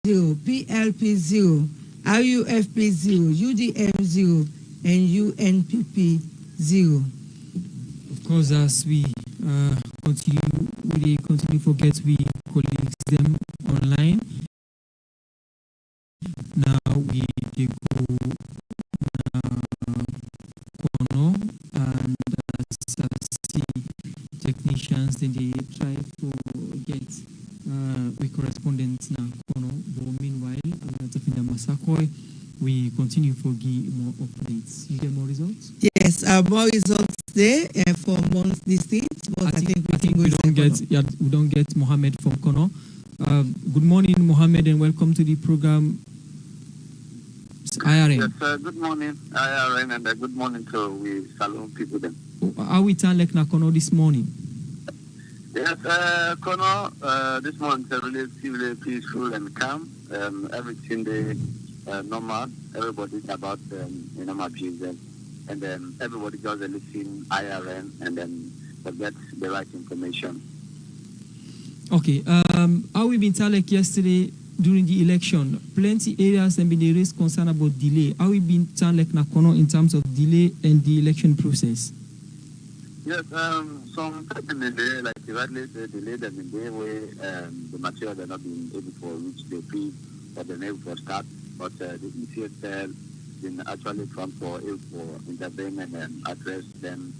0, PLP 0, RUFP 0, UDM 0, and UNPP 0. Of course, as we continue forget we colleagues them online. Now we go Kono and see technicians. Then they try to get we correspondents now Kono. But meanwhile, we continue for give more updates. You get more results? Yes, more results there for Mons District. But I think we don't get Mohammed from Kono. Good morning, Mohammed, and welcome to the program. IRN. Yes, good morning, IRN, and good morning to we Salon people then. How we turn like Kono this morning? Yes, Kono, this morning is relatively peaceful and calm. Everything they normal. Everybody's about normal business, and then everybody just listen IRN and then get the right information. Okay. How we been telling like yesterday during the election, plenty areas have been raised concern about delay. How we been telling like Nakono in terms of delay and the election process? Yes, some in the day, like you rightly said, delayed them in the way the material they're not being able to reach the pre or the able to start. But the ECSL been actually come for intervene and address them,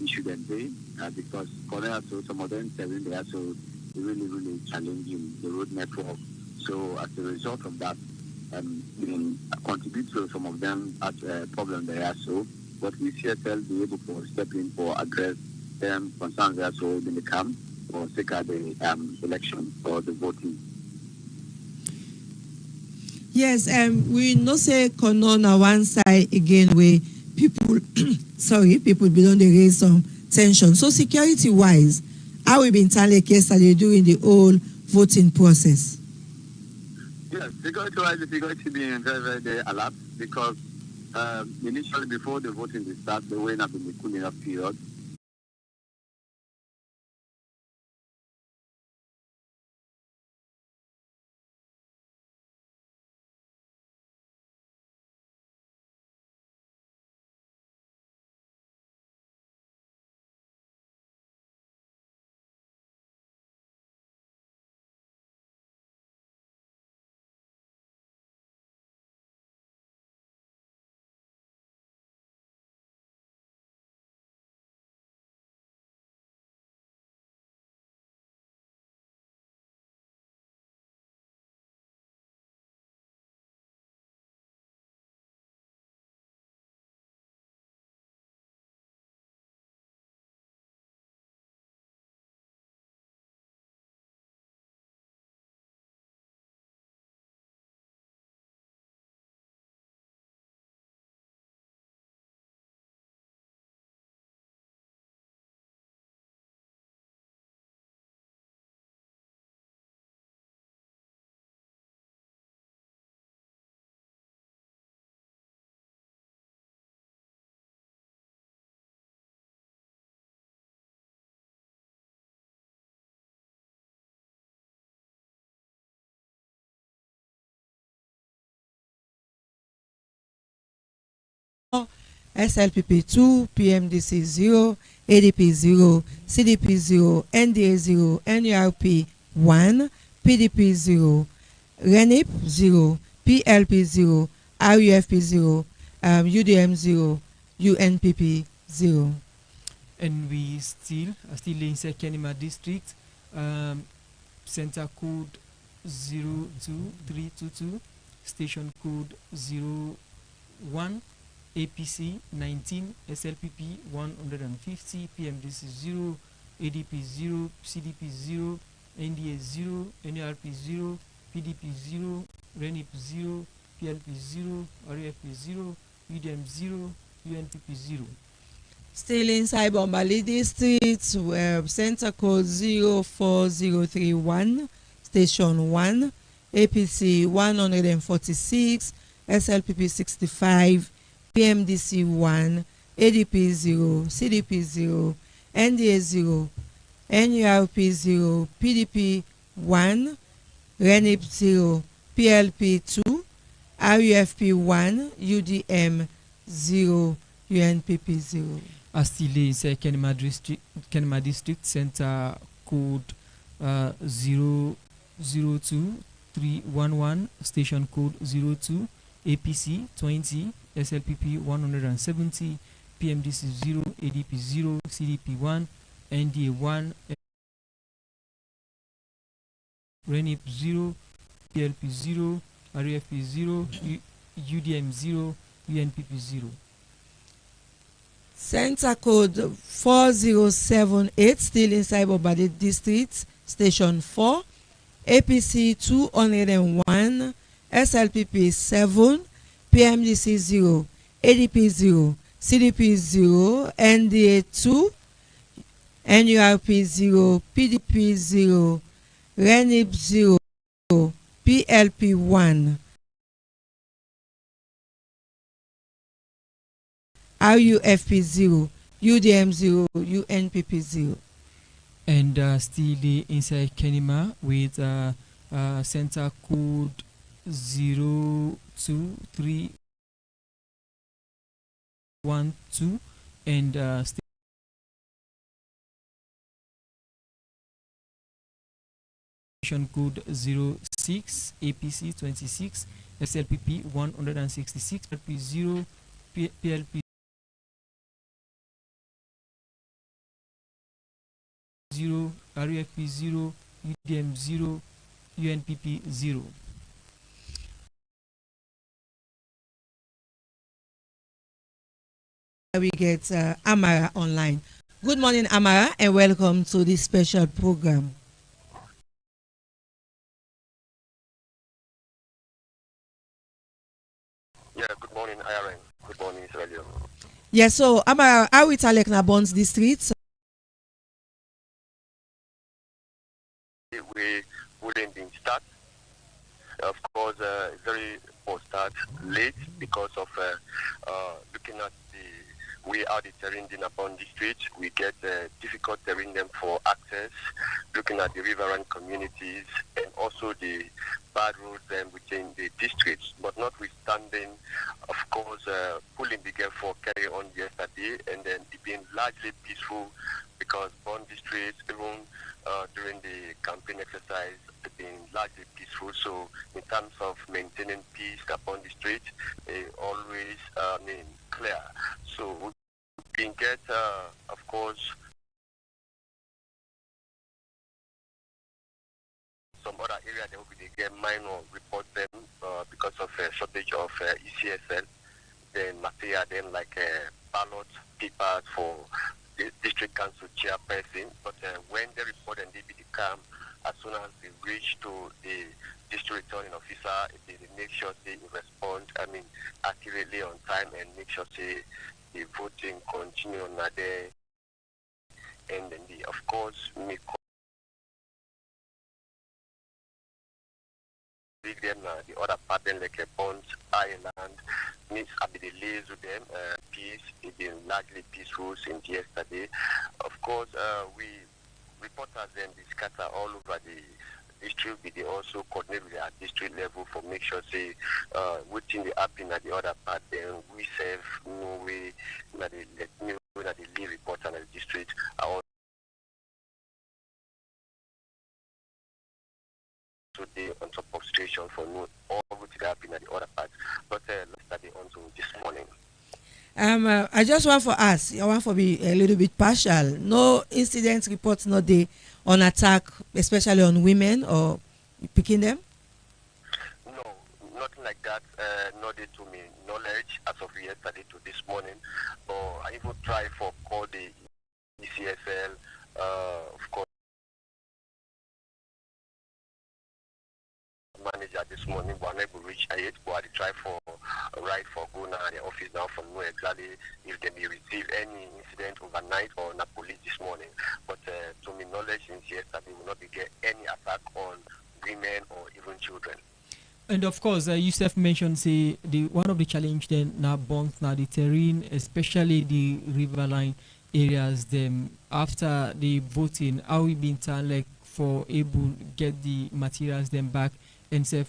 issue them day because so some of them they are so really challenging the road network. So as a result of that, contribute to some of them at problem they are so. But ECSL be able to step in for address them concerns they are so in the camp or take the election or the voting. Yes, we no say Kono na one side again where people people beyond the raise some tension. So security wise, how we been telling yesterday during the whole voting process? Yes, security wise the security being very alert because initially before the voting start the way not been the cool enough period. SLPP 2, PMDC 0, ADP 0, CDP 0, NDA 0, NURP 1, PDP 0, RENIP 0, PLP 0, RUFP 0, UDM 0, UNPP 0. And we still in Kenima district, center code 02322, station code 01, APC 19, SLPP 150, PMDC 0, ADP 0, CDP 0, NDA 0, NRP 0, PDP 0, RENIP 0, PLP 0, RFP 0, UDM 0, UNPP 0. Still inside Bombali district, center code 04031, station 1, APC 146, SLPP 65, PMDC 1, ADP 0, CDP 0, NDA 0, NURP 0, PDP 1, RENIP 0, PLP 2, RUFP 1, UDM 0, UNPP 0. Astile is a Kenema District Center code 002311, station code 02, APC 20, SLPP 170, PMDC 0, ADP 0, CDP 1, NDA 1, RENIP 0, PLP 0, RFP 0, UDM 0, UNPP 0. Center code 4078, still inside Bobade District, station 4, APC 201, SLPP 7, PMDC 0, ADP 0, CDP 0, NDA 2, NURP 0, PDP 0, RENIP 0, PLP 1, RUFP 0, UDM 0, UNPP 0. And still inside Kenema with center code 02312 and station code 06, APC 26, SLPP 166, PLP 0, PLP 0, RUFP 0, UDM 0, UNPP 0. We get Amara online. Good morning, Amara, and welcome to this special program. Yeah, good morning, Aaron. Good morning, Israel. Yeah, so Amara, how we talk na Bonds District? We wouldn't been start. Of course, very poor start late because of looking at the way how the terrain in upon the street. We get difficult terrain them for access, looking at the riverine communities and also the bad roads within the districts. But notwithstanding, of course, pulling began for carry on yesterday and then it been largely peaceful because Bond districts, even during the campaign exercise, have been largely peaceful. So in terms of maintaining peace upon the street, always clear. So we can get, of course, some other area that we get minor report them because of a shortage of ECSL, then material, then like ballot papers for the district council chairperson. But when they report and they become, as soon as they reach to the district returning officer, they make sure they respond, accurately on time and make sure the voting continue on that day. And then of course, make them the other part then like a Bonds Island needs to be delays with them. Peace, it been largely peaceful since yesterday. Of course, we reporters then they scatter all over the district, but they also coordinate with their district level for make sure within the happen at the other part, then we save no way that they let me know that the lead reporter and the district are also they on top of situation for no all what happen at the other part. But let's study on to this morning. I just want for us, I want for be a little bit partial. No incident reports, no day on attack, especially on women or picking them? No, nothing like that. Not to me knowledge as of yesterday to this morning. But I even try for call the ECSL, of course, manager this morning, but unable to reach it. But I try for right for go now the office now for know exactly if they may receive any incident overnight or na police this morning. But to me knowledge since yesterday will not be get any attack on women or even children. And of course, Yusuf mentioned say one of the challenge then now bonds now the terrain, especially the riverine areas. Them after the voting, how we been done like for able get the materials them back and say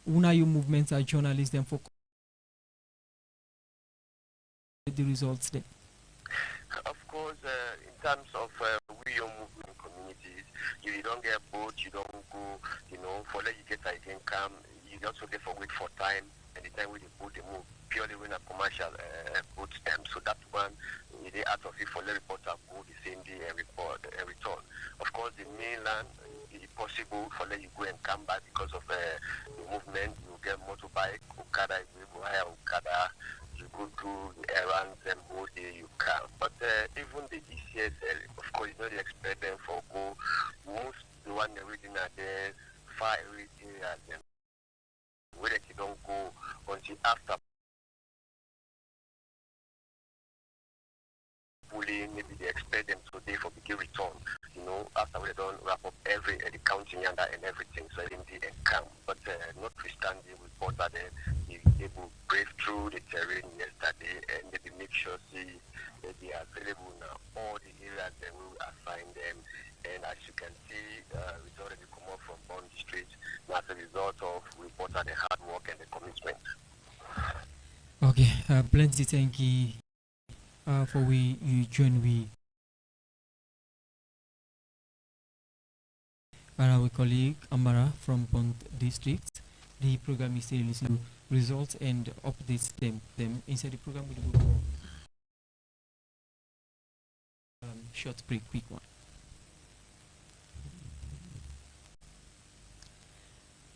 Unayo movements as journalists them for the results there? Of course, in terms of we your movement communities, you don't get boat, you don't go, for let you get again come, you also get for wait for time, and the time when the boat they move purely when a commercial boat them. So that one, they out of it for let reporter go the same day and report and return. Of course, the mainland is possible for let you go and come back because of the movement. You get motorbike, Okada, you go hire Okada. You go do the errands and go there you can. But even the ECSL, of course, you know they expect them for go. Most the one they reading are there, far areas and where they don't go until after pulling, maybe they expect them today for big return, after we don't wrap up the counting and everything, so in the camp. But notwithstanding, we thought that they will brave through the terrain yesterday and maybe make sure that they are available now, all the areas that we will assign them. And as you can see, it's already come up from Bond Street as a result of we put the hard work and the commitment. Okay, plenty thank you for you join we. Our colleague Amara from Bond District. The program is releasing results and updates them. Inside the program we'll go for short break, quick one.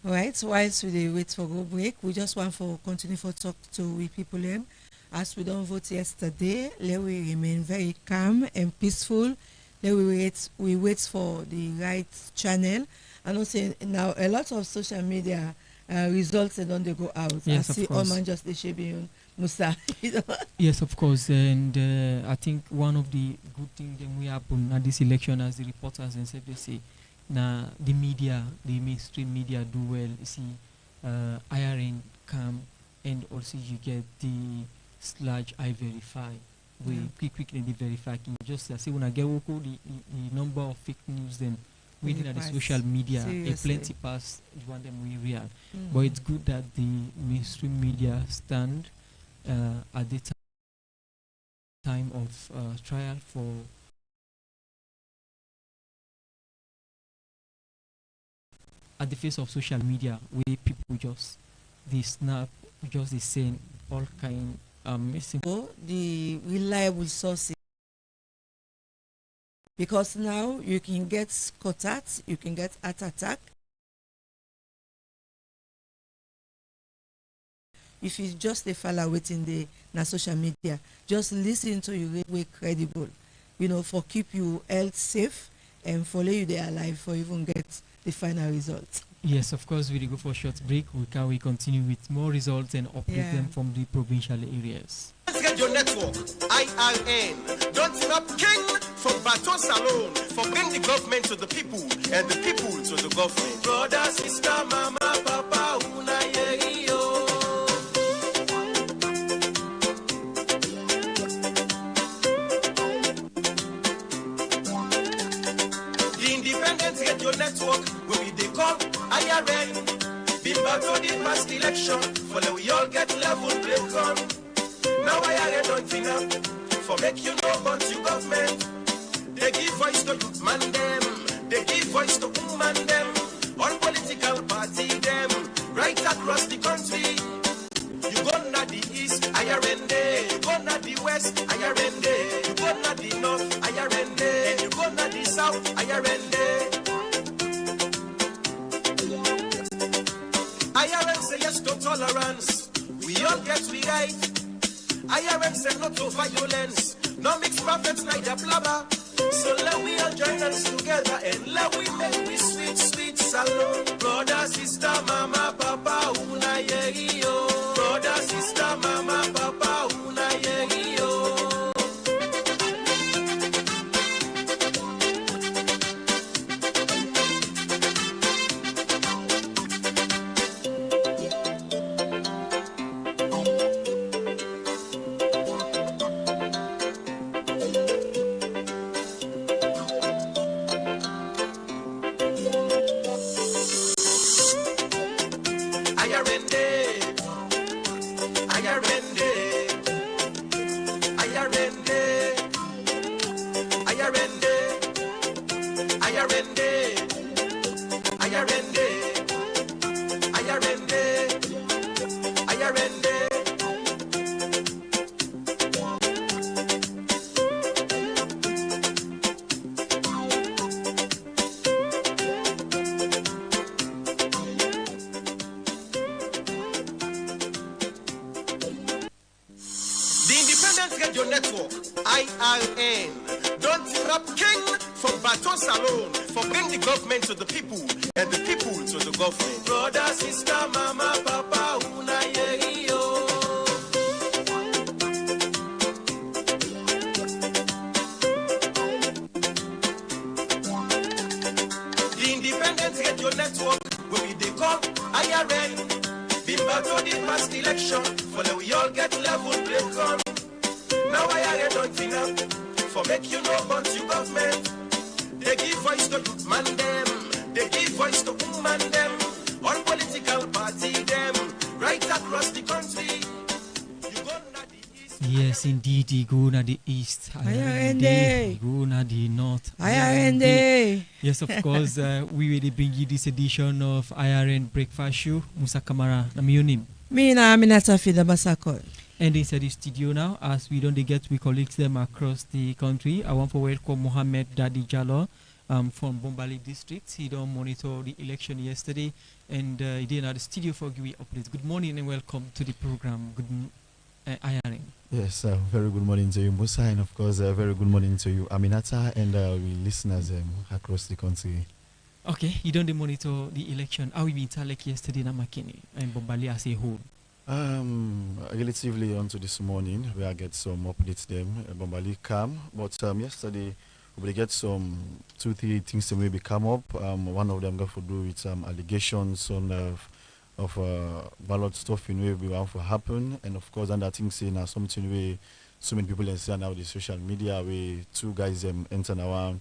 Right, so whilst we wait for go break, we just want to continue for talk to we people as we don't vote yesterday. Let we remain very calm and peaceful. Let we wait for the right channel. And also now a lot of social media results and don't they go out. Yes, I see all man just the shaping Musa. Yes, of course, and I think one of the good things that we happen at this election, as the reporters and stuff they say, now the media, the mainstream media do well. You see, IRN come, and also you get the / I verify. We quickly verify. Can you just say when I get the number of fake news them within the social media, a plenty pass one them we real. But it's good that the mainstream media stand at the time of trial for at the face of social media, where people just they snap, just they send all kind missing. The reliable sources, because now you can get contact, you can get heart attack. If you just a follow within the social media, just listen to you way credible, for keep you health safe and follow you there alive for even get the final result. Yes, of course, we'll go for a short break. We continue with more results and update them from the provincial areas. Let's get your network, IRN. Don't stop king from Baton Salon for bring the government to the people and the people to the government. Brother, sister, mama, papa, una yerio. The independents get your network when we they call IRN. Bimba to the past election, for the we all get level break on. Now IRN don't fin up, for make you know about your government. They give voice to youth man them, they give voice to woman them, on political party them, right across the country. You go na the east, IRN day, you go na the west, IRN day, you go na the north, IRN day, and you go na the south, IRN day. IRN say yes to tolerance, we all get we right. IRN say no to violence, no mix perfect neither blabber. So let we all join us together and let we make this sweet, sweet salon. Brother, sister, mama, papa, una yerio. Brother, sister, mama, papa, una yerio. Ayarende, Ayarende, Ayarende, Ayarende, Ayarende, Ayarende, Ayarende, Ayarende. The Independent Radio Network, IRN, don't rap king for Baton Salon, for bring the government to the people and the people to the government. Brother, sister, mama, papa, una yeyo. The Independent Radio Network, where we they call IRN, been battled the past election, for that we all get level break on. Now IRN don't enough, for make you know about your government. They give voice to man them, they give voice to woman them, all political party them, right across the country. You go to the east. Yes, indeed, you go to the east. Ayarende. You go to the north. Ayarende. Yes, of course, we will bring you this edition of IRN Breakfast Show. Musa Kamara, Namionim. Mina Aminata Fida Basakol. And inside the studio now, as we don't get we colleagues them across the country. I want to welcome Mohammed Dadi Jallo from Bombali district. He don't monitor the election yesterday, and he did at the studio for giving updates. Good morning and welcome to the program. Good IRN. Yes, very good morning to you, Musa, and of course, very good morning to you, Aminata, and we listeners across the country. Okay, you don't monitor the election. How we been like yesterday in Makini and Bombali as a whole? Relatively onto this morning, we are get some updates them. Bombali calm, but yesterday we get some 2-3 things that maybe come up. One of them got to do with some allegations on of ballot stuff in way we want to happen, and of course, and that thing saying something where so many people say now the social media where two guys enter our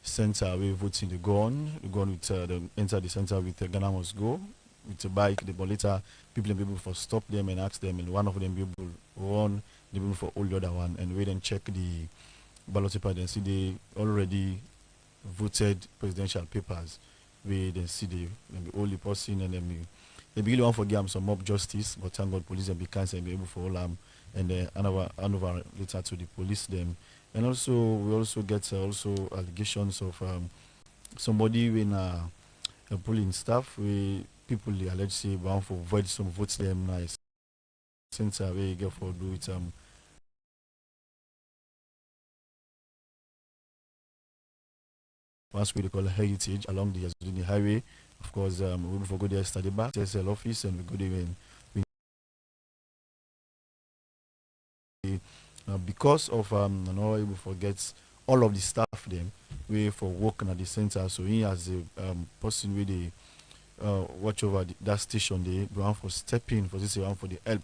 center we voting the gun with enter the center with Ghana must go with a bike, but later people for stop them and ask them, and one of them people run, the people for all the other one, and we then check the ballot paper and see they already voted presidential papers. We then see the only person, and then they really want to give them some mob justice, but thank God police and be cancelled and be able for all them, and then another later to the police them. And also we also get also allegations of somebody when a polling staff we people they alleged say want for void some votes them nice center where you get for do it once we call heritage along the Yazudini highway. Of course, we will go there study back SL office and we go there because of not able to forget all of the staff them we for working at the center. So he as a person with the watch over that station, they want for step in for this one for the help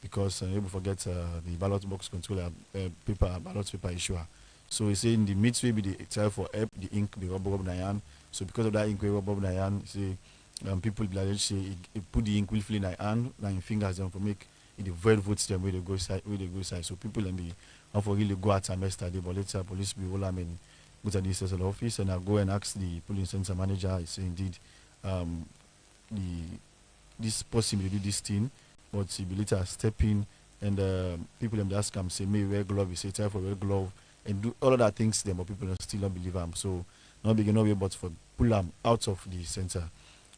because able to forget the ballot box controller ballot paper issuer. So he say in the midway be the try for help the ink be rubber Nayan. So because of that ink rubber Nayan, say people like say he put the ink willfully in hand, in fingers and for make it the void votes them where they go side. So people and be for really go out and yesterday, but later police be all go to the SSL office and I go and ask the polling center manager. I say indeed this person will do this thing, but he be later step in and people them ask him say may wear glove. He say try for wear glove and do all of that things them, but people still don't believe him. So not begin no way but for pull them out of the center.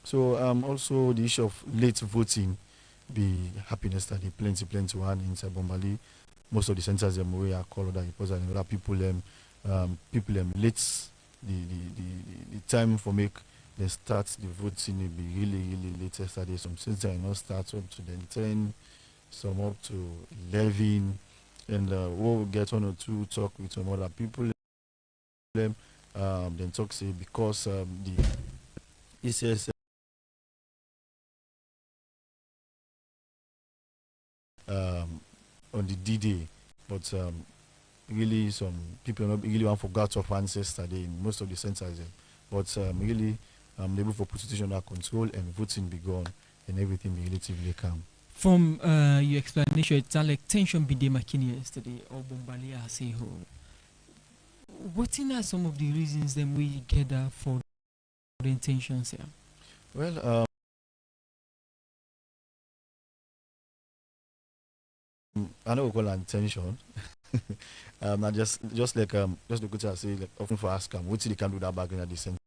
So also the issue of late voting be happiness that they plenty one inside Bombali. Most of the centers them we are called that other people late the time for make they start the voting will be really late yesterday. Some centers not start up to then 10, some up to 11, and we'll get 1 or 2 talk with some other people. Then talk say because the ECS on the D-Day, but really some people not really want forgot of ancestors in most of the centers, but really able for put situation under control and voting be gone. and everything be relatively calm. From your explanation, it sounds like tension be the makini yesterday or Bombalia as a whole. What are some of the reasons then we gather for the intentions here? Well, I know we call it tension. Not just like just the good to say like often for ask what they can do that back in the center.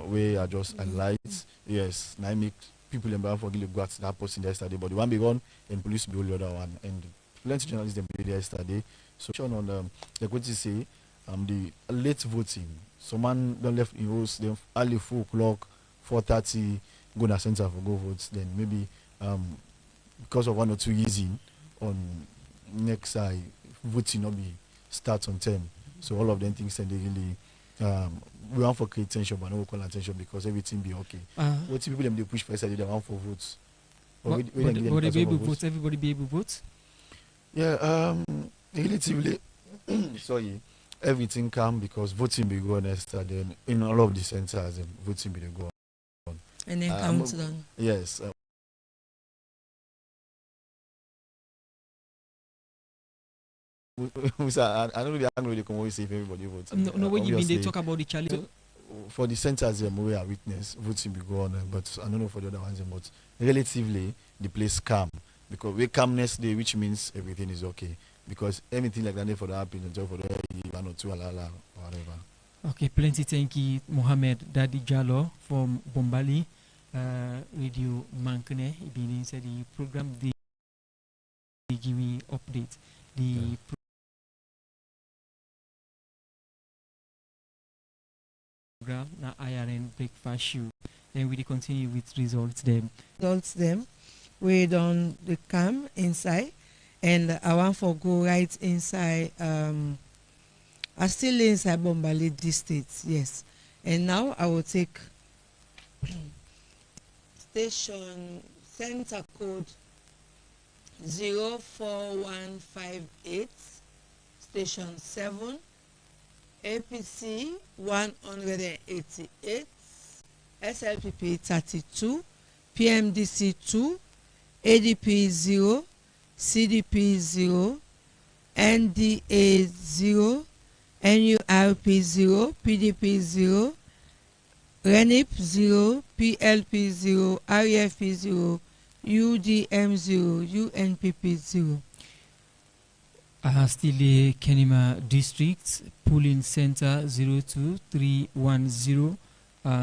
We are just light. Yes, now make people in Brown for Gilly got that person yesterday, but the one be gone and police be all the other one. And plenty journalists them be there yesterday. So on like what you say, the late voting. Someone don't left in house then early 4 o'clock, 4:30, go to the center for go votes. Then maybe because of 1 or 2 years in on next side voting not be start on 10. So all of them things and they really we want for create tension but no call attention because everything be okay. What people them they push for yesterday they want for votes. But they be able to vote, everybody be able to vote? Yeah, relatively sorry. Everything calm because voting be going yesterday then in all of the centers voting be go on. And then countdown. Yes. I don't know the come always say if everybody votes. No, when you mean they talk about the challenge? For the centers we are witness voting be go on, but I don't know for the other ones. But relatively the place calm because we calmness day, which means everything is okay. Because anything like that for the happen and for the 1 or 2 or whatever. Okay, plenty thank you, Mohammed Daddy Jallo from Bombali Radio Mankene. Being inside the program, they give me update. The program na IRN breakfast show. Then we continue with results them. We done the camp inside, and I want for go right inside. I still inside Bombali district, yes. And now I will take station center code 04158, station 7, APC 188, SLPP 32, PMDC 2, ADP 0, CDP 0, NDA 0, NURP 0, PDP 0, RENIP 0, PLP 0, REFP 0, UDM 0, UNPP 0. Still Kenima District, polling center 02310,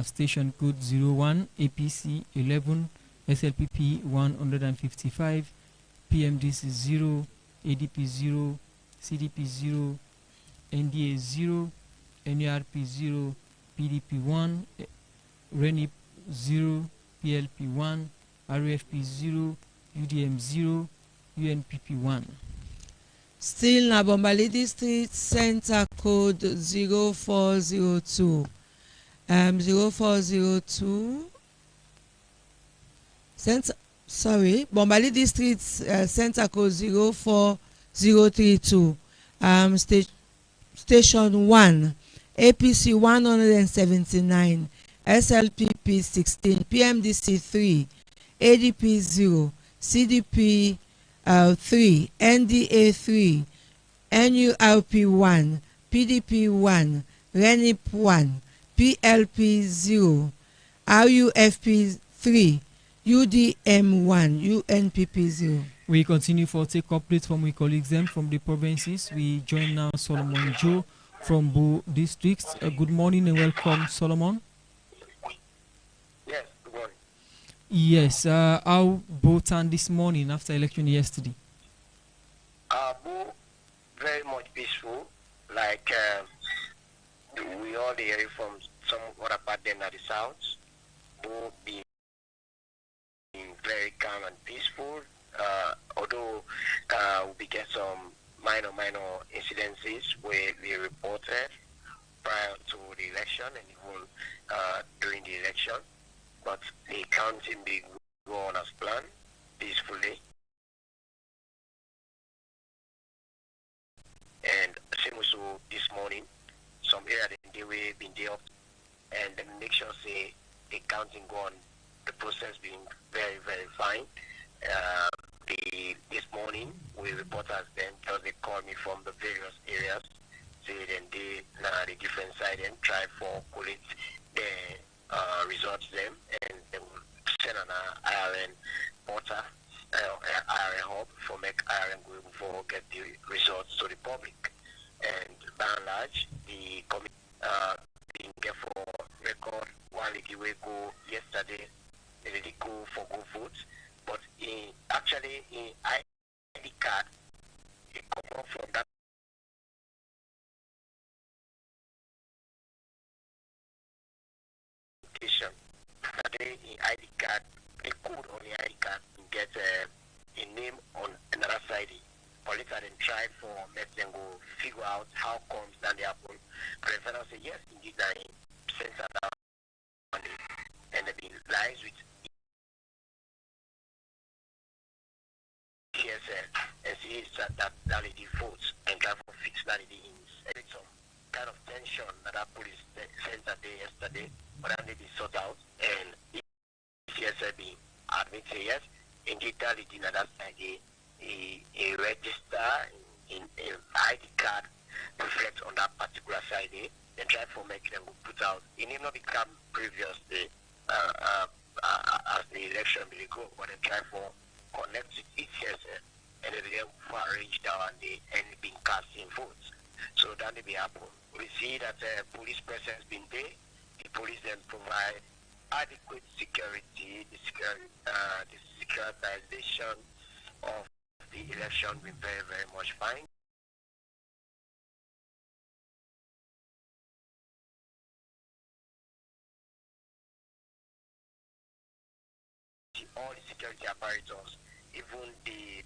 station code 01, APC 11, SLPP 155, PMDC 0, ADP 0, CDP 0, NDA 0, NURP 0, PDP 1, RENIP 0, PLP 1, RFP 0, UDM 0, UNPP 1. Still na Bombali District, center code 0402. 0402. Bombali District, center code 04032. Station 1, APC 179, SLPP 16, PMDC 3, ADP 0, CDP 3, NDA 3, NURP 1, PDP 1, RENIP 1, PLP 0, RUFP 3, UDM 1, UNPP 0. We continue for take updates from our colleagues them from the provinces. We join now Solomon Joe from Bo Districts. Good morning and welcome, Solomon. Yes, good morning. Yes, how Bo turned this morning after election yesterday? Bo, very much peaceful. Like we all hear from some other part then at the south. Bo being very calm and peaceful. Although we get some minor incidences where we reported prior to the election and even during the election, but the counting will go on as planned peacefully. And same also this morning, some area they were been there up and then make sure say the counting go on, the process being very, very fine. This morning, we reporters then just they call me from the various areas, say then they now the different side and try for collect the results them, and they will send an IRN portal, IRN hub for make IRN going for get the results to the public. And by and large, the committee being there for record one lady we go yesterday, they really go for go vote, but actually in ID card, it come up from that station. Today in ID card, the code on the ID card to get a name on another side. Or later then try for let them go figure out how comes that they happen. But the fellow say yes, indeed, I censor that money, and they lies with TSL and see that lady votes and try for fix that lady in some kind of tension that police center day yesterday, but then they be sort out and TSL be admit say yes, indeed that lady that side a register in ID card reflect on that particular side, then try for make them put out. It need not become previously as the election will go, but then try for connect with ECS and then they arrange down and being casting votes. So that will be happen. We see that police presence been there. The police then provide adequate security, the securitization of the election been very, very much fine. All the security apparatus, even the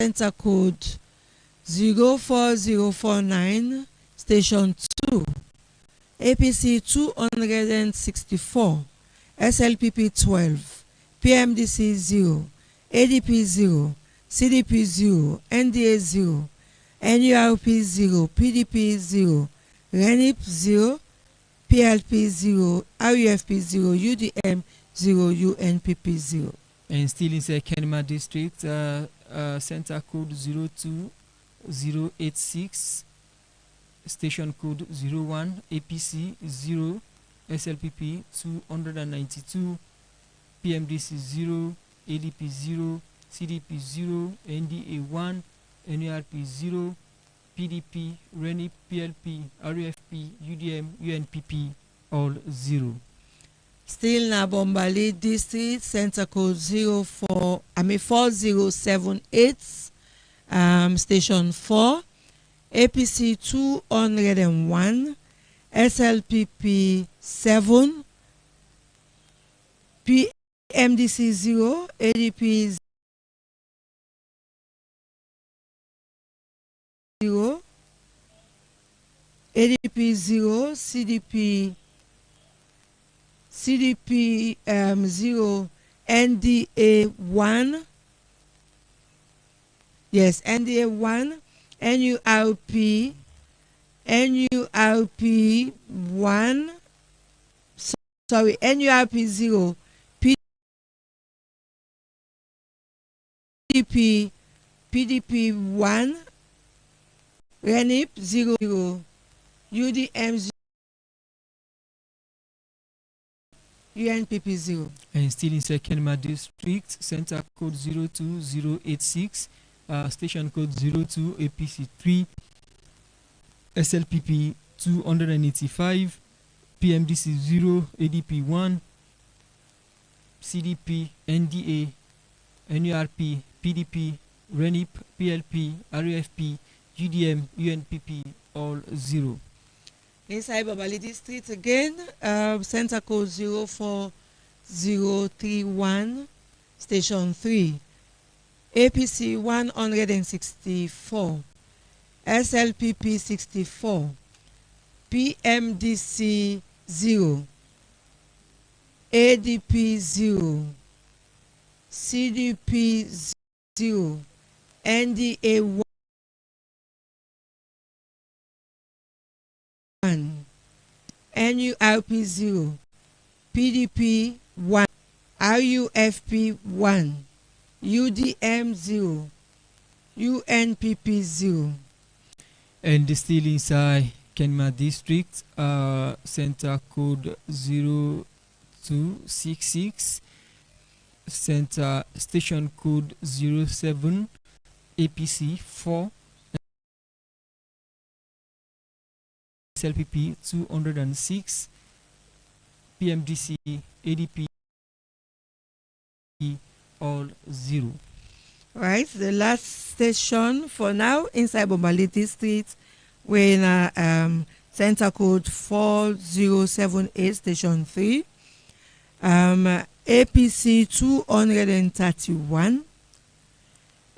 center code 04049, station 2, APC 264, SLPP 12, PMDC 0, ADP 0, CDP 0, NDA 0, NURP 0, PDP 0, RENIP 0, PLP 0, RUFP 0, UDM 0, UNPP 0. And still in Kenema district, center code 02086, station code 01, APC 0, SLPP 292, PMDC 0, ADP 0, CDP 0, NDA 1, NURP 0, PDP, RENIP, PLP, RUFP, UDM, UNPP, all 0. Still na Bombali district, center code 4078, station 4, APC 201, SLPP 7, PMDC 0, ADP 0, ADP 0, CDP 0, NDA 1, yes, NDA 1, NURP 1, sorry, NURP 0, PDP 1, RENIP 0, UDM 0, UNPP 0. And still in Kenema district, center code 02086, station code 02, APC 3, SLPP 285, PMDC 0, ADP 1, CDP, NDA, NURP, PDP, RENIP, PLP, RUFP, UDM, UNPP, all 0. Inside Babali district again, center code 04031, station 3, APC 164, SLPP 64, PMDC 0, ADP 0, CDP 0, NDA 1, NURP 0, PDP 1, RUFP 1, UDM 0, UNPP 0. And still inside Kenema district, center code 0266, center station code 07, APC 4, SLPP 206, PMDC, ADP, all 0. Right, the last station for now inside Bombali district, we're in center code 4078, station 3, APC 231,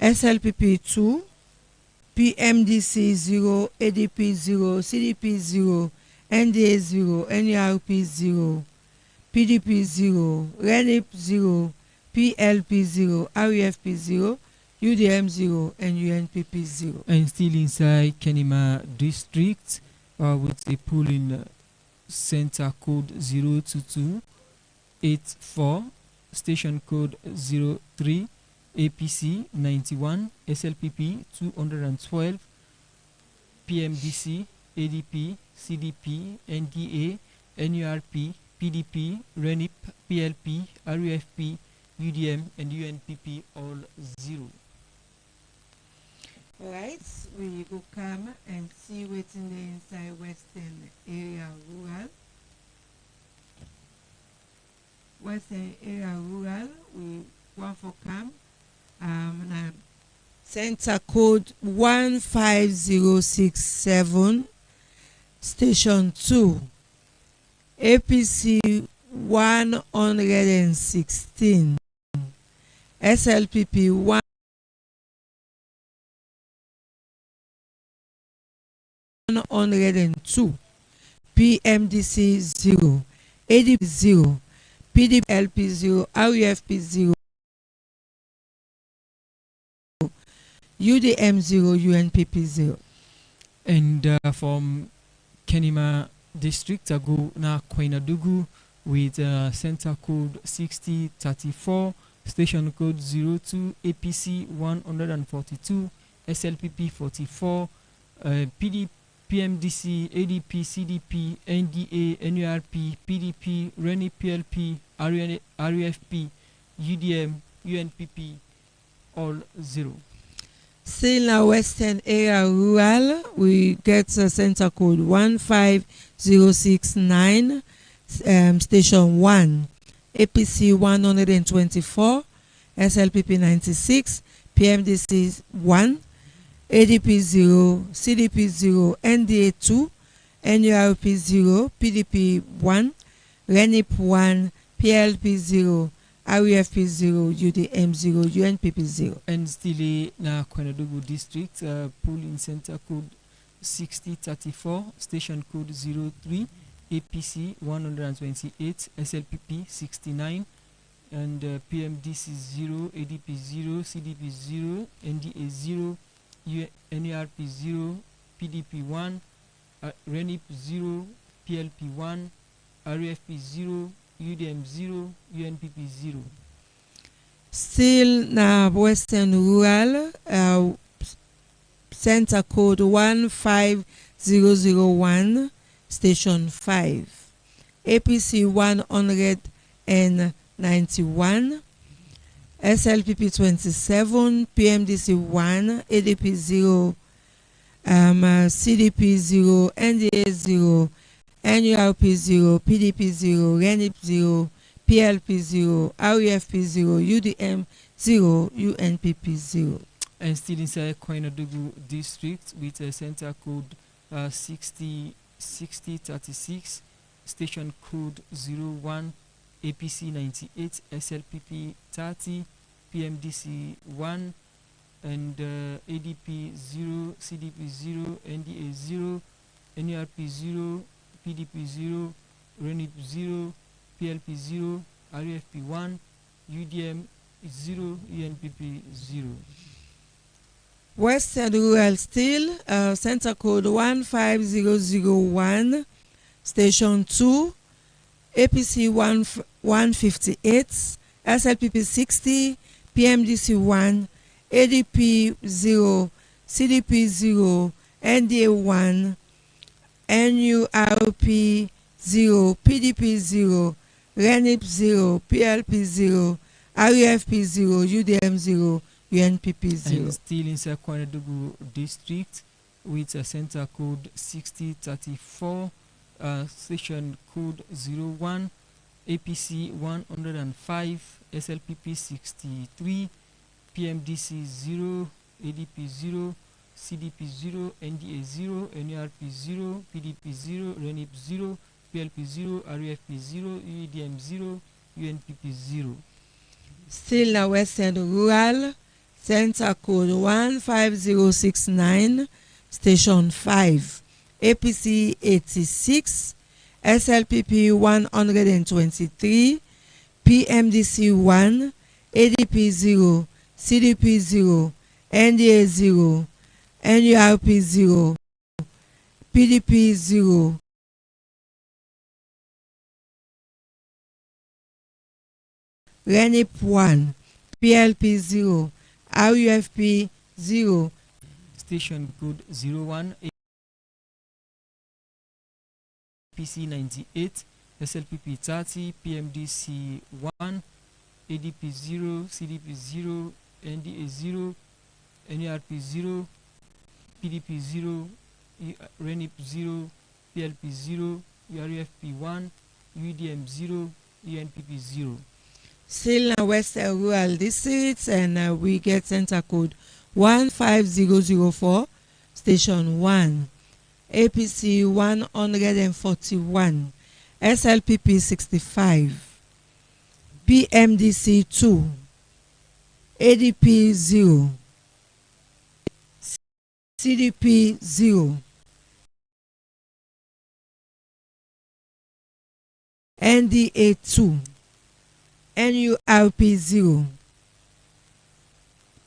SLPP 2, PMDC 0, ADP 0, CDP 0, NDA 0, NURP 0, PDP 0, RENIP 0, PLP 0, RUFP 0, UDM 0, and UNPP 0. And still inside Kenema district, with a polling center code 02284, station code 03, APC 91, SLPP 212, PMDC, ADP, CDP, NDA, NURP, PDP, RENIP, PLP, RUFP, UDM, and UNPP, all 0. Alright, we go come and see what's in the inside Western area rural. Western area rural, we want for come. Now, center code 15067, station 2, APC 116, SLPP 1 102, PMDC 0, ADP 0, PDLP 0, RUFP 0, UDM 0, UNPP 0. And from Kenema district, I go now Koinadugu with center code 6034, station code 02, APC 142, SLPP 44, PD, PMDC, ADP, CDP, NDA, NURP, PDP, RENI, PLP, RUFP, UDM, UNPP, all 0. Still in our western area rural, we get center code 15069, station 1, APC 124, SLPP 96, PMDC 1, ADP 0, CDP 0, NDA 2, NURP 0, PDP 1, RENIP 1, PLP 0, RUFP 0, UDM 0, UNPP 0. And still na Koinadugu district, polling center code 6034, station code 03, APC 128, SLPP 69, and PMDC 0, ADP 0, CDP 0, NDA 0, NURP 0, PDP 1, RENIP 0, PLP 1, RUFP 0, UDM 0, UNPP 0. Still na western rural, center code 15001, station 5, APC 191, SLPP 27, PMDC 1, ADP 0, CDP 0, NDA 0, NURP 0, PDP 0, RENIP 0, PLP 0, RUFP 0, UDM 0, UNPP 0. And still inside Koinadugu district with a center code 6036, station code 01, APC 98, SLPP 30, PMDC 1, and ADP 0, CDP 0, NDA 0, NURP 0, PDP 0, RENIP 0, PLP 0, RUFP 1, UDM 0, UNPP 0. Western rural still, center code 15001, station 2, APC 158, SLPP 60, PMDC 1, ADP 0, CDP 0, NDA 1, NURP 0, PDP 0, RENIP 0, PLP 0, RUFP 0, UDM 0, UNPP 0. And still inside Koinadugu district with a center code 6034, station code 01, APC 105, SLPP 63, PMDC 0, ADP 0, CDP 0, NDA 0, NURP 0, PDP 0, RENIP 0, PLP 0, RUFP 0, UDM 0, UNPP 0. Still na western rural, center code 15069, station 5, APC 86, SLPP 123, PMDC 1, ADP 0, CDP 0, NDA 0, NURP 0, PDP 0, RENIP 1, PLP 0, RUFP 0, station code 01, APC 98, SLPP 30, PMDC 1, ADP 0, CDP 0, NDA 0, NURP 0, PDP 0, RENIP 0, PLP 0, RUFP 1, UDM 0, UNPP 0. Still na western rural districts, and we get center code 15004, station 1, APC 141, SLPP 65, PMDC 2, ADP 0, CDP 0, NDA 2, NURP 0,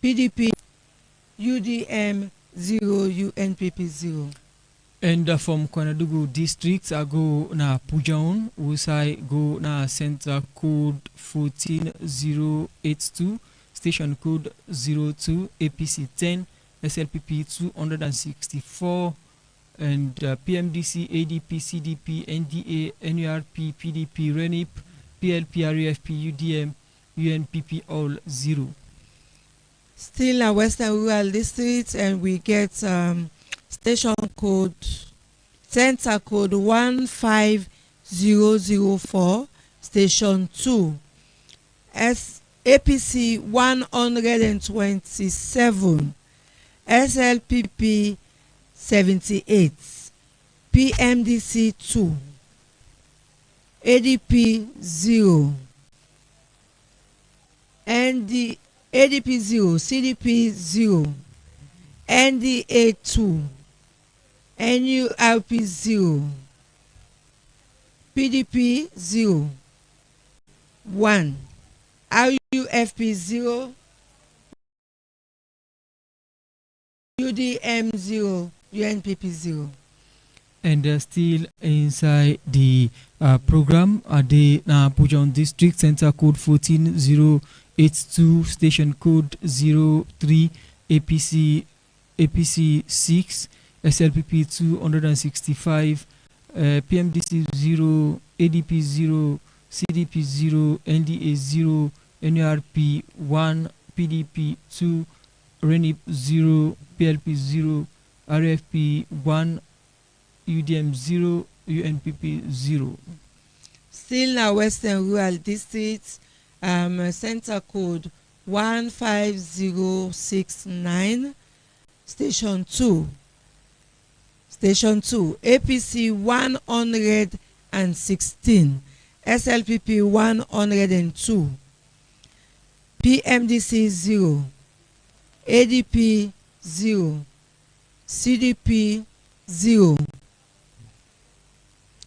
PDP UDM 0, UNPP 0. And from Kwanadugu district, I go na Pujaun, Wusai go na center code 14082, station code 02, APC 10, SLPP 264, and PMDC, ADP, CDP, NDA, NURP, PDP, RENIP, PLP, REFP, UDM, UNPP, all 0. Still a Western Rural District, and we get station code, center code 15004, station 2, APC 127, SLPP 78, PMDC 2, ADP 0, ADP 0, CDP 0, NDA 2, NURP 0, PDP 0, 1, RUFP 0, UDM 0, UNPP 0. And still inside the program, the Pujaun district, center code 14082, station code 03, APC 6, SLPP 265, PMDC 0, ADP 0, CDP 0, NDA 0, NURP 1, PDP 2, RENIP 0, PLP 0, RFP 1, UDM 0, UNPP 0. Still now Western Rural District, center code 15069, station 2, APC 116, SLPP 102, PMDC 0, ADP 0, CDP 0,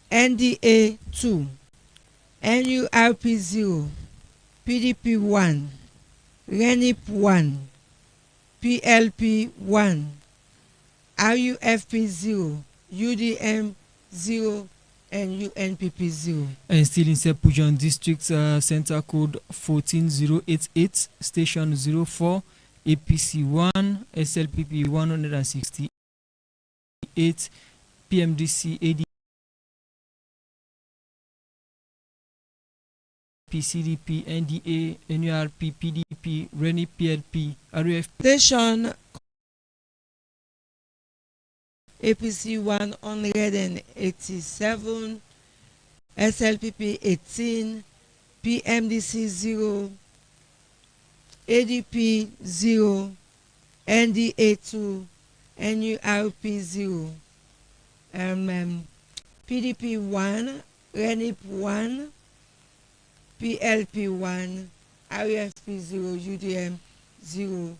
NDA 2, NURP 0, PDP 1, RENIP 1, PLP 1, RUFP 0, UDM 0, and UNPP 0. And still in Pujaun district, center code 14088, station 04, APC 1, SLPP 168, PMDC ADP, CDP, NDA, NURP, PDP, RENIP, PLP, RUF. Station APC 187, SLPP 18, PMDC 0, ADP 0, NDA 2, NURP 0, PDP 1, RENIP 1, PLP 1, RFP 0, UDM 0,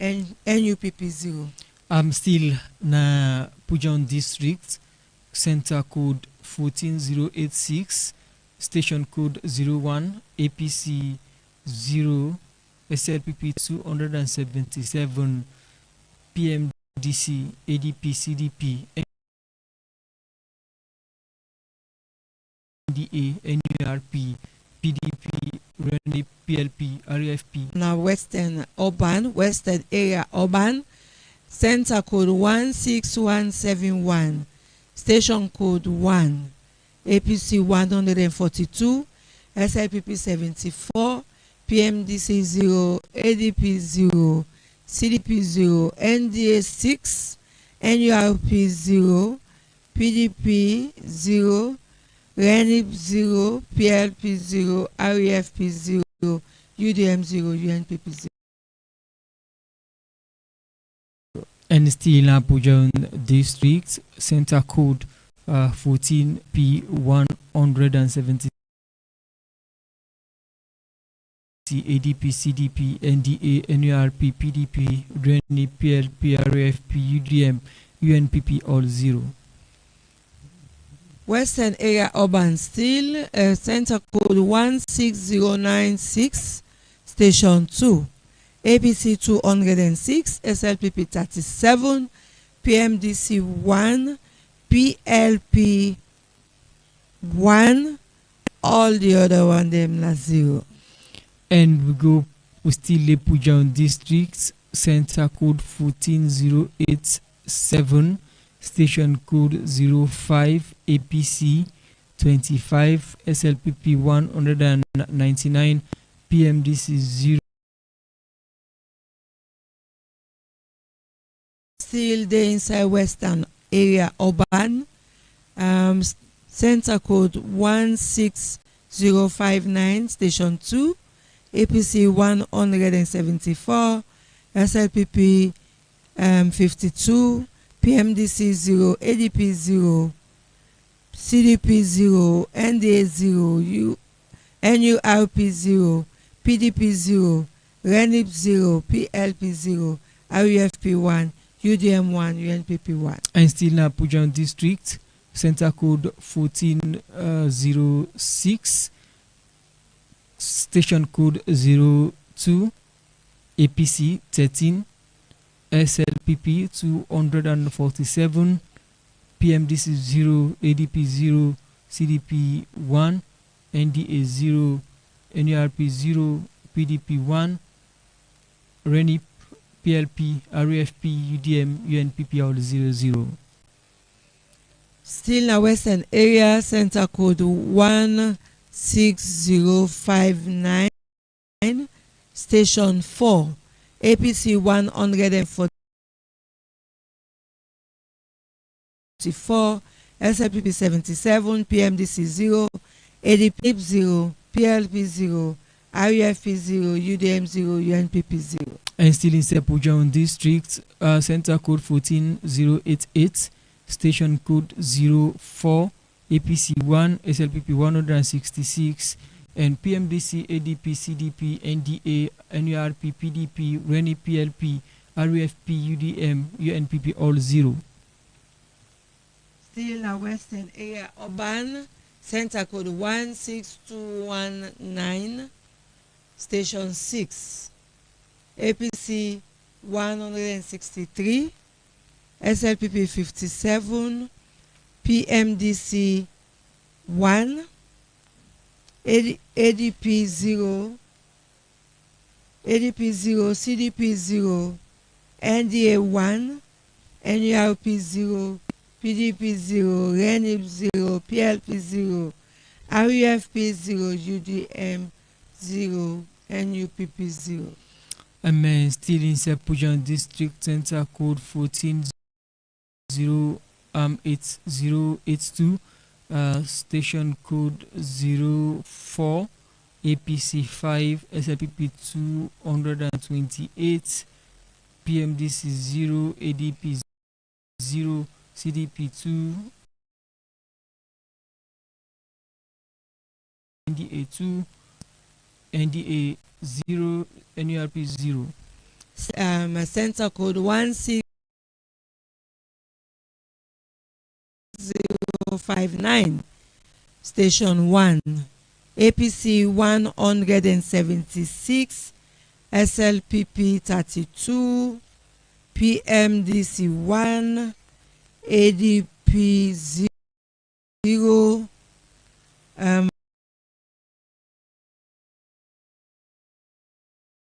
and NUPP 0. I'm still na Pujaun district, center code 14086, station code 01, APC 0, SLPP 277, PMDC, ADP, CDP, NDA, NURP, PDP, RENIP, PLP, RFP. Now Western area urban, center code 16171, station code 1, APC 142, SLPP 74, PMDC 0, ADP 0, CDP 0, NDA 6, NURP 0, PDP 0, RENIP 0, PLP 0, REFP 0, UDM 0, UNPP 0. And still in Pujaun district, center code 14P170, ADP, CDP, NDA, NURP, PDP, RENIP, PLP, RFP, UDM, UNPP, all 0. Western area urban still, center code 16096, station 2, APC 206, SLPP 37, PMDC 1, PLP 1, all the other one them na 0. And we still Lepujan district, center code 14087, station code 05, APC 25, SLPP 199, PMDC 0. Still the inside western area urban, center code 16059, station 2, APC 174, SLPP 52, PMDC 0, ADP 0, CDP 0, NDA 0, NURP 0, PDP 0, RENIP 0, PLP 0, RUFP 1, UDM 1, UNPP 1. And still in Pujan district, center code 1406, station code 02, APC 13, SLPP 247, PMDC 0, ADP 0, CDP 1, NDA 0, NURP 0, PDP 1, RENIP, PLP, RFP, UDM, UNPP all 00. Still in western area, center code 16059, station 4, APC 144, SLPP 77, PMDC 0, ADP 0, PLP 0, RUFP 0, UDM 0, UNPP 0. And still in Sepujan district, center code 14088, station code 04, APC 1, SLPP 166, and PMDC, ADP, CDP, NDA, NURP, PDP, RENI, PLP, RUFP, UDM, UNPP all 0. Still in western area urban, center code 16219, station 6, APC 163, SLPP 57, PMDC 1, ADP 0, ADP 0, CDP 0, NDA 1, NURP 0, PDP 0, RENIP 0, PLP 0, RUFP 0, UDM 0, NUPP 0. And still in Sepujan district, center code 1408082, station code 04, APC 5, SLPP 228, PMDC 0, ADP 0, CDP 2, NDA 2, NDA 0, NURP 0. Center code 16059, station 1, APC 176, SLPP 32, PMDC 1, ADP 0,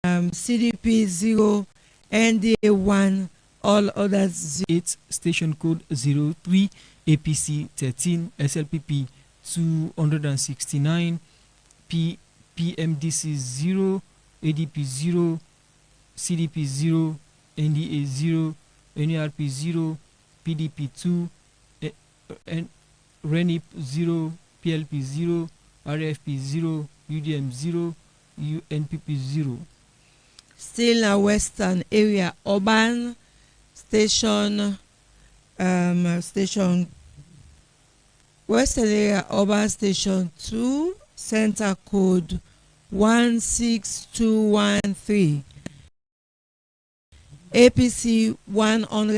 CDP 0, NDA 1, all others 8, station code 03, APC 13, SLPP 269, PMDC 0, ADP 0, CDP 0, NDA 0, NURP 0, PDP 2, RENIP 0, PLP 0, RFP 0, UDM 0, UNPP 0. Still a western area urban, station western area urban, station 2, center code 16213, APC 100,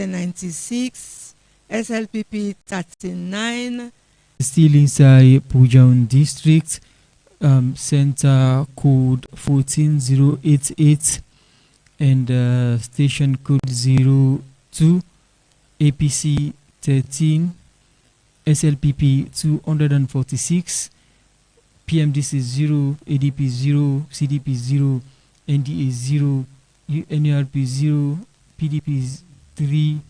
96, SLPP 39. Still inside Pujan district, center code 14088 and station code 02, APC 13, SLPP 246, PMDC 0, ADP 0, CDP 0, NDA 0, NRP 0, PDP 3,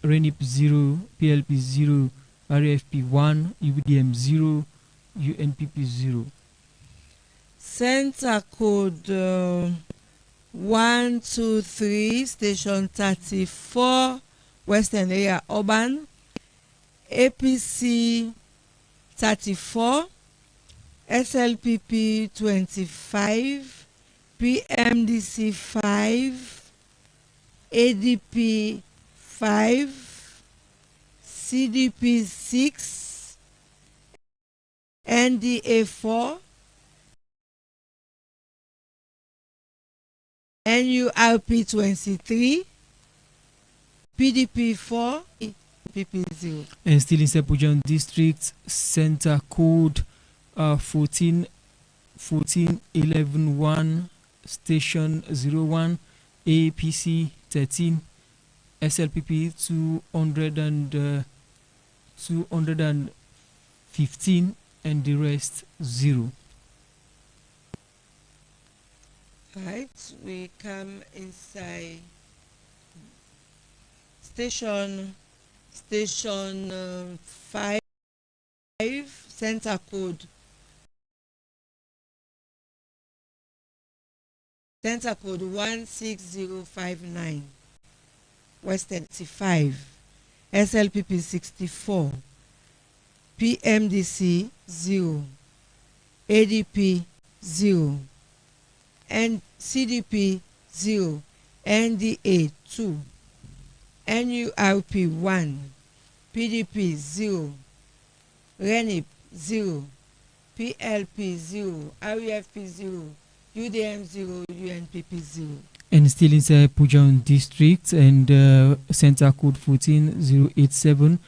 RENIP 0, PLP 0, RFP 1, UBDM 0, UNPP 0. Center code 123, station 34, Western Area Urban, APC 34, SLPP 25, PMDC 5, ADP 5, CDP 6, NDA 4, NURP 23, PDP 4, PP 0. And still in Pujan district, center code 14111, station 01, APC 13, SLPP 215, and the rest 0. Right, we come inside station 5, center code 16059, Western 5, SLPP 64, PMDC 0, ADP 0, and CDP 0, NDA 2, NURP 1, PDP 0, RENIP 0, PLP 0, REFP 0, UDM 0, UNPP 0. And still inside Pujan district and center code 14087,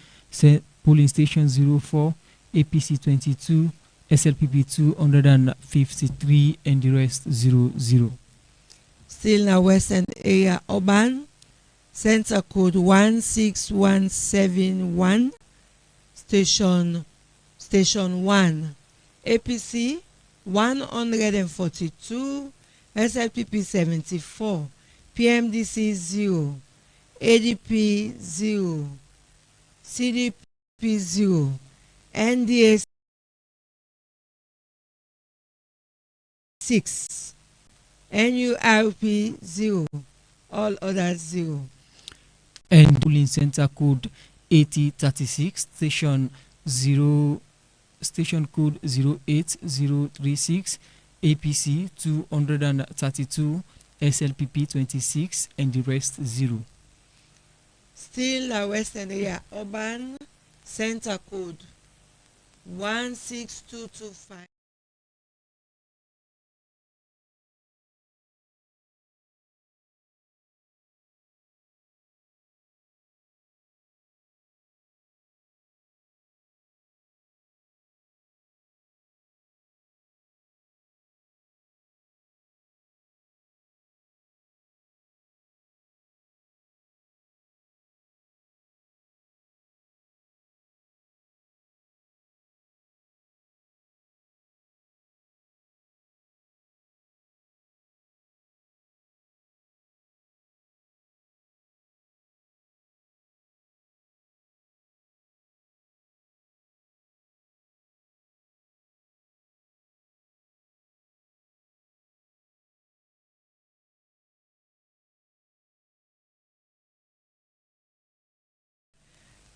polling station 04, APC 22, SLPP 253, and the rest 00. Still now Western Area Urban, center code 16171, station 1, APC 142, SLPP 74, PMDC 0, ADP 0, CDP 0, NDA 6, NURP 0, all others 0. And polling center code 8036, station code 08036, APC 232, SLPP 26, and the rest 0. Still a Western Area Urban, center code 16225.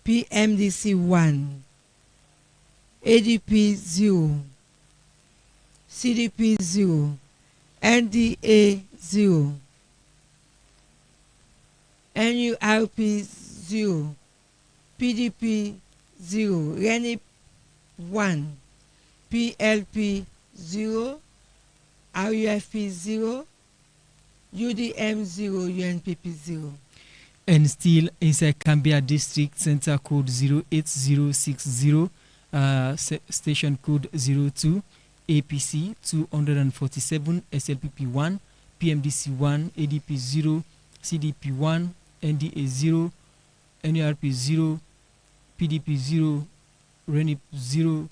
PMDC 1, ADP 0, CDP 0, NDA 0, NURP 0, PDP 0, RENIP 1, PLP 0, RUFP 0, UDM 0, UNPP 0. And still inside Cambia District, center code 08060, station code 02, APC 247, SLPP 1, PMDC 1, ADP 0, CDP 1, NDA 0, NURP 0, PDP 0, RENIP 0,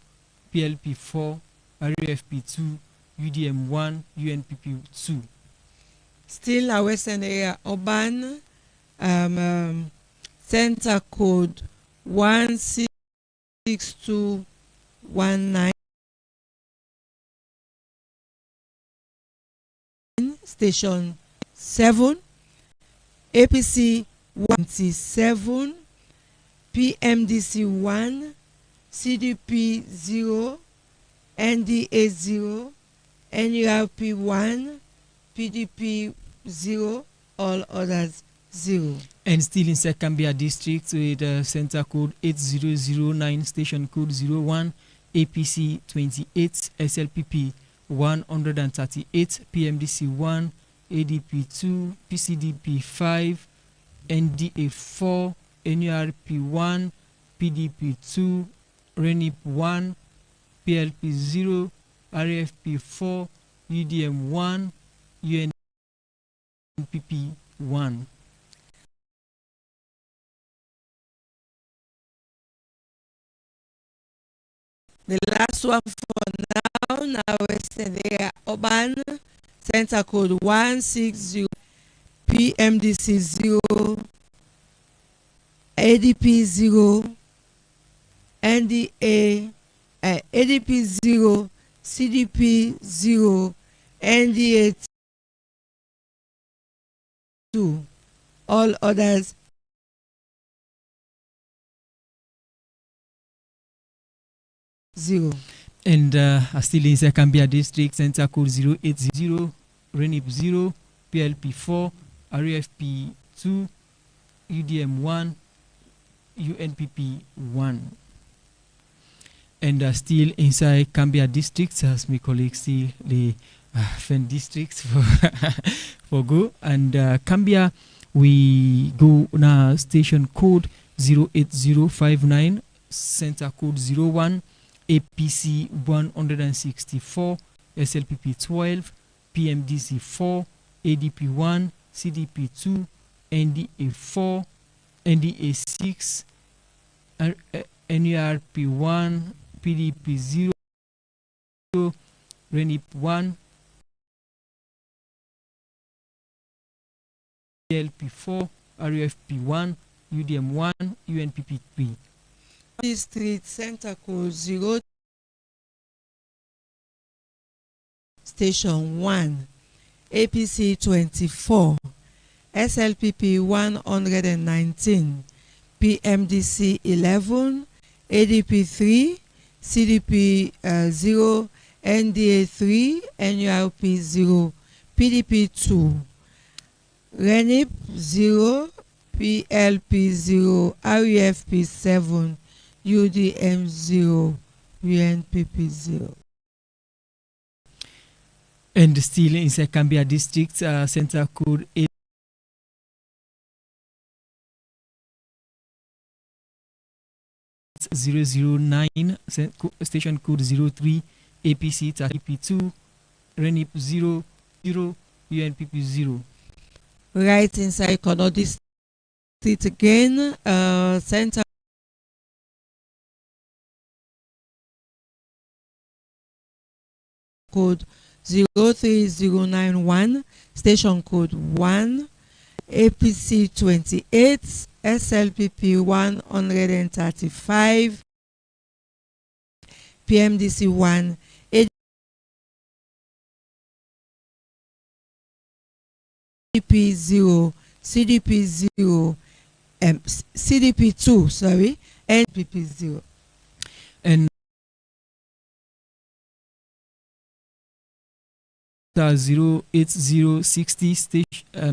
PLP 4, RFP 2, UDM 1, UNPP 2. Still our Western area urban, center code 16219, station 7, APC 127, PMDC 1, CDP 0, NDA 0, NURP 1, PDP 0, all others 0. And still in Cambia District with center code 8009, station code 01, APC 28, SLPP 138, PMDC 1, ADP 2, PCDP 5, NDA 4, NURP 1, PDP 2, RENIP 1, PLP 0, RFP 4, UDM 1, UNPP 1. The last one for now Western area urban, center code 160, PMDC 0, ADP 0, NDA, ADP 0, CDP 0, NDA 2, all others 0. And still in Cambia District, center code 080, RENIP 0, PLP 4, RFP 2, UDM 1, UNPP 1. And still inside Cambia District, as my colleagues still the Fen districts for go. And Cambia, we go now station code 08059, center code 01, APC 164, SLPP 12, PMDC 4, ADP 1, CDP 2, NDA 4, NDA 6, NURP 1, PDP 0, RENIP 1, PLP 4, RFP 1, UDM 1, UNPP 3. District center code 0, station 1, APC 24, SLPP 119, PMDC 11, ADP 3, CDP 0, NDA 3, NURP 0, PDP 2, RENIP 0, PLP 0, REFP 7, UDM 0, UNPP 0. And still in Cambia District, center code 8009, station code 03, APC 30P2, RENIP 0, UNPP 0. Right inside Kono District again, center code 03091, station code 1, APC 28, SLPP 135, PMDC 1, ADP 0, CDP 0, CDP 2, sorry, NPP 0. And 08060,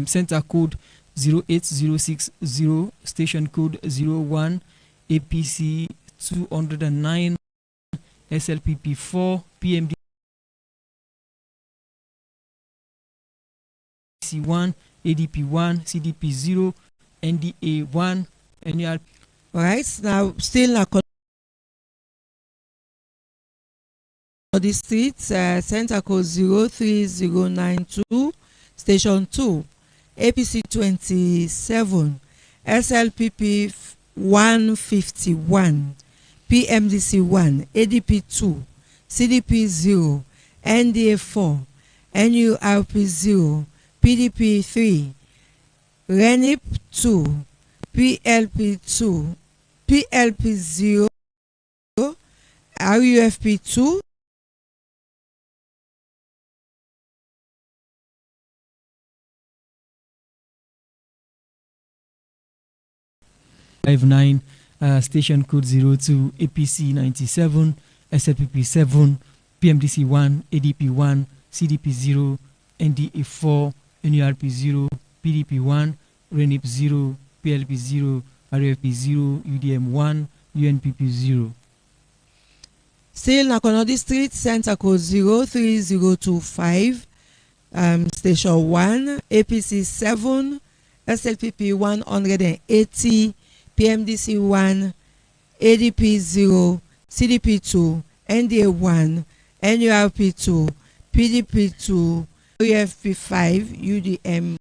center code 08060, station code 01, APC 209, SLPP 4, PMDC 1, ADP 1, CDP 0, NDA 1, NURP. All right, now still na District, center code 03092, station 2, APC 27, SLPP 151, PMDC 1, ADP 2, CDP 0, NDA 4, NURP 0, PDP 3, RENIP 2, PLP 2, PLP 0, RUFP 2, 59, station code 02, APC 97, SLPP 7, PMDC 1, ADP 1, CDP 0, NDA 4, NURP 0, PDP 1, RENIP 0, PLP 0, RFP 0, UDM 1, UNPP 0. Still Nakono District, center code 03025, station 1, APC 7, SLPP 180, PMDC 1, ADP 0, CDP 2, NDA 1, NURP 2, PDP 2, UFP 5, UDM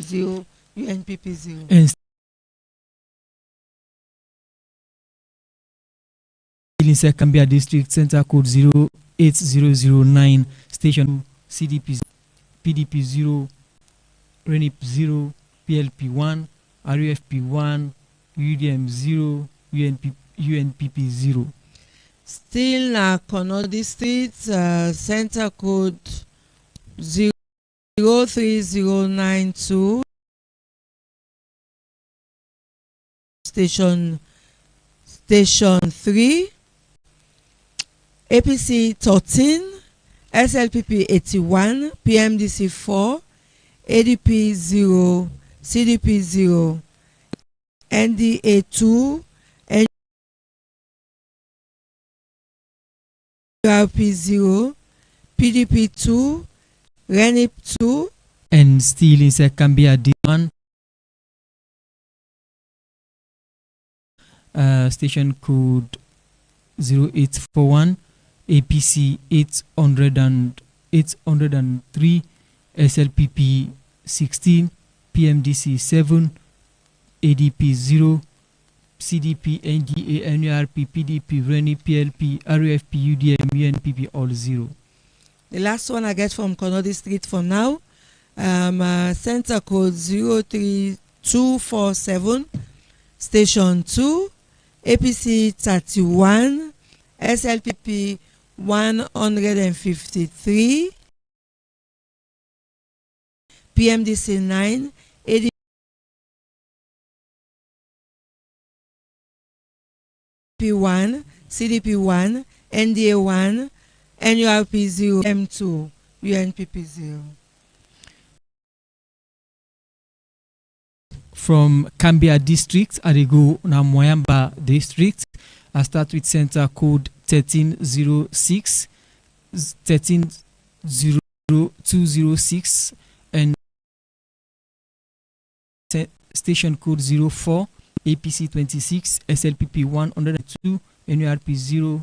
0, UNPP 0. And still in Sekambia District, center code 08009, station CDP, PDP 0, RENIP 0, PLP 1, RUFP 1, UDM 0, UNPP 0. Still Nakono District, center code 03092, station 3, APC 13, SLPP 81, PMDC 4, ADP 0, CDP 0, NDA 2, NURP 0, PDP 2, RENIP 2. And still in Sekambia D1, station code 0841, APC 803, SLPP 16, PMDC 7, ADP 0, CDP, NDA, NURP, PDP, RENIP, PLP, RUFP, UDM, UNPP, all 0. The last one I get from Kono District for now, center code 03247, station 2, APC 31, SLPP 153, PMDC 9, ADP 1, CDP 1, NDA 1, NURP 0, M2, UNPP 0. From Kambia District, I go na Moyamba District. I start with center code 1306, 130206, and station code 04, APC 26, SLPP 102, NURP 0,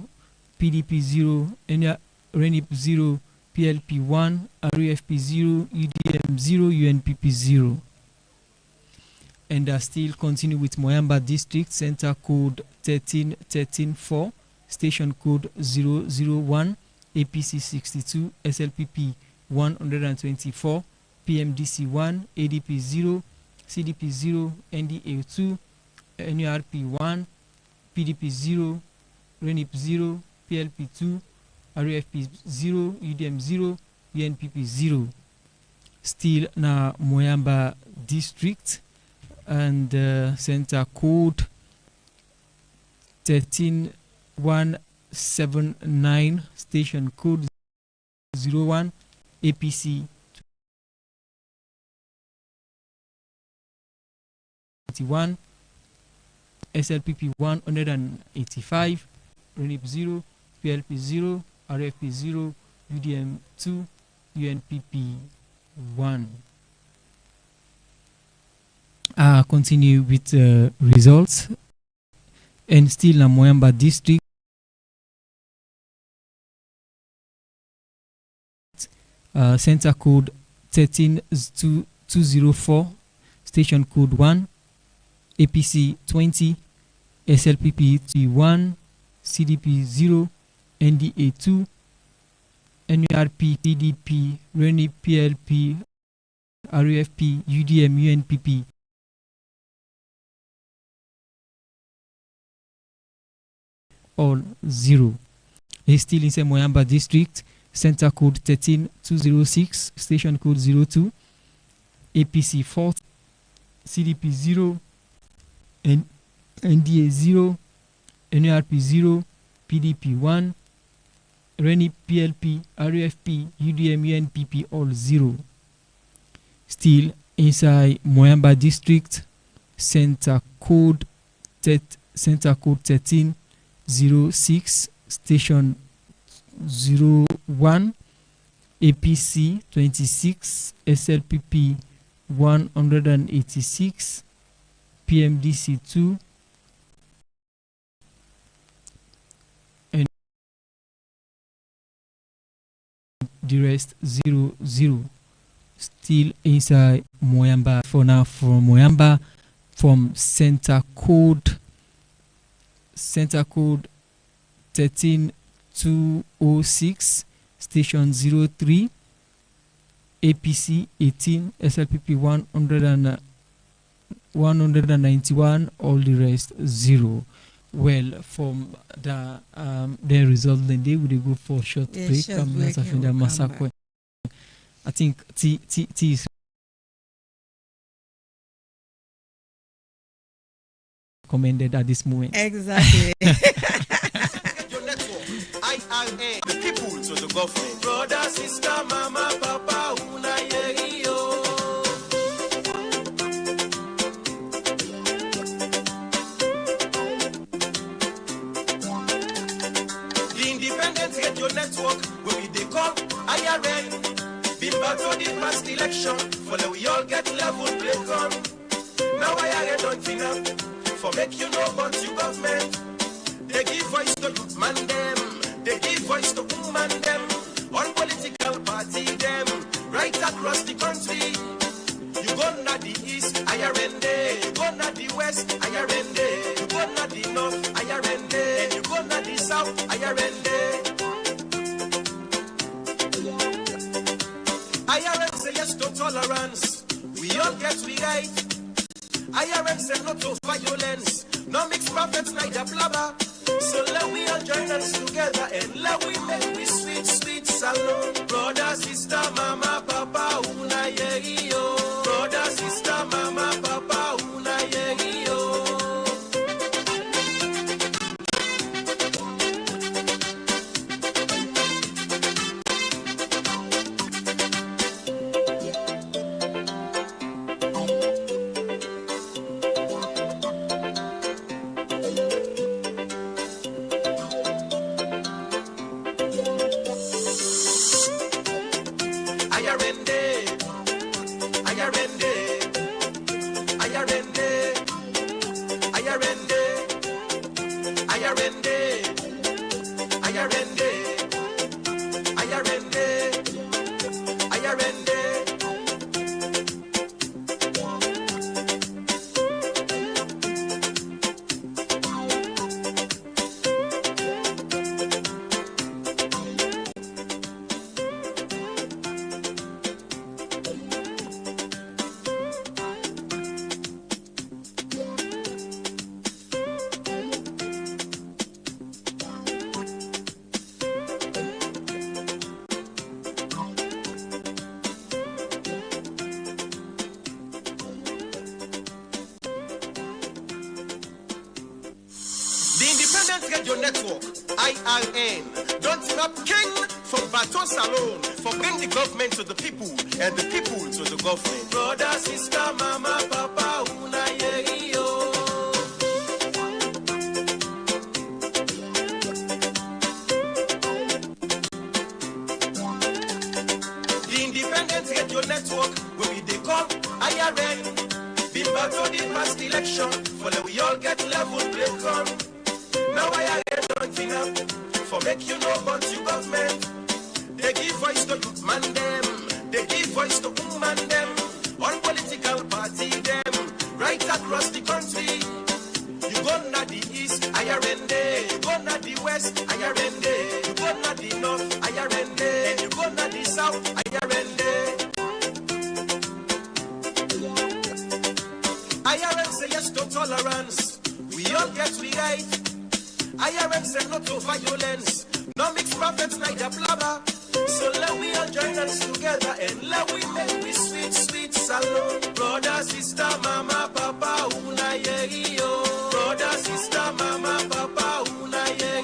PDP 0, RENIP 0, PLP 1, RUFP 0, UDM 0, UNPP 0. And I still continue with Moyamba District, center code 13134, station code 001, APC 62, SLPP 124, PMDC 1, ADP 0, CDP 0, NDA 2, NURP 1, PDP 0, RENIP 0, PLP 2, RUFP 0, UDM 0, UNPP 0. Still na Moyamba District, and center code 13179, station code 01, APC 21, SLPP 185, RENIP 0, PLP 0, RFP 0, UDM 2, UNPP 1. continue with results. And still in Moyamba district, center code 13204, station code 1, APC 20, SLPP 1, CDP 0, NDA 2, NURP, PDP, RENI, PLP, RUFP, UDM, UNPP. All 0. He's still in Moyamba district, center code 13206, station code 02, APC 4, CDP 0, NDA 0, NURP 0, PDP 1, RENI, PLP, RUFP, UDM, UNPP, all 0. Still inside Moyamba district, center code 1306, station 01, APC 26, SLPP 186, PMDC 2, and the rest 00. Still inside Moyamba for now. From Moyamba, from center code 13206, station 03, APC 18, SLPP 191, all the rest 0. Well, from the result, then they would go for short break. I think T is recommended at this moment. Exactly. Your network, IRA, the people to the government. Brother, sister, mama, papa, una yerio. The independent radio network will be the call IRN. Bimba to the past election, for the we all get level break on. Now I don't fin up, for make you know about you government. They give voice to youth man them, they give voice to woman them, all political party them, right across the country. You go na the east, IRND, you go na the west, IRND, you go na the north, IRND, and you go na the south, IRND. IRN say yes to tolerance, we all get we right. IRN say no to violence, no mix prophets neither blabber. So let we all join us together and let we make we sweet, sweet salon. Brother, sister, mama, papa, una yerio. Brother, sister, mama, papa, una yerio. The Independent Radio Network, IRN, don't stop king for Baton Salon, for bring the government to the people and the people to the government. Brother, sister, mama, papa, una yerio. The Independent Radio Network will be the call IRN. Been battled in past election, for we all get level break on. Now I don't enough for make you know about you government. They give voice to youth man them, they give voice to woman them, all political party them, right across the country. You go na the east, IRND. You go na the west, IRND. You go na the north, IRND. And you go na the south, IRND. IRN say yes to tolerance. We all get we right. IRN say no to violence. No mix prophets, neither blabber. So let we all join us together and let we make we sweet, sweet salon. Brother, sister, mama, papa, una yo. Brother, sister, mama, papa, una yo.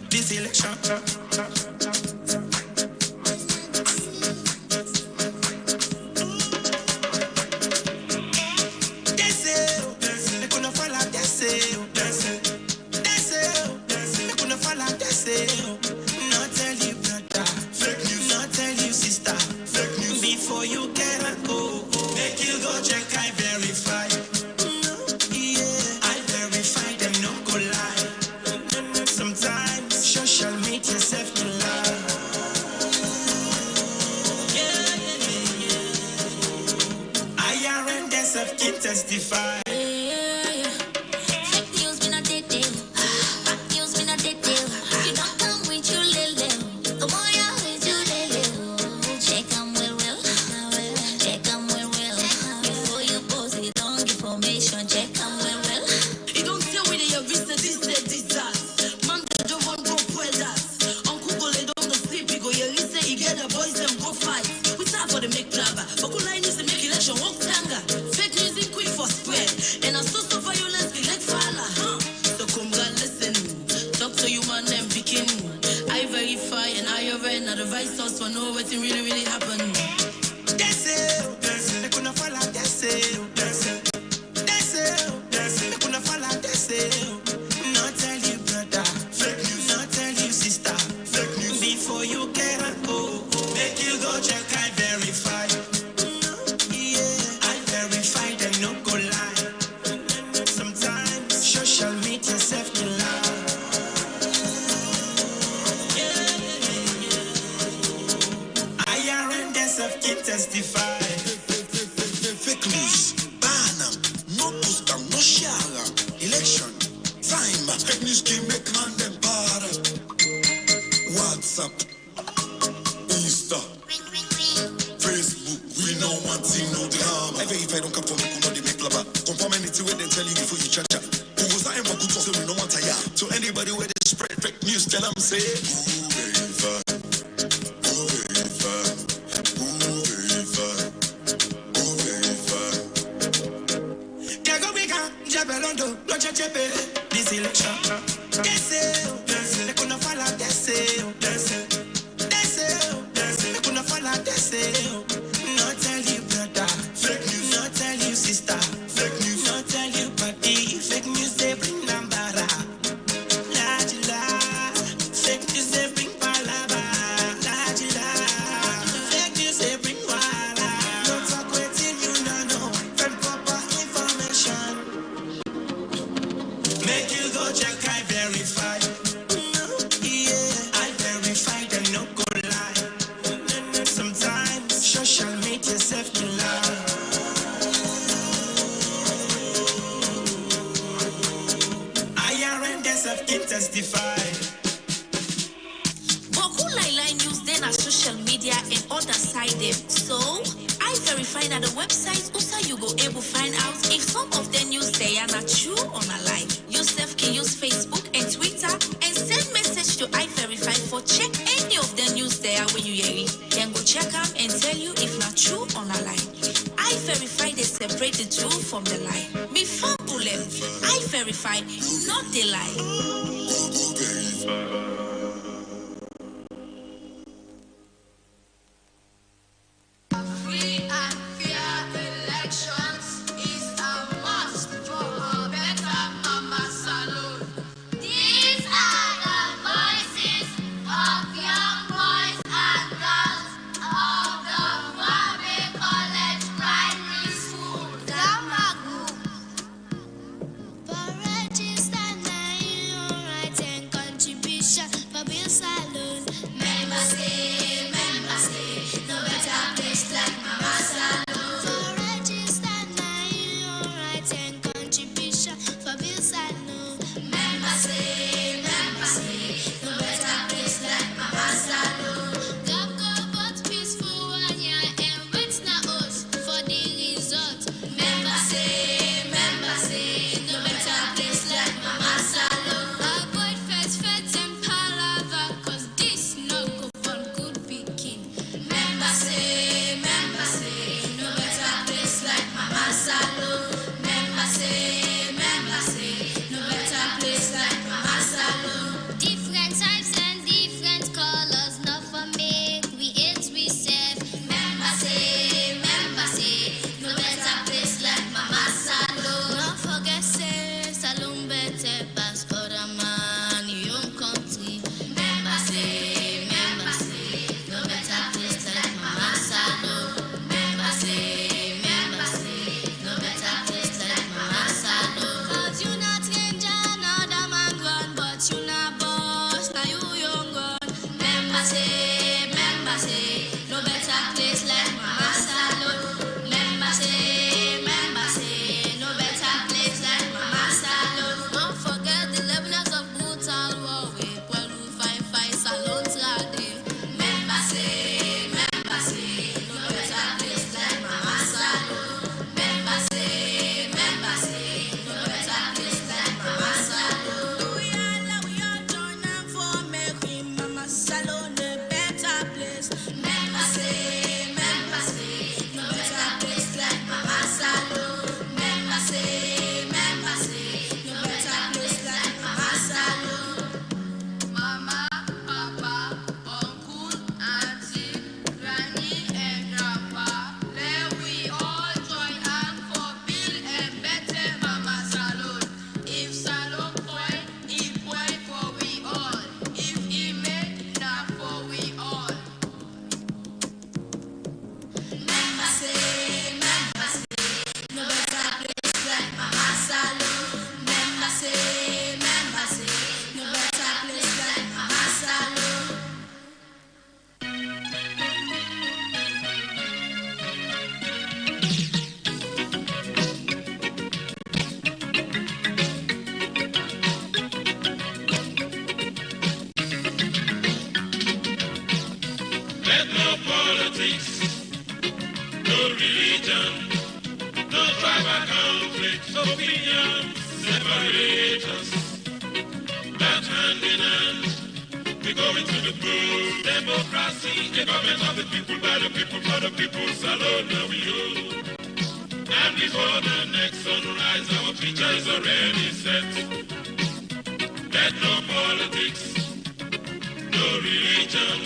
This election. Testify. inside them. So, I verify that the website also you go able find out if some of the news they are not true or not lie. Yourself can use Facebook and Twitter and send message to I verify for check any of the news they are when you hear it. Then go check them and tell you if not true or not lie. I verify they separate the truth from the lie. Before bullet, I verify not the lie. Free and fair elections is a must for a better mama salon. These are the voices of young boys and girls of the Wabe College Primary School, Damagu. For register now, your right and contribution for Bill Salon. Member say, no better place like Mama Salon. For register now, your right and contribution for Bill Salon. Member say, no better place like Mama Salon. Go vote peaceful and yeah, and wait na us for the result. Member say, no better place like Mama Salon. Avoid fete and palaver, cause this no go for good picking. Member say, no better place like Mama Salon. Member say, no better place like Mama Salon. Different types and different colors, not for me, we eat, we serve. Member say, no better place like Mama Salon. Don't forget say, Salon better pass other man in your country. Member say, no better place like Mama Salon. Member say, no better place like Mama Salon. Cause you not stranger, another man run, but you not boss, now you young gun. Member say, no better place like Mama Salon. Member say, no better place like Mama Salon. Don't forget the levelers of brutal war, we well we fight salons ready. Member say, no better place like Mama Salon. Member say, no better place like Mama Salon. We all join and for making Mama Salon a better place. Member say, no better place like Mama Salon. Member say, no better place like Mama Salon. Mama, Papa, Uncle, Auntie, Granny, and Grandpa, let we all join hands for build a better Mama Salon. If Salon point, it point for we all. If he make, not for we all. Member say, no better place like Mama Salon. Member say, no better place like Mama Salon. Let no politics, no religion, no tribal conflict, opinion separate us. That hand in hand, we go into the booth. Democracy, a government of the people, by the people, for the people, Salon now we own. And before the next sunrise, our future is already set. Let no politics, no religion,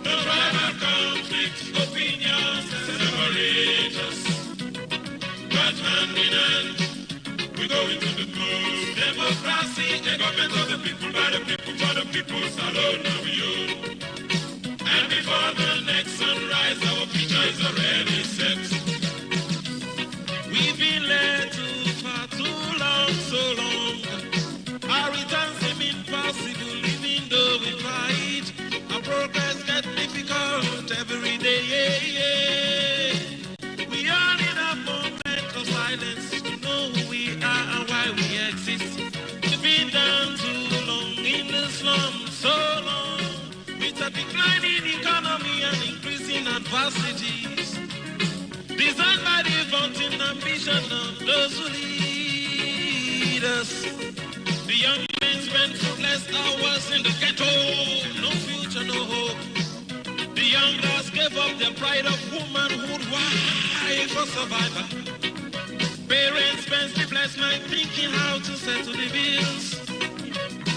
no tribal conflict, opinions separate us. But hand in hand, we go into the booth. Democracy, a government of the people, by the people, for the people, Salon now we own. And before the next sunrise, our future is already set. We've been led to for too long, so long. Our returns seem impossible, even though we fight. Our progress gets difficult every day. We all need a moment of silence to know who we are and why we exist. We've been down too long in the slums, so long. universities, designed by the vaunting ambition of those who lead us. The young men spend fruitless hours in the ghetto, no future, no hope. The young girls gave up their pride of womanhood, why for survival? Parents spend sleepless nights thinking how to settle the bills.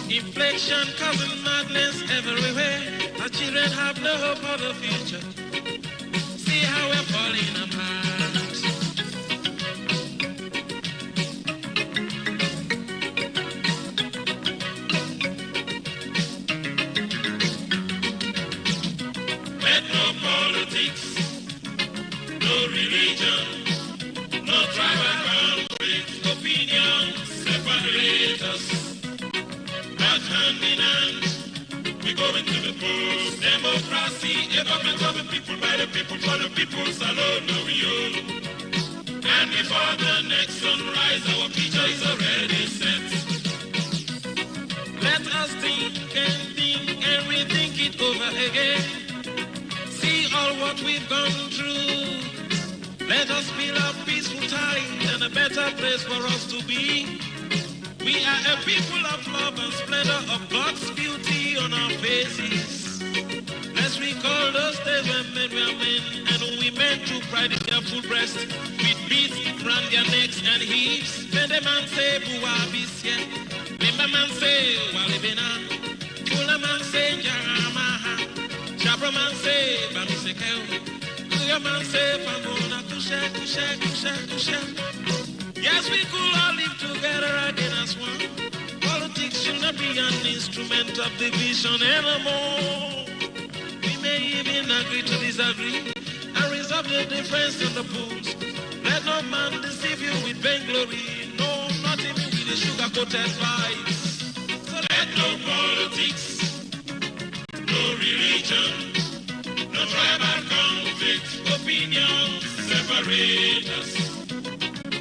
Inflation causing madness everywhere. Our children have no hope for the future. See how we're falling apart. Let no politics, no religion, no tribal conflict, opinions separate us. But hand in hand, we go into the polls. Democracy, a government of the people, by the people, for the people's alone, no we own. And before the next sunrise, our future is already set. Let us think and rethink it over again. See all what we've gone through. Let us build a peaceful time and a better place for us to be. We are a people of love and splendor of God's beauty on our faces. Let's recall those days when men were men and women took pride in their full breast. With beads round their necks and hips. When the man say, Buwa bisye. Limba man say, Walibina. Kula man say, Jaramaha. Shabra man say, Bamisekeo. Kuya man say, Pambona, Kusha, Kusha, Kusha, Kusha. Yes, we could all live together again as one. Politics should not be an instrument of division anymore. We may even agree to disagree and resolve the difference in the polls. Let no man deceive you with vainglory. No, not even with the sugar-coated vibes. So let no politics, no religion, no tribal conflict, opinions separate us.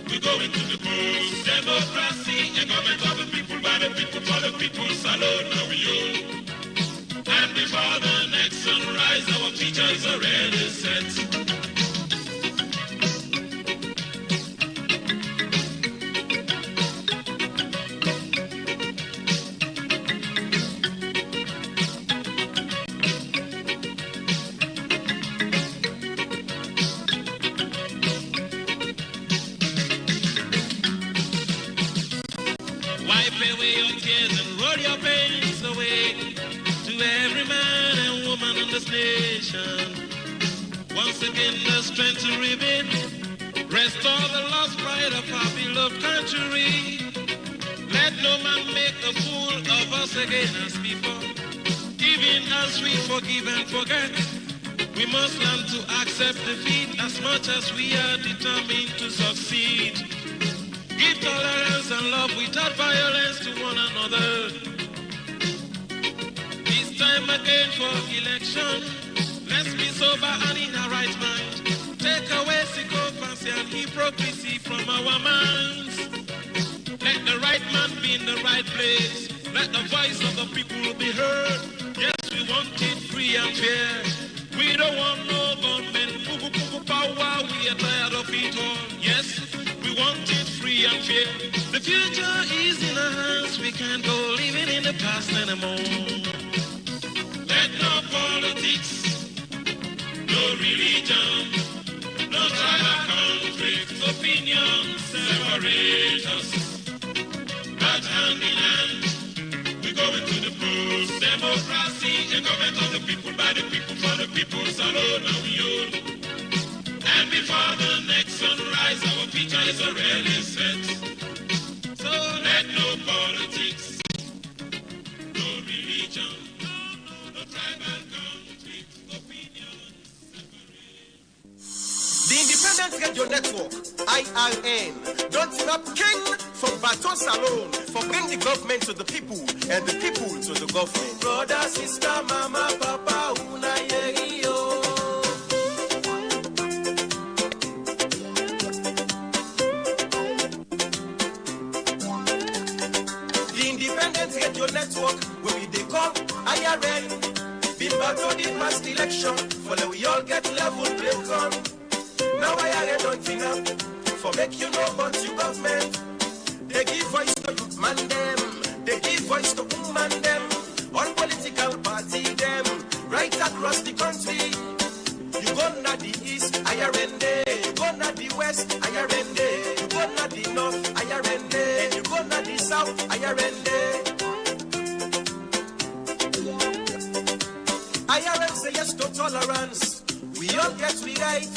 We go into the polls. Democracy, a government of the people, by the people, for the people's alone, now we own. And before the next sunrise, our future is already set. Once again, the strength to rebuild, restore the lost pride of our beloved country. Let no man make a fool of us again as before. Even as we forgive and forget, we must learn to accept defeat as much as we are determined to succeed. Give tolerance and love without violence to one another. It's time again for election. Let's be sober and in our right mind. Take away sycophancy and hypocrisy from our minds. Let the right man be in the right place. Let the voice of the people be heard. Yes, we want it free and fair. We don't want no government power. We are tired of it all. Yes, we want it free and fair. The future is in our hands. We can't go living in the past anymore. Let no politics, no religion, no tribal conflict, opinions separate us. But hand in hand, we go into the polls. Democracy, a government of the people, by the people, for the people's alone, now we own. And before the next sunrise, our future is already set. So let no politics, no religion, no tribal conflict, opinions separate. The Independent Radio Network, IRN, don't give up king from Baton Salon for bring the government to the people and the people to the government. Brother, sister, mama, papa, una yerio. The Independent Radio Network, where we they call IRN, battle the past election, for the we all get level break on. Now I don't enough, for make you know about you government. They give voice to youth man them, they give voice to woman them, all political party them, right across the country. You go na the east, IRND, you go na the west, IRND, you go na the north, IRND, and you go na the south, IRND. IRN say yes to tolerance, we all get we right.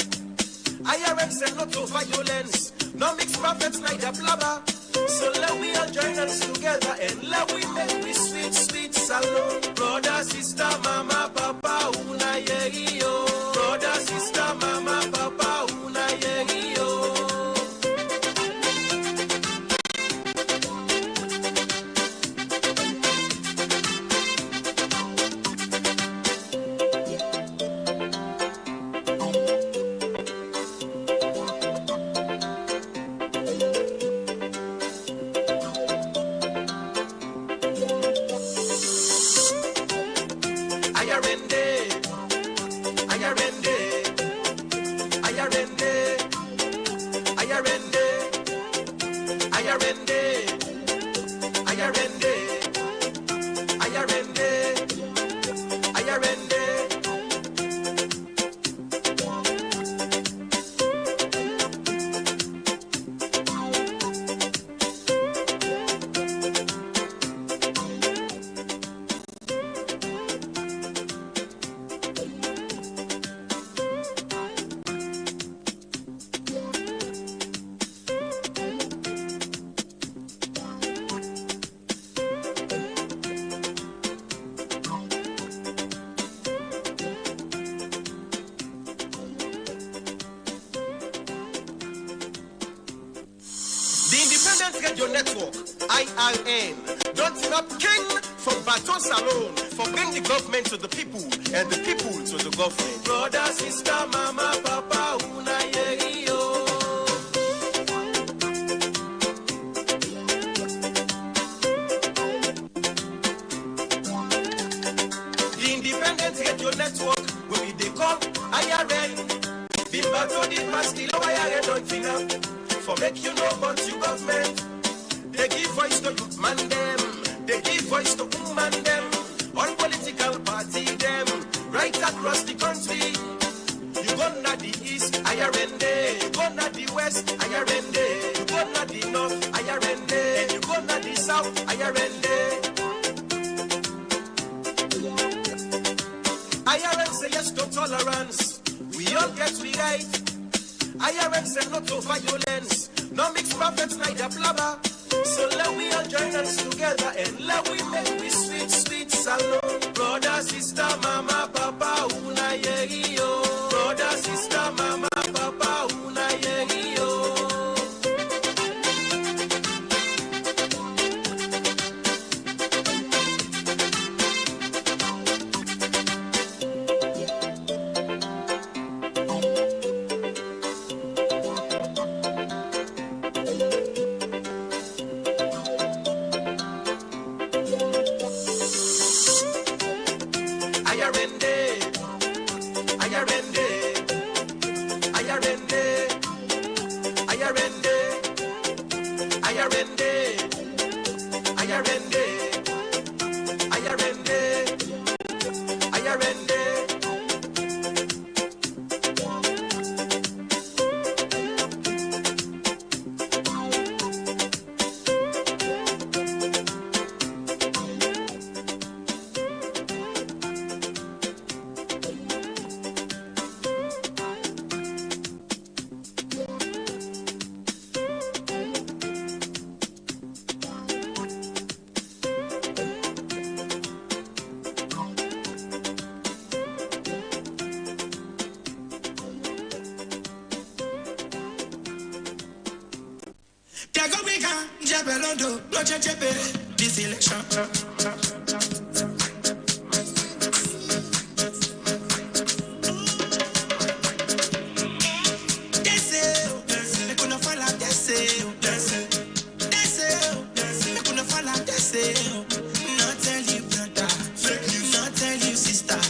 IRN say no to violence, no mix prophets neither blabber. So let we all join us together and let we make we sweet, sweet salon. Brother, sister, mama, papa, una yo. Brother, sister, mama, papa, una yo. Radio Network, IRN, don't stop king from Baton Salon, for bring the government to the people and the people to the government. Brother, sister, mama, papa, una yo. The Independent Radio Network, where we they call IRN, Bimba to the past, the lower IRN don't enough, for make you know about you government. They give voice to youth man them, they give voice to woman them, all political party them, right across the country. You go na the east, IRND, you go na the west, IRND, you go na the north, IRND, and you go na the south, IRND. IRN say yes to tolerance, we all get we right. IRN say no to violence, no mix prophets neither blabber. So let we all join us together and let we make we sweet, sweet salon. Brother, sister, mama, papa, una yo. Brother, sister, mama, papa, una yo. This election. Not tell you brother, not tell you sister.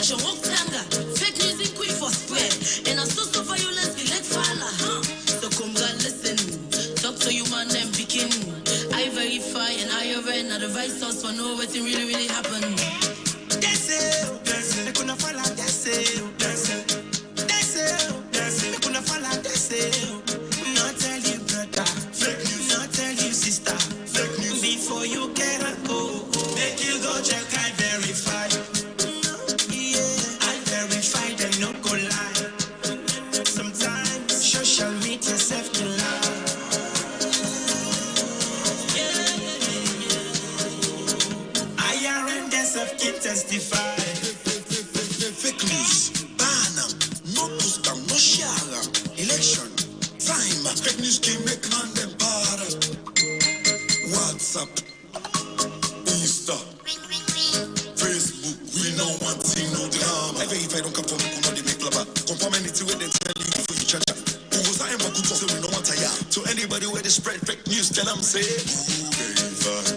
election walk tanga. Fake news in quick for spread. And a source of violence be like fala, huh? So come God listen. Talk to you man and begin. I verify and I read not the right source for know what really happened. That's it. They couldn't follow. That's it. They couldn't follow. That's it. Not tell you brother. Fake news. Not tell you sister. Fake news. Before you get a go, make you go check. I verify. I verify them no go lie. Sometimes social media self can lie. IRN themself can testify. Fake news, ban, no post, no share, election, time, fake news can make man them bad. WhatsApp, Insta, Facebook, we know one thing, no drama. Even if I don't come from me, they make lava. Confirm anything where they tell you before you charge up. Who was I am good to say we know what I am. To anybody where they spread fake news, tell them say, who verify.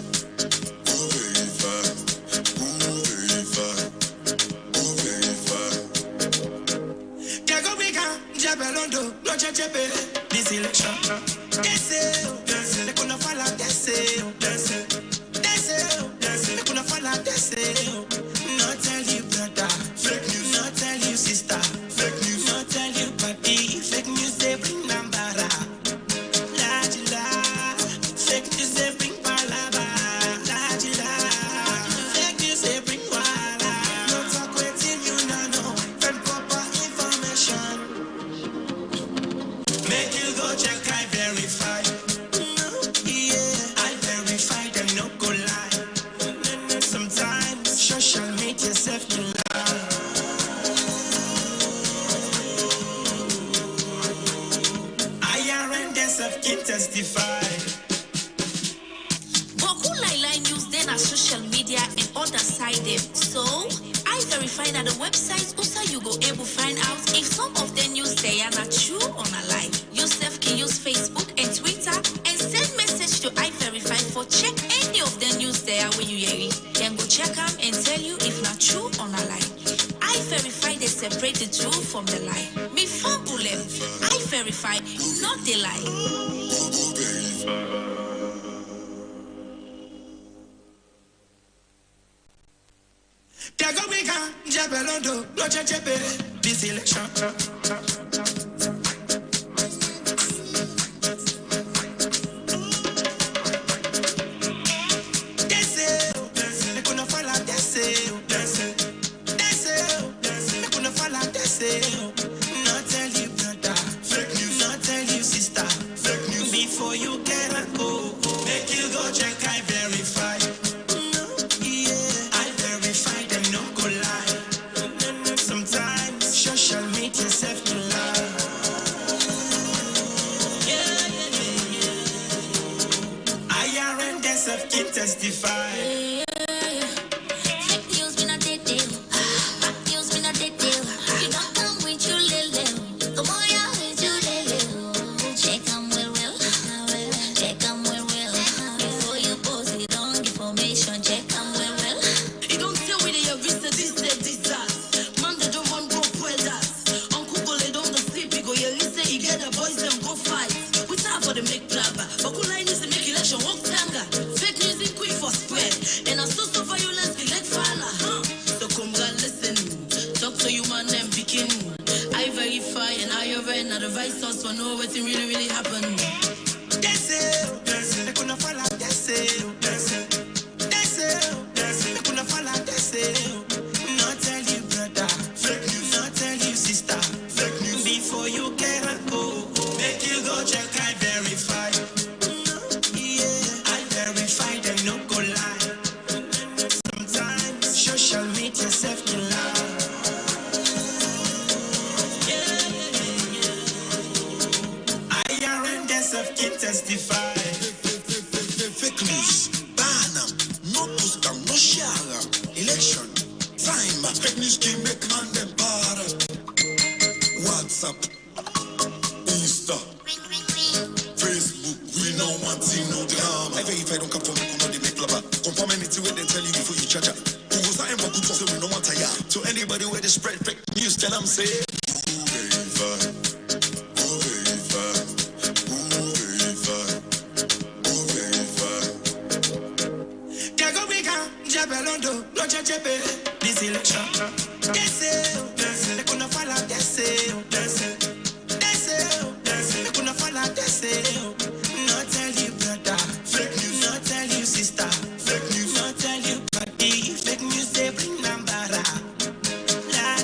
This election, they couldn't follow. They couldn't follow. Not tell you brother. Fake news. Not tell you sister. Fake news. Not tell you party. Fake news they bring nambara. La. Fake news they bring palaba. La. Fake news they bring wala. No talk waiting you know. Friend proper information. Make you go check, I verify. I verify them no go lie. Sometimes social media self can lie. IRN themself can testify. Boku lie news then are social media and other side them. So I verify that the website also you go able find out if some of the news they are not true or not lie. Yourself can use Facebook and Twitter and send message to I verify for check any of the news they are when you hear it. Then go check them and tell you if not true or not lie. I verify they separate the true from the lie. Me fumble them. I verify not the lie. Tiago Bika, Jabelondo, Roger Jebe, this election. They couldn't follow. They couldn't follow. Not tell you brother. Fake news. Not tell you sister. Fake news. Before you get a go, make you go check. I verify. I verify them no go lie. Sometimes social media self can lie. IRN themself can testify. Fake news been a dead deal. Fake news been a dead deal. You don't come with you little. Come on out with you little. Check 'em well. Check 'em well. Before you post it on information, check 'em well. You don't tell me they have visited this that. Man they don't want go predators. Uncle go lay down the sleep. You go you listen. You get the boys them go fight. We time for the make blabber. But cool line is to make election walk tanga. Fake news in quick for spread. And a source of violence be like fala, huh? So come God listen. Talk to you man and begin. I verify and I read not the right source for know what really happened. That's it. They couldn't follow. That's it. They couldn't follow. That's it. Not tell you brother. Fake news. Not tell you sister. Fake news. Before you get a go, make you go check. I verify. I verify them no go lie. Sometimes social media self can lie. IRN themself can testify. Fake news, ban, no post, no share, election, time, fake news can make man them bad. WhatsApp, Insta, Facebook, we know one thing, no drama. Even if I don't come from me, they make lava. Confirm anything where they tell you before you charge up. Who was I am good to say we know what I am. To anybody where they spread fake news, tell them say, this election, they say, they couldn't follow, they say, they couldn't follow, they say, not tell you brother, fake news, not tell you sister, fake news, not tell you buddy, fake news they bring nambara, la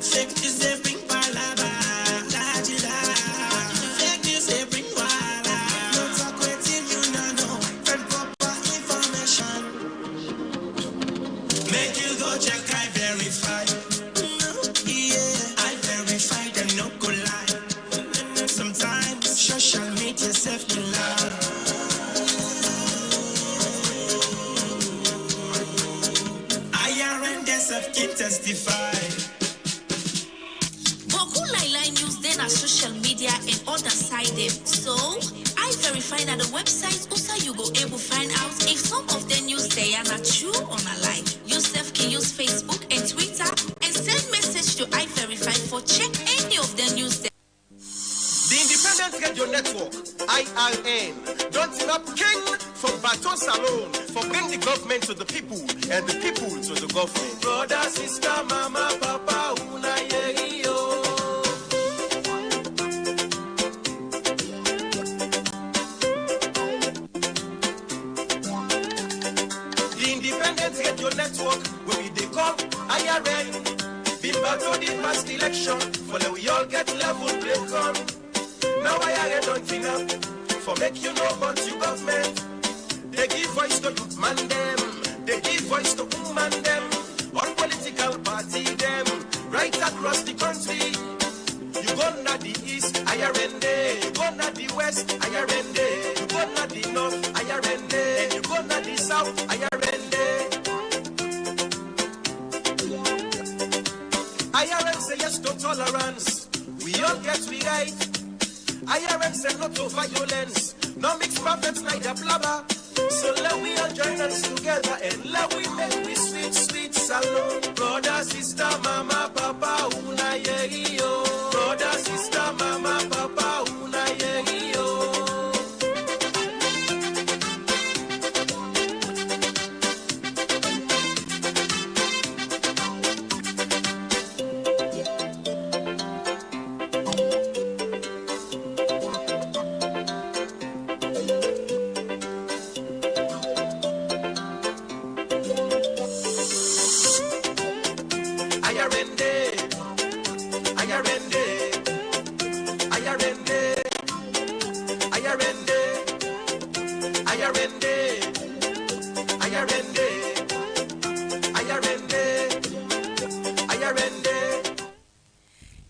fake news they bring palaba, la fake news they bring wala, no talk wetin you know, friend proper information, make you go check I verify. I verify them no go lie. Sometimes social media self to lie. IRN self can testify. Boku Laila News then are social media and other side them. So I verify that the website also you go able find out if some of the news they are not true or not lie. Yourself can use Facebook and Twitter and send message to I verify for check any of the news. The Independent Radio Network, IRN, don't team up king for Baton Salon for bring the government to the people and the people to the government. Brother, sister, mama, papa, una yeyo. The Independent Radio Network, where we they call IRN, been battled the past election, for the we all get level play on. Now I don't think up for make you know about you government. They give voice to youth man them, they give voice to woman them, all political party them, right across the country. You go na the east, IRND, you go na the west, IRND, you go na the north, IRND, and you go na the south, IRND. IRN say yes to tolerance, we all get we right. IRN say no to violence, no mix prophets neither blabber. So let we all join us together and let we make we sweet, sweet salon. Brother, sister, mama, papa, una yeyo. Brother, sister, mama, papa, una yeyo.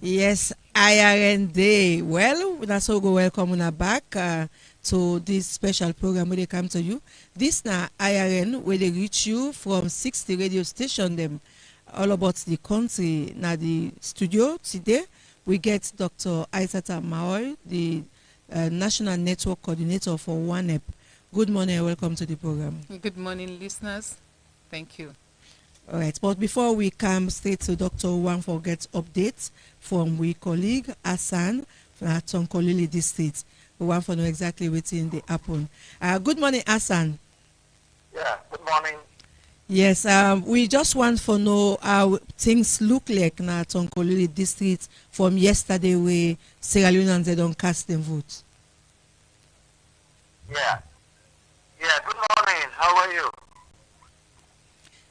Yes, IRND. Well, that's all go welcome on back to this special program where they come to you. This now IRN where they reach you from 60 radio station them all about the country. Now the studio today we get Dr. Aisata Maoy, the National Network Coordinator for OneUp. Good morning and welcome to the program. Good morning, listeners. Thank you. All right, but before we come straight to Dr. One for get updates from we colleague Hassan from Tonkolili district. We want to know exactly what's in the happen. Good morning, Hassan. Yeah, good morning. Yes, we just want to know how things look like in Tonkolili district from yesterday where Sierra Leoneans they don't cast them vote. Yeah, good morning. How are you?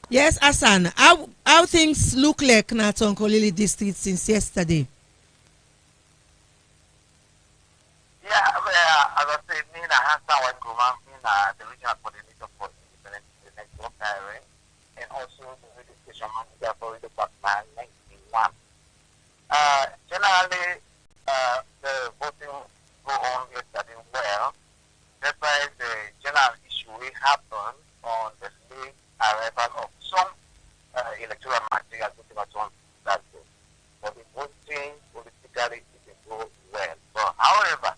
Yes, Hassan, how things look like in Tonkolili district since yesterday? Yeah, as I said, me and Hassan Wakuma, me and the regional coordinator for Independent Network Direct, and also the radio station manager for the Batman 91. Generally, the voting go on yesterday well, despite the general issue we happened on the late arrival of some electoral material on that day. But the voting politically didn't go well. So, however,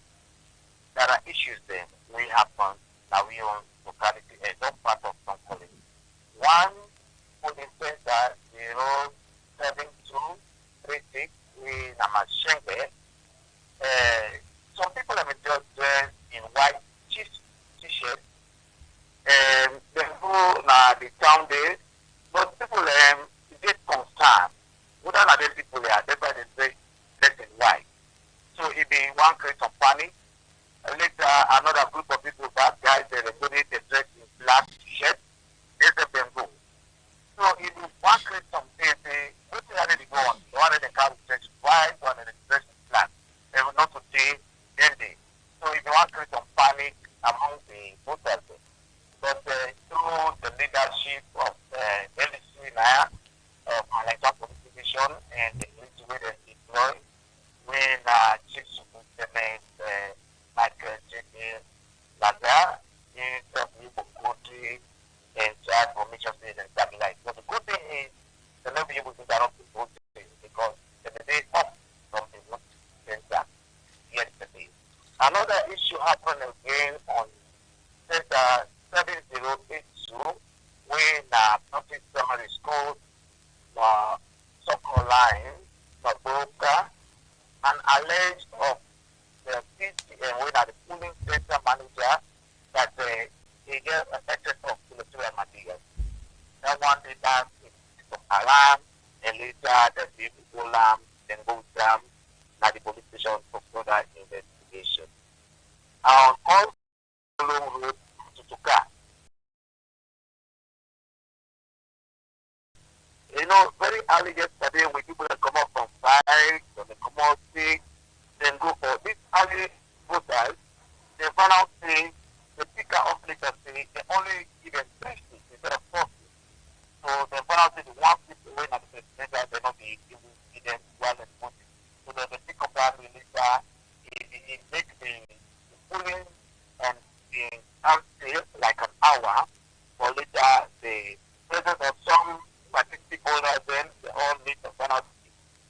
there are issues there we happen that we own locality and not part of some colony. One polling center, the road as Shengbe. Some people have been just dressed in white t-shirt. They go na the town day, but people get concerned. Whether or not these people are, that's why they dress in white. So it be one create some panic. Later, another group of people, bad guys, they dress in black t-shirt. They let them go. So if you want to create something, what they already go on, the one that they carry dress white, one that they dress black. They will not today, then they. So if you want to create some panic among the voters, but through the leadership of LC Naya, of Malaysia Police Division, and the way they deploy, when Chief Superintendent Michael J.P. Laga is of the country and charge for make sure they stabilize. But the good thing is they'll not be able to interrupt the voting because they day up from the voting center yesterday. Another issue happened again on Center 7082 when public primary school Soccer Line, Maboka, and alleged of the PCM, when the polling center manager, that he gets an excess of electoral material. That one day that it's alarm, and later the people go alarm, then go down at the police station for further investigation. On all road to Tuka. You know, very early yesterday when people that come up from 5, then they come out 6, then go for these early voters, they found out saying the picker of later say they only give them 3 seats instead of 4 seats. So they found out that the one people when at the president they not be able to give them while they're voting. So they pick up that later, it makes the polling and the answer like an hour, for later the presence of some statistic holders then they all need to find out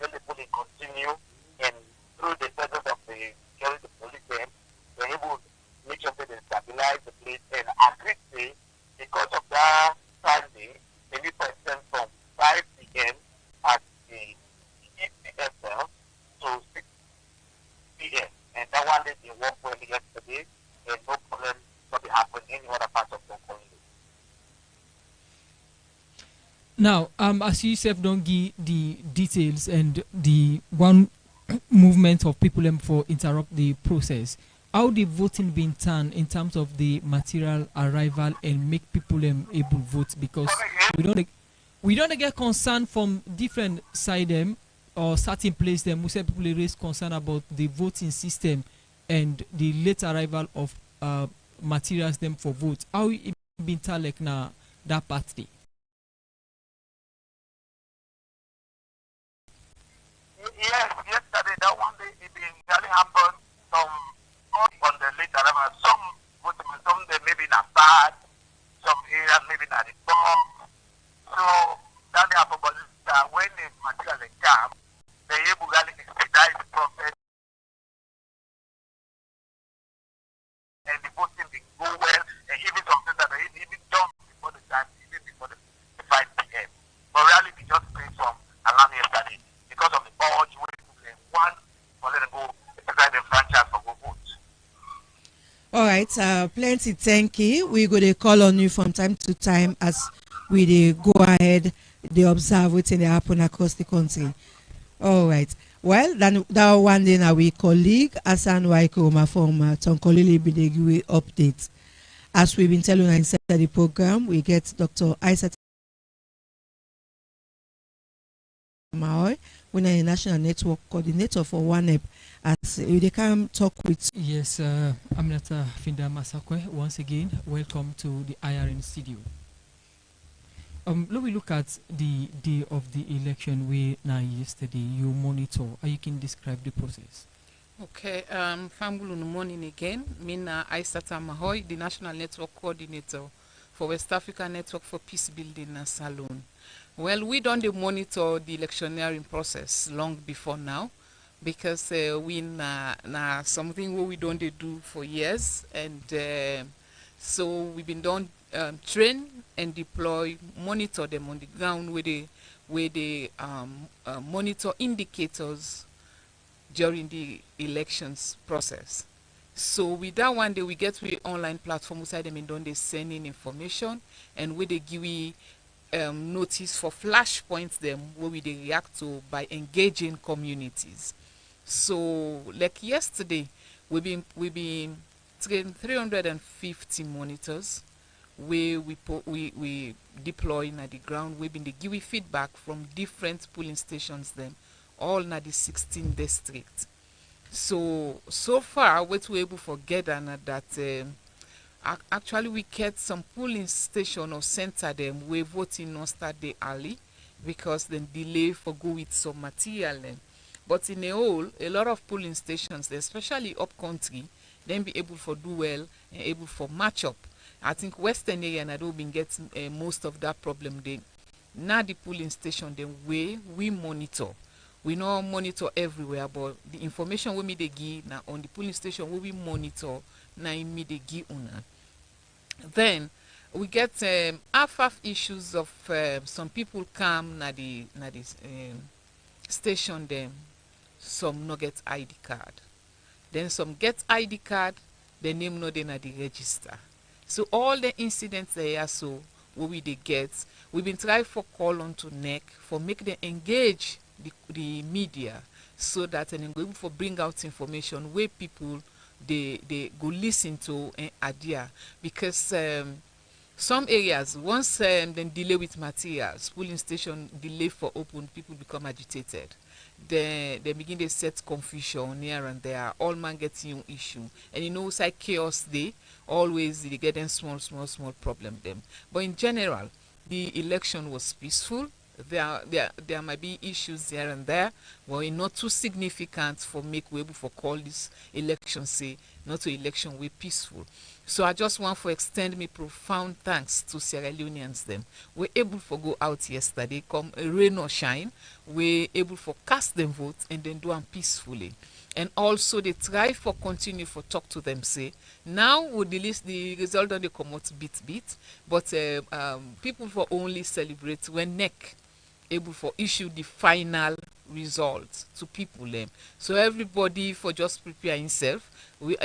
then the polling continue, and through the presence of the security police then they're able to make sure that they stabilize the place and agree say because of that Sunday they need to extend from 5 p.m. at the EPSL to 6 p.m. and that one day they worked well yesterday and no problem not happened in any other part of the country. Now, as you said, don't give the details and the one movement of people for interrupt the process. How the voting been done in terms of the material arrival and make people able vote, because we don't get concern from different side or certain place them. We say people raise concern about the voting system and the late arrival of materials them for vote. How it been done like now that party? Yes, yesterday that one day it really happened. Some on the late arrival, some they maybe not bad, some areas maybe not the bomb. So that happened, but when the material come, they able to really expedite the process and the voting will go well, and even something that they even done before the time, even before the 5 p.m. But really we just played some alarm yesterday because of the urge where they want for them to go exercise the franchise for go vote. All right, plenty thank you. We go to call on you from time to time as we dey go ahead, they observe wetin dey happen across the country. All right. Well, then that one day now we colleague Hassan Waikoma from Tonkolili Bidegui update. As we've been telling you inside the program, we get Dr. Isaac Maoy, we are a national network coordinator for OneUp. As they can talk with. Yes, Aminata Finda Masakwe, once again, welcome to the IRN studio. Let me look at the day of the election where now yesterday you monitor. How you can describe the process? Okay, Fambulu morning again. Mina Aisata Mahoy, the National Network Coordinator for West Africa Network for Peace Building and Salon. Well, we don't monitor the electioneering process long before now, because we na something what we don't do for years, and so we've been done train and deploy, monitor them on the ground where they monitor indicators during the elections process. So with that one day, we get to the online platform inside them and then they send in information, and we they give we notice for flashpoints them where we they react to by engaging communities. So like yesterday, we been trained 350 monitors where we deploy at the ground. We've been give feedback from different polling stations them, all in the 16 districts. So far what we able to get and that actually we get some polling station or center them where voting not start day early because then delay for go with some material them. But in a whole, a lot of polling stations, especially up country, then be able for do well and able for match up. I think Western area and I don't been get most of that problem. Then now the polling station the way we monitor. We not monitor everywhere, but the information we me they give now on the polling station we monitor now me they give una. Then we get half issues of some people come na the station them, some no get ID card. Then some get ID card, the name no dey na the register. So all the incidents there so what we they get, we've been trying for call on to NEC for make them engage the media so that and go able for bring out information where people they go listen to and adhere because some areas once then delay with materials, polling station delay for open, people become agitated. They begin to set confusion here and there. All man gets new issue, and you know, it's like chaos. They always they get them small problem them. But in general, the election was peaceful. There might be issues here and there, but it's not too significant for make we able for call this election say not to election way peaceful. So I just want to extend me profound thanks to Sierra Leoneans them. We're able to go out yesterday, come rain or shine, we're able to cast them vote and then do them peacefully. And also they try for continue for talk to them say now with the list the result on the come out bit, but people for only celebrate when NEC able for issue the final results to people them. So everybody for just prepare himself, we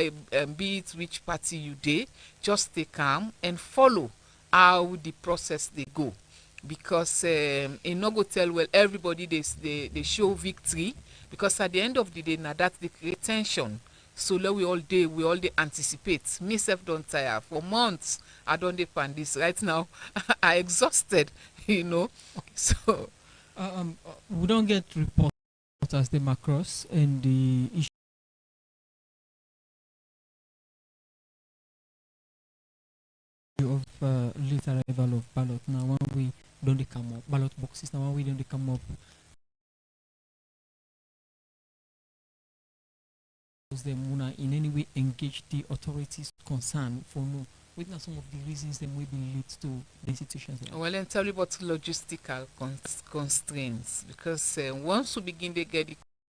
be it which party you dey, just stay calm and follow how the process they go, because it no go tell well everybody they show victory, because at the end of the day now that they create tension. So let we all day anticipate. Me self don't tire for months. I don't depend this right now. I exhausted, you know. So we don't get reports as they macross and the issue of late arrival of ballot. Now when we don't come up ballot boxes, now when we don't come up, them wanna in any way engage the authorities concerned for no. What are some of the reasons that may be lead to the institutions? Well, and tell you about logistical constraints, because once we begin to get the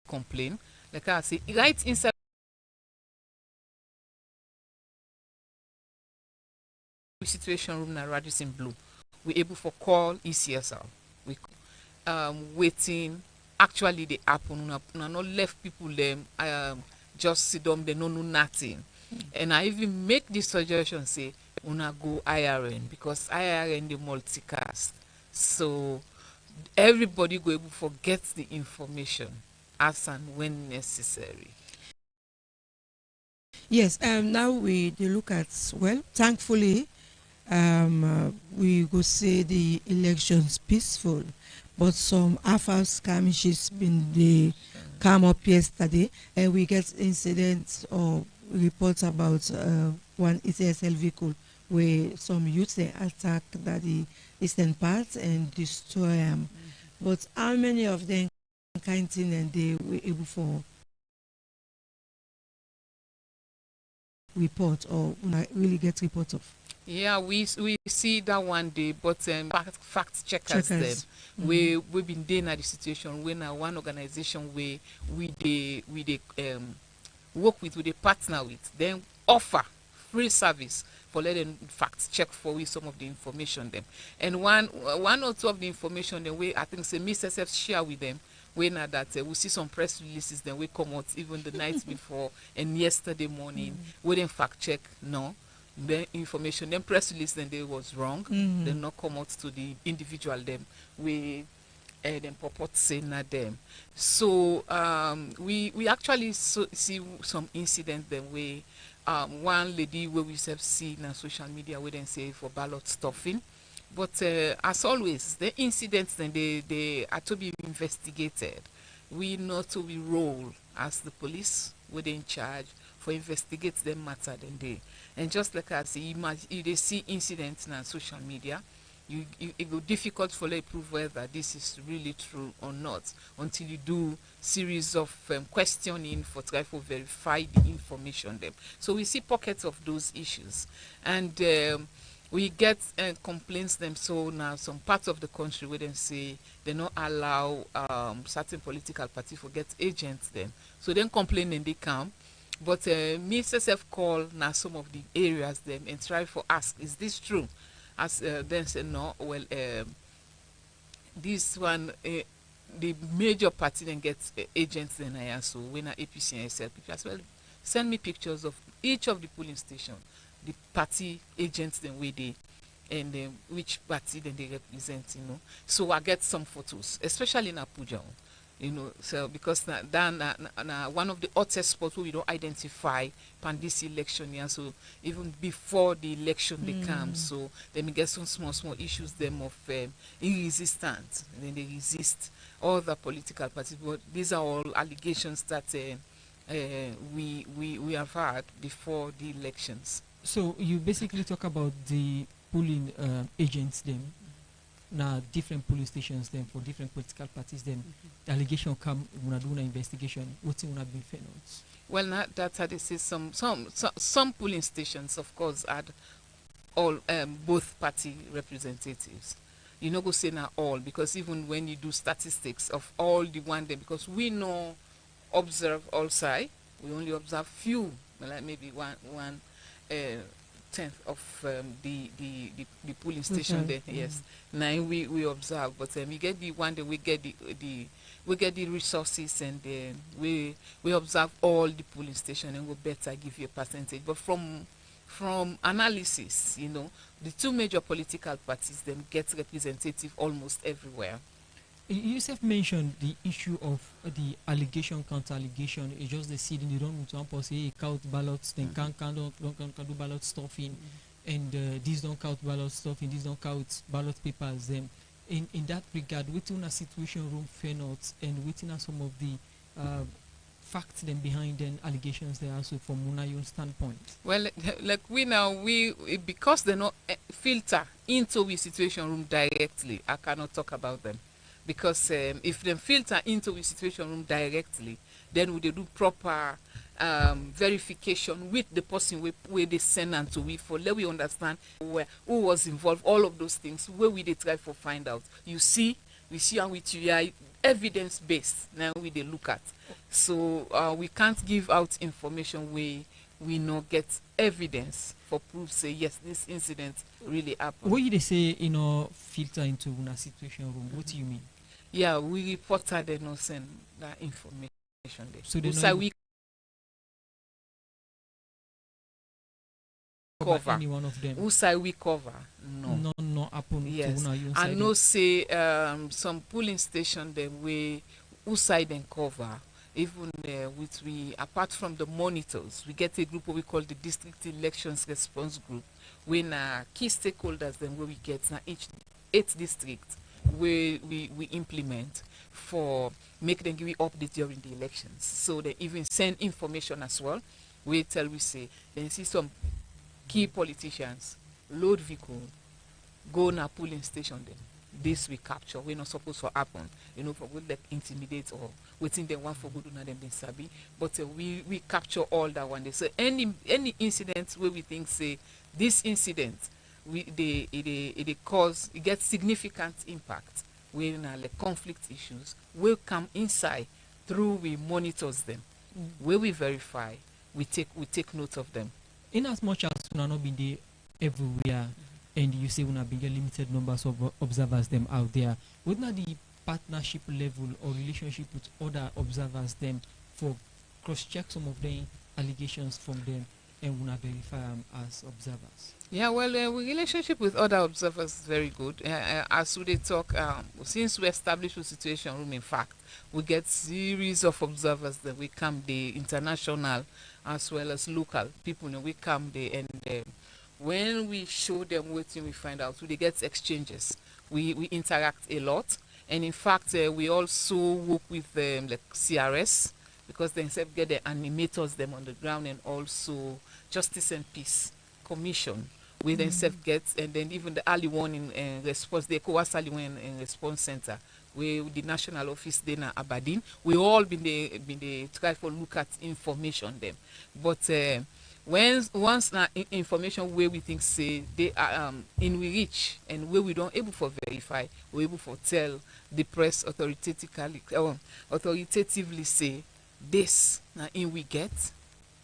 complaint, like I say, right inside the situation room now radius in blue, we're able for call ECSL. We waiting. Actually, they happen. Una not left people them just sit down. They no know nothing. And I even make this suggestion say una go IRN, because IRN the multicast, so everybody go able to get the information as and when necessary. Yes, now we look at, well, thankfully, we go say the elections peaceful, but some AFA skirmishes been they come up yesterday, and we get incidents or reports about one ECSL vehicle where some youths they attack the eastern part and destroy them. But how many of them kind thing and they were able for report or really get report of? Yeah, we see that one day, but fact checkers them. We've been there at the situation when one organization where we work with, we partner with, then offer free service for let them fact check for we some of the information them. And one or two of the information the way I think say Miss SF share with them. We know that we see some press releases then we come out even the night before and yesterday morning. We didn't fact check no. The information then press release then they was wrong. They not come out to the individual them. We them purport saying at them. So we actually see some incident then we one lady where we have seen on social media we then say for ballot stuffing. But as always, the incidents then they are to be investigated. We know to be role as the police within charge for investigate them matter then they. And just like I say, you they see incidents on social media, it go difficult for them to prove whether this is really true or not until you do series of questioning for try to verify the information them. So we see pockets of those issues, and we get complaints them. So now some parts of the country where they say they not allow certain political parties to get agents them. So then complain and they come. But me self call now some of the areas them and try for ask, is this true? As then say no, well this one the major party then gets agents then I also when APC and SLP as well send me pictures of each of the polling station, the party agents then where they and which party then they represent, you know. So I get some photos, especially in Abuja, you know, so because one of the hottest spots where we don't identify pan this election, yeah, so even before the election they come, so then we get some small issues them of resistance, and then they resist all the political parties. But these are all allegations that we have had before the elections. So you basically talk about the polling agents them. Now different police stations then for different political parties then the allegation come when I do an investigation what's in been found. Well, not that they say some polling stations of course had all both party representatives. You know go say now all because even when you do statistics of all the one there because we know observe all side we only observe few like maybe one tenth of the polling station there. Yes, now we observe, but we get the one that we get the resources and we observe all the polling station and we better give you a percentage. But from analysis, you know, the two major political parties them get representative almost everywhere. You have mentioned the issue of the allegation, counter allegation. It's just the seeding. You don't want to say count ballots, then can do ballot stuffing, and these don't count ballot stuffing, these don't count ballot papers. Then, in that regard, within a situation room fair notes and within some of the facts then behind then allegations there also from Munayo's standpoint. Well, like we because they not filter into the situation room directly. I cannot talk about them. Because if they filter into the situation room directly, then we do proper verification with the person where they send and to we for let we understand who was involved, all of those things where we they try for find out. We see and with you are evidence based now we they look at. So we can't give out information where we not get evidence for proof say yes this incident really happened. What you they say filter into a situation room, what do you mean? Yeah, we reported they not send that information there. So they we cover any one of them. Who say we cover? No. No happen yes. to you. I know say some polling station them we who side and cover. Even with we apart from the monitors, we get a group what we call the district elections response group. When key stakeholders then where we get now each 8 districts we implement for make them give you update during the elections. So they even send information as well. We say then see some key politicians load vehicle go na polling station then. This we capture. We're not supposed to happen. You know, for good like intimidate or waiting them one for good on them then sabi. But we capture all that one day. So any incident where we think say this incident it cause it gets significant impact when like conflict issues will come inside through we monitors them where we verify we take note of them. In as much as we not been there everywhere, and you say we have been get limited numbers of observers them out there. What not the partnership level or relationship with other observers them for cross-check some of the allegations from them and we not verify them as observers? Yeah, well, relationship with other observers is very good. As we dey talk, since we established the situation room, in fact, we get series of observers that we come the international as well as local people. We come there, and when we show them what we find out, we dey get exchanges. We interact a lot, and in fact, we also work with like CRS, because they themselves get the animators them on the ground, and also Justice and Peace Commission. We themselves get, and then even the early warning response, the ECOWAS early warning response center, where the national office there in Aberdeen, we all been the try for look at information them. But once information where we think say they are in we reach and where we don't able for verify, we able for tell the press authoritatively say this now in we get,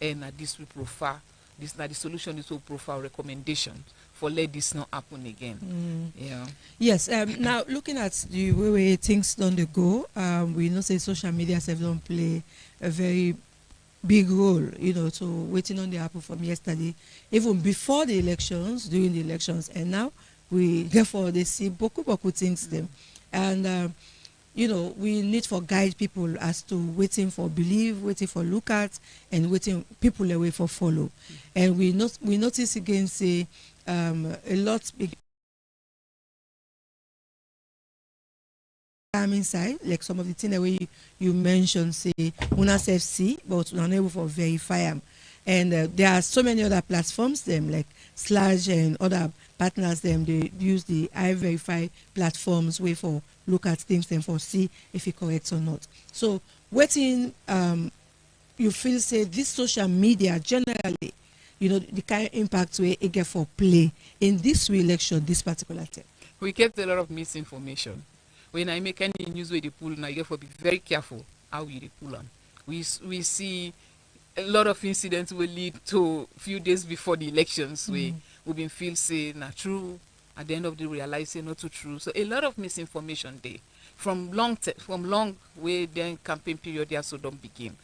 and this we profile. This now the solution is to profile recommendation for let this not happen again. Yeah. Yes. Now looking at the way things don't go, we know say social media have don't play a very big role, to waiting on the apple from yesterday, even before the elections, during the elections, and now we therefore they see boku things them, and we need for guide people as to waiting for believe, waiting for look at, and waiting people away for follow, and we notice again say a lot big inside, like some of the things that you mentioned, say una self see, but we are unable for verify them, and there are so many other platforms them like Slash and other partners them, they use the verify platforms way for look at things and for see if it correct or not. So waiting, you feel say this social media generally, the kind of impact where it get for play in this election, this particular time. We get a lot of misinformation. When I make any news with the pull, now you have to be very careful how you pull on. We see a lot of incidents will lead to few days before the elections where we've been feel say not true, at the end of the realize say not too true. So a lot of misinformation there from long way then campaign period there so don't begin,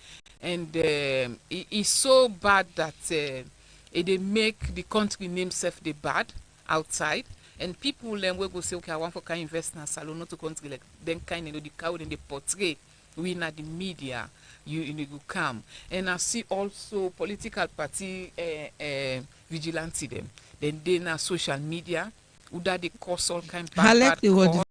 and it's so bad that they make the country name self the bad outside. And people will go say, okay, I want to invest in a salon, not to country like then kind of the cow and the portray we in the media, you come. And I see also political party vigilante them. Then they na social media, who that they cause all kind of bad cause.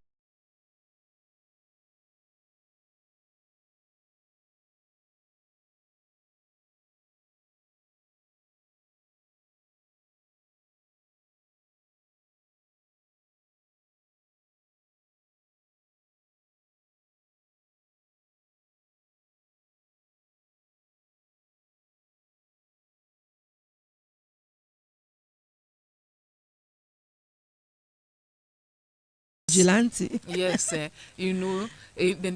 Vigilante. Yes, then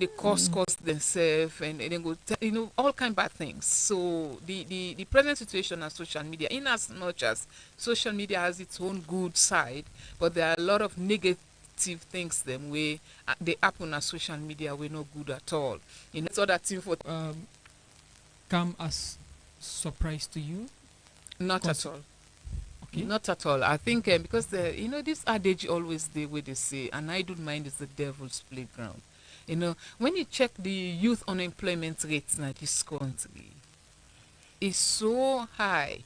they cause themselves, and then go all kind of bad things. So the present situation on social media, in as much as social media has its own good side, but there are a lot of negative things them way they happen on social media we're not good at all. It's other thing for Come as surprise to you? not at all. Okay. Not at all. I think because this adage always the way they say, an idle mind is the devil's playground. When you check the youth unemployment rates in this country, it's so high.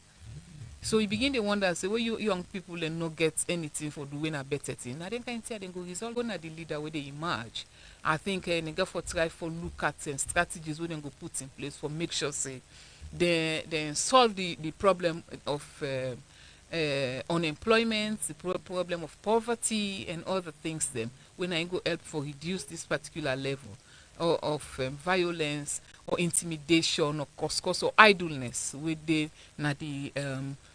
So you begin to wonder, say, well, you young people and not get anything for doing a better thing. I think they go result gonna the leader where they emerge. I think they go for try for look at strategies where they go put in place for make sure say they solve the problem of unemployment, the problem of poverty, and other things. Them when I go help for reduce this particular level of violence or intimidation or cause or idleness with the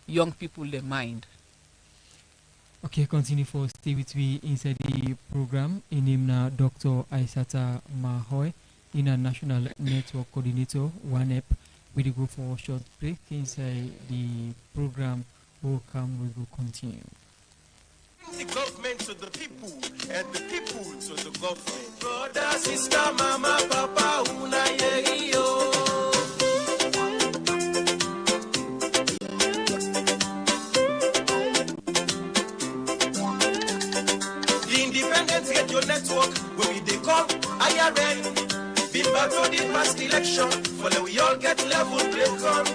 young people their mind. Okay, continue for stay with me inside the program. In him now, Dr. Aissata Mahoy, in a national network coordinator, 1EP. We go for a short break inside the program will come, we will continue. The government to the people, and the people to the government. Brother, sister, mama, papa, una yerio. The Independent Radio Network, where we they call IRN. Been battled the past election, for the we all get level break on.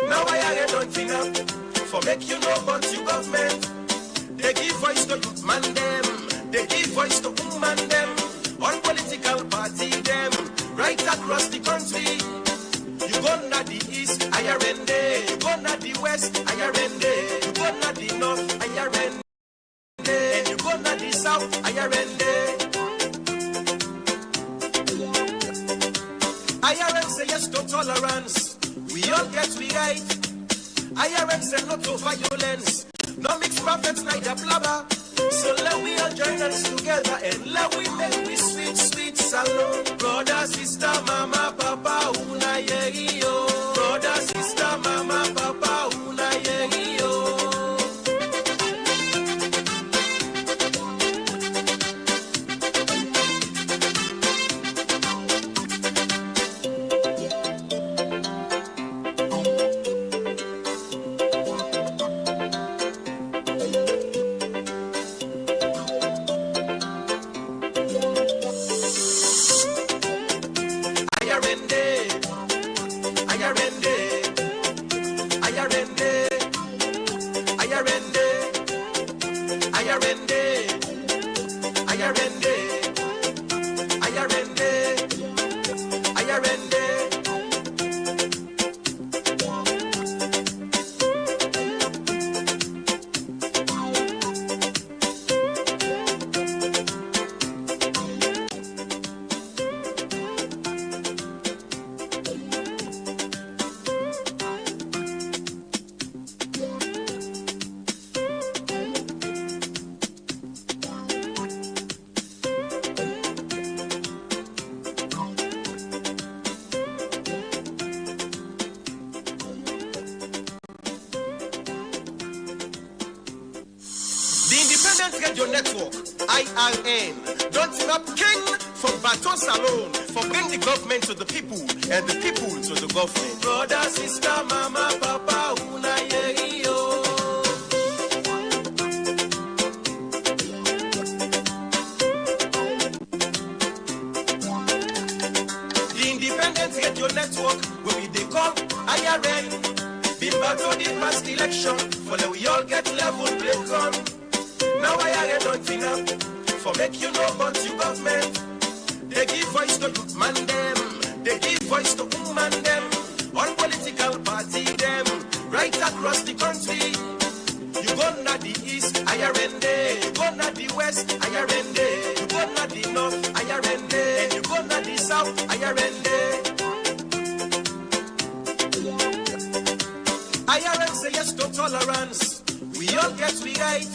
Now IRN don't fin up, for make you know but you government. They give voice to youth man them, they give voice to woman them, all political party them, right across the country. You go na the east, IRN day, you go na the west, IRN day, you go na the north, IRN day, and you go na the south, IRN day. IRN say yes to tolerance, we all get we right. IRN say no to violence. No mix prophets like the blabber. So let we all join us together and let we make we sweet, sweet salon. Brother, sister, mama, papa, una yerio. Brother, sister, mama, papa, una yerio. Radio Network, IRN, don't give up king for Baton Salon, for bring the government to the people and the people to the government. Brother, sister, mama, papa, una yerio. The Independent Radio Network, where we they call IRN, been battled the past election, for the we all get level break on. Now I don't fin up, for make you know but you government. They give voice to youth man them, they give voice to woman them, all political party them, right across the country. You go na the east, IRN day, you go na the west, IRN day, you go na the north, IRN day, and you go na the south, IRN day. IRN say yes to tolerance, we all get we right.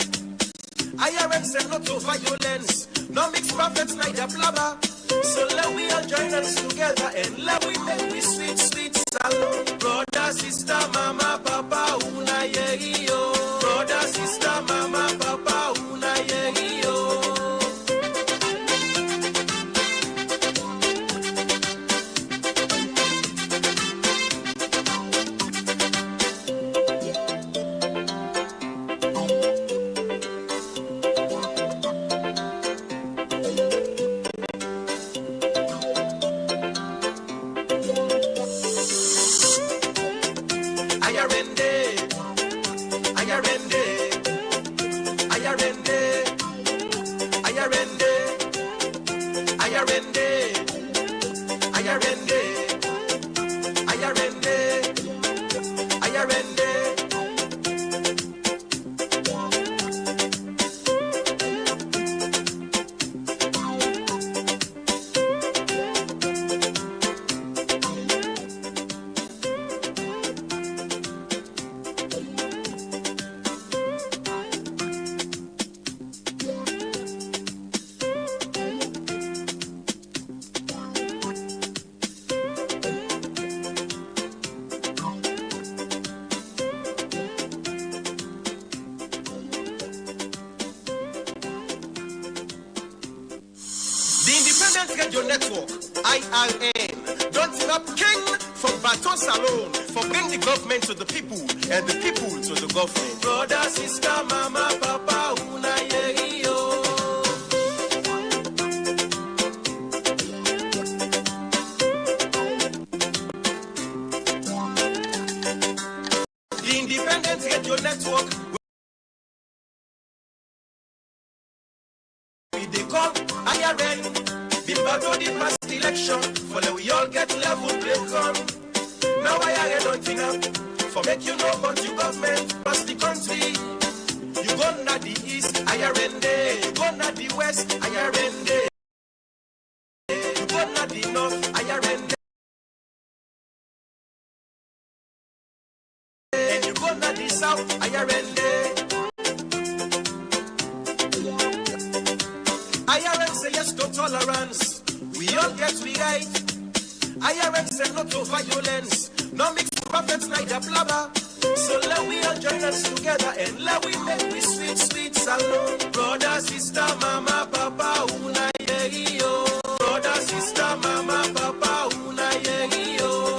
IRN say no to violence, no mix prophets like the blabber. So let we all join us together and let we make we sweet, sweet salon. Brother, sister, mama, papa, una yerio. Brother, sister, mama, papa, una yerio. Independent Radio Network, IRN, don't give up king for Baton Salon, for bring the government to the people and the people to the government. Brother, sister, mama, papa, una yerio. The Independent Radio Network, they call IRN, Bimba to the past election, for the we all get level break on. Now IRN don't enough, for make you know but you government pass the country. You go na the east, IRN day, you go na the west, IRN day, you go na the north, IRN day, and you go na the south, IRN day. IRM say yes to tolerance. We all get we right. IRM say no to violence. No mix prophets like the blabber. So let we all join us together and let we make we sweet, sweet salon. Brother, sister, mama, papa, una yerio. Brother, sister, mama, papa, una yerio.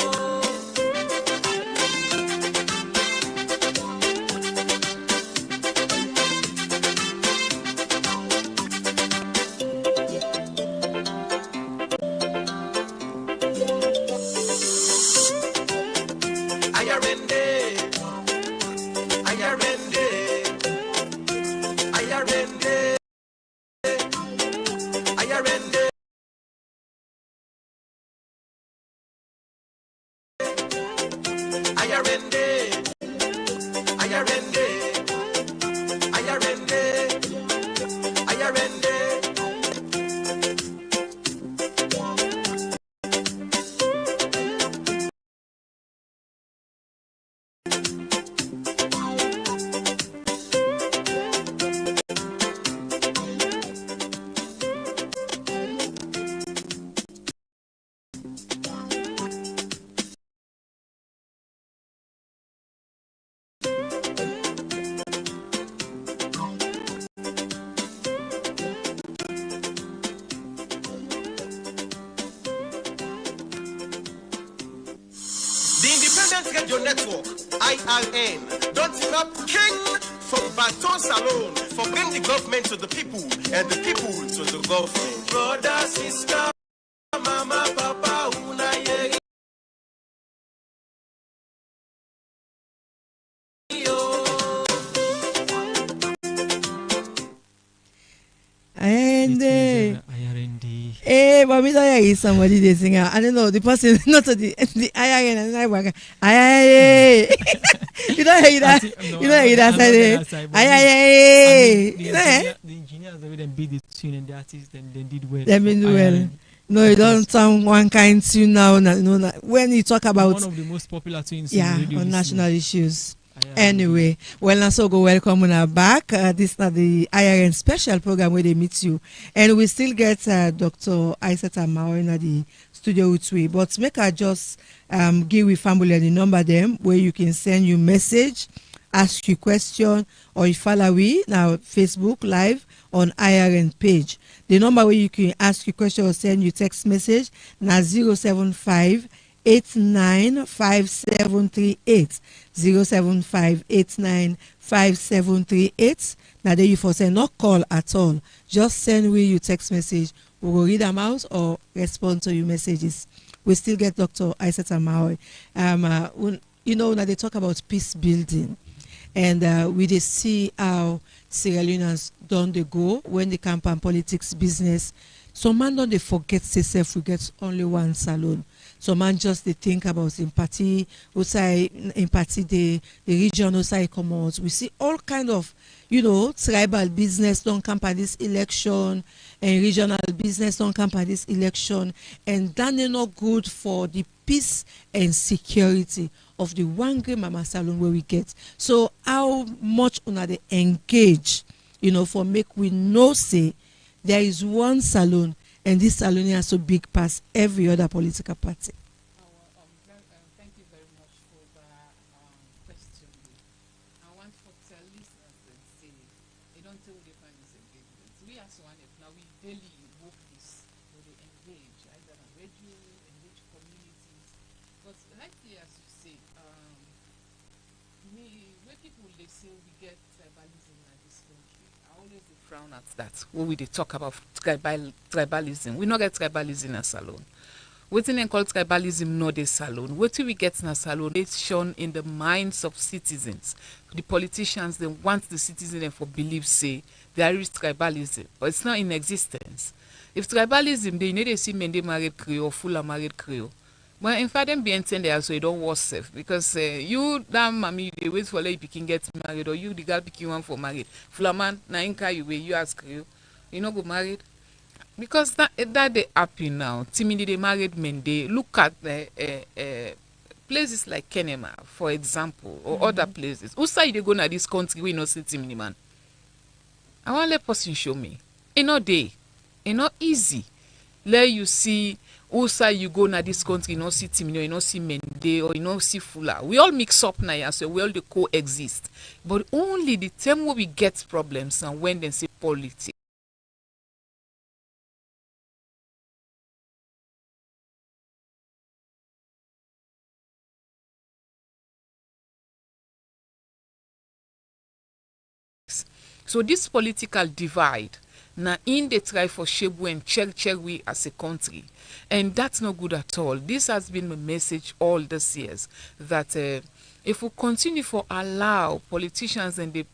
The Independent Radio Network, IRN, don't give up king for Baton Salon, for bring the government to the people and the people to the government. Brother, sister, mama, papa, una yerio. And IRND. but me don't hear somebody they sing. I don't know the person not to the IRN and I work. You don't hear that. You don't hear that side. The engineers the way they beat the tune and the artists then they did well. Let me do well. No, you don't sound one kind tune now. No, when you talk about one of the most popular tunes yeah in radio on national issues. IRN. Anyway, well, now so go welcome on our back. This is the IRN special program where they meet you, and we still get Dr. Aissata Mao in the studio with we. But make her just give we family the number them where you can send you message, ask you question, or you follow we now Facebook live on IRN page. The number where you can ask you question or send you text message now 075 895738 075895738. Now there you for say not call at all, just send we you text message, we will read them out or respond to your messages. We still get Dr. Aissata Mao. You know now they talk about peace building, and we just see how Sierra Leoneans don't they go when they campaign politics business. Some man don't they forget themselves we get only one salon. Some man just they think about empathy, the region outside come out. We see all kind of, tribal business don't campaign this election and regional business don't campaign this election, and that is not good for the peace and security of the one great mama salon where we get. So how much una they engage, for make we know say there is one salon, and this salon is so big past every other political party. Thank you very much for that question. I want to tell listeners that say they don't tell the find this engagement. We as one now we daily invoke this, we engage like as you say, where people they say we get tribalism in this country, I always dey frown at that. When we dey talk about tribalism, we not get tribalism as alone. Wetin dem call tribalism no dey salon. Wetin we get na salon is shown in the minds of citizens. The politicians they want the citizens dem for believe say there is tribalism, but it's not in existence. If tribalism dey, you know they see men dey married Creole, full of married Creole. But in fact, them be entering there so you don't worse safe because you that mommy they wait for like picking get married or you the girl picking one for married. Flaman na inka you way you ask you know go married. Because that they happy now. Timidly they married men. They look at places like Kenema, for example, or other places. Who say they go na this country we no see Timidly man? I want let person show me. It not day, it not easy. Let you see who say you go na this country, you not see Timidly, you not see Mende, or you not see Fula. We all mix up now, so we all they coexist. But only the time where we get problems and when they say politics. So this political divide now in the try for shape and check we as a country, and that's not good at all. This has been my message all these years that if we continue for allow politicians and they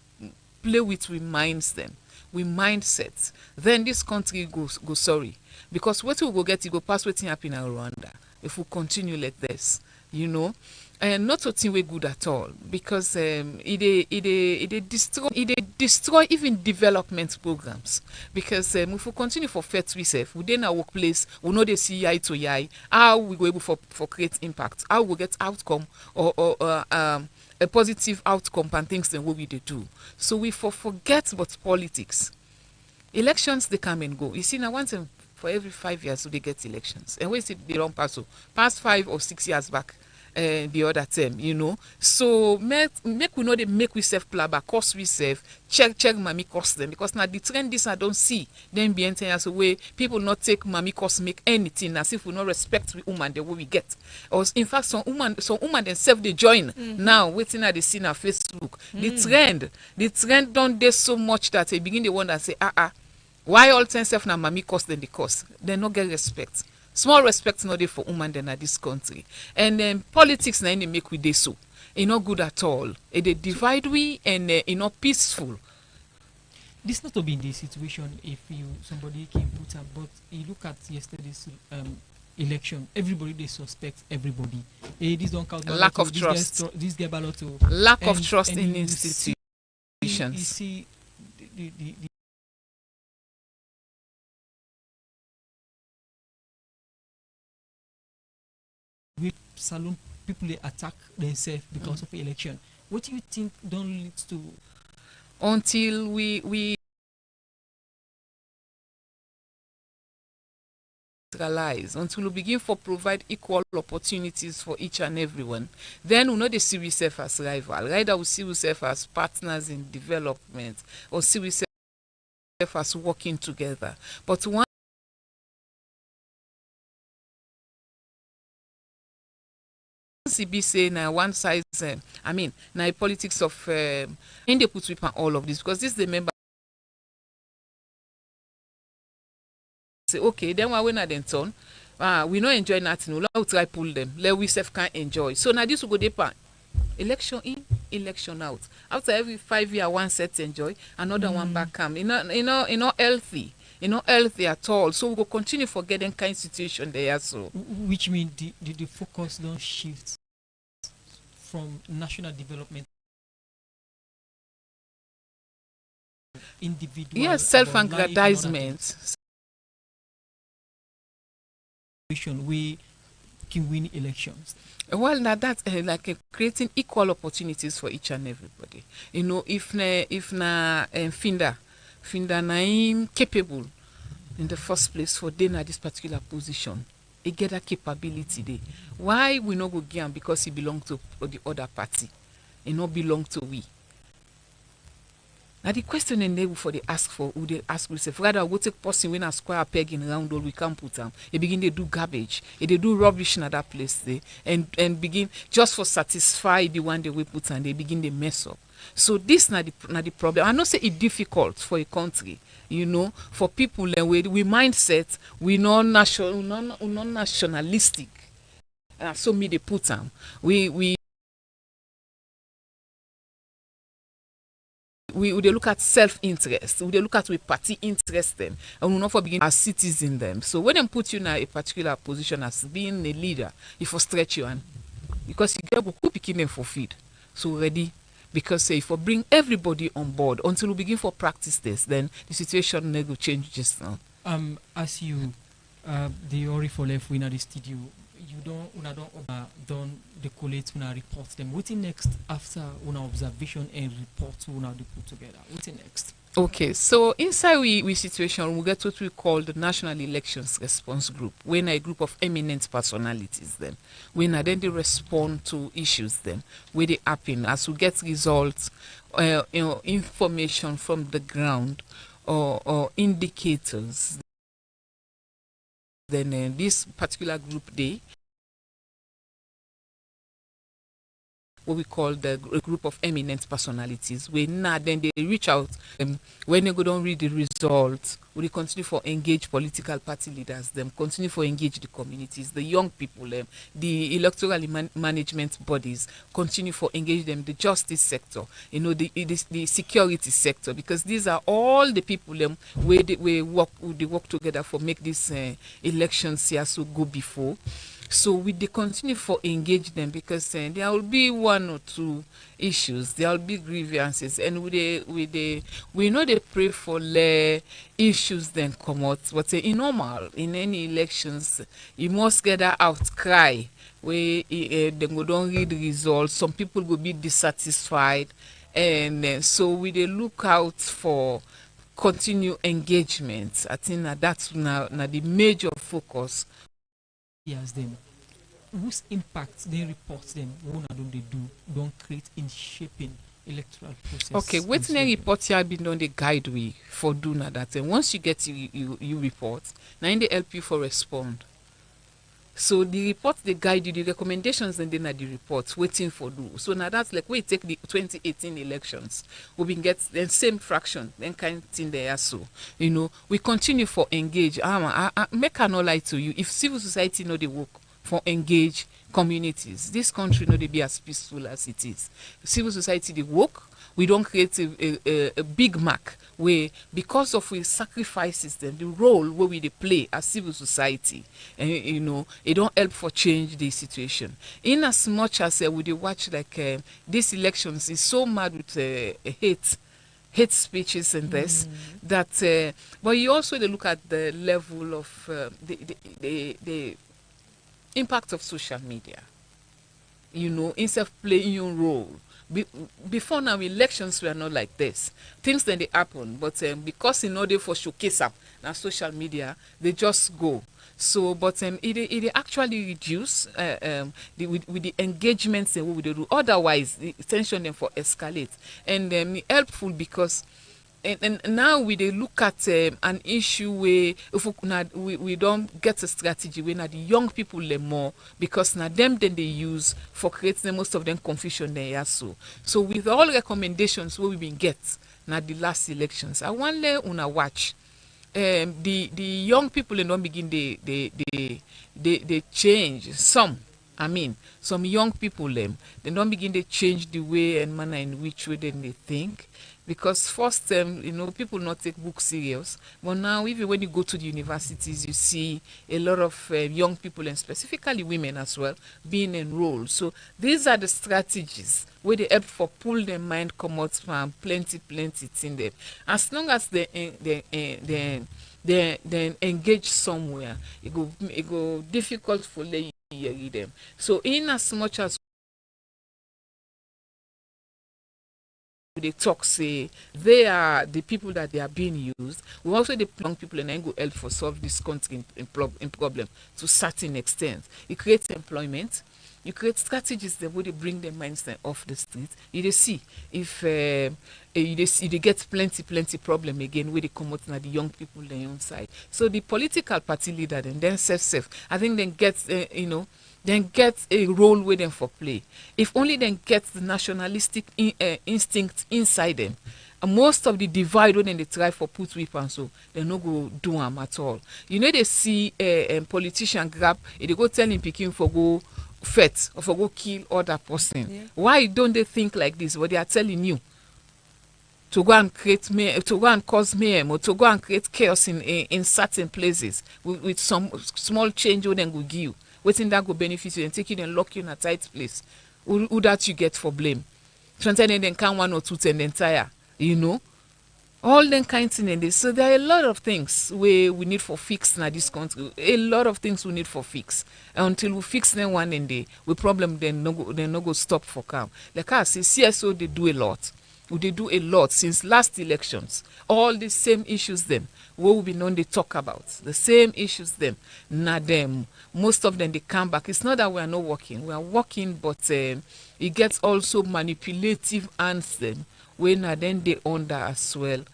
play with we minds them, we mindsets, then this country go sorry because what we go get it go pass waiting happen in Rwanda if we continue like this, you know. And not a thing we good at all because it destroy even development programs because if we continue for fair to self within our workplace we know they see eye to eye how we go able for create impact, how we get outcome or a positive outcome and things then what we they do. So we forget about politics. Elections they come and go. You see now once for every 5 years so they get elections and we see they don't pass so past 5 or 6 years back. The other term, you know. So make we know they make we self plaba, cost we self, check mommy cost them because now the trend this I don't see then be entire as a way people not take mommy cost make anything as if we not respect we woman the way we get. Or in fact some woman themselves they join now waiting at the scene on Facebook. The trend don't do so much that they begin the one that say why all ten self now mommy cost then the cost. They not get respect. Small respect not there for women than at this country. And then politics na make we dey so. It not good at all. It dey divide we and it not peaceful. This not to be in this situation if somebody can put up, but you look at yesterday's election, everybody they suspect everybody. This don't count lack of trust. This get ballot to lack of trust in institutions. You see the with saloon people they attack themselves because of election. What do you think don't lead to until we realize, until we begin for provide equal opportunities for each and everyone, then we know they see ourselves as rival. Rather we see ourselves as partners in development or see ourselves as working together. But one CB say now one size now politics of in they put with all of this because this the member say okay then why we not then turn we not enjoy nothing we'll try pull them let we self can enjoy so now this will go deeper election in election out after every 5 year one set enjoy another one back come you know healthy. Not healthy at all. So we will continue for getting kind of situation there. So, which means the focus don't shift from national development, individual. Yes, self-aggrandizement. We can win elections. Well, now that's like creating equal opportunities for each and everybody. You know, if Finda na capable in the first place for them at this particular position. He get that capability there. Why we not go give him because he belong to the other party? He not belong to we. Now the question and they before they ask for, who they ask themselves, rather go take person when a square peg in round hole we can't put them. They begin they do garbage, they do rubbish in that place there, and begin just for satisfy the one they will put and they begin they mess up. So this not the problem. I know say it's difficult for a country, for people and we mindset we non nationalistic. So me they put them. We they look at self-interest, we they look at we party interest them, and we not for begin as citizen them. So when they put you in a particular position as being a leader, if you stretch you on, because you get who picking them for feed. So ready, because say if we bring everybody on board until we begin for practice this, then the situation will change just now. As you the Ori for left in the studio, you don't collate report them. What's next after una observation and report una they put together? What's next? Okay, so inside we situation we get what we call the National Elections Response Group. When a group of eminent personalities then when then they respond to issues then where they happen as we get results, information from the ground or indicators. Then this particular group day, what we call the group of eminent personalities, when then they reach out when they go down read the results, we continue for engage political party leaders, them continue for engage the communities, the young people, the electoral management bodies, continue for engage them, the justice sector, the security sector, because these are all the people where they work together for make this elections here so go before. So we they continue for engage them because there will be one or two issues, there will be grievances, and we know they pray for issues then come out. But in normal in any elections, you must get that outcry where they go don't read the results. Some people will be dissatisfied, and so we they look out for continue engagement. I think that's now the major focus. Yes, then whose impact they report them what don't they don't create in shaping electoral process. Okay, waiting a report here been done the guide we for do now that and once you get you report, now they help you for respond. So the report they guide you, the recommendations and then the reports waiting for do. So now that's like we take the 2018 elections, we been get the same fraction, then kind of thing there. So we continue for engage. I make a no lie to you. If civil society know they work for engage communities, this country know they be as peaceful as it is. Civil society they work. We don't create a big mark where because of we sacrifices then the role where we they play as civil society, and it don't help for change the situation. In as much as we they watch like these elections is so mad with hate speeches and this that but you also they look at the level of the impact of social media, instead of playing your role. Before now, elections were not like this. Things then they happen, but because in order for showcase up now social media, they just go. So, but it actually reduce with the engagements and what we do. Otherwise, the tension then for escalate and helpful because. And now we they look at an issue where if we don't get a strategy where now the young people learn more because now them then they use for creating most of them confusion there so with all recommendations what we been get now the last elections I want to una watch the young people they don't begin they change some. I mean, some young people they don't begin to change the way and manner in which way then they think. Because first, people not take books serious. But now, even when you go to the universities, you see a lot of young people, and specifically women as well, being enrolled. So these are the strategies where they help for pull their mind, come out from plenty in them. As long as they engage somewhere, it go difficult for them to hear them. So in as much as they talk say they are the people that they are being used. We also the young people and then go help for solve this country in problem to certain extent. It creates employment. You create strategies that would bring the mindset off the street. You dey see if you get plenty problem again where they come out na the young people on your own side. So the political party leader then self, I think then gets then get a role with them for play. If only then get the nationalistic instinct inside them. And most of the divide when they try for put whip and so they no go do them at all. They see a politician grab, they go tell him picking for go fight or for go kill other person. Yeah. Why don't they think like this? What they are telling you to go and create to go and cause mayhem or to go and create chaos in certain places with some small change what then go give you. Waiting that go benefit you and take you and lock you in a tight place. Who that you get for blame? Sometimes then can 1 or 2 10 entire, all them kinds of things. So there are a lot of things we need for fix in this country. A lot of things we need for fix. Until we fix them one day, we problem then no go stop for calm. Like I say, CSO they do a lot. They do a lot since last elections. All the same issues them. What we be known they talk about. The same issues them. Not them. Most of them they come back. It's not that we are not working. We are working, but it gets also manipulative answers when then they under as well.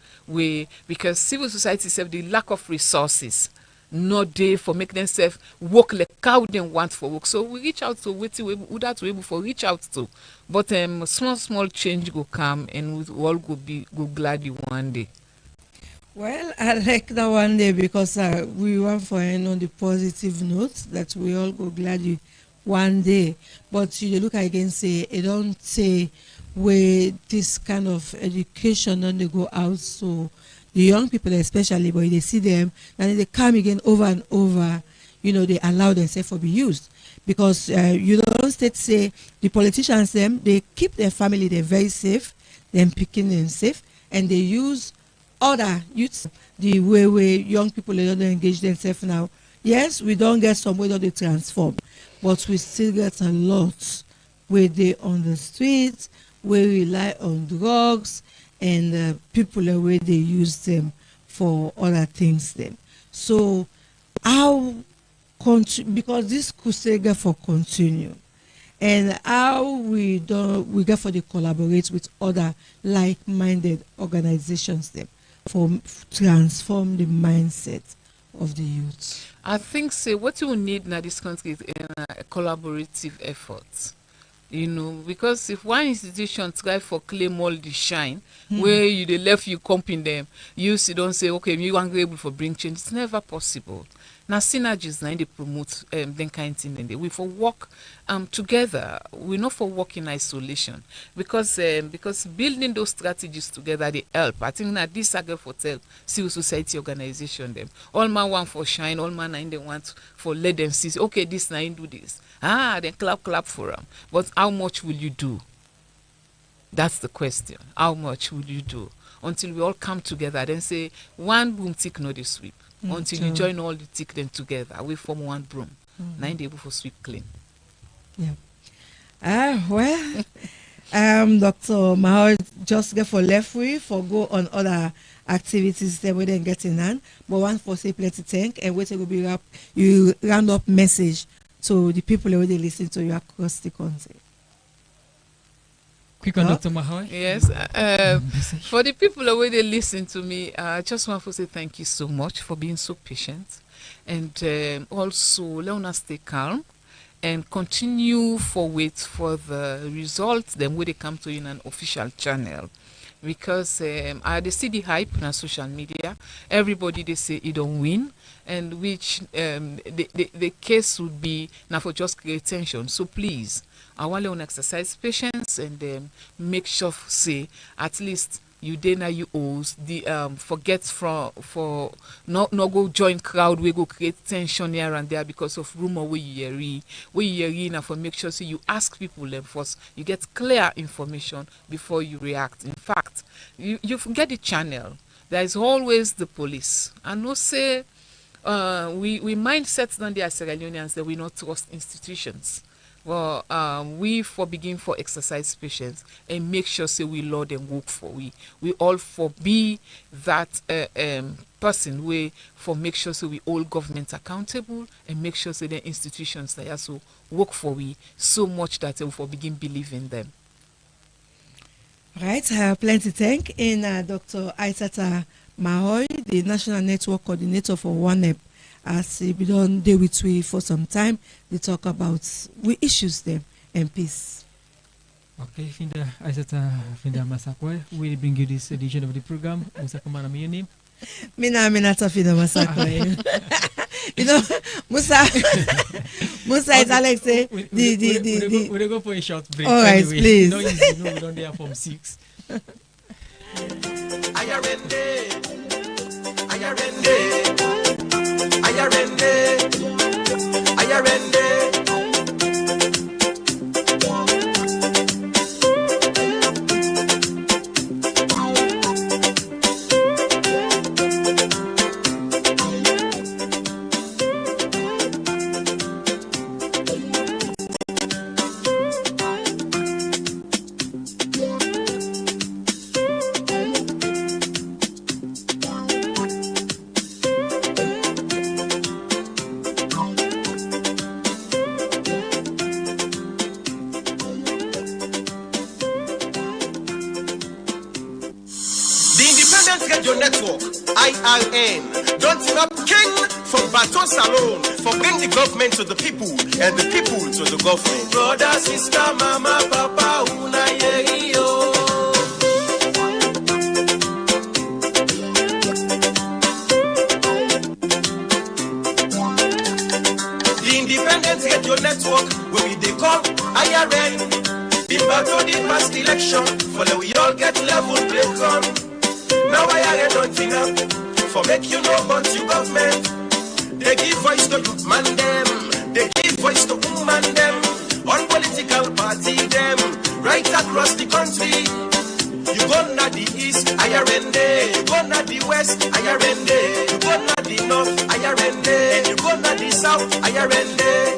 Because civil society self the lack of resources not there for make themselves work like how they want for work. So we reach out to who that we able for reach out to. But small change go come and we all go glad you one day. Well, I like that one day because we want for end on the positive note that we all go glad you one day. But you look again say it don't say where this kind of education and they go out, so the young people especially, but they see them and they come again over and over, they allow themselves to be used. Because you don't say the politicians them, they keep their family, they're very safe, them picking them safe, and they use other youths the way young people they don't engage themselves now. Yes, we don't get some way that they transform, but we still get a lot where they on the streets, where we rely on drugs and people the way they use them for other things them. So how because this crusade get for continue, and how we get for the collaborate with other like-minded organizations them for transform the mindset of the youth. I think what you need in this country is a collaborative effort. Because if one institution try for claim all the shine, where they left you comping them, you don't say, okay, you are able for bring change. It's never possible. Now synergies now they promote them kind of thing, and we for work together. We not for work in isolation because building those strategies together they help. I think that this again for tell civil society organization them. All man want for shine, all man they want for let them see. Okay, this now do this. Then clap for them. But how much will you do? That's the question. How much will you do? Until we all come together, then say one broom tick no they sweep. Until you join all the tick them together, we form one broom. Now they able for sweep clean. Yeah. Well, Dr. Mahal just get for left way for go on other activities that we then get in hand. But one for say plenty thank and wait will be you round up message to the people who they listen to you across the country. Quick on Dr. Mahoy. Yes. For the people who they listen to me, I just want to say thank you so much for being so patient, and also let us stay calm and continue for wait for the results. Then when they come to you in an official channel. Because they see the hype on social media. Everybody they say it don't win, and which the case would be now for just create tension. So please, I want to exercise patience and make sure say at least you deny you owes the forget for not go join crowd we go create tension here and there because of rumor where you hear now for make sure so you ask people them first, you get clear information before you react. In fact, you forget the channel. There is always the police. And no say we mindset on the Sierra Leoneans that we not trust institutions. Well, we for begin for exercise patience and make sure say we law them work for we. We all for be that person way for make sure so we all government accountable and make sure so the institutions that also work for we so much that we for begin believe in them. Right, I have plenty thank in Dr. Aisata Mahoy, the National Network Coordinator for ONEP. As we don't deal with we for some time, they talk about we issues them and peace. Okay, Finda Aisata Finda Masakwe, we bring you this edition of the program. Musa Kamana, your name? Minata Finda Masakwe. You know, Musa is Alex. We'll go for a short break. All right, anyway. please. No, easy, no, we don't there from 6. Radio Network, IRN, don't team up king for Baton Salon, for bring the government to the people and the people to the government. Brother, sister, mama, papa, una yerio. The Independent Radio Network, where we they call IRN, the battle the past election, for the we all get level break on. Now I don't think up for make you know about you government. They give voice to youth man them, they give voice to woman them, on political party them, right across the country. You go na the east, IRN day. You go na the west, IRN day. You go na the north, IRN day. And you go na the south, IRN day.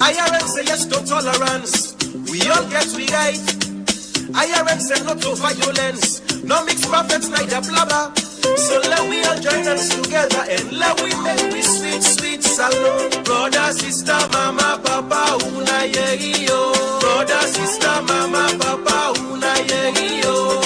IRN say yes to tolerance. We all get we right. IRN say no to violence, no mix perfect neither blabber. So let we all join us together and let we make we sweet, sweet salon. Brother, sister, mama, papa, una yerio. Brother, sister, mama, papa, una yerio.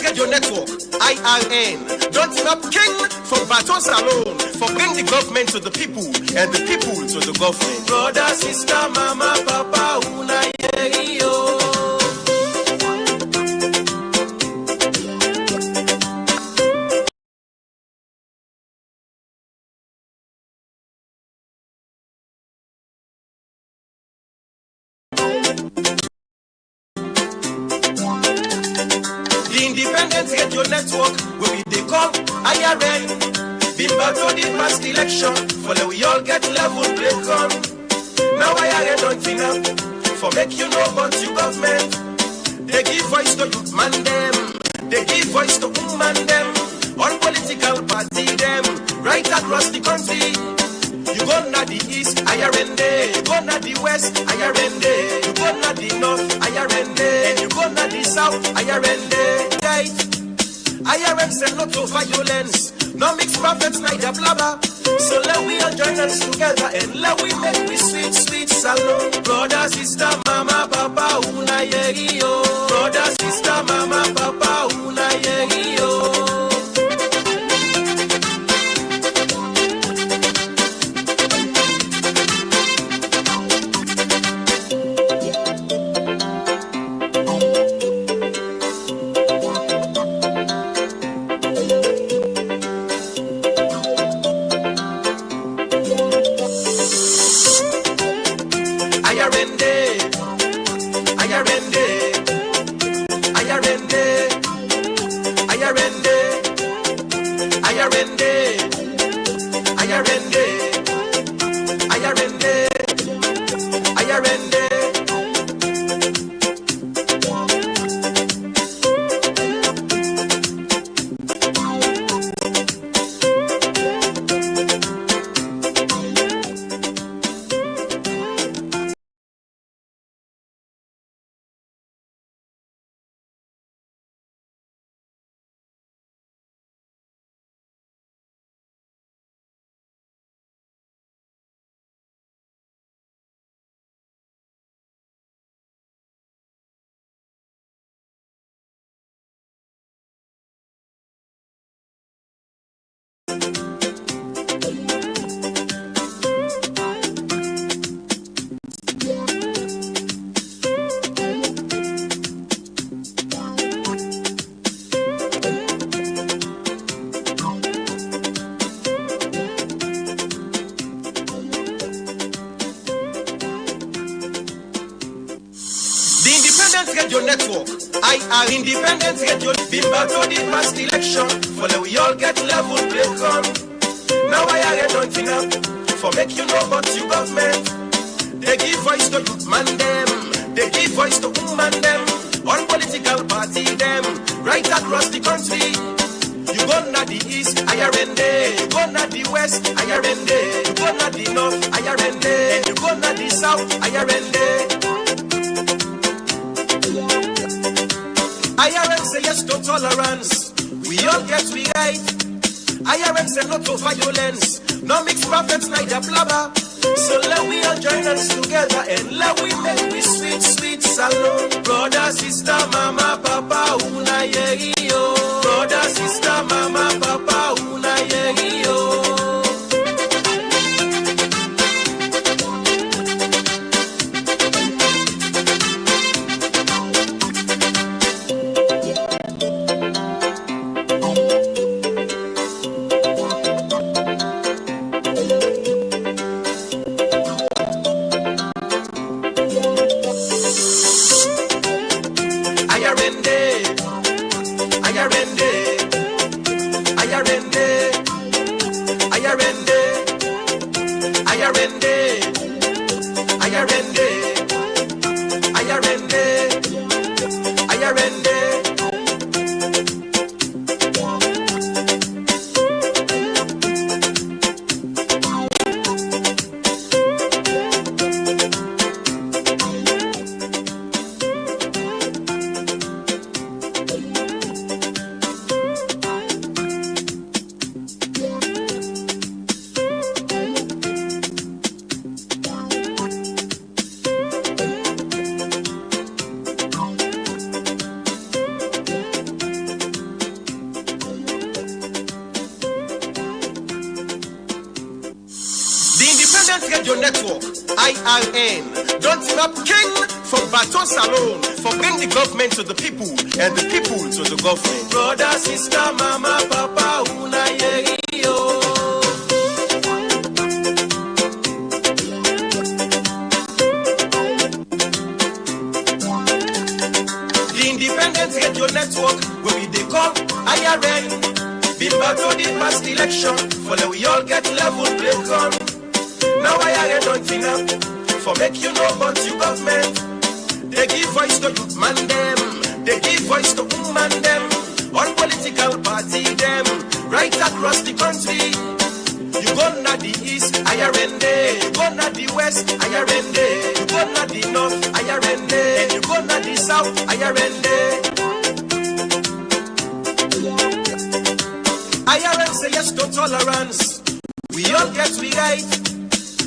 Radio Network, IRN, don't team up king for Baton Salon, for bring the government to the people and the people to the government. Brother, sister, mama, papa, una yerio. Radio Network, where we they call IRN. Been battle the past election, for the we all get level break on. Now IRN don't think up for make you know about you government. They give voice to youth man them, they give voice to woman them, on political party them, right right across the country. You go na the east, ayarende. You go na the west, ayarende. You go na the north, ayarende. And you go na the south, ayarende. Right? IRM said no to violence. No mix prophets, neither blabber. So let we all join us together and let we make we sweet, sweet salon. Brother, sister, mama, papa, una yerio. Brother, sister, mama, papa, una yerio. Radio Network, IR Independent Radio, Bimba to the past election, for the we all get level play on. Now I don't enough, for make you know about you government. They give voice to youth man them, they give voice to woman them, all political party them, right across the country. You go na the east, ayarende. You go na the west, ayarende. You go na the north, ayarende. You go na the south, ayarende. IRM say yes to tolerance. We all get we right. IRM say no to violence. No mix prophets, neither blabber. So let we all join us together and let we make we sweet, sweet salon. Brother, sister, mama, papa, una yerio. Brother, sister, mama, papa, una yerio. Radio Network, IRN, don't team up king for Baton Salon, for bring the government to the people and the people to the government. Brother, sister, mama, papa, una yerio. The Independent Radio Network, where we they call IRN, Bimba to the past election, for the we all get level play on. Now I don't enough, for make you know about you government. They give voice to youth man them, they give voice to woman them, all political party them, right across the country. You go na the east, Ayarende. You go na the west, Ayarende. You go na the north, Ayarende. And you go na the south, Ayarende. IRM say yes to tolerance. We all get we right.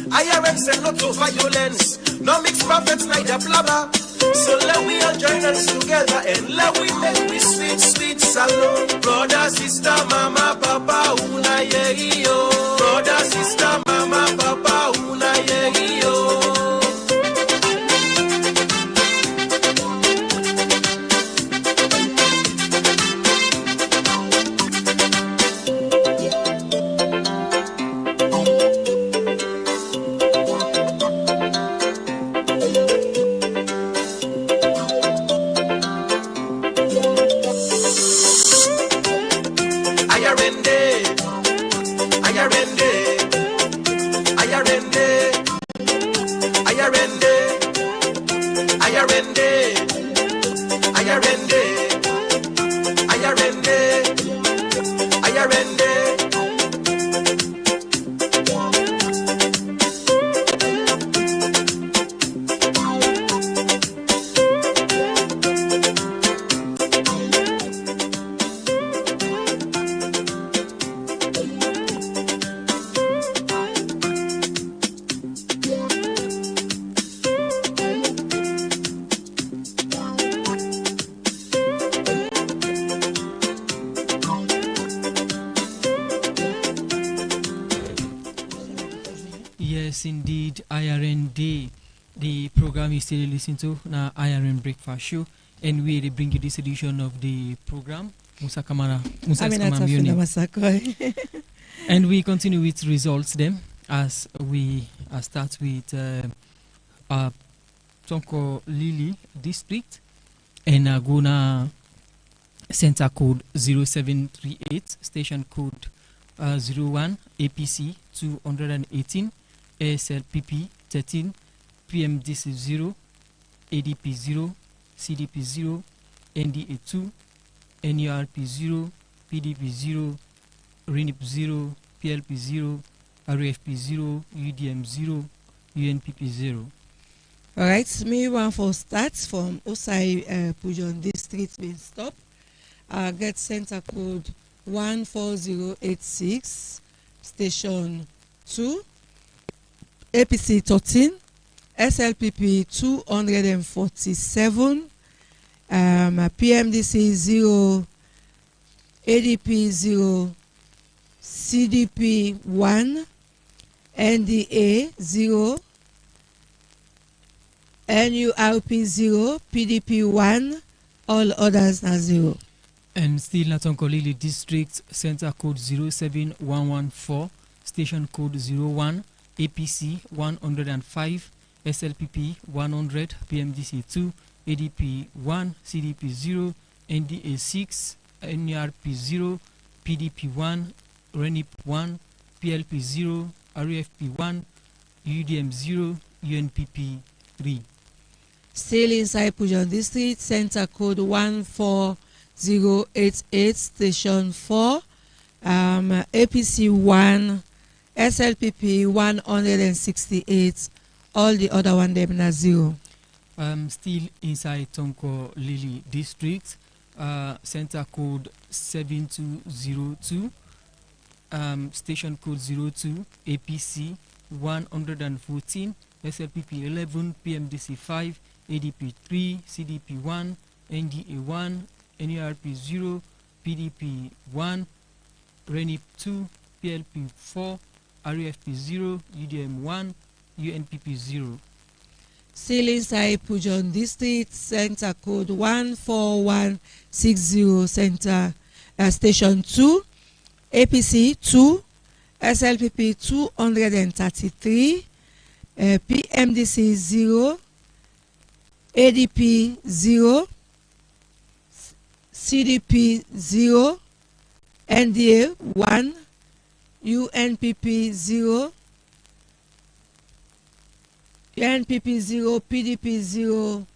IRM say no to violence. No mix prophets, neither blabber. So let we all join us together and let we make we sweet, sweet salon. Brother, sister, mama, papa, una yo. Brother, sister, mama, papa, una yo. Yes, indeed, IRN Day. The program you still listen to now, IRN Breakfast Show, and we will bring you this edition of the program. Musa Kamara, and we continue with results then, as we start with Tonko Lili district and Agona center code 0738, station code 01, APC 218, ASLPP 13, PMDC 0, ADP 0, CDP 0, NDA 2, NURP 0, PDP 0, RENIP 0, PLP 0, RFP 0, UDM 0, UNPP 0. All right, me one for starts from Osai Pujon district will stop. Get center code 14086, station 2, APC 13, SLPP 247, PMDC 0, ADP 0, CDP 1, NDA 0, NURP 0, PDP 1, all others are 0. And still Natonkolili district, center code 07114, station code 01, APC 105, SLPP 100, PMDC 2, ADP 1, CDP 0, NDA 6, NRP 0, PDP 1, RENIP 1, PLP 0, RFP 1, UDM 0, UNPP 3. Still inside Pujon district, center code 14088, station 4, APC 1, SLPP 168, all the other one them are 0. Still inside Tonko Lili district, center code 7202, station code 02, APC 114, SLPP 11, PMDC 5, ADP 3, CDP 1, NDA 1, NURP 0, PDP 1, RENIP 2, PLP 4, RFP 0, UDM 1, UNPP 0. Still inside Pujon district, center code 14160, center station 2, APC 2, SLPP 233, PMDC 0, ADP 0, CDP 0, NDA 1, UNPP 0, UNPP 0, PDP 0,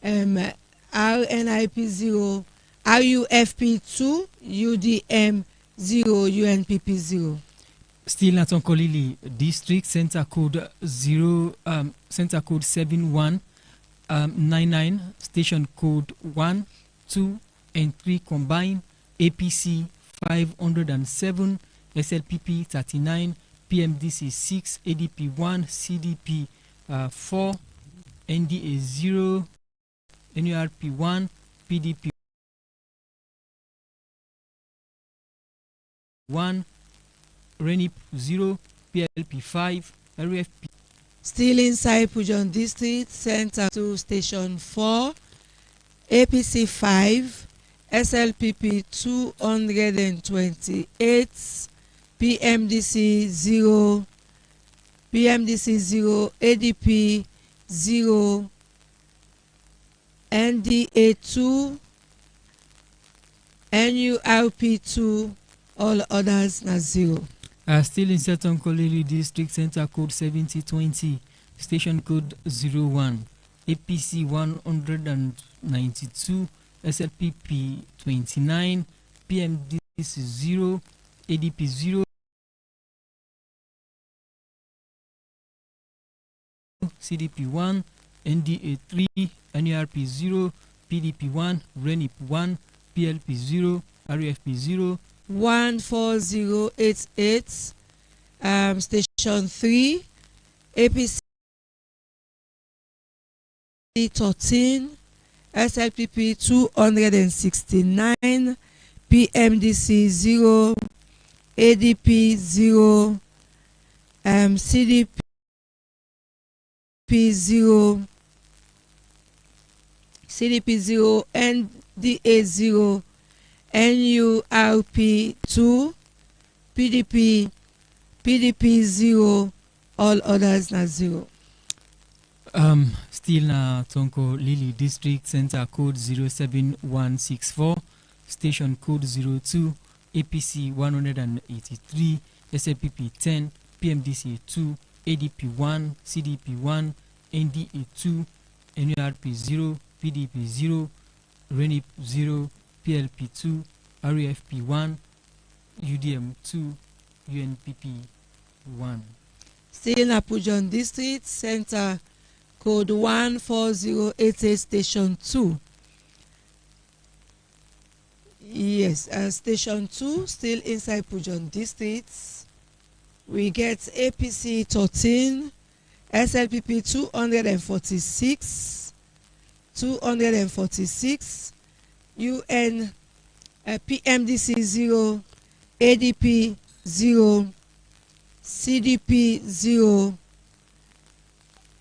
RNIP 0, RUFP 2, UDM 0, UNPP 0. Still not on Kolili District, center code 7199, station code 1, 2, and 3 combined, APC 507, SLPP 39, PMDC 6, ADP 1, CDP 4, NDA 0, NURP 1, PDP 1, RENIP 0, PLP 5, RFP. Still inside Pujon District, center to station 4, APC 5, SLPP 228, PMDC 0, PMDC 0, ADP 0, NDA 2, NURP 2, all others na 0. Still in Seton Kolili District, center code 7020, station code 01, APC 192, SLPP 29, PMDC 0, ADP 0, CDP 1, NDA 3, NURP 0, PDP 1, RENIP 1, PLP 0, RFP 0, 14088, station 3, APC 13, SLPP 269, PMDC 0, ADP 0, CDP 0, CDP 0, NDA 0, NURP 2, PDP 0, all others na 0. Still na Tonko Lili District, center code 07164, station code 02, APC 183, SLPP 10, PMDC 2, ADP 1, CDP 1, NDA 2, NURP 0, PDP 0, RENIP 0, PLP 2, REFP 1, UDM 2, UNPP 1. Still na Pujon District, center code 14088, station 2. Yes, station 2, still inside Pujon District. We get APC 13, SLPP 246, UN PMDC 0, ADP 0, CDP 0,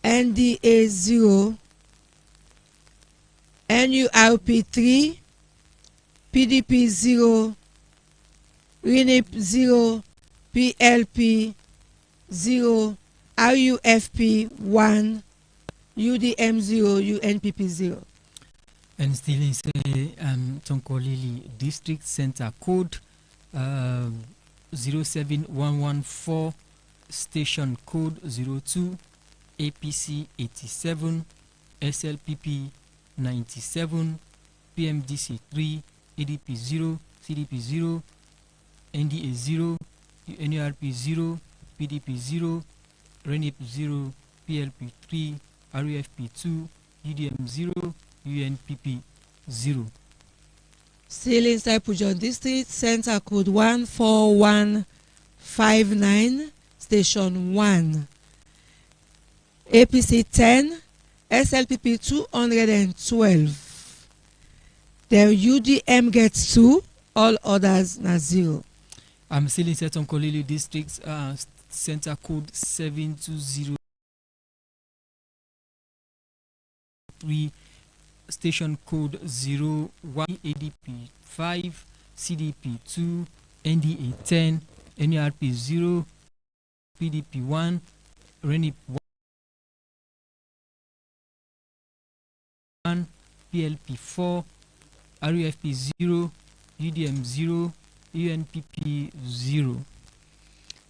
NDA 0, NURP 3, PDP 0, RENIP 0, PLP 0, RUFP 1, UDM 0, UNPP 0. And still in Tonkolili District, center code 07114, station code 02, APC 87, SLPP 97, PMDC 3, ADP 0, CDP 0, NDA 0, NURP 0, PDP 0, RENIP 0, PLP 3, RUFP 2, UDM 0, UNPP 0. Still inside Pujon District, center code 14159, station 1, APC 10, SLPP 212. The UDM gets 2, all others na 0. I'm still in Seton Kolili District, center code 7203, station code 01, ADP 5, CDP 2, NDA 10, NURP 0, PDP 1, RENIP 1, PLP 4, RUFP 0, UDM 0, UNPP 0.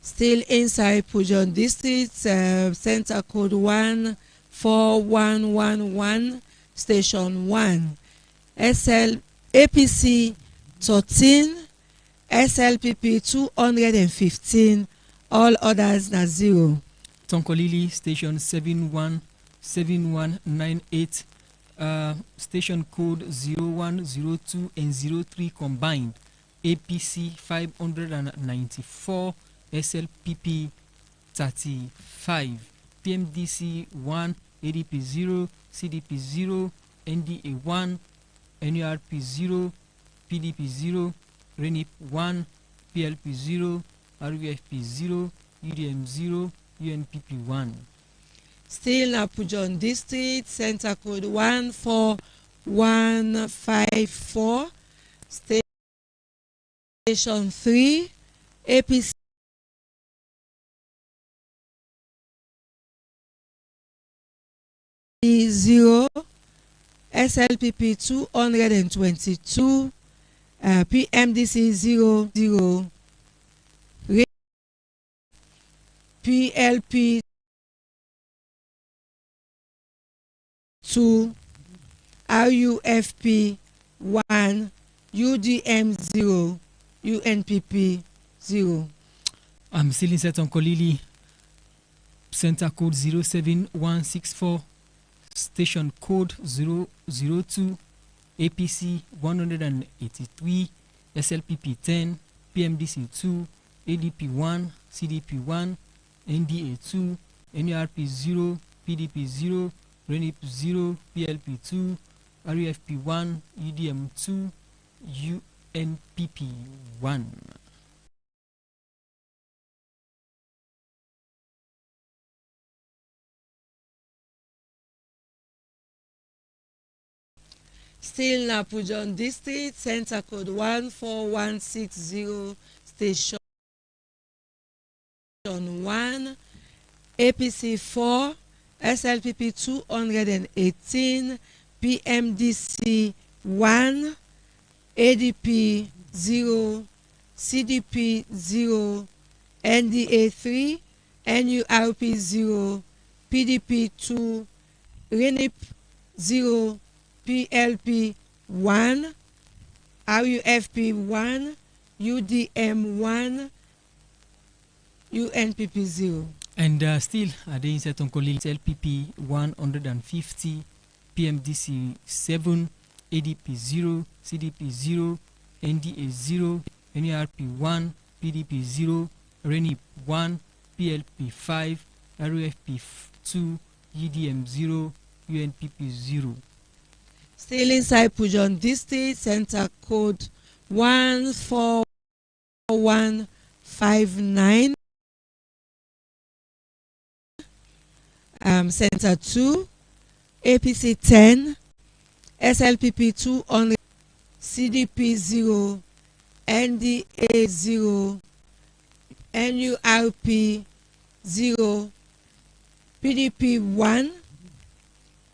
Still inside Pujon District, center code 14111, station 1, APC 13, SLPP 215, All others na 0. Tonkolili station 717198, station code 0102 and 03 combined, APC 594, SLPP 35, PMDC 1, ADP 0, CDP 0, NDA 1, NURP 0, PDP 0, RENIP 1, PLP 0, RVFP 0, UDM 0, UNPP 1. Still na Pujon District, center code 14154, station 3, APC 0, SLPP 222, PMDC 0, PLP 2, RUFP 1, UDM 0, UNPP 0. I'm still in Tonkolili, center code 07164, station code 002, APC 183, SLPP 10, PMDC 2, ADP 1, CDP 1, NDA 2, NURP 0, PDP 0, RENIP 0, PLP 2, RUFP 1, UDM 2, UNPP 1. Still na Pujon District, center code 14160, station 1, APC 4, SLPP 218, PMDC 1, ADP 0, CDP 0, NDA 3, NURP 0, PDP 2, RENIP 0, PLP 1, RUFP 1, UDM 1, UNPP 0. And still, Adein Tonkolili, LPP 150, PMDC 7, ADP 0, CDP 0, NDA 0, NURP 1, PDP 0, RENIP 1, PLP 5, RUFP 2, UDM 0, UNPP 0. Still inside Pujon District, center code 14159, center 2, APC 10, SLPP 200, CDP 0, NDA 0, NURP 0, PDP 1,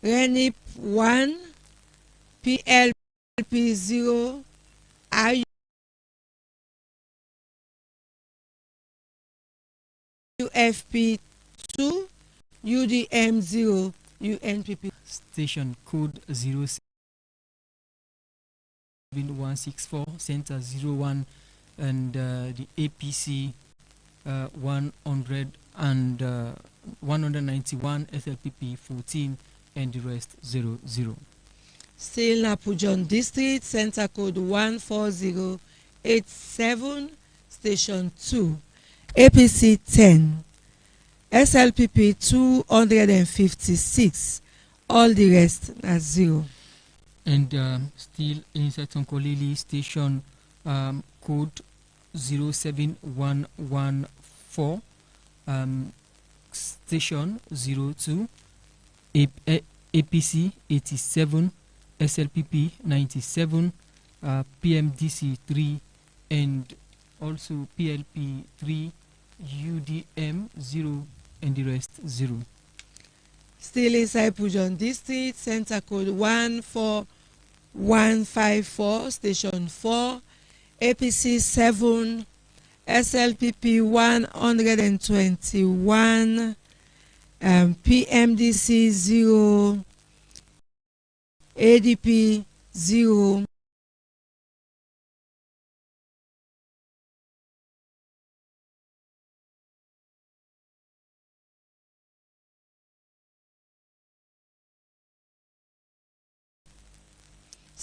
RENIP 1, PLP 0, RUFP 2, UDM 0, UNPP. Station code 07164, center 01, and the APC 100 and 191, SLPP 14, and the rest 00. Still na Pujon District, center code 14087, station 2, APC 10, SLPP 256, all the rest are 0. And still inside Tonkolili, station code 07114, station 02, APC 87, SLPP 97, PMDC 3, and also PLP 3, UDM 0, and the rest 0. Still inside Pujon District, center code 14154, station 4, APC 7, SLPP 121, PMDC 0, ADP 0,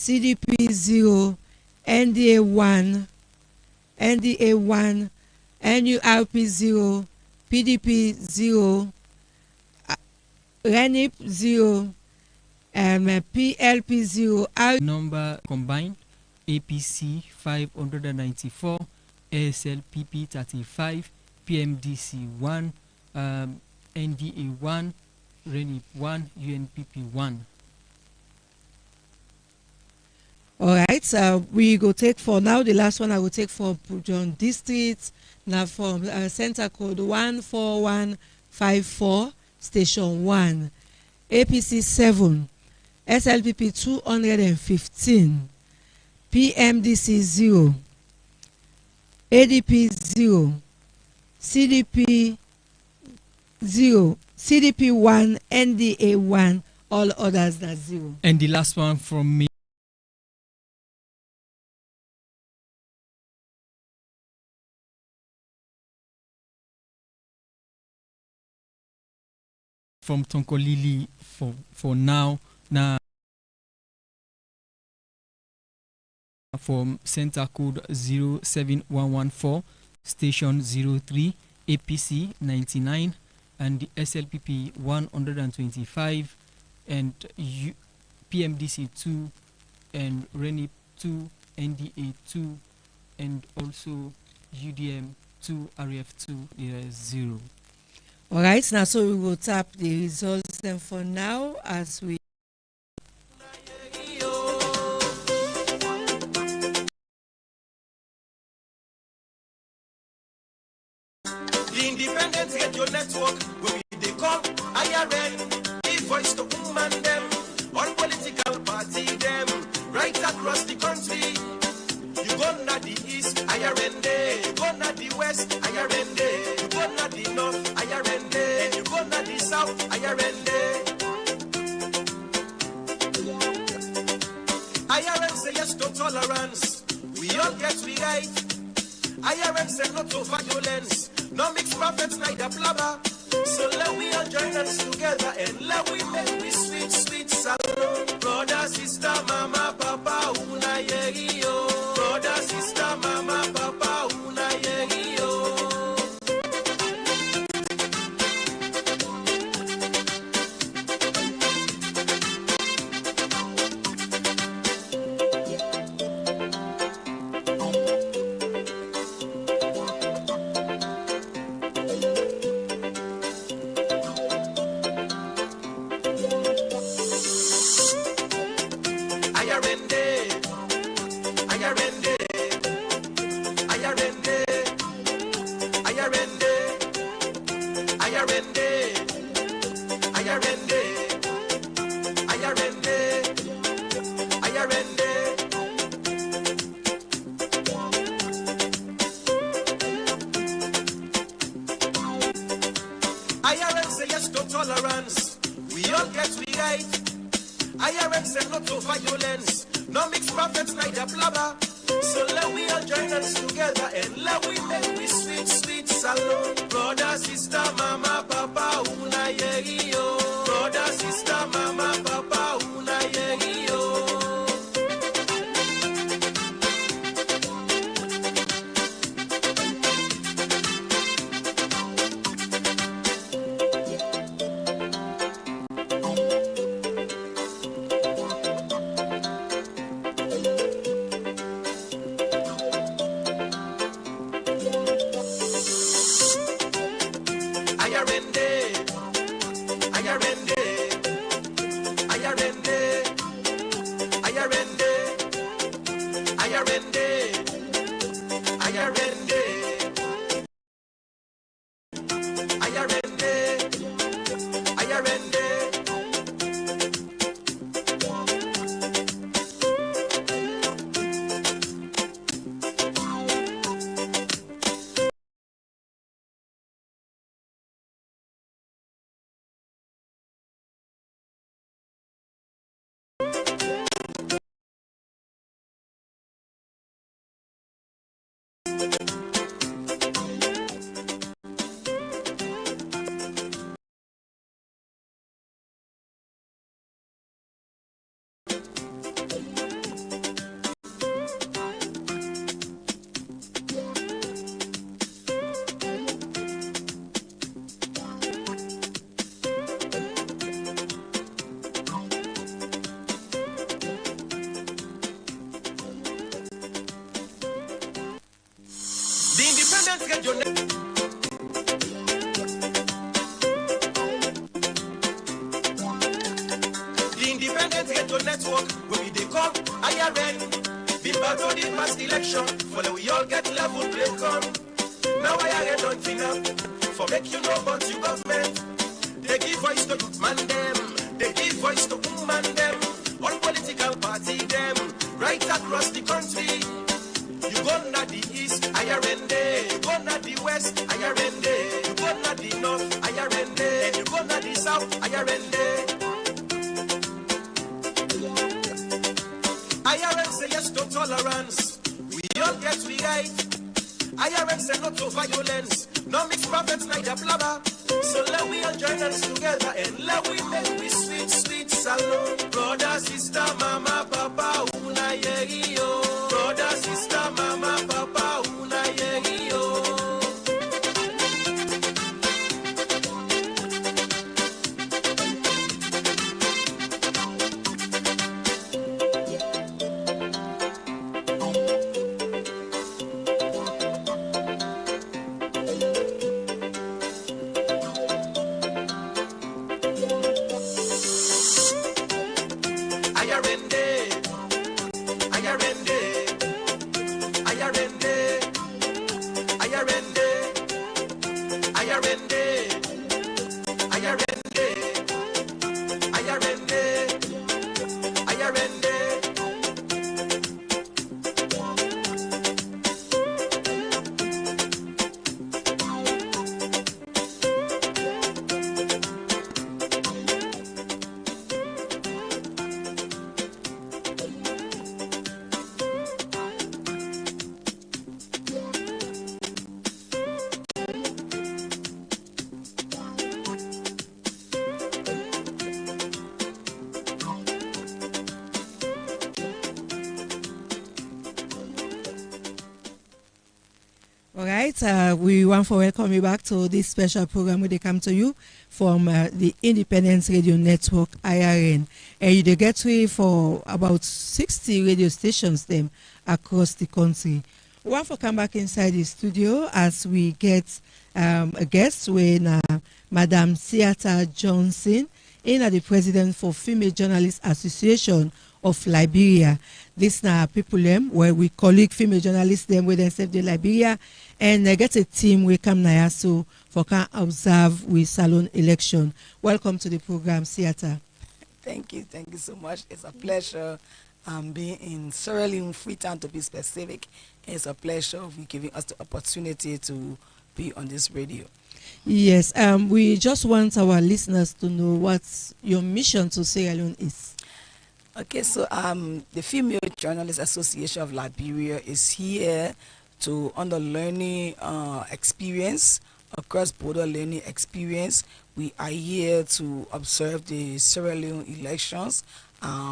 CDP 0, NDA 1, NURP 0, PDP 0, RENIP 0, PLP 0. Number combined APC 594, ASLPP 35, PMDC 1, NDA 1, RENIP 1, UNPP 1. All right, we go take for now. The last one I will take for Pujon District. Now from center code 14154, station 1, APC 7, SLPP 215, PMDC 0, ADP 0, CDP 0, CDP 1, NDA 1, all others are 0. And the last one from me. From Tonkolili for now. Now from center code 07114, station 03, APC 99, and the SLPP 125, and PMDC 2, and RENIP 2, NDA 2, and also UDM 2, RF 2, 0. All right, now so we will tap the results then for now as we The independent radio network where we they call IRN, the voice to woman them, all political party them, right across the country. You go na the east, IRN day. You go na the west, IRN day. You go na the north, IRN day. And you go na the south, IRN day. IRN say yes to tolerance. We all get we right. IRN say no to violence. No mix prophets, neither blabber. So let we all join us together and let we make we sweet, sweet salon. Brother, sister, mama, papa, una yo. Brother, sister, mama, papa, una yo. IRN say yes to tolerance. We all get we right. IRN say no to violence. No mix prophets, neither blabber. So let we all join us together and let we make we sweet, sweet salon. Brother, sister, mama, papa, una yo. Brother, sister, mama, papa, una yo. get your The independent get your network where we they call IRN. The battle the past election for the we all get level play come. Now IRN don't finna for make you know about you government. They give voice to youth man them. They give voice to woman them. All political party them. Right across the country. You go na the east, IRN day. You go na the west, IRN day. You go na the north, IRN day. And you go na the south, IRN day. IRN say yes to tolerance. We all get we right. IRN say no to violence. No mix prophets like the blabber. So let we all join hands together and let we make we sweet, sweet salon. Brother, sister, mama, papa, una yo. Brother, sister, mama, papa, una yo. All right, we want to welcome you back to this special program where they come to you from the Independence Radio Network, IRN. And you get to for about 60 radio stations them across the country. We want to come back inside the studio as we get a guest when Madam Theater Johnson, the president for Female Journalists Association of Liberia. This now people them where we colleague female journalists them where they serve the Liberia and get a team we come now so for can observe with Salon election. Welcome to the program, Theater. Thank you so much. It's a pleasure being in Sierra Leone, Freetown to be specific. It's a pleasure of you giving us the opportunity to be on this radio. Yes, we just want our listeners to know what your mission to Sierra Leone is. Okay, so the Female Journalists Association of Liberia is here to under learning experience, cross-border learning experience. We are here to observe the Sierra Leone elections.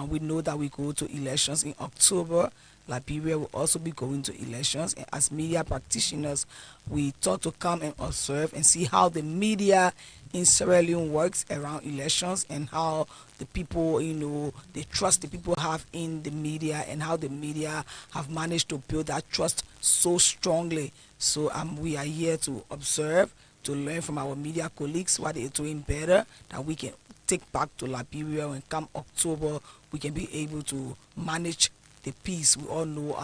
We know that we go to elections in October. Liberia will also be going to elections, and as media practitioners, we thought to come and observe and see how the media in Sierra Leone works around elections and how the people, the trust the people have in the media and how the media have managed to build that trust so strongly. So we are here to observe, to learn from our media colleagues what they're doing better, that we can take back to Liberia when come October, we can be able to manage the peace. We all know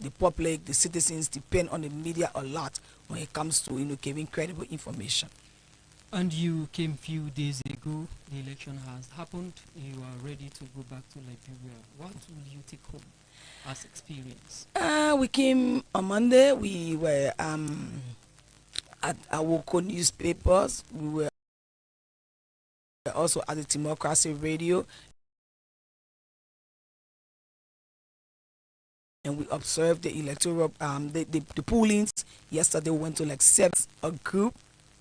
the public, the citizens depend on the media a lot when it comes to giving credible information. And you came few days ago, the election has happened, you are ready to go back to Liberia. What will you take home as experience? We came on Monday, we were at our newspapers, we were also at the Democracy Radio, and we observed the electoral the pollings. Yesterday we went to like set a group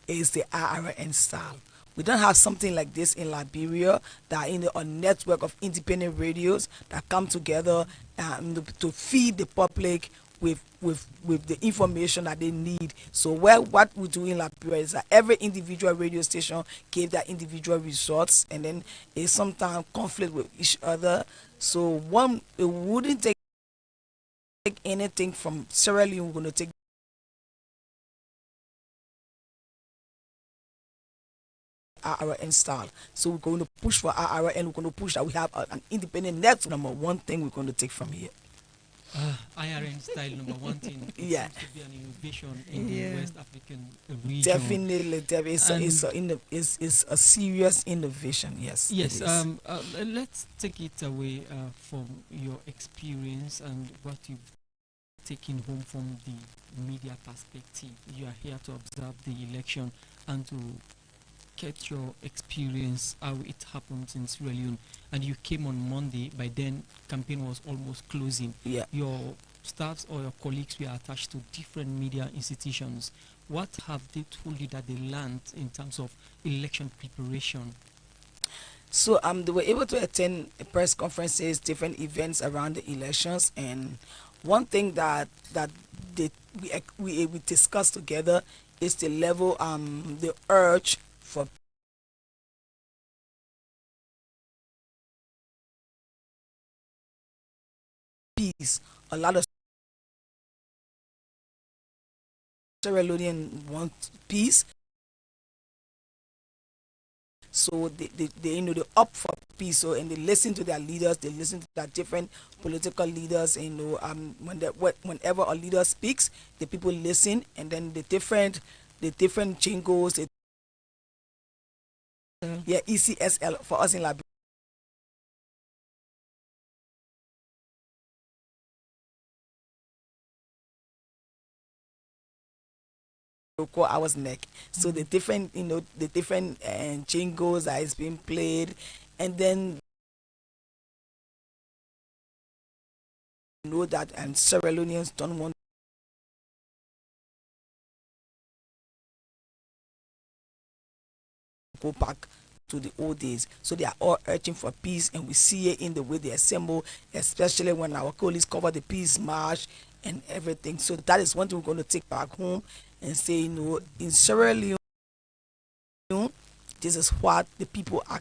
is the RRN style. We don't have something like this in Liberia, that in a network of independent radios that come together to feed the public with the information that they need. So what we do in Liberia is that every individual radio station gave their individual results, and then it's sometimes conflict with each other. So it wouldn't take anything from Sierra Leone. We're going to take RRN style. So we're going to push for RRN. We're going to push that we have an independent network. Number one thing we're going to take from here. IRN style, number one thing. It Yeah. seems to be an innovation in the West African region. Definitely, it's a serious innovation. Yes. Yes. it is. Let's take it away from your experience and what you've taken home from the media perspective. You are here to observe the election and to get your experience how it happens in Sierra Leone. And you came on Monday. By then, campaign was almost closing. Yeah. Your staffs or your colleagues were attached to different media institutions. What have they told you that they learned in terms of election preparation? So they were able to attend press conferences, different events around the elections, and one thing that we discussed together is the level the urge for peace. A lot of Sierra Leoneans want peace, so they they opt for peace. So and they listen to their leaders, they listen to their different political leaders. Whenever a leader speaks, the people listen, and then the different jingles. Yeah, ECSL for us in Liberia. I was neck. So the different, the different jingles that is being played, and then know that and Sierra Leoneans don't want to go back to the old days. So they are all urging for peace, and we see it in the way they assemble, especially when our colleagues cover the peace march and everything. So that is one thing we're going to take back home and say, in Sierra Leone, this is what the people are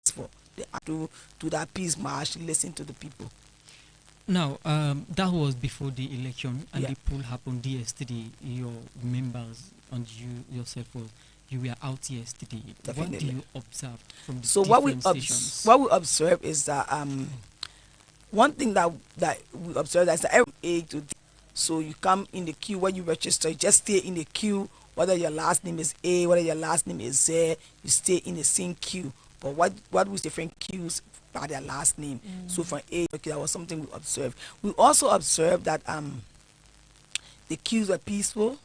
for. They have to do that peace march, listen to the people. Now, that was before the election, and Yeah. the poll happened yesterday. Your members and you yourself, you were out yesterday. What do Definitely. you observe from the So different stations? what we observe is that one thing that we observe is that every age to so you come in the queue when you register, you just stay in the queue, whether your last name is A, whether your last name is Z, you stay in the same queue. But what was different queues by their last name? So from A, okay, that was something we observed. We also observed that the queues were peaceful,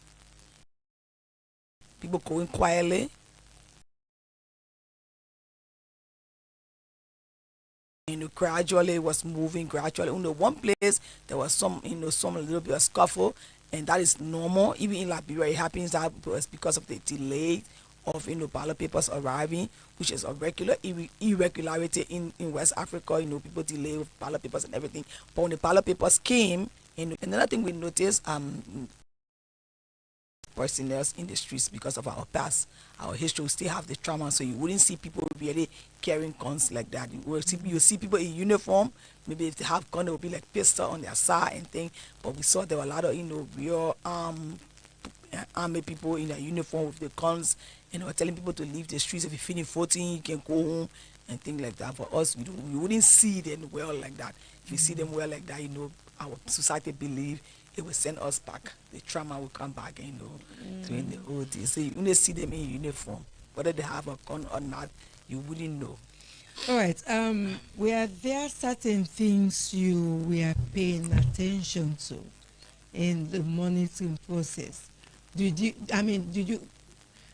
people going quietly. Gradually it was moving gradually. One place there was some a little bit of scuffle, and that is normal. Even in Liberia, it happens that was because of the delay of ballot papers arriving, which is a regular irregularity in West Africa. People delay with ballot papers and everything. But when the ballot papers came, another thing we noticed, personnel in the streets, because of our past, our history, we still have the trauma. So you wouldn't see people really carrying guns like that. You see people in uniform. Maybe if they have gun, it will be like pistol on their side and thing. But we saw there were a lot of real army people in their uniform with the guns, telling people to leave the streets. If you're feeling 14, you can go home and things like that. For us, we wouldn't see them well like that. If you see them well like that, our society believe it will send us back. The trauma will come back, to in the old days. So you only see them in uniform. Whether they have a gun or not, you wouldn't know. All right. Were there certain things you were paying attention to in the monitoring process?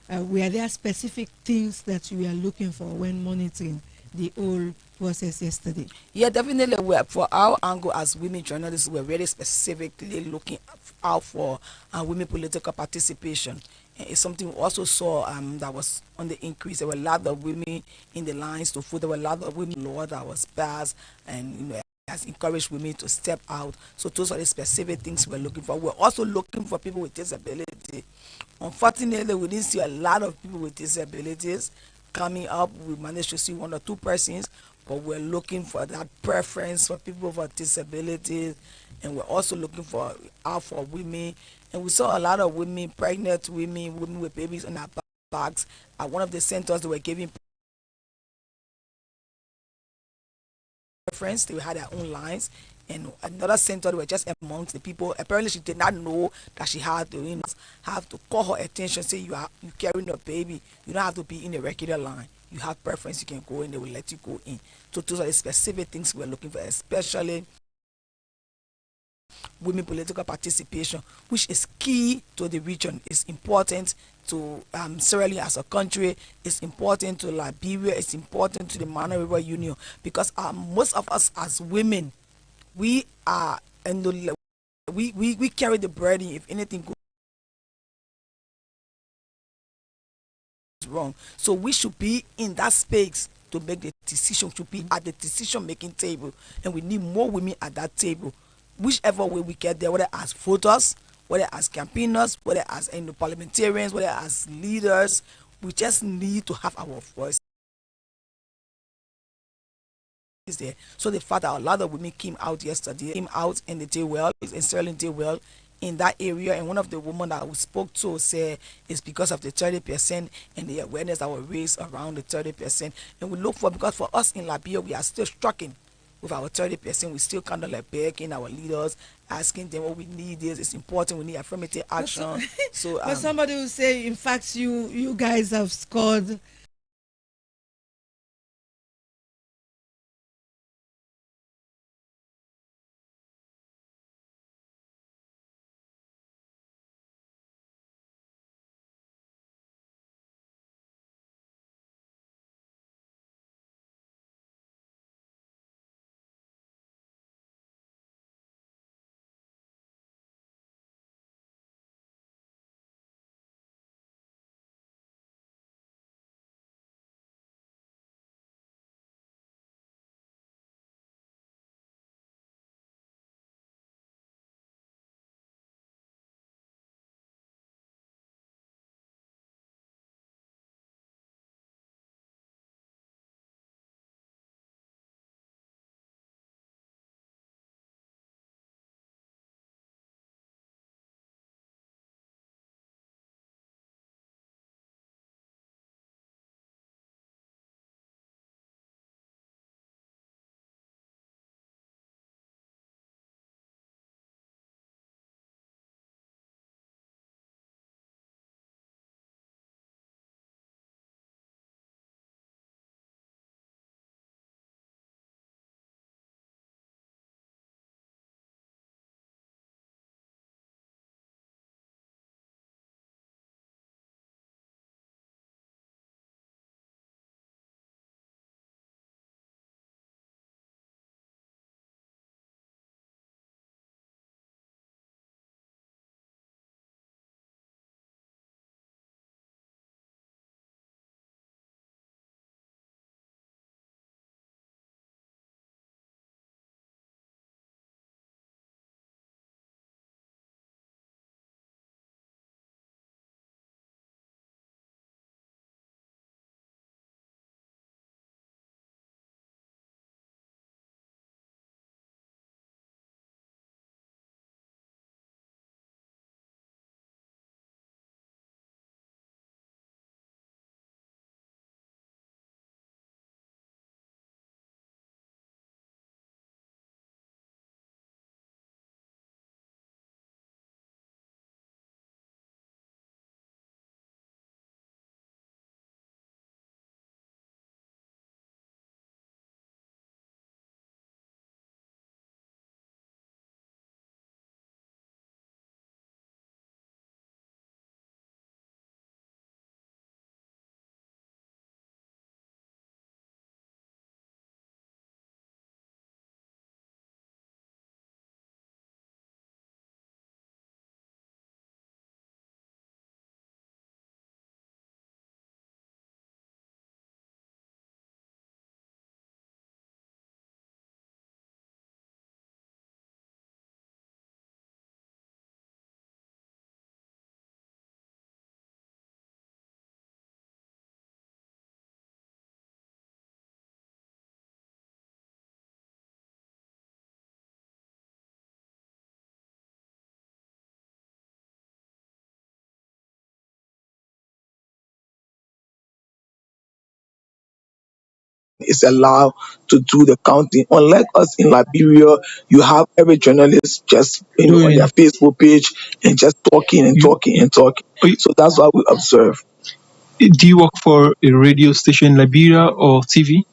Were there specific things that you were looking for when monitoring the whole process yesterday? Yeah, definitely. For our angle as women journalists, we're very specifically looking out for women political participation. And it's something we also saw that was on the increase. There were a lot of women in the lines to vote. There were a lot of women law that was passed, and has encouraged women to step out. So those are the specific things we're looking for. We're also looking for people with disability. Unfortunately, we didn't see a lot of people with disabilities coming up. We managed to see 1 or 2 persons, but we're looking for that preference for people with disabilities and we're also looking for out for women. And we saw a lot of women, pregnant women, women with babies on their backs. At one of the centers, they were giving preference. They had their own lines. And another center, they were just amongst the people. Apparently, she did not know that she had to, have to call her attention. Say you carrying a baby. You don't have to be in a regular line. You have preference. You can go in. They will let you go in. So those are the specific things we're looking for, especially women political participation, which is key to the region. It's important to Sierra Leone as a country. It's important to Liberia. It's important to the Mana River Union, because most of us as women, we are and we carry the burden if anything goes wrong. So we should be in that space to make the decision, to be at the decision making table, and we need more women at that table. Whichever way we get there, whether as voters, whether as campaigners, whether as parliamentarians, whether as leaders, we just need to have our voice there. So the fact that a lot of women came out yesterday, came out and they did well, and certainly did well in that area. And one of the women that we spoke to said it's because of the 30% and the awareness that was raised around the 30%. And we look for, because for us in Liberia, we are still struggling with our 30%. We still kind of like begging our leaders, asking them, what we need is, it's important, we need affirmative action. So but somebody will say, in fact, you guys have scored is allowed to do the counting. Unlike us in Liberia, you have every journalist just on their Facebook page and just talking and talking and talking. So that's what we observe. Do you work for a radio station in Liberia or TV?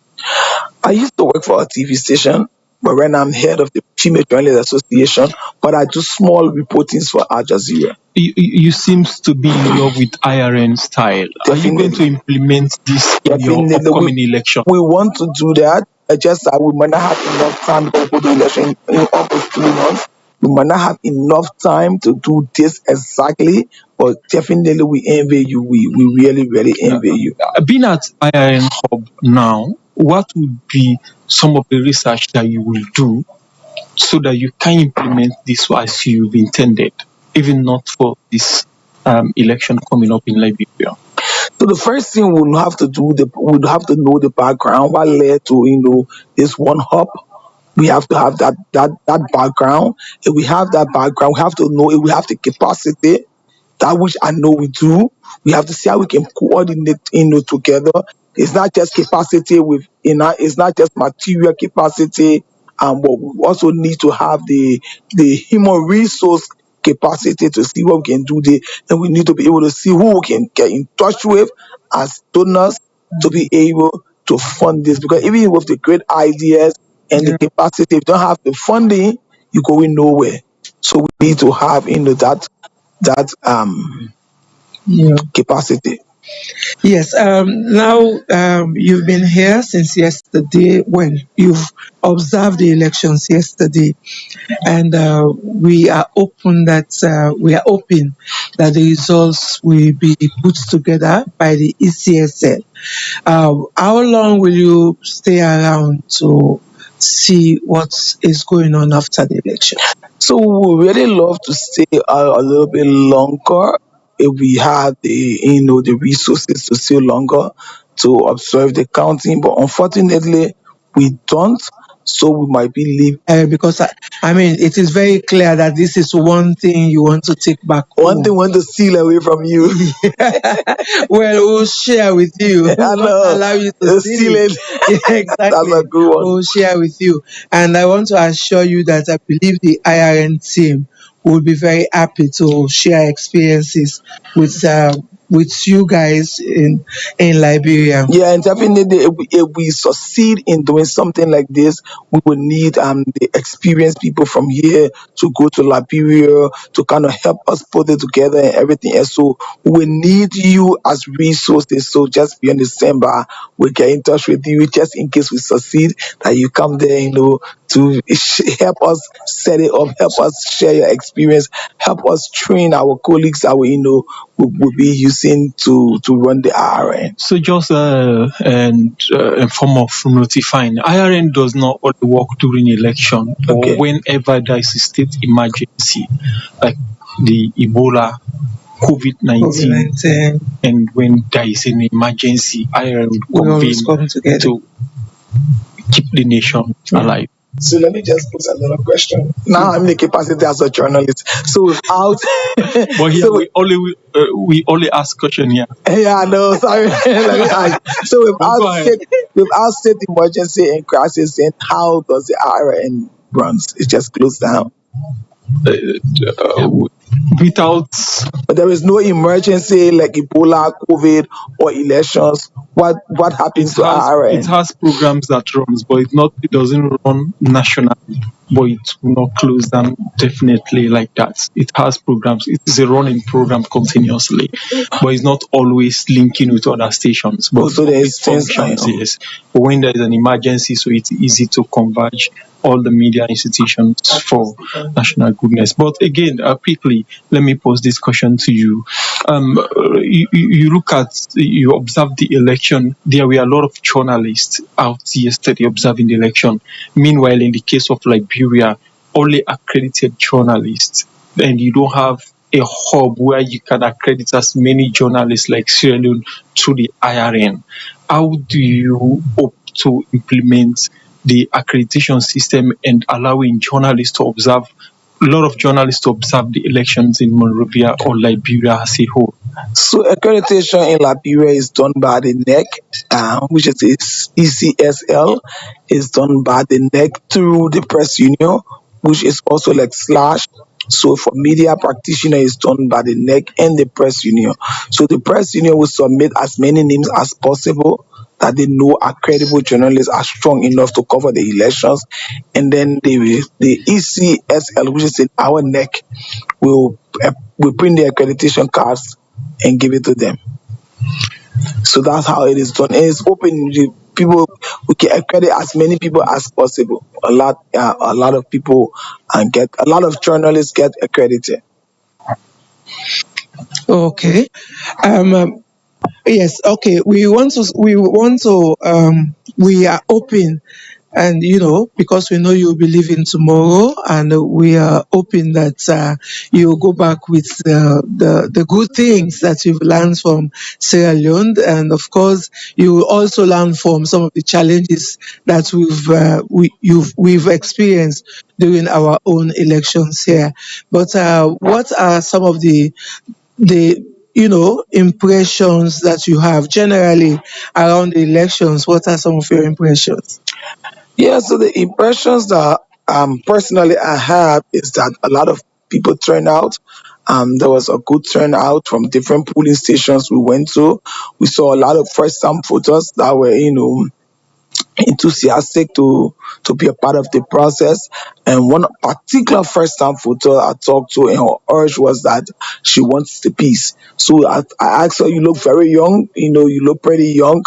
I used to work for a TV station, but right now I'm head of the Female Journalists Association, but I do small reportings for Al Jazeera. You seems to be in love with IRN style. Are you going to implement this in your upcoming election? We want to do that. Just that we might not have enough time to go to the election in almost 3 months. We might not have enough time to do this exactly, but definitely we envy you. We really, really envy you. Being at IRN Hub now, what would be some of the research that you will do so that you can implement this as you've intended, even not for this election coming up in Liberia? So the first thing we'll have to do, we'll have to know the background, what led to this one hub. We have to have that background. If we have that background, we have to know if we have the capacity, that which I know we do. We have to see how we can coordinate together. It's not just capacity it's not just material capacity, but we also need to have the human resource capacity to see what we can do there. And we need to be able to see who we can get in touch with as donors to be able to fund this. Because even with the great ideas and the capacity, if you don't have the funding, you're going nowhere. So we need to have that capacity. Yes. Now you've been here since yesterday. When you've observed the elections yesterday, and we are hoping that the results will be put together by the ECSL. How long will you stay around to see what is going on after the election? So we really love to stay a little bit longer if we have the resources to stay longer to observe the counting. But unfortunately, we don't. So we might be leaving. Because I mean, it is very clear that this is one thing you want to take back home. One thing we want to steal away from you. Well, we'll share with you. I know. Not allow you to steal it. Yeah, exactly. That's a good one. We'll share with you. And I want to assure you that I believe the IRN team will be very happy to share experiences with you guys in Liberia. Yeah, and definitely if we succeed in doing something like this, we will need the experienced people from here to go to Liberia to kind of help us put it together and everything else. So we need you as resources. So just be on the same bar. We'll get in touch with you just in case we succeed, that you come there, to help us set it up, help us share your experience, help us train our colleagues that we will be using to run the IRN. So just a form of notifying. IRN does not only work during election or whenever there is a state emergency, like the Ebola, COVID-19, and when there is an emergency, IRN will convene to keep the nation alive. So let me just put another question. Now I'm in the capacity as a journalist. So without, but here we only ask question here. Yeah, no, sorry. So without state emergency and crisis, then how does the IRN runs? It just closed down. But there is no emergency like Ebola, COVID, or elections. What happens to IRN? It has programs that runs, but it doesn't run nationally. But it will not close down definitely like that. It has programs. It is a running program continuously, but it's not always linking with other stations. But also there is functions, yes. But when there is an emergency, so it's easy to converge all the media institutions for national goodness. But again, quickly, let me pose this question to you. You observed the election. There were a lot of journalists out yesterday observing the election. Meanwhile, in the case of Liberia, only accredited journalists, and you don't have a hub where you can accredit as many journalists like Sierra Leone through the IRN. How do you hope to implement the accreditation system and allowing journalists to observe, a lot of journalists to observe the elections in Monrovia or Liberia as a whole? So accreditation in Liberia is done by the NEC, which is ECSL, is done by the NEC through the press union, which is also like slash. So for media practitioner, is done by the NEC and the press union. So the press union will submit as many names as possible that they know are credible journalists are strong enough to cover the elections, and then the ECSL, which is in our NEC, will print the accreditation cards and give it to them. So that's how it is done. And it's open. People, we can accredit as many people as possible. A lot of people and get a lot of journalists get accredited. Okay. Um, yes. Okay. We are open, and because we know you'll be leaving tomorrow, and we are hoping that you'll go back with the good things that you've learned from Sierra Leone, and of course you will also learn from some of the challenges that we've experienced during our own elections here. But what are some of the impressions that you have generally around the elections? What are some of your impressions? Yeah, so the impressions that personally I have is that a lot of people turned out. There was a good turnout from different polling stations we went to. We saw a lot of first time voters that were, enthusiastic to be a part of the process. And one particular first time voter I talked to, and her urge was that she wants the peace. So I asked her, "You look very young. You look pretty young.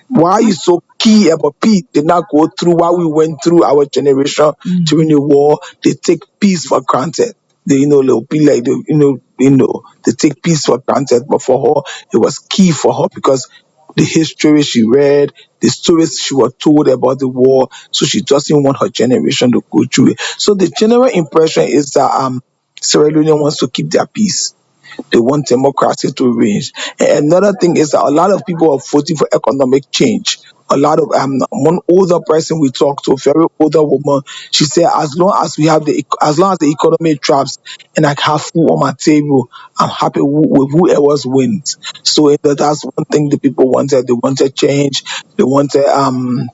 Why are you so key about peace? Did not go through what we went through our generation during the war. They take peace for granted. They'll be like they take peace for granted. But for her, it was key for her because the history she read, the stories she was told about the war, so she doesn't want her generation to go through it. So the general impression is that Sierra Leone wants to keep their peace. They want democracy to reign. And another thing is that a lot of people are voting for economic change. A lot of one older person we talked to, a very older woman, she said, as long as the economy drops and I have food on my table, I'm happy with whoever wins. So that's one thing the people wanted. They wanted change. They wanted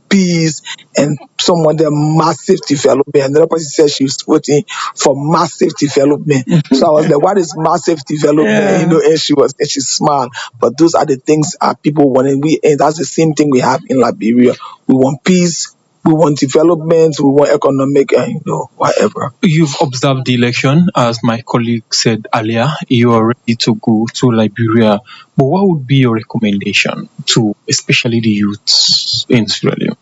peace, and some wanted massive development. Another person said she was voting for massive development. So I was like, "What is massive development?" Yeah. And she smiled. But those are the things people want, and that's the same thing we have in Liberia. We want peace. We want development. We want economic, and whatever. You've observed the election, as my colleague said earlier. You are ready to go to Liberia. But what would be your recommendation to especially the youths in Sierra Leone?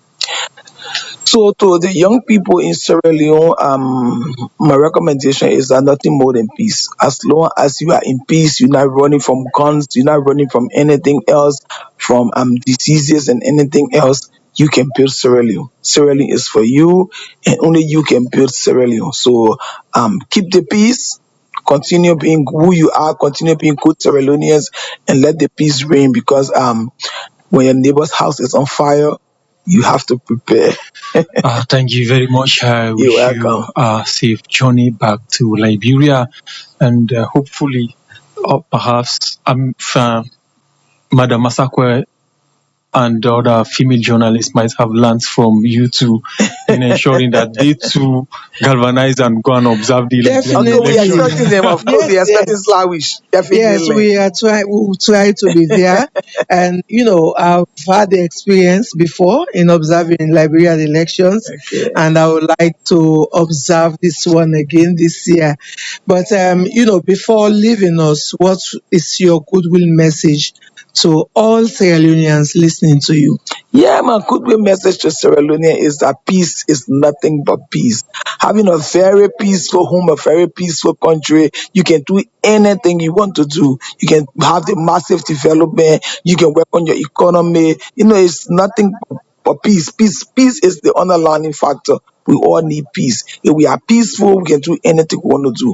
So to the young people in Sierra Leone, my recommendation is that nothing more than peace. As long as you are in peace, you're not running from guns, you're not running from anything else, from diseases and anything else. You can build Sierra Leone. Sierra Leone is for you, and only you can build Sierra Leone. So keep the peace. Continue being who you are. Continue being good Sierra Leoneans, and let the peace reign. Because when your neighbor's house is on fire, you have to prepare. Thank you very much. I You're wish you welcome. a safe journey back to Liberia, and hopefully, perhaps Madam Masakwe and the other female journalists might have learned from you two in ensuring that they too galvanize and go and observe the Definitely. Okay, we are election. expecting them. Of course, we are expecting Slawish. Definitely. Yes, we will try to be there. And I've had the experience before in observing Liberian elections, Okay. and I would like to observe this one again this year. But before leaving us, what is your goodwill message to all Sierra Leoneans listening to you? Yeah, my goodwill message to Sierra Leone is that peace is nothing but peace. Having a very peaceful home, a very peaceful country, you can do anything you want to do. You can have the massive development. You can work on your economy. It's nothing but peace. Peace is the underlying factor. We all need peace. If we are peaceful, we can do anything we want to do.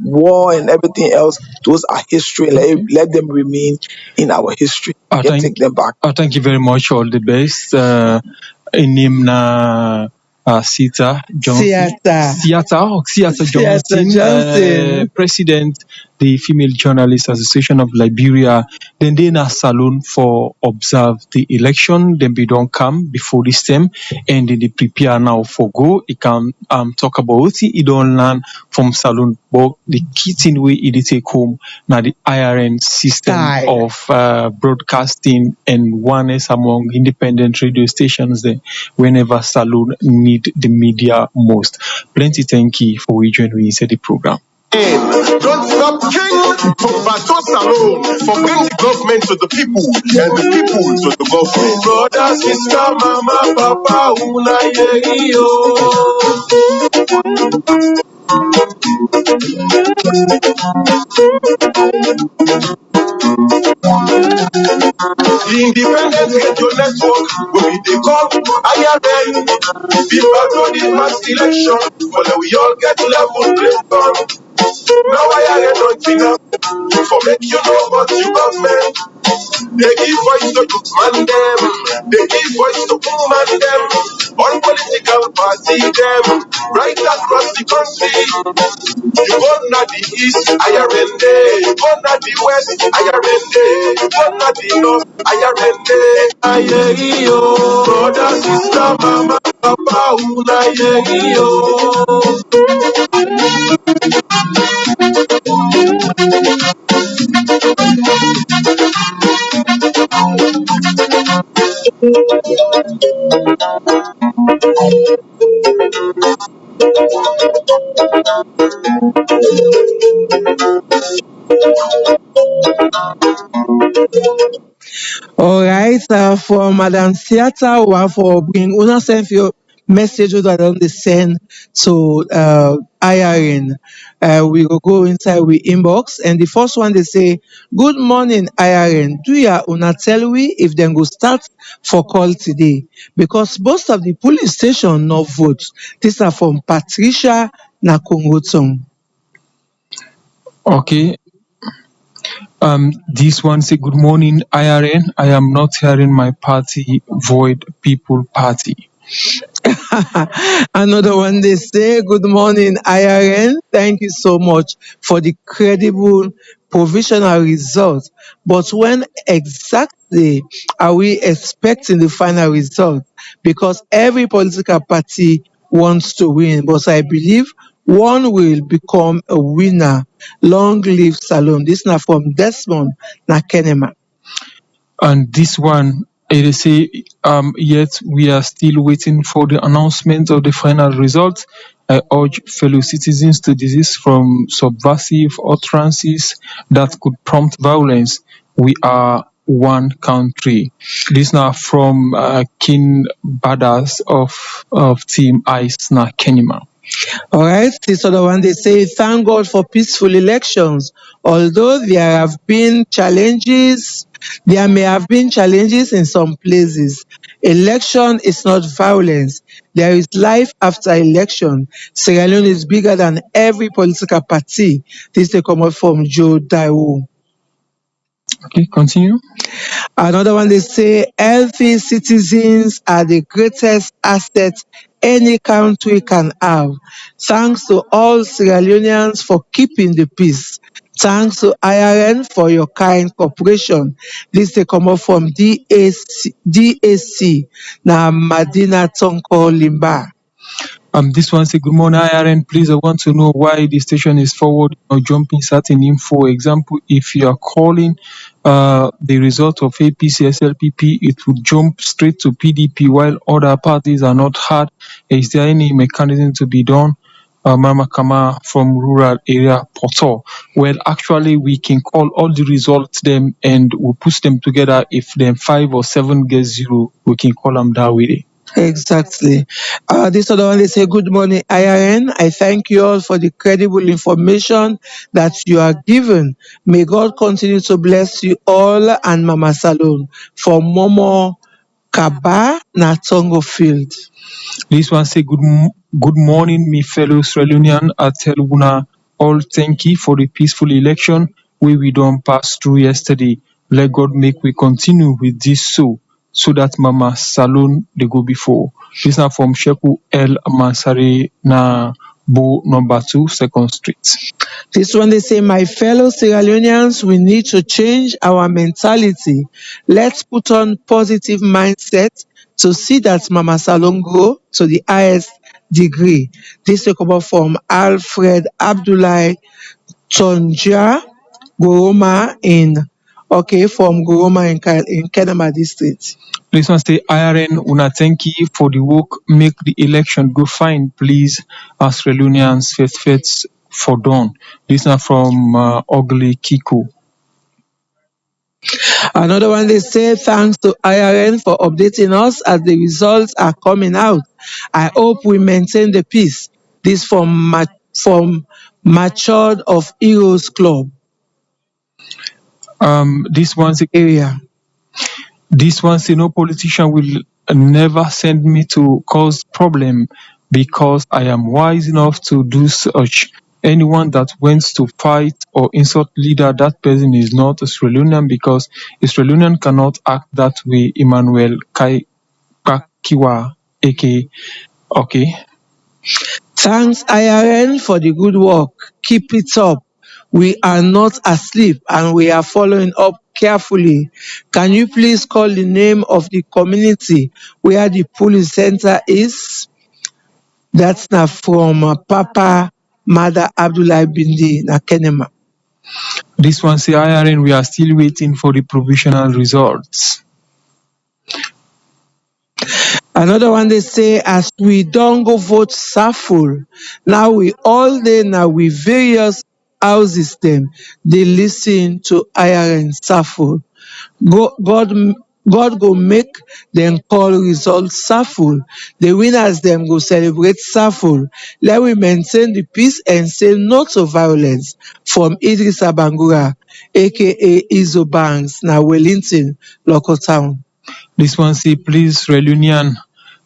War and everything else, those are history. Let them remain in our history. We can take them back. Thank you very much. All the best. Inimna Sita Johnson. Siata Siata Johnson, Johnson. President the Female Journalists Association of Liberia, then they na saloon for observe the election. Then we don't come before this time, and then they prepare now for go. It can talk about it don't learn from saloon, but the key thing we it take home now the IRN system Style. of broadcasting and oneness among independent radio stations. Then whenever saloon need the media most. Plenty thank you for we join we inside the program. Don't stop King from Bato Salon for bring the government to the people and the people to the government. Brother, sister, mama, papa, una The Independent Radio Network will be the call IRN. Be back to the past election, but we all get level played on. Now IRN don't think for make you know what you government. They give voice to youth man them. They give voice to woman them. All political party them. Right across the country. You go na the east, IRN day. You go na the west, IRN day. You go na the north, IRN day. Aye yo, brother, sister, mama, papa, una ye yo. All right, for Madam Theatre, we have for bring una send your message that on the send to IRN. We will go inside we inbox, and the first one they say, "Good morning, IRN. Do ya una tell we if them go start for call today? Because most of the police station no vote." These are from Patricia Nakongotong. Okay. This one say good morning, IRN. I am not hearing my party void people party. Another one they say, "Good morning, IRN. Thank you so much for the credible provisional result. But when exactly are we expecting the final result? Because every political party wants to win, but I believe one will become a winner. Long live Salome." This is now from Desmond Nakenema. And this one, it say, yet we are still waiting for the announcement of the final result. I urge fellow citizens to desist from subversive utterances that could prompt violence. We are one country. This now from King Badas of Team Ice na Kenima. All right, this other one they say, "Thank God for peaceful elections. Although there may have been challenges in some places. Election is not violence. There is life after election. Sierra Leone is bigger than every political party." This they come up from Joe Daiwo. Okay, continue. Another one they say, "Healthy citizens are the greatest asset any country can have. Thanks to all Sierra Leoneans for keeping the peace. Thanks to IRN for your kind cooperation." This they come up from DAC. Now Madina Tonko Limba. This one say, good morning, IRN. Please, I want to know why the station is forward or jumping certain info. For example, if you are calling the result of APC SLPP, it would jump straight to PDP while other parties are not heard. Is there any mechanism to be done? Mama Kama from rural area, Porto. Well, actually, we can call all the results them and we put them together. If them 5 or 7 get 0, we can call them that way. Exactly. This other one they say, "Good morning, IRN. I thank you all for the credible information that you are given. May God continue to bless you all and Mama Salon." For Momo Kaba Natongo Field. This one say, good morning, me fellow Australian. I tell una all thank you for the peaceful election we don't pass through yesterday. Let God make we continue with this so that Mama Salon they go before. This now from Sheku El Mansari na Bo number 2, 2nd Street. This one they say, my fellow Sierra Leoneans, we need to change our mentality. Let's put on positive mindset to see that Mama Salon grow to the highest degree. This will come up from Alfred Abdullahi Tonja Goroma from Goroma in Kenema district. This one say, IRN, una thank you for the work, make the election go fine, please. Australians, faith for dawn. This one from Ugly Kiko. Another one they say, thanks to IRN for updating us as the results are coming out. I hope we maintain the peace. This from Matured of Heroes Club. This one say, area. This one say, no politician will never send me to cause problem because I am wise enough to do such. Anyone that wants to fight or insult leader, that person is not Australian because Australian cannot act that way. Emmanuel Kakiwa, aka okay. Thanks IRN for the good work. Keep it up. We are not asleep and we are following up carefully. Can you please call the name of the community where the police center is? That's now from Papa Mother Abdullah Bindi Nakenema. This one say, IRN, we are still waiting for the provisional results. Another one they say, as we don't go vote Saful, now we all day now we various houses them, they listen to IRN Saful. God go make them call results Saful. The winners them go celebrate Saful. Let we maintain the peace and say no to violence. From Idris Abangura, aka Izo Banks, now Wellington, local town. This one say, please, Reunion,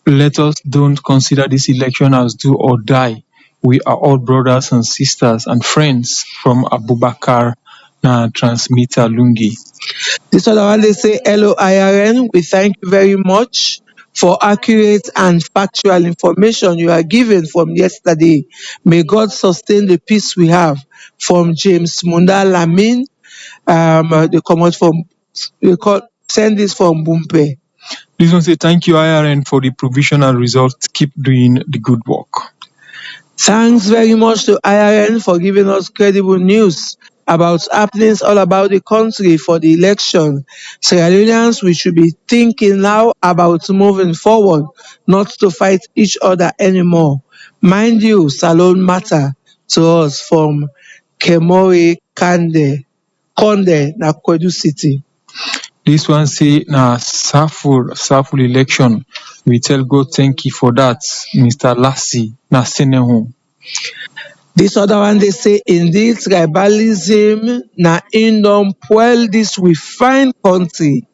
let us don't consider this election as do or die. We are all brothers and sisters and friends. From Abubakar na transmitter Lungi. This other one they say, hello IRN, we thank you very much for accurate and factual information you are given from yesterday. May God sustain the peace we have. From James Munda Lamin, they come out from send this from Bumpe. This one say, thank you IRN for the provisional results. Keep doing the good work. Thanks very much to IRN for giving us credible news about happenings all about the country for the election. Sierra Leoneans, we should be thinking now about moving forward, not to fight each other anymore. Mind you, Salon matter to us from Kemori Konde, Nakwedu City. This one say, na Saful election. We tell God thank you for that, Mr. Lassie, na Senehu. This other one they say, indeed, tribalism na indom well this we find country.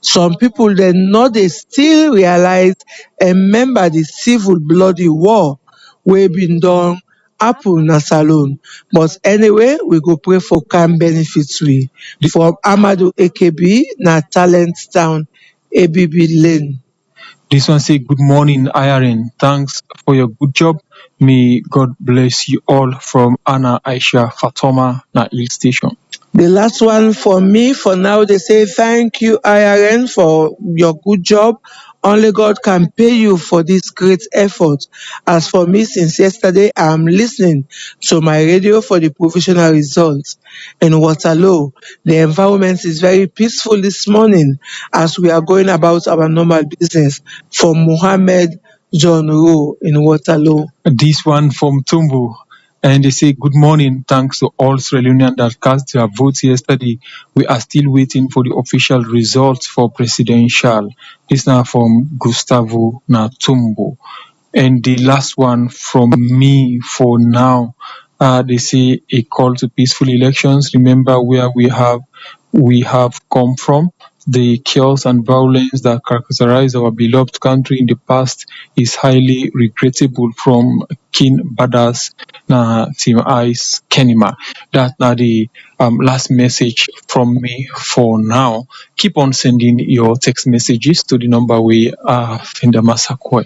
Some people they know they still realize and remember the civil bloody war we been done happen na Salon. But anyway, we go pray for calm benefits we. From Amadou AKB na Talent Town, ABB Lane. This one say, good morning, IRN. Thanks for your good job. May God bless you all. From Anna Aisha Fatoma, na Hill Station. The last one for me for now, they say, thank you, IRN, for your good job. Only God can pay you for this great effort. As for me, since yesterday, I'm listening to my radio for the provisional results. In Waterloo, the environment is very peaceful this morning as we are going about our normal business. From Mohammed John Rowe in Waterloo. This one from Tumbu. And they say, good morning. Thanks to all Sierra Leoneans that cast their votes yesterday. We are still waiting for the official results for presidential. This now from Gustavo Natumbo. And the last one from me for now. They say a call to peaceful elections. Remember where we have come from. The chaos and violence that characterized our beloved country in the past is highly regrettable. From King Badass na Team Ice Kenima. That na the last message from me for now. Keep on sending your text messages to the number we Fenda Masakwe.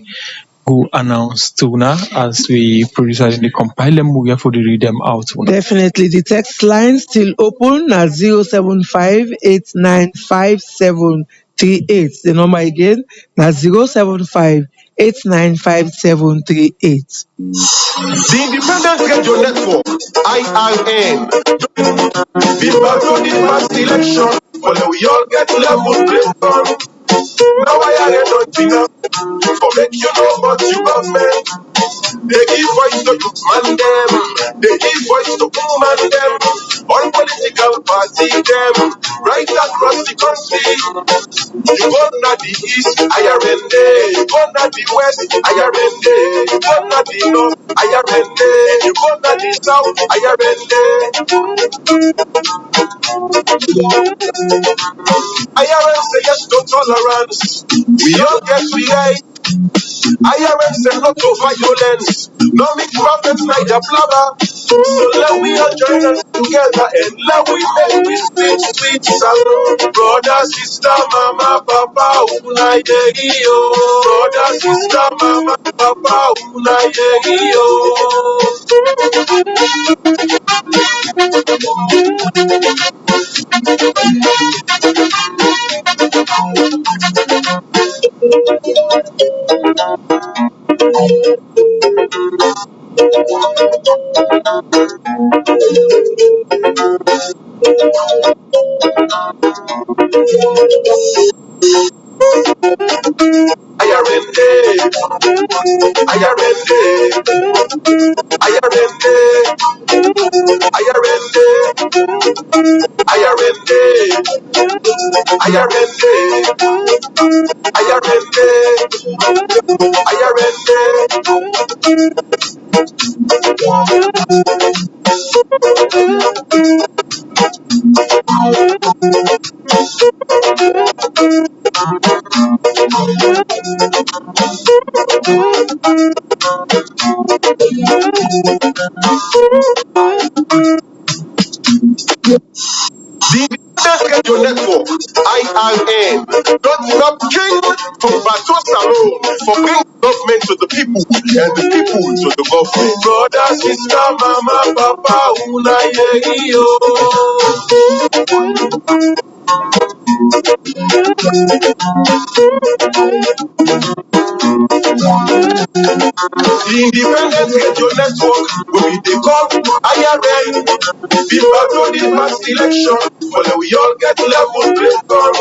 go announce to una as we producers they compile them, we have to read them out. Una. Definitely. The text line still open at 075-895738. The number again, that's 075-895738. The Independent Radio Network, IRN, been back to the past election, but we all get level platform. Now I don't enough for make you know what you government. They give voice to youth man them, they give voice to woman them, all political party them, right across the country. You go na the east, IRN day. You go na the west, IRN day. You go na the north, IRN day. You go na the south, IRN day. IRN say yes to tolerance. We all get we right. IRN say no to violence. No make prophets neither blabber. So let we all join us together and let we make this sweet, sweet sound. Brother, sister, mama, papa, una yo. Brother, sister, mama, papa, una yo. IRN day. IRN day. IRN day. IRN day. IRN day. IRN day. IRN day. IRN The Radio Network, IRN, don't stop king from Bato Salon for bringing government to the people and the people to the government. Brother, sister, mama, papa, una yo. The Independent Radio Network will be the call IRN. Be back to the past election, but we all get level platform.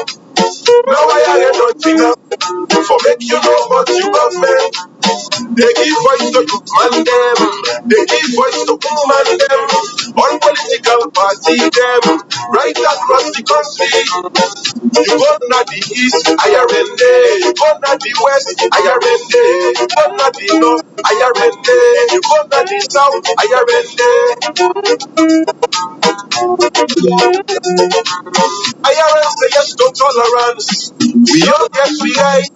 Now IRN don't enough for make you know what you government. They give voice to youth man them, they give voice to woman them, all political party them, right across the country. You go na the east, IRN day. You go na the west, IRN day. You go na the north, IRN day. You go na the south, IRN day. IRN say yes to tolerance. We all get we right.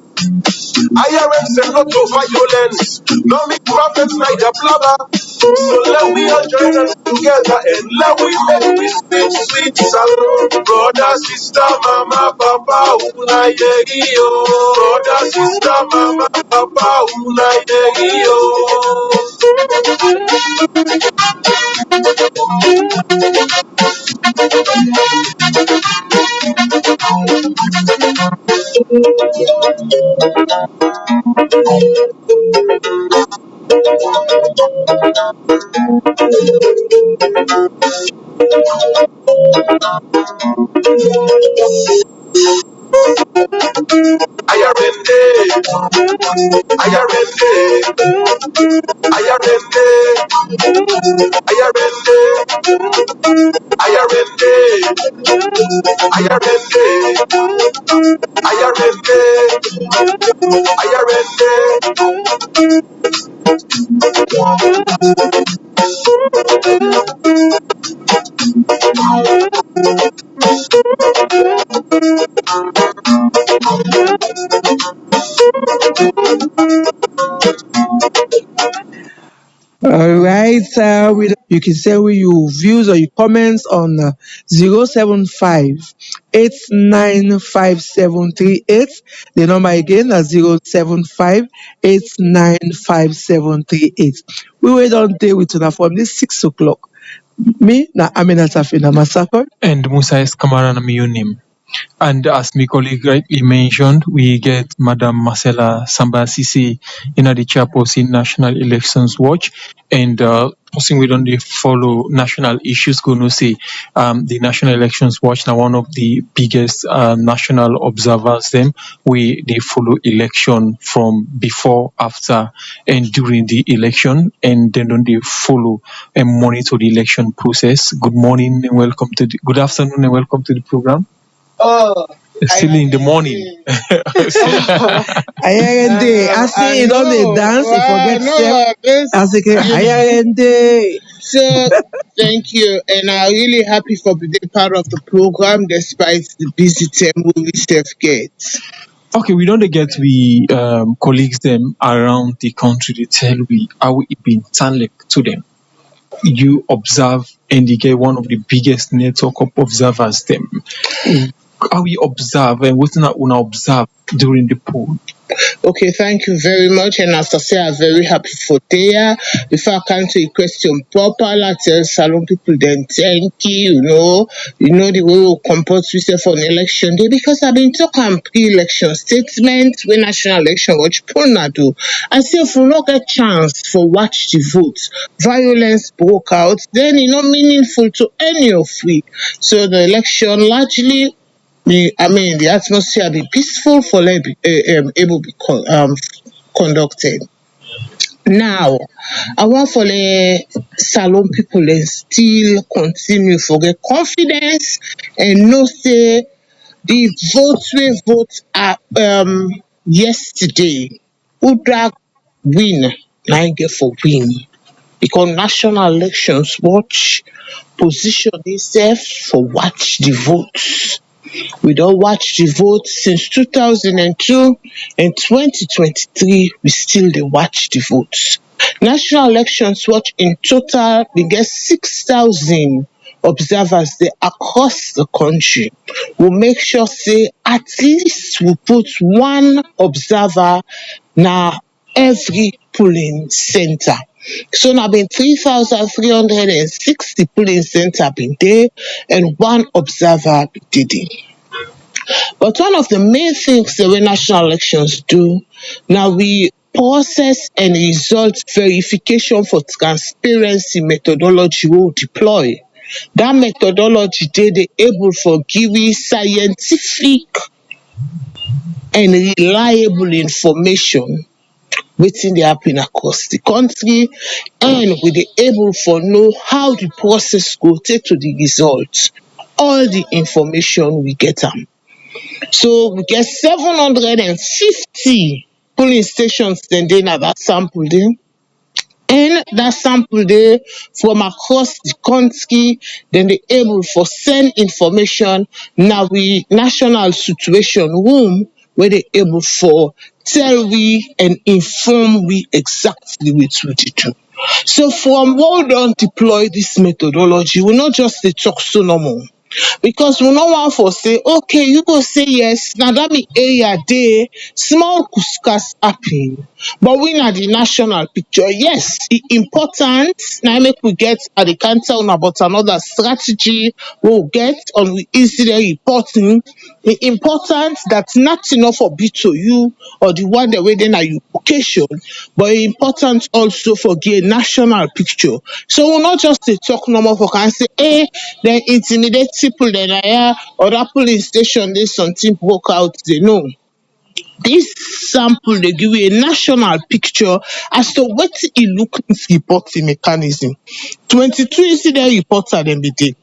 IRN say no to violence. No make prophets neither blabber. So let we all join us together and let we make this sweet, sweet sound. Brother, sister, mama, papa, una yo. Brother, sister, mama, papa, una yo. IRN day. IRN day. IRN day. IRN day. IRN day. IRN day. IRN day. IRN day. All right. You can send me your views or your comments on 075 075-895738. The number again is 075-895738. We wait on day with una from this 6 o'clock. Me na Aminata Fina Masako. And Musa is Kamara Namiyunim. And as my colleague rightly mentioned, we get Madam Marcella Samba Sisi in the chairperson National Elections Watch, and person we don't dey follow national issues going to say the National Elections Watch now one of the biggest national observers them we they follow election from before, after, and during the election, and then don't they follow and monitor the election process. Good morning and welcome to the good afternoon and welcome to the program. Oh, It's still in the morning. Ayarende, I see it on the dance, you forget Ayarende. So, thank you, and I'm really happy for being part of the program despite the busy time we self get. Okay, we don't get we colleagues them around the country to tell we how it been like to them. You observe and you get one of the biggest network of observers them. How we observe and what's not una observe during the poll. Okay, thank you very much. And as I say, I'm very happy for there. Before I can answer your question proper, I tell salon people then thank you, you know the way we comport ourselves on election day, because I've been talking pre-election statement when national election watch Puna do. I say if we not get chance for watch the votes, violence broke out, then meaningful to any of we. So the election largely the atmosphere be peaceful for able to be conducted. Now, I want for the salon people and still continue for get confidence and know say the votes we vote yesterday Udra win na get for win because National Elections Watch position itself for watch the votes. We don't watch the vote since 2002 and 2023 we still dey watch the votes. National Elections Watch in total we get 6,000 observers there across the country. We'll make sure say at least we put one observer na every polling center. So now been 3,360 polling center been there and one observer be did it. But one of the main things that we national elections do, now we process and result verification for transparency methodology we we'll deploy. That methodology they able for giving scientific and reliable information wetin dey happen across the country, and we dey able for know how the process go take to the result. All the information we get am. So we get 750 polling stations then na that sample dey. And that sample dey from across the country, then they able for send information now we national situation room where they able for tell we and inform we exactly which we dey do. So from what we don deploy this methodology, we not just dey talk so normal. Because we no want for say, okay, you go say yes, now that mean area dey small kuskas happen. But we na the national picture. Yes, it important. Now make we get at the counter on about another strategy we'll get on we incident reporting. The important that not enough for be to you or the one that waiting at your location, but important also for get national picture. So we'll not just dey talk normal for can say, then intimidate people then or that police station there's something broke out, they know. This sample they give you a national picture as to what it look reporting mechanism. 22 incident reports are then be there.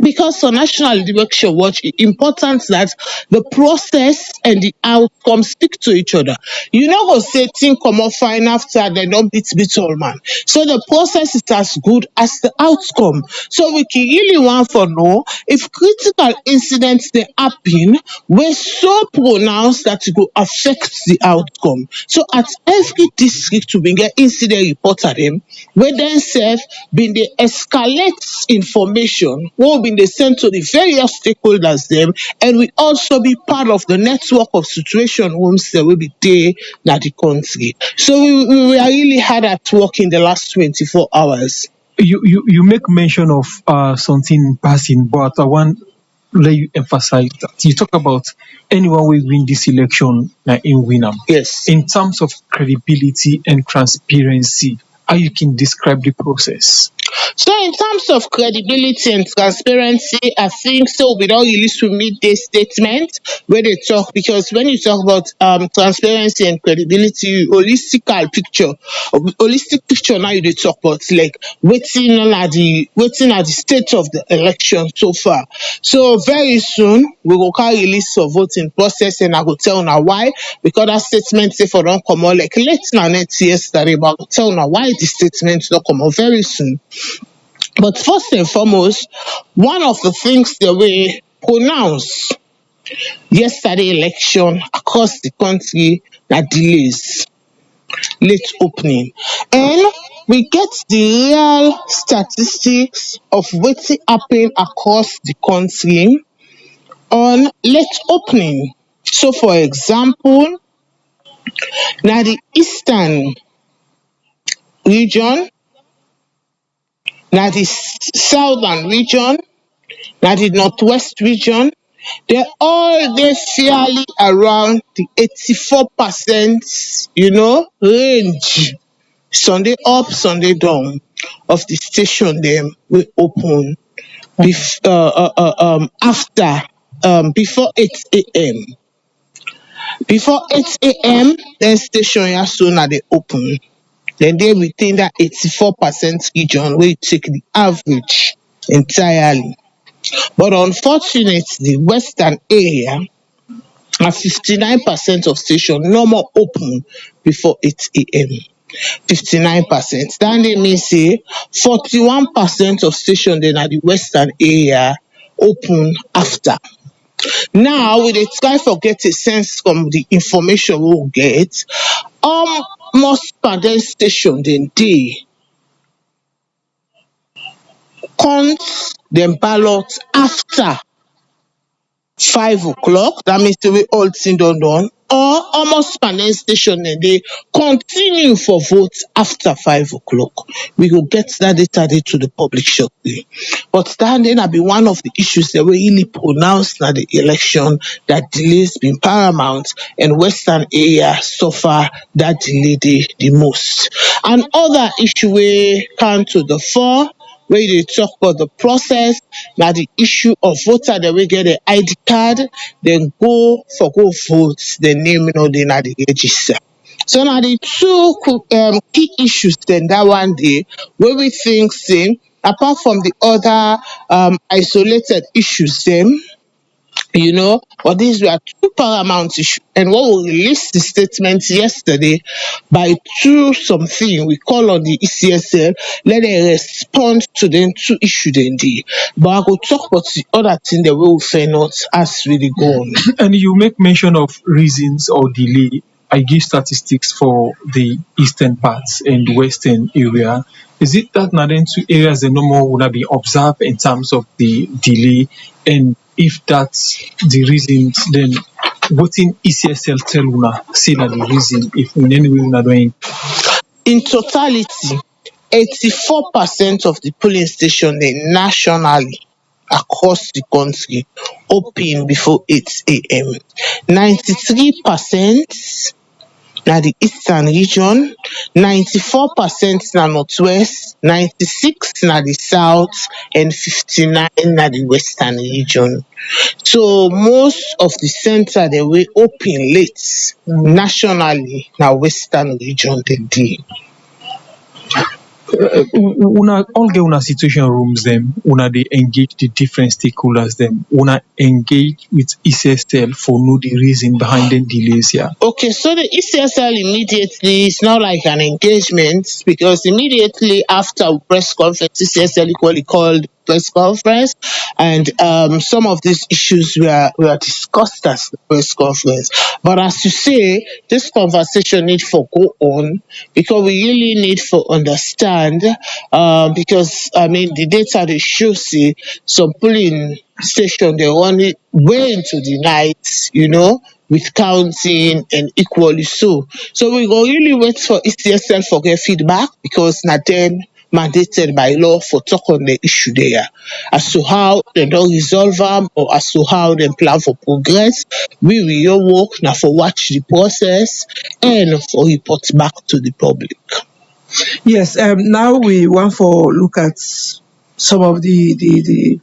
Because for National Election Watch, it's important that the process and the outcome speak to each other. You know go say thing come up fine after they don't beat all man. So the process is as good as the outcome. So we can really want for know if critical incidents they happen were so pronounced that it will affect the outcome. So at every district to bring an incident report at them, where then self been they escalate information, will be been dey send to the various stakeholders dem, and we also be part of the network of situation homes that will be there na the country. So we were really hard at work in the last 24 hours. You make mention of something in passing, but I want let you emphasize that. You talk about anyone will win this election in Winam. Yes. In terms of credibility and transparency, how you can describe the process? So in terms of credibility and transparency, I think so we don't release to meet this statement where they talk, because when you talk about transparency and credibility, holistic picture now you dey talk about like waiting at the state of the election so far. So very soon we go carry release for voting process, and I go tell now why, because that statement say for don't come out like late night yesterday, but I go tell now why the statement don't come out very soon. But first and foremost, one of the things that we pronounced yesterday election across the country that delays late opening, and we get the real statistics of wetin happen across the country on late opening. So for example, na the eastern region, na the southern region, na the northwest region, they all dey fairly around the 84%, range. Sunday up, Sunday down of the station dem wey open after before 8 a.m. Before 8 a.m, then station yaso na dey open. Then dey within that 84% region wey you take the average entirely. But unfortunately, western area na 59% of station normal open before 8 a.m. 59%. That dey mean say 41% of station dem na the western area open after. Now we dey try for get a sense from the information wey we get. Most panel station dem dey count dem ballot after 5 o'clock. That means say wey all thing don done, or almost panel station dem dey continue for vote after 5 o'clock. We go get that data dey to the public shortly. But that dey na be one of the issues that we really pronounced na the election, that delays been paramount, and western area suffer that delay dey the most. And other issue wey come to the fore wey dey talk about the process na the issue of voter dem wey get the ID card, then go vote, the name no dey na the register. So na the two key issues dem that one day wey we think say, apart from the other isolated issues dem, but these were two paramount issues. And what we released the statement yesterday by two something we call on the ECSL, let them respond to them two issue dem dey. But I go talk about the other thing that we will find out as we dey go on. And you make mention of reasons or delay. I give statistics for the eastern parts and western area. Is it that na then two areas the normal would have been observed in terms of the delay? And if that's the reasons, then what in ECSL tell una say na the reason if in any way una doing? In totality, 84% of the polling station nationally across the country open before 8 a.m. 93% na the eastern region, 94% na northwest, 96 na the south, and 59 na the western region. So most of the center they will open late nationally na western region dem dey. Una all get una situation rooms them, una they engage the different stakeholders them, una engage with ECSL for know the reason behind the delays here. Okay, so the ECSL immediately is not like an engagement, because immediately after press conference, ECSL equally called press conference, and some of these issues were discussed at the press conference. But as you say, this conversation need for go on because we really need for understand because I mean the data they show see some polling station they run it way into the night, with counting and equally so. So we go really wait for ECSL for their feedback because na them mandated by law for talk on the issue there as to how they don't resolve them or as to how they plan for progress. We will your work now for watch the process and for report back to the public. Yes, now we want for look at some of the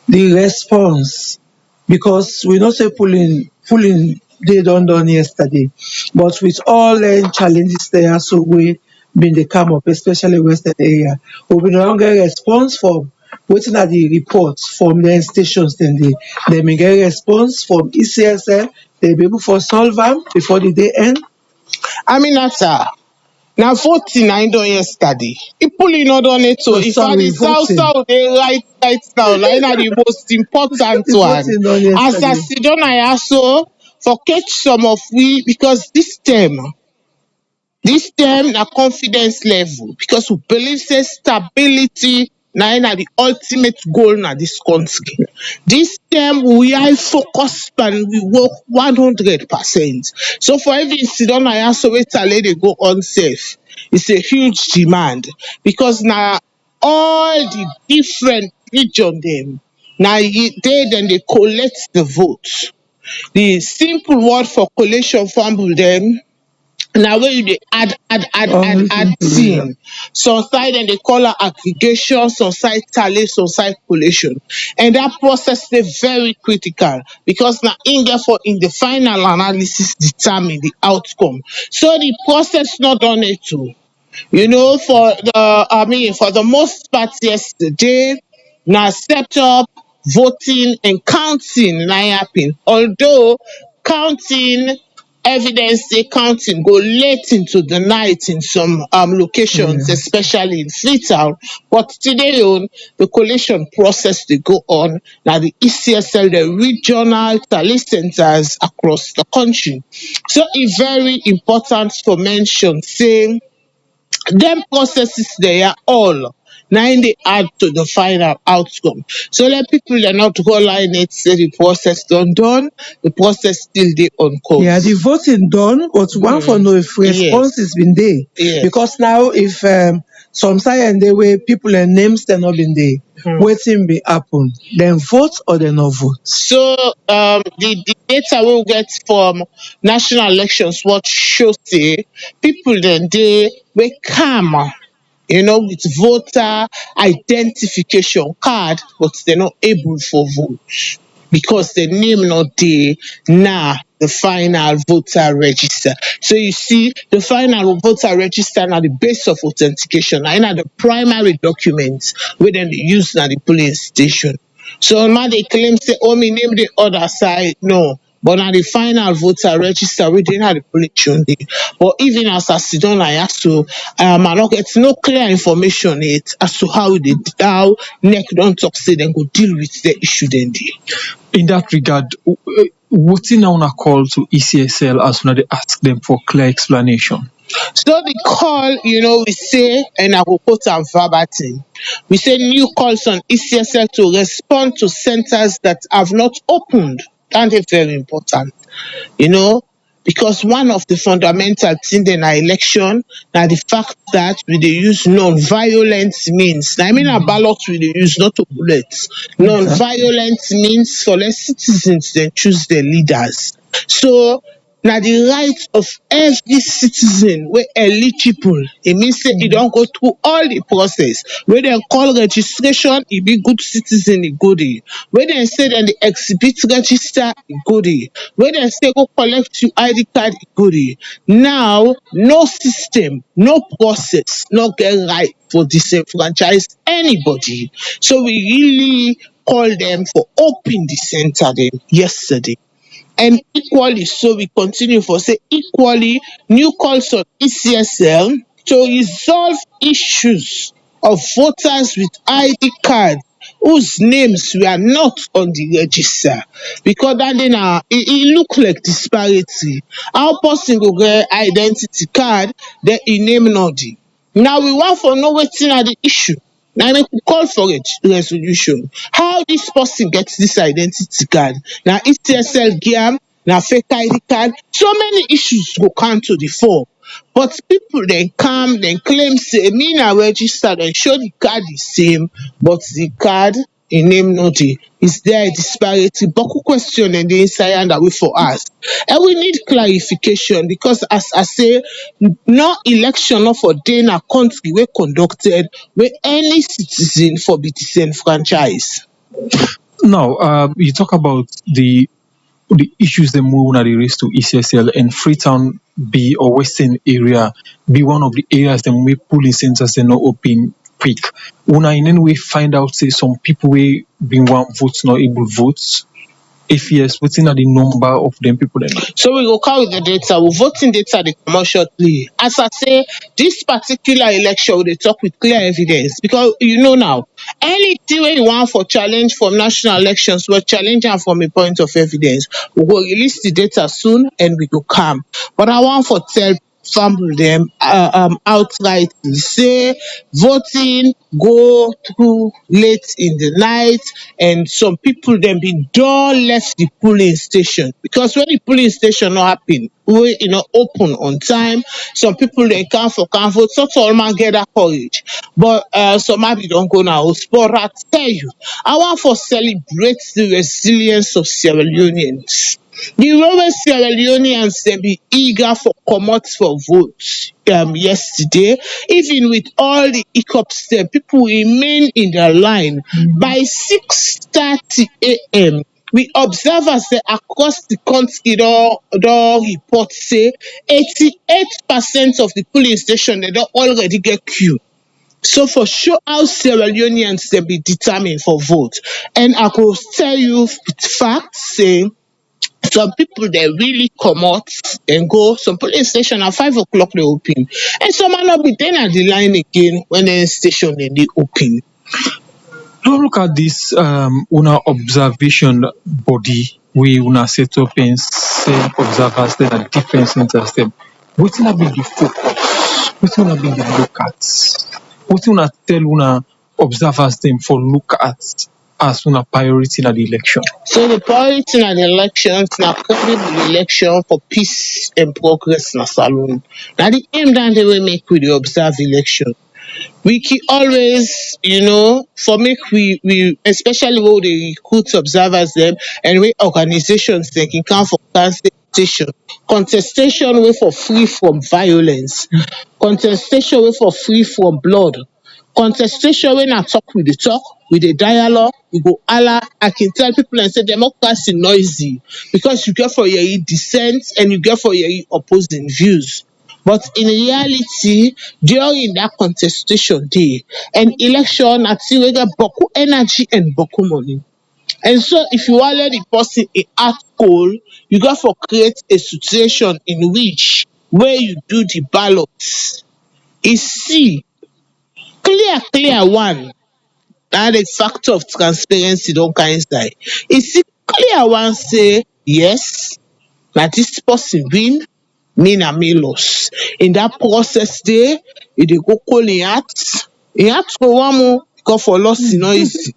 response because we not say pulling they done yesterday, but with all the challenges there, so we been the come up, especially western area, we been don't get response from waiting at the reports from the stations. Then they may get response from ECSL. They be able for solve them before the day end. I mean that's now voting I done yesterday. People in not done it so No, if I sorry, the voting. south they right now, like na the most important The one. voting done As I yesterday. sit down I also for catch some of we because this term na confidence level because we believe say stability na im na the ultimate goal na this country. This term we are focused and we work 100%. So for every sidon I also wait till they go unsafe. It's a huge demand because now all the different region them now they then they collect the vote. The simple word for collation fumble them na where you dey add thing. Some side dem dey call am aggregation, some side tally, some side collation. And that process dey very critical because na im therefore in the final analysis determine the outcome. So the process not done it too. For the most part yesterday, na set up, voting and counting na happen. Although counting evidence say counting go late into the night in some locations, especially in Freetown. But today on the collation process they go on now the ECSL, the regional tally centers across the country. So it's very important for mention saying them processes they are all now they add to the final outcome. So let people are not go line it say the process done, the process still they on course. Yeah, the voting done, but one for know if response has been there. Yes. Because now if some side and the way people and names they not been there, waiting be happen, then vote or they not vote. So the data we'll get from National Elections what shows say people then they come with voter identification card, but they're not able for vote because the name not there now the final voter register. So you see the final voter register now the base of authentication now the primary documents where then they use now the polling station. So now they claim say oh me name the other side no. But now the final voter register we didn't have the polling day. But even as I sit down I have to I not get no clear information yet as to how NEC don't talk say then go deal with the issue then dey. In that regard, wetin now una call to ECSL as una dey ask them for clear explanation? So the call, we say, and I will quote am verbatim, we say new calls on ECSL to respond to centers that have not opened. That is very important, because one of the fundamental things in our election now the fact that we dey use non-violent means. Now I mean a ballot we dey use not to bullets. Non-violent means for let citizens then choose their leaders. So now the right of every citizen wey eligible, it means say e don go through all the process. Wey dem call registration, e be good citizen, e go there. Wey dem say dem dey exhibit register, e go there. Wey dem say go collect your ID card, e go there. Now, no system, no process, no get right for disenfranchise anybody. So we really call them for open the center them yesterday. And equally so we continue for say equally new calls on ECSL to resolve issues of voters with ID cards whose names were not on the register, because that day now it look like disparity. How person go get identity card, then e name not dey. Now we want for know wetin are the issue. Now make we call for a resolution. How this person gets this identity card? Now ETSL GAM, now fake ID card. So many issues go come to the fore. But people then come, then claim say me na registered and show the card the same, but the card in name no dey. Is there a disparity? Boku question and the inside and away for us. And we need clarification because as I say, no election not for day na country we conducted where any citizen for be disenfranchised. Now, you talk about the issues them we wanna raise to ECSL and Freetown be or Western area be one of the areas them we polling centers they not open quick. Una in any way find out say some people we been want votes not able votes. If yes, what's in the number of them people then? So we go carry the data. We voting data they come out shortly. As I say, this particular election we dey talk with clear evidence because you know now anything wey you want for challenge from national elections, we challenge am from a point of evidence. We go release the data soon and we go come. But I want for tell fumble them outright say voting go through late in the night and some people then be don left the polling station because when the polling station not happen wey e no open on time, some people then come for can vote, so all man get that courage. But some maybe don't go now. But I tell you, I want for celebrate the resilience of Sierra Leoneans. The Roman Sierra Leoneans they be eager for comot for votes yesterday. Even with all the hiccups there, people remain in their line. By 6:30 a.m. we observers say across the country don report say 88% of the polling station they don't already get queue. So for sure how Sierra Leoneans they be determined for vote. And I could tell you with facts say some people they really come out and go some polling station at 5 o'clock they open and some might not be then at the line again when the station then they open. Don't look at this una observation body we una set up and send observers then at different centers them. What's not been the focus? What's not been the look at? What's not tell una observers them for look at as una priority in the election? So the priority in the elections now credible election for peace and progress in Salone. Now the aim that they will make with the observe election. We can always, for make we especially when they recruit observers them and we organizations they can come for contestation way for free from violence, contestation way for free from blood, contestation when I talk with the talk, with the dialogue, we go Allah. I can tell people and say democracy noisy because you get for your dissent and you get for your opposing views. But in reality, during that contestation day, an election at we get boku energy and boku money. And so if you want let the person a hard goal, you got to create a situation in which where you do the ballots is see clear one. That the factor of transparency don't kind inside. Is see clear one say yes, that this person win, me na me loss. In that process there, you dey go call in heart go one more because for loss is not easy.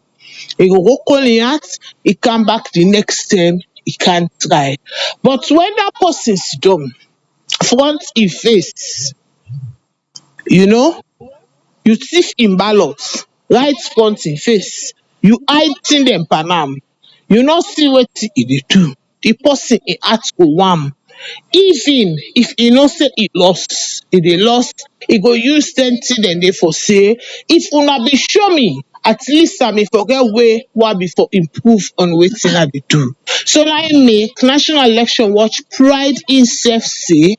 He go call in heart, he come back the next time, he can't try. But when that person is done, front in face, you thief in ballots, right front in face, you hide thing them panam, you not see what e dey do. The person in heart go wham. Even if e know say e lost, e dey lost, e go use 10 thing dem dey for say if una be show me at least I may forget way what before improve on wetin I dey do. So na im make National Election Watch pride himself say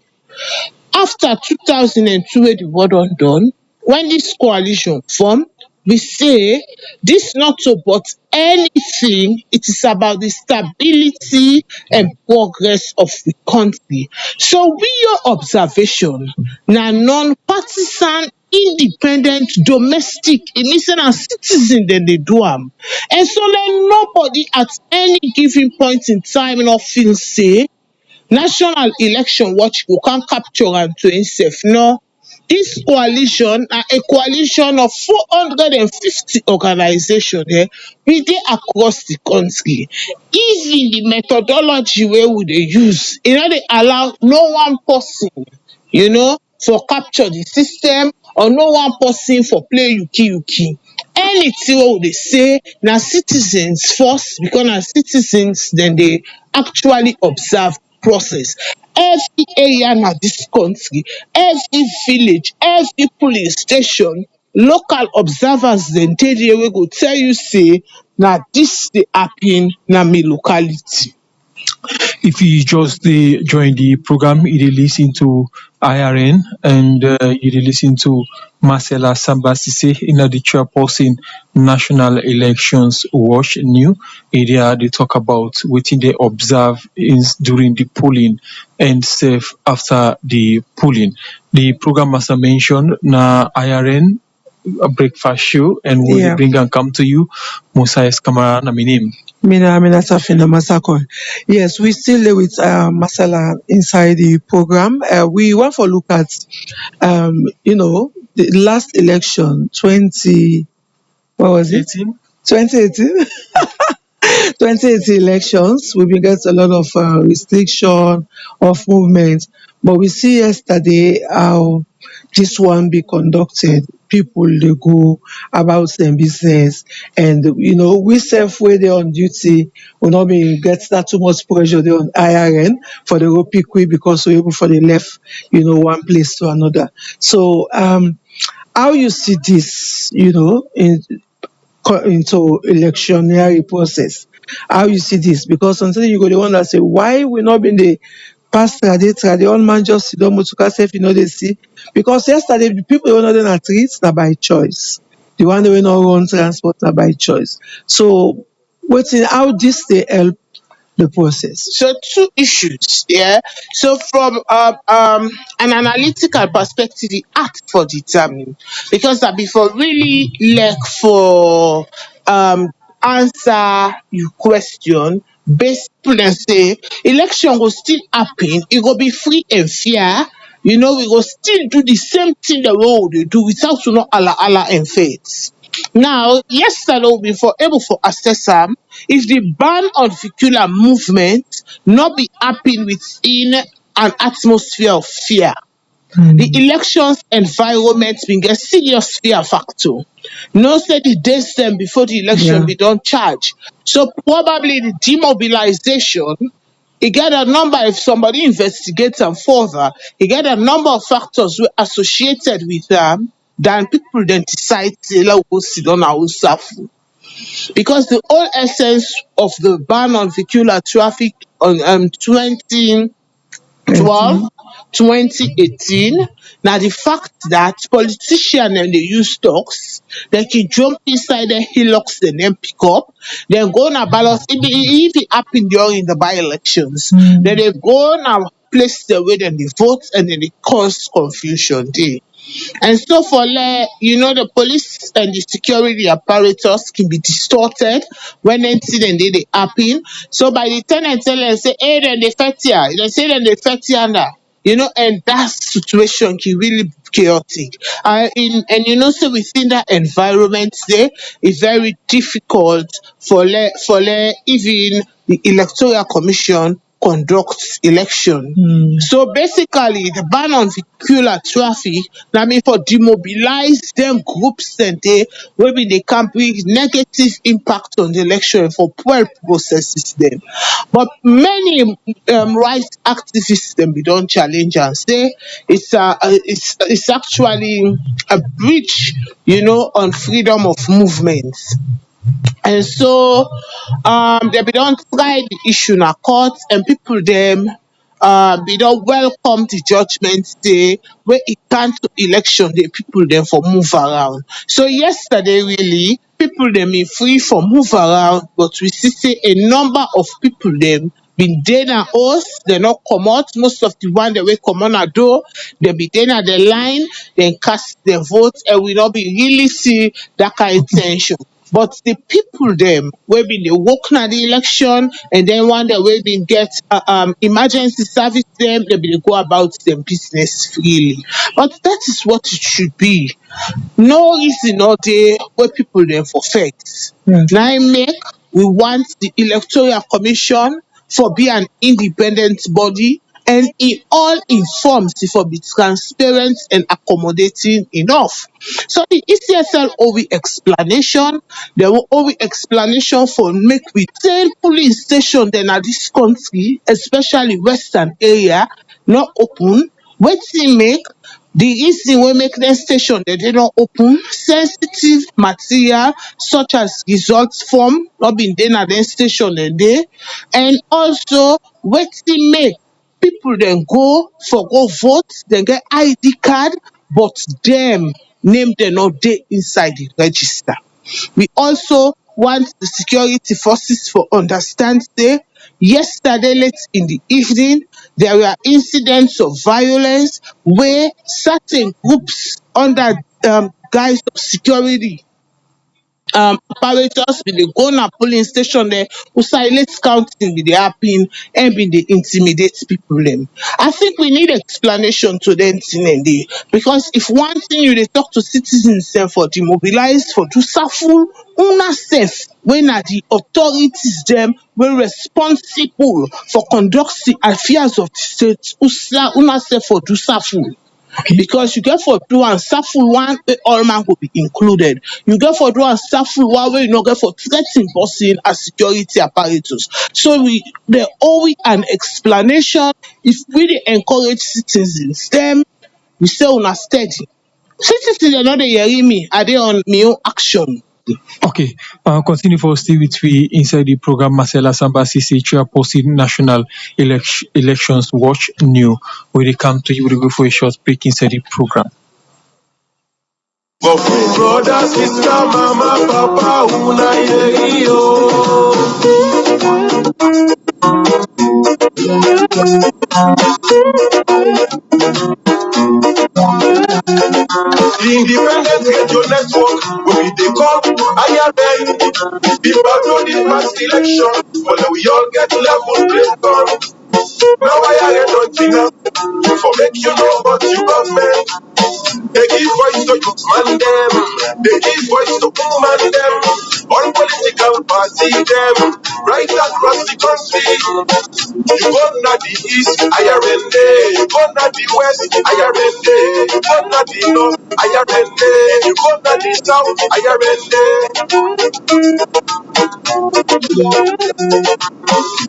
after 2002 wey the war don done, when this coalition form, we say this not about anything, it is about the stability and progress of the country. So we your observation na non-partisan independent domestic, e mean say na citizen dem dey do am. And so then nobody at any given point in time no feel say national election watch go can capture am to himself. No, this coalition na a coalition of 450 organizations we dey across the country. Even the methodology wey we dey use, e no dey allow no one person, for capture the system, or no one person for play yuki. Anything wey we dey say na citizens first, because na citizens dem dey actually observe process. Every area na dis country, every village, every police station, local observers dem dey there wey go tell you say na dis dey happen na me locality. If you just join the program, you dey listen to IRN and you dey listen to Marcella Sambasise in the chairperson National Elections Watch New area. They talk about wetin they observe during the polling and safe after the polling. The program, as I mentioned, na IRN a breakfast show, and we'll bring and come to you. Musa Kamara, na my name. Mina Safina Masakon. Yes, we still live with Masala inside the program. We want to look at, the last election, 2018? 2018 elections. We get a lot of restriction of movement, but we see yesterday how this one be conducted. People they go about their business, and we self where they on duty will not be get that too much pressure there on IRN for the road pick way, because we're able for the left, one place to another. So how you see this, into electionary process? How you see this? Because sometimes you go the one that say, why we not been the past trade all man just sit down motuka self, they see. Because yesterday the people who know na treats na by choice. The one who not run transport na by choice. So how this they help the process? So two issues, So from an analytical perspective, the act for determining, because that before really like for answer your question based on say election will still happen, it will be free and fair. We will still do the same thing the way they do without Allah and faith. Now, yesterday we were able to assess if the ban on vehicular movement not be happen within an atmosphere of fear. The elections environment being get serious fear factor. No say the days them before the election we don't charge. So probably the demobilization, you get a number, if somebody investigates them further, you get a number of factors associated with them than people then decide to go sit on our self. Because the whole essence of the ban on vehicular traffic on 2012, 2018, now the fact that politicians and they use talks, they can jump inside the hillocks and then pick up, then go on a ballot. If it happened during the by-elections, then they go on a place the way then they vote and then they cause confusion there. And so for the police and the security apparatus can be distorted when incident they happen. So by the time they tell them say, hey, then they fetch here, they say then they fetch here now. And that situation can really be chaotic. So within that environment there, it's very difficult for even the electoral commission conducts election. So basically the ban on vehicular traffic, I mean for demobilize them groups and maybe they can bring negative impact on the election for poor processes them. But many rights activists them we don't challenge and say it's actually a breach, on freedom of movement. And so they be don't try the issue in a court, and people them we don't welcome the judgment day where it can't to election the people them for move around. So yesterday really people them be free for move around, but we see say a number of people them been there na host, they not come out. Most of the one that will come on a door, they be there at the line, then cast their vote, and we not be really see that kind of tension. But the people them will be the work na the election, and then one that will be get emergency service them, they be go about their business freely. But that is what it should be. No reason or day where people them for facts. Now I make we want the electoral commission for be an independent body and in all informs for be transparent and accommodating enough. So the ECSL OV explanation, there were OV explanation for make we tell police station then at this country, especially western area, not open. Wetin make the reason wey make dem station dem dey not open sensitive material such as result form no bin dey na dem station dem dey, and also wetin make people dem go for go vote dem get ID card but dem name dem no dey inside the register. We also want the security forces for understand say yesterday late in the evening there were incidents of violence where certain groups under guise of security apparatus bin dey go na polling station there who silent counting bin dey happen and bin dey intimidate people dem. I think we need explanation to dem thing dem dey, because if one thing you dey talk to citizens sef for demobilize for do saful, una sef wey na the authorities dem wey responsible for conduct the affairs of the state, una sef for do saful. Because you get for do and saful one wey all man go be included. You get for do and saful one wey you no get for threatening person as security apparatus. So we dey owe we an explanation. If we dey encourage citizens dem, we say una steady. Citizens dem no dey hear me, I dey on my own action. Okay, continue for stay with we inside the program. Marcella Samba CC chairperson National Elections Watch New. We will come to you. We will go for a short break inside the program. Brother, sister, mama, papa, una The independent radio network will be the call IRN. People know the past election, but we all get level played on. Now IRN don't think for make you know what you government. They give voice to youth man them, they give voice to woman them, all political party them, right across the country. You go na the east, IRN day. You go na the west, IRN day. You go na the north, IRN day. You go na the south, IRN day.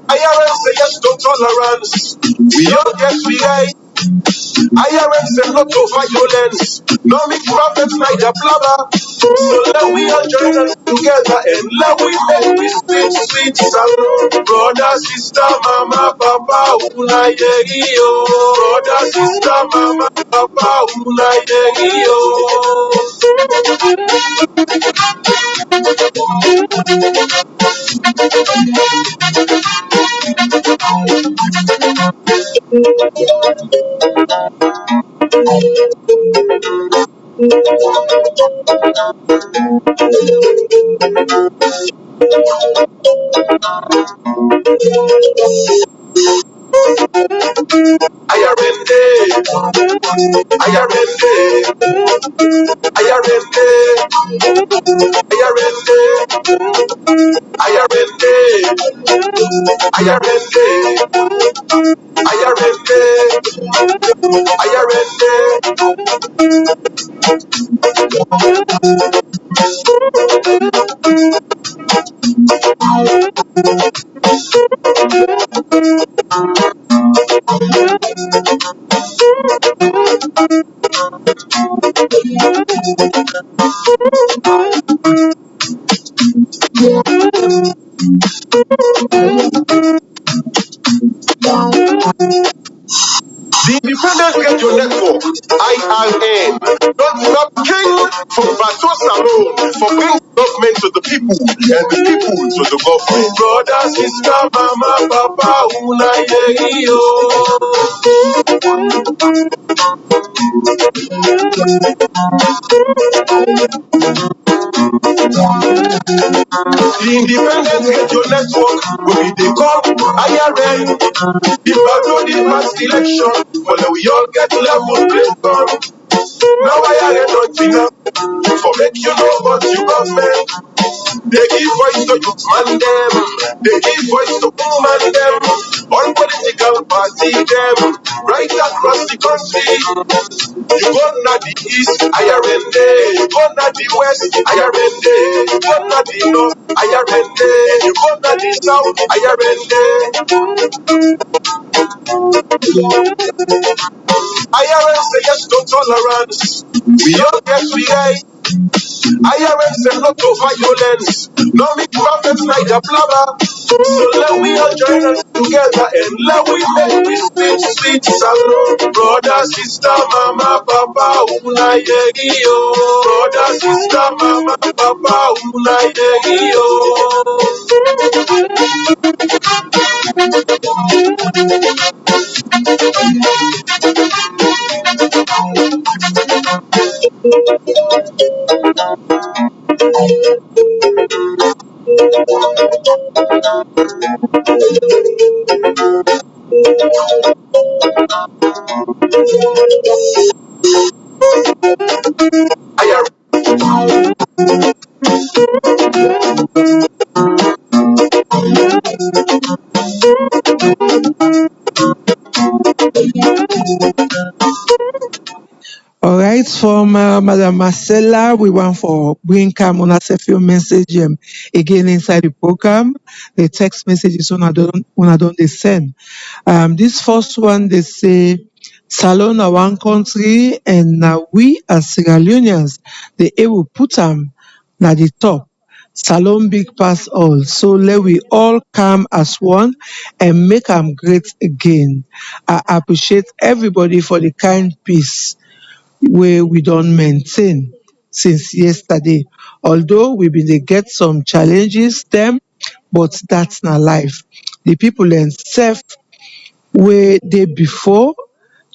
IRN say yes to tolerance. We all get we right. IRN say no to violence. No mix prophets like a blabber. So let we all join us together and let we make this sweet, sweet sound. Brother, sister, mama, papa, una yo. Brother, sister, mama, papa, una yo. The Independent Radio Network, IRN, don't stop king From Bato Salon, for bring government to the people and the people to the government. Brother, sister, mama, papa, una yo. The independent radio network will be the call IRN. The battle the past election, but we all get level play on. Now IRN don't think for make you know what you government. They give voice to youth man them. They give voice to woman them. All political party them. Right across the country. You go na the east, IRND. You go na the west, IRND. You go na the north, IRND. You go na the south, IRND. IRN say yes to tolerance. We all get free eye. IRN say no to violence. No make prophets like a blabber. So let we all join us together and let we make this sweet, sweet salon. Brother, sister, mama, papa, una yo. Brother, sister, mama, papa, una yo. All right, from Madam Marcella, we want for bring come on us a few message again inside the program. The text messages on they send. This first one they say Salon na one country and now we as Sierra Leoneans they able put them na the top. Salon big pass all. So let we all come as one and make them great again. I appreciate everybody for the kind peace where we don't maintain since yesterday. Although we been dey get some challenges them, but that's not life. The people themselves where they before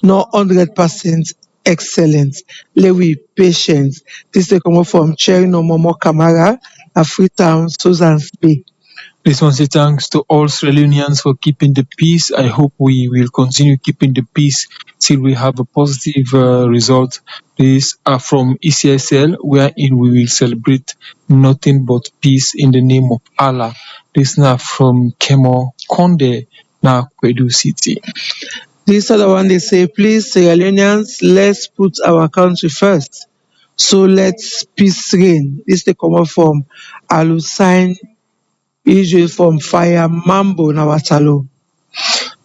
not 100% excellent. Let we patience. This they come up from Cherry no Momo Camara, a Freetown, Susan Bay. This one say thanks to all Sierra Leoneans for keeping the peace. I hope we will continue keeping the peace till we have a positive result. These are from ECSL, wherein we will celebrate nothing but peace in the name of Allah. This now from Kemo Konde, now Kwedu City. This other one they say, please Sierra Leoneans, let's put our country first. So let's peace reign. This they come up from Alusign Israel from Fire Mambo Nawatalo.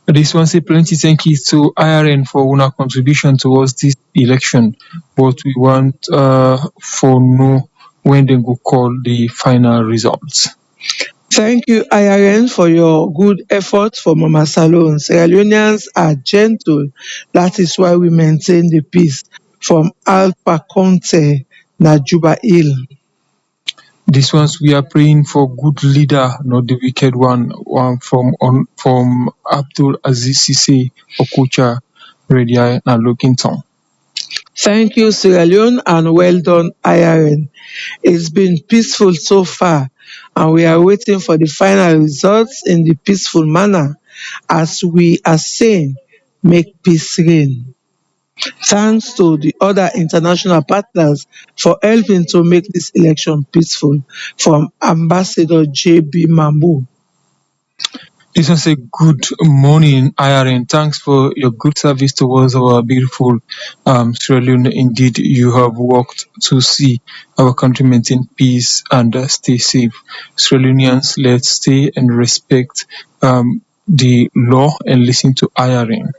This one say plenty thank you to IRN for una contribution towards this election, but we want for know when they go call the final results. Thank you, IRN, for your good effort for Mama Salon. Sierra Leoneans are gentle. That is why we maintain the peace. From Alpha Conte, Najuba Hill. This ones we are praying for good leader, not the wicked one. One from Abdul Aziz Sise Okucha, Redia and Lookington. Thank you, Sierra Leone, and well done, IRN. It's been peaceful so far, and we are waiting for the final results in the peaceful manner. As we are saying, make peace reign. Thanks to the other international partners for helping to make this election peaceful. From Ambassador J.B. Mambu. This one say good morning, IRN. Thanks for your good service towards our beautiful Sierra Leone. Indeed, you have worked to see our country maintain peace and stay safe. Sierra Leoneans, let's stay and respect the law and listen to IRN.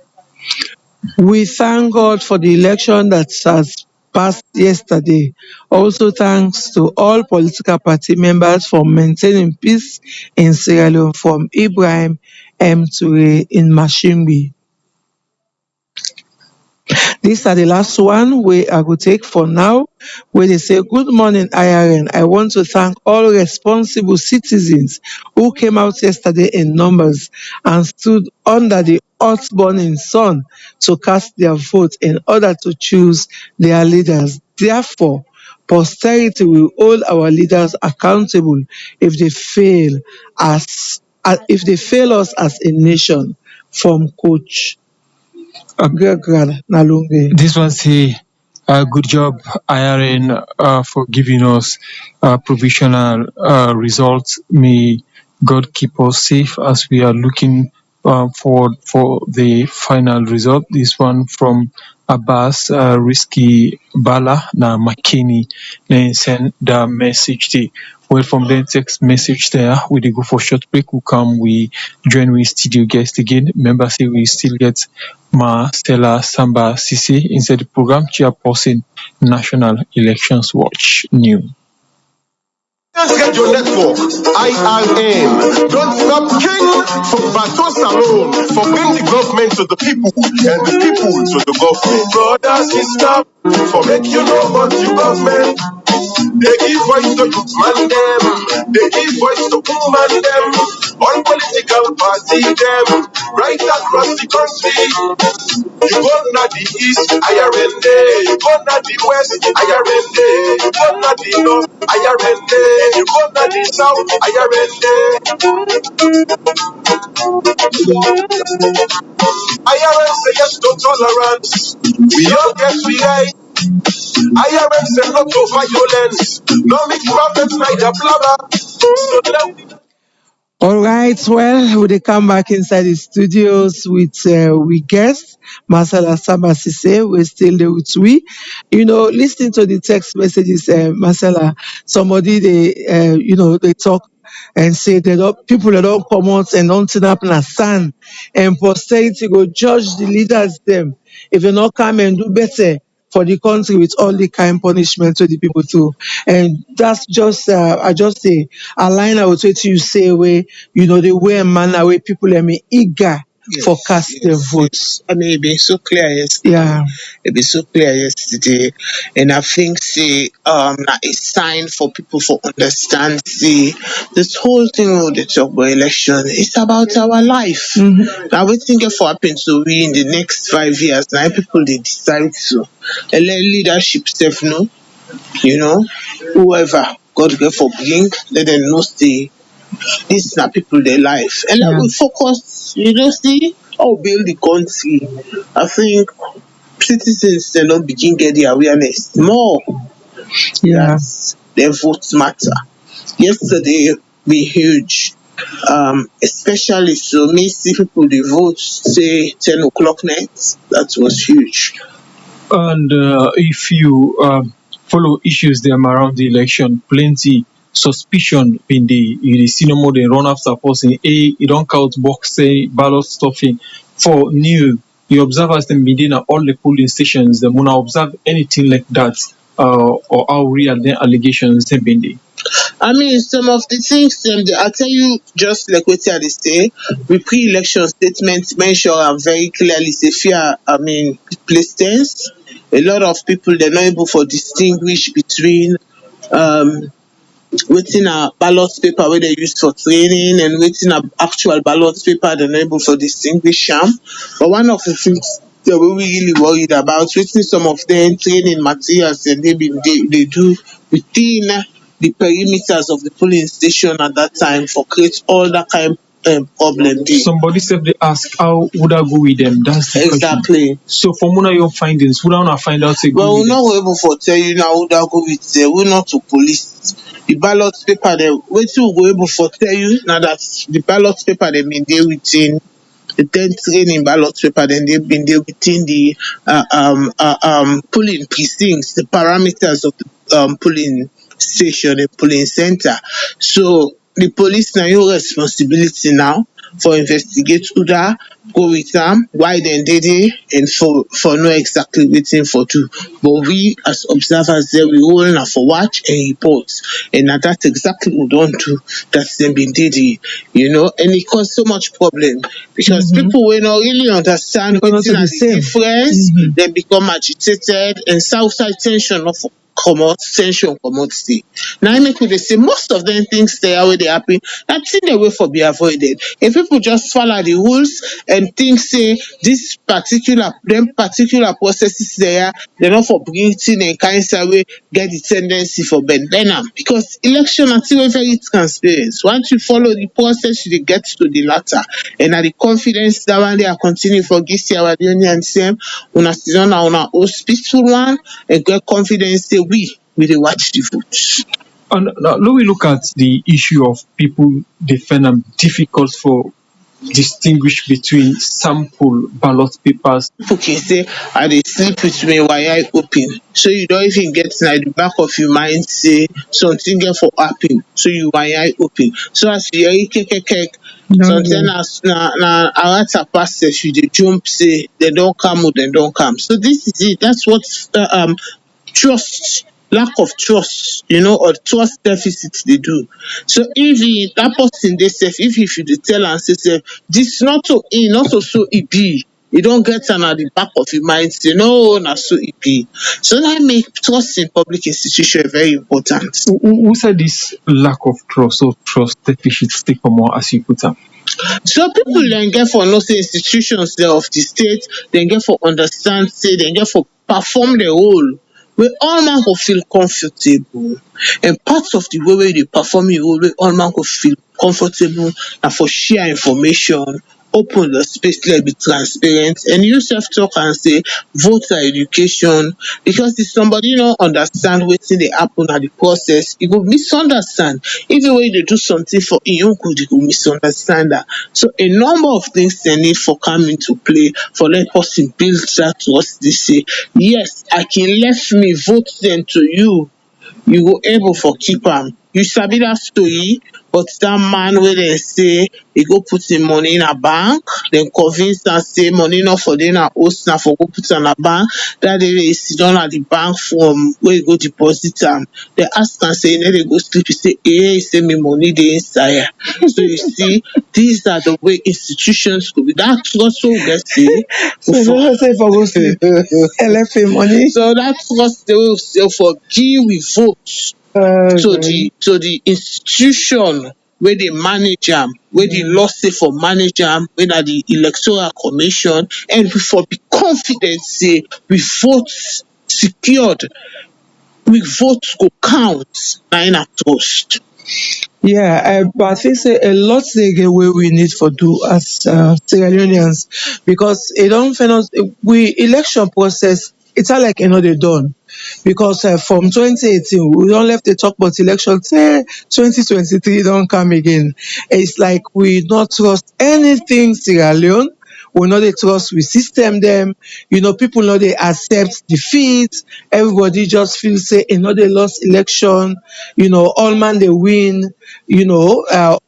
We thank God for the election that has passed yesterday. Also thanks to all political party members for maintaining peace in Sierra Leone. From Ibrahim M. Toure in Mashimbi. These are the last one we I go take for now, where they say, Good morning, IRN. I want to thank all responsible citizens who came out yesterday in numbers and stood under the hot burning sun to cast their vote in order to choose their leaders. Therefore, posterity will hold our leaders accountable if they fail if they fail us as a nation. From Coach Gregrad Nalunge. This one say, good job, IRN, for giving us provisional results. May God keep us safe as we are looking forward for the final result. This one from Abbas Risky Bala na Makini. Then send the message to. Well, from the text message there, we dey go for short break. We come, we join with studio guest again. Remember, say we still get Ma Stella Samba Sisi inside the program chairperson National Elections Watch New. Let's get your network. IRM. Don't stop king for Bato Salon for bring the government to the people and the people to the government. Brothers, stop for make you know what you government. They give voice to youth man them. They give voice to woman them. All political party them. Right across the country. You go na the east, IRND. You go na the west, IRND. You go na the north, IRND. You go na the south, IRND. IRN say yes to tolerance. We all get we right. IRN say no to violence. No mix prophets like the blabber. So let we All right, well, we dey come back inside the studios with we guest Marcela Samasise. We're still there with we. Listening to the text messages, Marcela, somebody they talk and say people that don't come out and don't turn up na sand, and posterity go judge the leaders them if they not come and do better for the country with all the kind punishment to the people too. And that's just I just say align with what you say where the way and manner where people eager for cast their votes. I mean, it been so clear yesterday. Yeah. It been so clear yesterday, and I think say na a sign for people for understand. See, this whole thing with the talk about election is about our life. Now we think for happen to we in the next 5 years. Now people they decide to leadership stuff, no, whoever God get for bring, let them know say this na people their life, and let we focus. See how build the country. I think citizens they not begin get the awareness more. Yes, their votes matter. Yesterday be huge. Especially so me see people the vote say 10 o'clock night. That was huge. And if you follow issues them around the election, plenty suspicion in the cinema they run after person. You don't count box say ballot stuffing for new. The observers them within all the polling stations, they wanna observe anything like that, or how real the allegations have been there. I mean, some of the things I tell you, just like what they say, with pre-election statements mention and very clearly say fear. I mean, place tense. A lot of people they're not able to distinguish between waiting a ballot paper where they use for training and waiting a actual ballot paper they're not able to distinguish them. But one of the things that we really worried about waiting some of them training materials and they do within the perimeters of the polling station at that time for create all that kind problem there. Somebody said they ask how would I go with them? That's the Exactly. question. So from one of your findings, would I not find out say Well, go we're with them? not able to tell you now who that go with we're not to police the ballot paper they wait till we go able to tell you now that the ballot paper they been there within the 10 training ballot paper then they've been there within the polling precincts, the parameters of the polling station, the polling center. So the police now your responsibility now for investigate Uda, go with them, why then did it, and for know exactly waiting for do. But we as observers there, we all na for watch and report. And na that's exactly what we don't do. That's them been did it, and it caused so much problem because people will not really understand Because waiting not at the the same. difference, they become agitated and Southside tension of comot tension comot stay. Now I make we dey say most of them things dey how they happen. That thing dey way for be avoided. If people just follow the rules and think say this particular processes there, they're not for breathing and cancer way get the tendency for bend am because election na thing wey very transparent. Once you follow the process, you dey get to the latter. And na the confidence that one day I continue for this year our union and same una still on una host peaceful one and get confidence say we dey watch the vote. And now, let we look at the issue of people they find them difficult for distinguish between sample ballot papers. People can say I dey sleep with my one eye open, so you don't even get na the back of your mind say something get for happen, so you one eye open. So as you hear kekekek, something as na arata passes you dey jump say they don't come or they don't come. So this is it. That's what trust, lack of trust, or trust deficit they do. So if that person they say if you dey tell and say this not so not so it be, you don't get an at the back of your mind say no na so it be. So that make trust in public institution very important. Who said this lack of trust or trust deficit take more as you put them? So people then get for no say institutions there of the state, then get for understand say, then get for perform the role where all man go feel comfortable. And parts of the way where they perform the role where all man go feel comfortable and for share information, open the space, let be transparent, and you self talk and say voter education because if somebody don't understand wetin dey happen at the process, e go misunderstand. Even when they do something for im own good, e go misunderstand that. So a number of things they need for come into play for let person build that trust. They say yes, I can let me vote them to you go able for keep am. You sabi that story, but that man wey dem say he go put him money in a bank, dem convince am say money not for dey na host na for go put am na bank. That day wey he sit down at the bank form where he go deposit am, dem ask am say you no dey go sleep, he say he say me money dey inside. So you see, these are the way institutions could be. That trust wey we get say So you don't say for go sleep, LFA money. so that trust dey wey we say for give we vote to the institution where they manage am, where the law say for manage am, where na the electoral commission, and we for be confident say we vote secured, we vote go count na in a trust. Yeah, but I think say a lot dey get wey we need for do as Sierra Leoneans because it don't find us we election process it's not like another done because from 2018 we don't left the talk about election say 2023 don't come again. It's like we not trust anything Sierra Leone. We know they trust we system them, people know they accept defeat, everybody just feel say another lost election, all man they win, even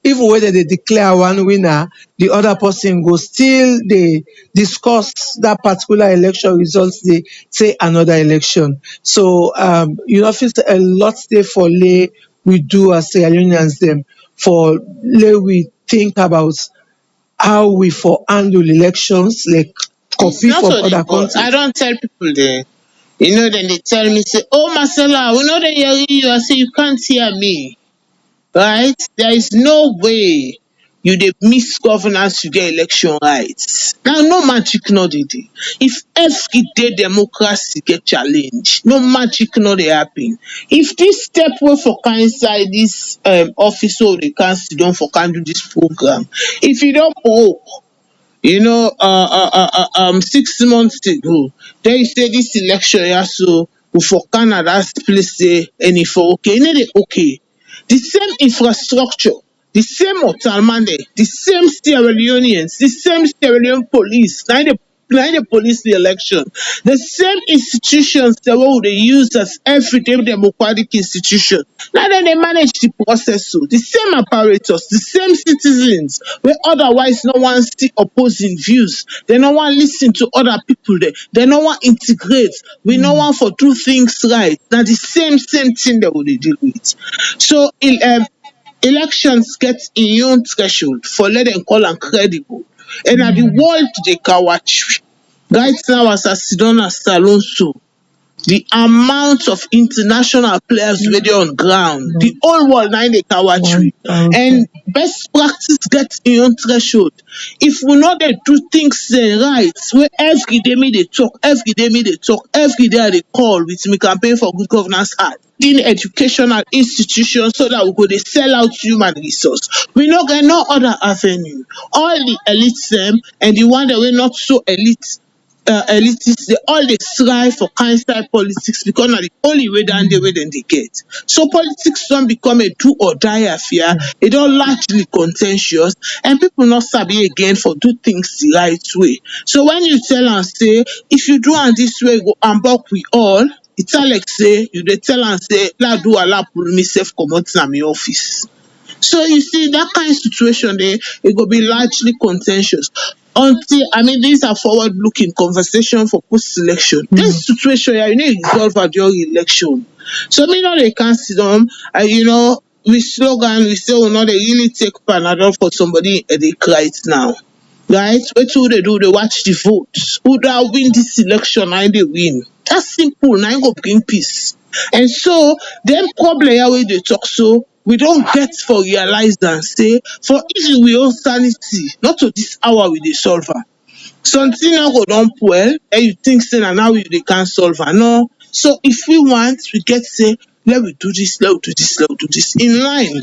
when they declare one winner, the other person go still they discuss that particular election results, they say another election. So feel say a lot they for lay we do as Sierra Leoneans them for lay we think about how we for handle elections like It's copy not from only other but I countries. don't tell people there. Then they tell me say, oh Marcella, we know they hearing you. I say you can't hear me. Right? There is no way you dey miss governance to get election rights. Now no magic no dey dey. If everyday democracy get challenge, no magic no dey happen. If this step wey for can inside this office wey dey cancel don for can do this program, if you don broke 6 months ago, then you say this election yeah, so we for Canada place say any for okay, dey okay. The same infrastructure, the same Otalmane, the same Sierra Leoneans, the same Sierra Leone police, now they na the police the election. The same institutions they will they use as everyday democratic institution. Now then they manage the process so the same apparatus, the same citizens where otherwise no one see opposing views. They no one listen to other people there. They no one integrate. We no one for do things right. Now the same thing they will they deal with. So elections get in own threshold for let them call am credible. And at the world they can watch. Right now as I sit down as Salon so the amount of international players wey dey on ground, the whole world na im dey catch we. And best practice get im own threshold. If we no dey do things right, wey every day me dey talk, every day me dey talk, every day I dey call with me campaign for good governance act in educational institutions so that we go dey sell out human resource. We no get no other avenue. All the elites dem and the one that wey not so elitists they all dey strive for kind style politics because na the only way down there wey dem dey get. So politics don become a do or die affair. E don largely contentious and people no sabi again for do things the right way. So when you tell am say if you do am this way, go ambok we all, e tell like say you dey tell am say la do ala pull me sef comot na me office. So you see that kind of situation there, it will be largely contentious. Until these are forward-looking conversation for post-election. This situation, you need to resolve at your election. So they can't sit down, we slogan, we say, oh no, they really take Panadol for somebody and they cry it now. Right? What do? They watch the votes. Who that win this election and they win. That's simple. Now go bring peace. And so, them problem here where they talk so, we don't get for realize and say, for easy we own sanity, not to this hour with the solver. Something now go down well, and you think say now they can't solve her. No. So if we want, we get say, let we do this, let we do this, let we do this in line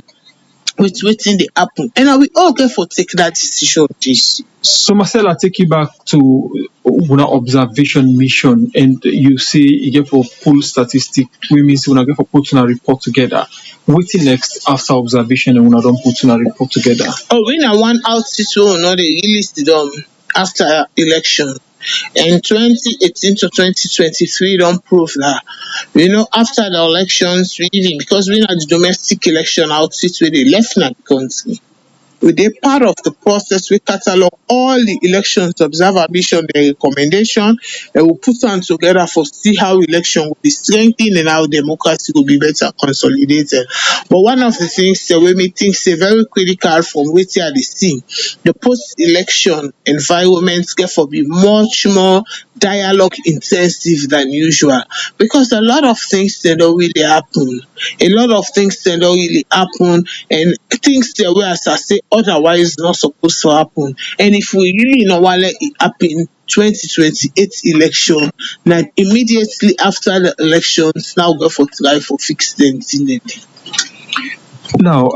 with waiting the happen. And now we all get for take that decision. This. So Marcella, take you back to una observation mission, and you say you get for full statistic. We mean say una get for put una report together. Waiting next after observation and una don't put una report together. Oh, we na one outfit so no they released after election. In 2018 to 2023 don't prove that. After the elections, really, because we had the domestic election outfit where they left na the country. We dey part of the process, we catalog all the elections observer mission, their recommendation, and we put them together for see how election will be strengthened and how democracy will be better consolidated. But one of the things that we may think is very critical from wetin I dey see, the post-election environment get for be much more dialogue intensive than usual because a lot of things they don't really happen. A lot of things they don't really happen and things that we as I say otherwise not supposed to happen. And if we really know what let it happen 2028 election, like immediately after the elections, now go for try for fix them. Now,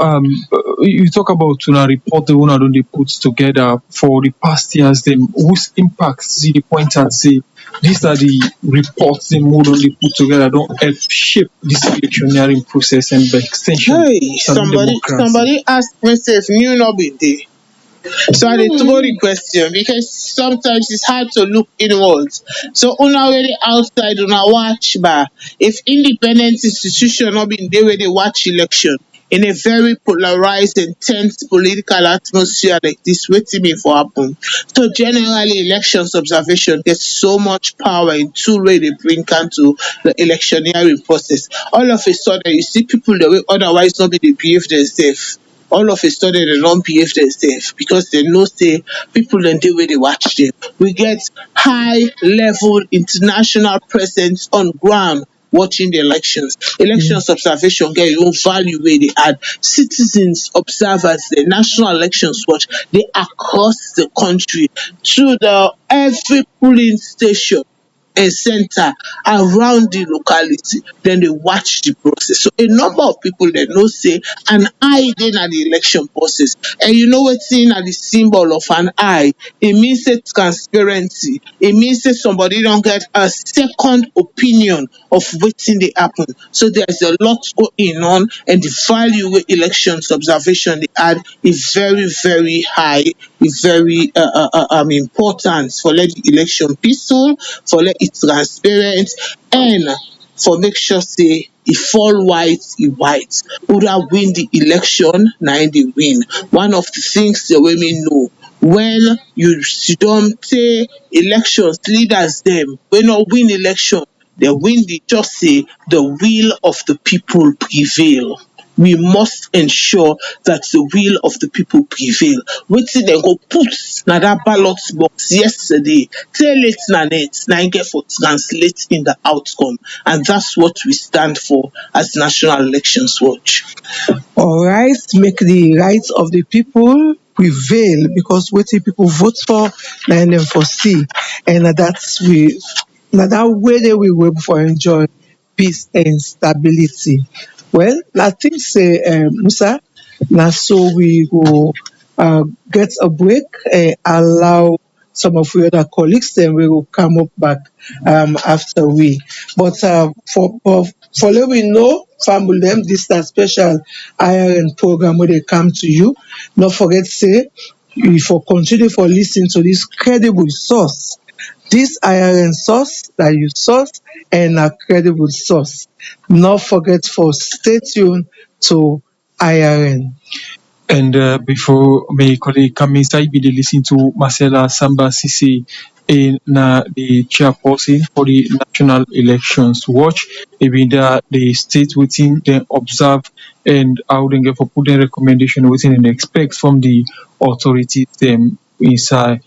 you talk about una report the one don't they put together for the past years. Them whose impacts see the point and say these are the reports the more they put together don't help shape this electioneering process and by extension. Hey, somebody asked me if new no be there. So I dey throw the question because sometimes it's hard to look inwards. So una already outside una watch bar. If independent institution not been there where they watch election in a very polarized and tense political atmosphere like this, waiting me for happen. So generally elections observation gets so much power in two way they bring into the electioneering process. All of a sudden you see people the way otherwise not be they behave themselves. All of a sudden they don't behave themselves because they know say people then the way they watch them. We get high level international presence on ground watching the elections. Elections observation get your own value where they add. Citizens, observers, the National Elections Watch, they across the country to the every polling station. center around the locality, then they watch the process. So a number of people they know say an eye then at the election process. And you know what's in at the symbol of an eye? It means a transparency. It means that somebody don't get a second opinion of what's in the happen. So there's a lot going on, and the value with elections observation they add is very, very high. It's very important for let the election peaceful, for let it transparent, and for make sure say e fall white e white. Who that win the election na im dey win. One of the things the women know when you don say elections leaders dem wey no win election, they win the just say the will of the people prevail. We must ensure that the will of the people prevail. Wetin dem go put na that ballot box yesterday, tell it na net, na im get for translate in the outcome. And that's what we stand for as National Elections Watch. All right, make the rights of the people prevail because what people vote for, let them for see, and that's we, now that way they will work for enjoy peace and stability. Well, I think say Musa, now so we go get a break, allow some of your other colleagues, then we will come up back after we. But for let we know, family them, this is a special IRN program where they come to you. Not forget say, if you continue for listening to this credible source, this IRN source that you source and a credible source. Not forget for stay tuned to IRN. And before my colleague come inside, be dey listen to Marcella Samba Sisi in the chairperson for the National Elections Watch. Even that the state within they observe and how they get for putting recommendation within and expect from the authorities them inside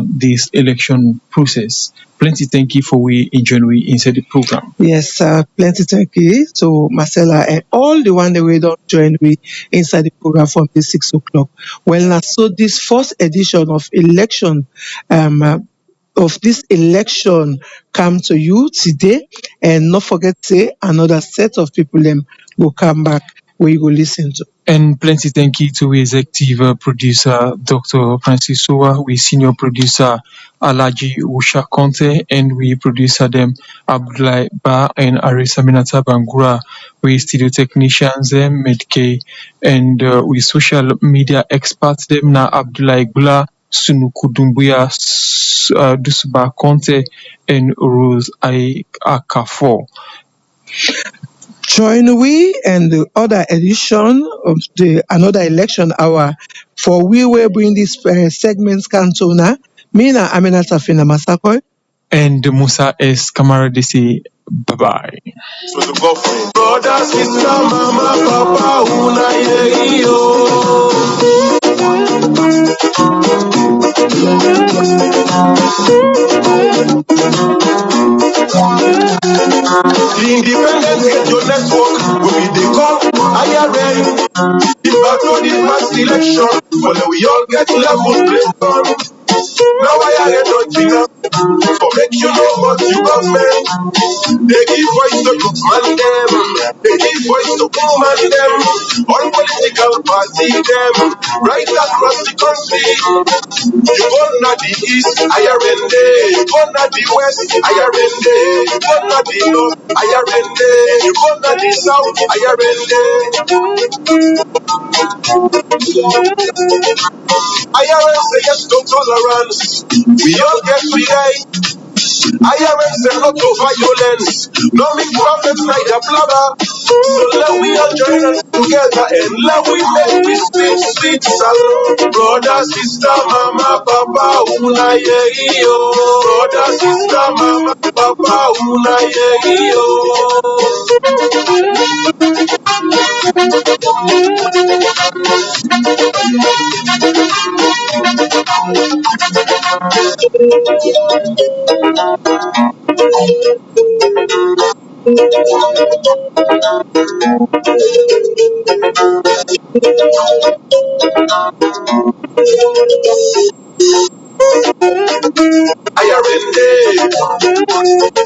this election process. Plenty thank you for we enjoying we inside the program. Yes, plenty thank you to Marcella and all the one that we don't join me inside the program from the 6 o'clock. Well, now, so this first edition of election, of this election come to you today, and not forget say another set of people them will come back where you go listen to. And plenty thank you to executive producer Dr. Francis Sowa, we senior producer Alaji Usha Conte, and we producer them Abdullah Ba and Arisa Minata Bangura, we studio technicians them Medke, and we social media experts them na Abdullah Gula, Sunuku Dumbuya, Dusuba Conte, and Rose Akafo. Join we and the other edition of the another election hour for we will bring this segments cantona. Mina Aminata Fina Masakoi. And Musa S. Kamara DC. Bye bye. Brother, sister, mama, papa, una the independence get your network will be the call IRN. The battle the mass election, but we all get level play. Now IRN don't enough for make you know what you government. They give voice to youth man them, they give voice to woman them, all political party them, right across the country. You go na the east, IRN day. You go na the west, IRN day. You go na the north, IRN day. You go na the south, IRN day. IRN say yes to tolerance. We all get free right. IRN say no to violence. No make prophets like a blabber. So let we all join us together and let we make this sweet, sweet salute. Brother, sister, mama, papa, una yo. Brother, sister, mama, papa, una Ayarende,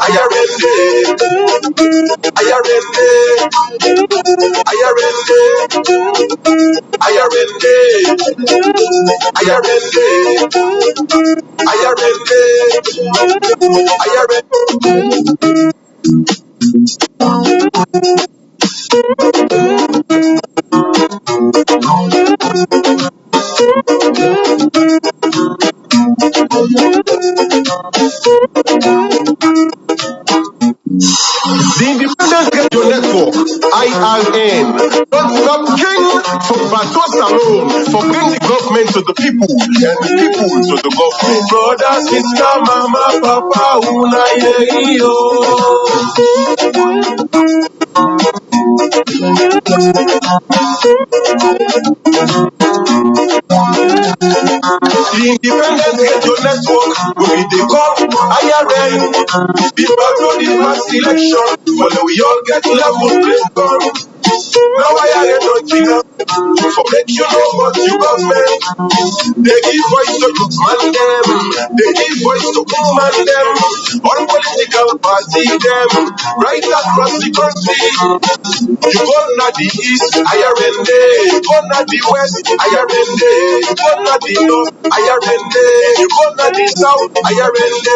ayarende, ayarende, ayarende, ayarende, ayarende, ayarende, ayarende. The Independent Radio Network, IRN, don't stop king for Batos alone, for bring the government to the people and the people to the government. Brother, sister, mama, papa, una The Independent Radio Network will be the call IRN. Be back to the past election, but we all get level play. Now I ain't no king for make you know what you government. They give voice to youth man them. They give voice to woman them. All political party them. Right across the country. You go na the east, IRND. You go na the west, IRND. You go na the north, IRND. You go na the south, IRND.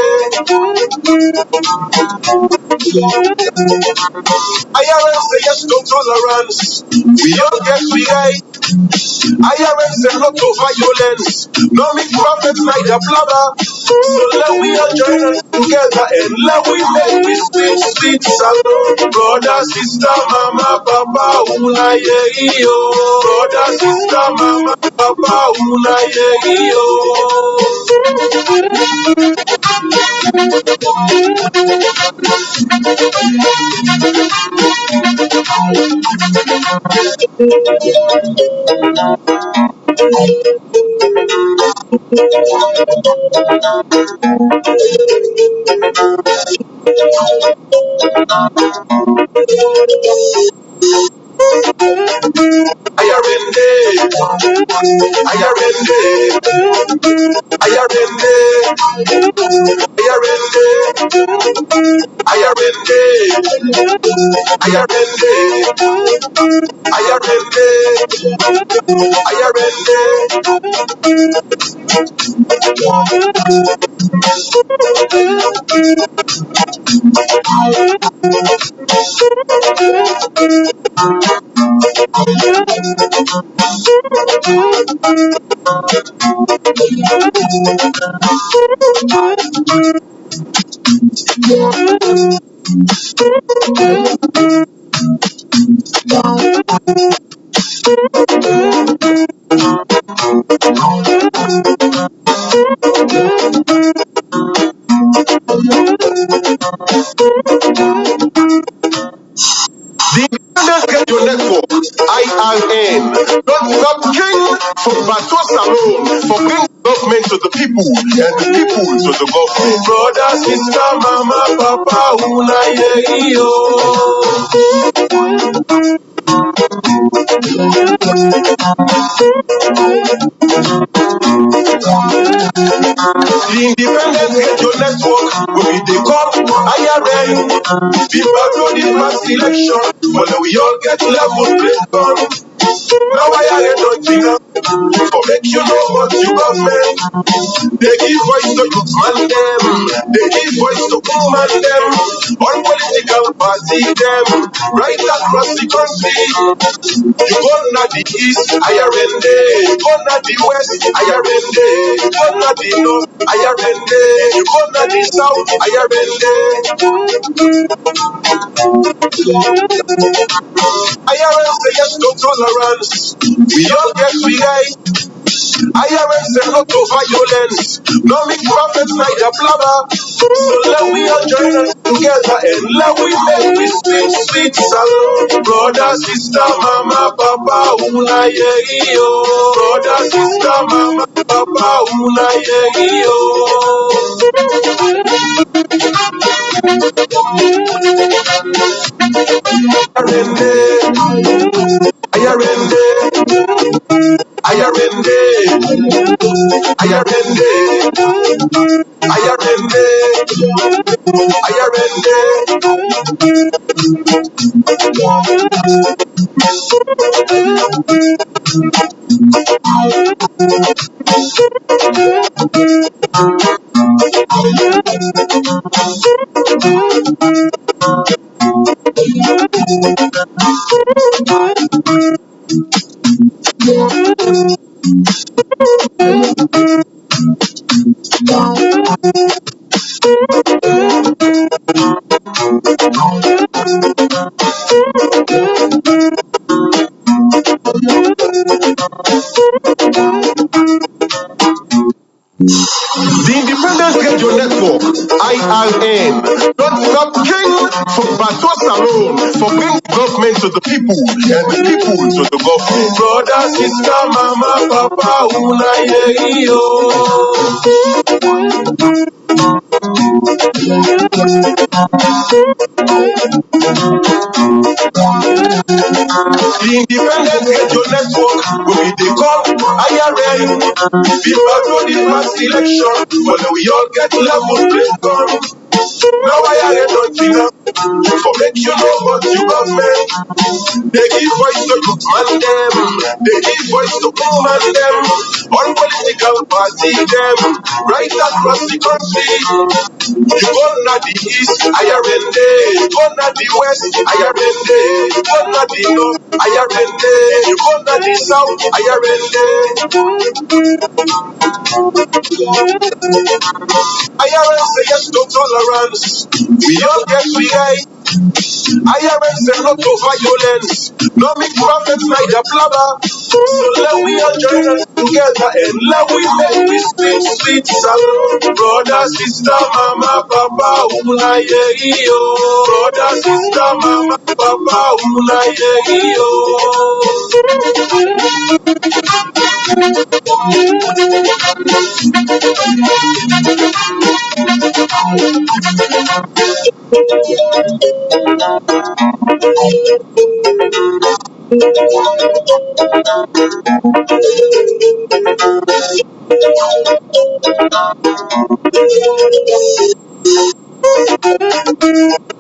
IRN say yes to tolerance. We all get we right. IRN say no to violence. No make profit neither blabber. So let we all join us together and let we make this sweet, sweet sound. Brother, sister, mama, papa, una yo. Brother, sister, mama, papa, una yo. Ayarende, ayarende, ayarende, ayarende, ayarende, ayarende, ayarende, The Independent Radio Network, IRN, don't stop king for Batos alone, for bring government to the people and the people to the government. Brother, sister, mama, papa, una yo. The Independent Radio Network will be the call IRN. Be back to the past election, but we all get level play. Now I ain't no king for make you know what you government. They give voice to youth man them. They give voice to woman them. All political party them. Right across the country. You go na the east, IRND. You go na the west, IRND. You go na the north, IRND. You go na the south, IRND. IRN say yes to tolerance. We all get we right. IRN say no to violence. No make profit neither blabber. So let we all join us together and let we make this sweet, sweet sound. Brother, sister, mama, papa, una yo. Brother, sister, mama, papa, una yo. Ayarende, ayarende, ayarende, Ayarende, ayarende, ayarende. The Independence Radio Network, IRN, don't stop king for Bateau Salon, for bringing government to the people and the people to the government. Brother, sister, mama, papa, una yo. The Independent Radio Network will be the call IRN. Before the past election, when we all get level playing gun. Now IRN don't give up for make you know what you government. They give voice to youth man them. They give voice to woman them. All political party them. Right across the country. You go not the east, IRN. You go not the west, IRN. You go not the north, IRN. You go not the south, IRN. IRN say yes to tolerance. We all get right. IRN say no to violence. No make prophets like the blabber. So let we all join us together and let we make this sweet, sweet sound. Brother, sister, mama, papa, una yo. Brother, sister, mama, papa, una yo.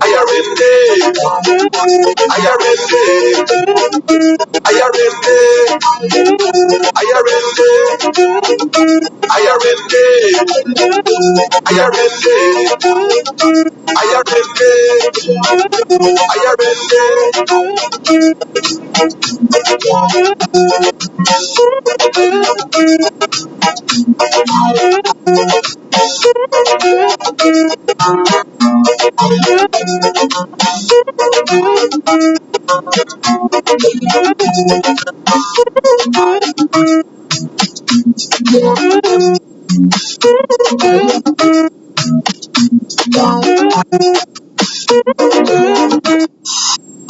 Ayarende, ayarende, ayarende, ayarende, ayarende, ayarende, ayarende, ayarende.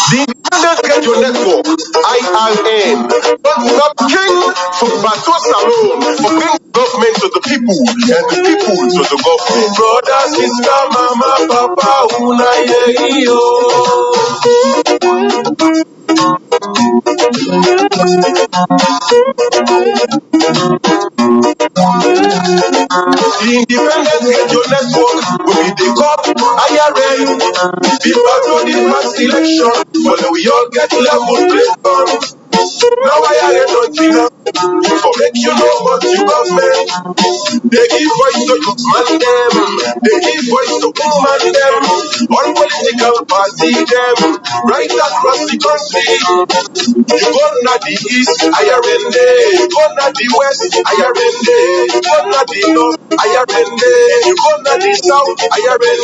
The Independent Radio Network, IRN, don't stop king for Bateau Salon, for bringing government to the people and the people to the government. Brother, sister, mama, papa, una yo. The Independent Radio Network will be the cop IRN. Before the past election, when we all get level playing on. Now IRN don't give up for make you know what you government. They give voice to youth man them. They give voice to woman them. All political party them. Right across the country. You go not the east, IRN. You go not the west, IRN. You go not the north, IRN. You go not the south, IRN.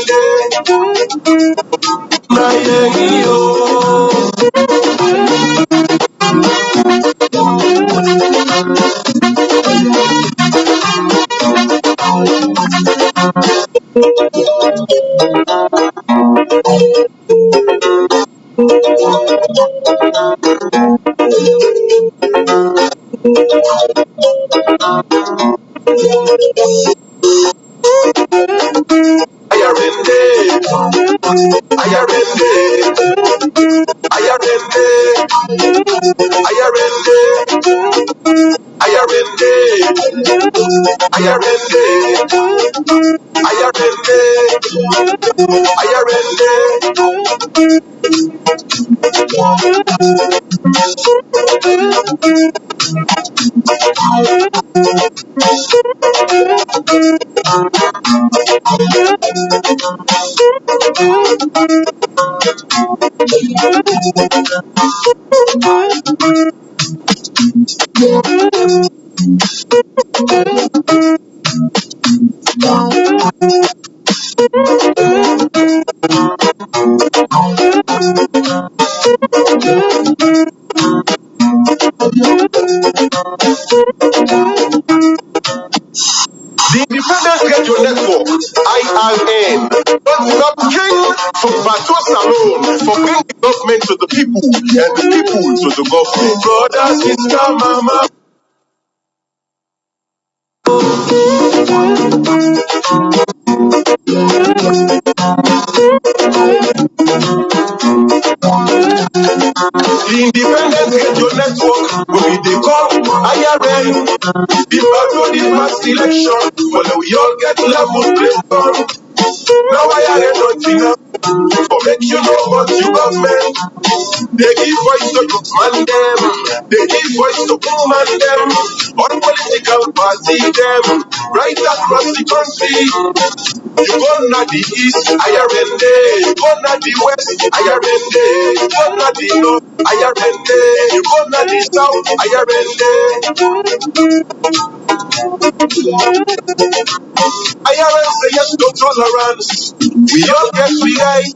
Ayarende, ayarende, ayarende, ayarende, ayarende, The Independence Radio Network, IRN, don't stop king for Bato Salon for bringing government to the people and the people to the government. Brother, sister, mama. The Independence Radio Network will be the call IRN. The battle, the past election, well, we all get level played. Now IRN don't enough for make you know what you government. They give voice to youth man them. They give voice to woman them. All political party them. Right across the country. You go na the east, IRN day. You go na the west, IRN day. You go na the north, IRN day. You go na the south, IRN day. IRN say yes to tolerance. We all get free right.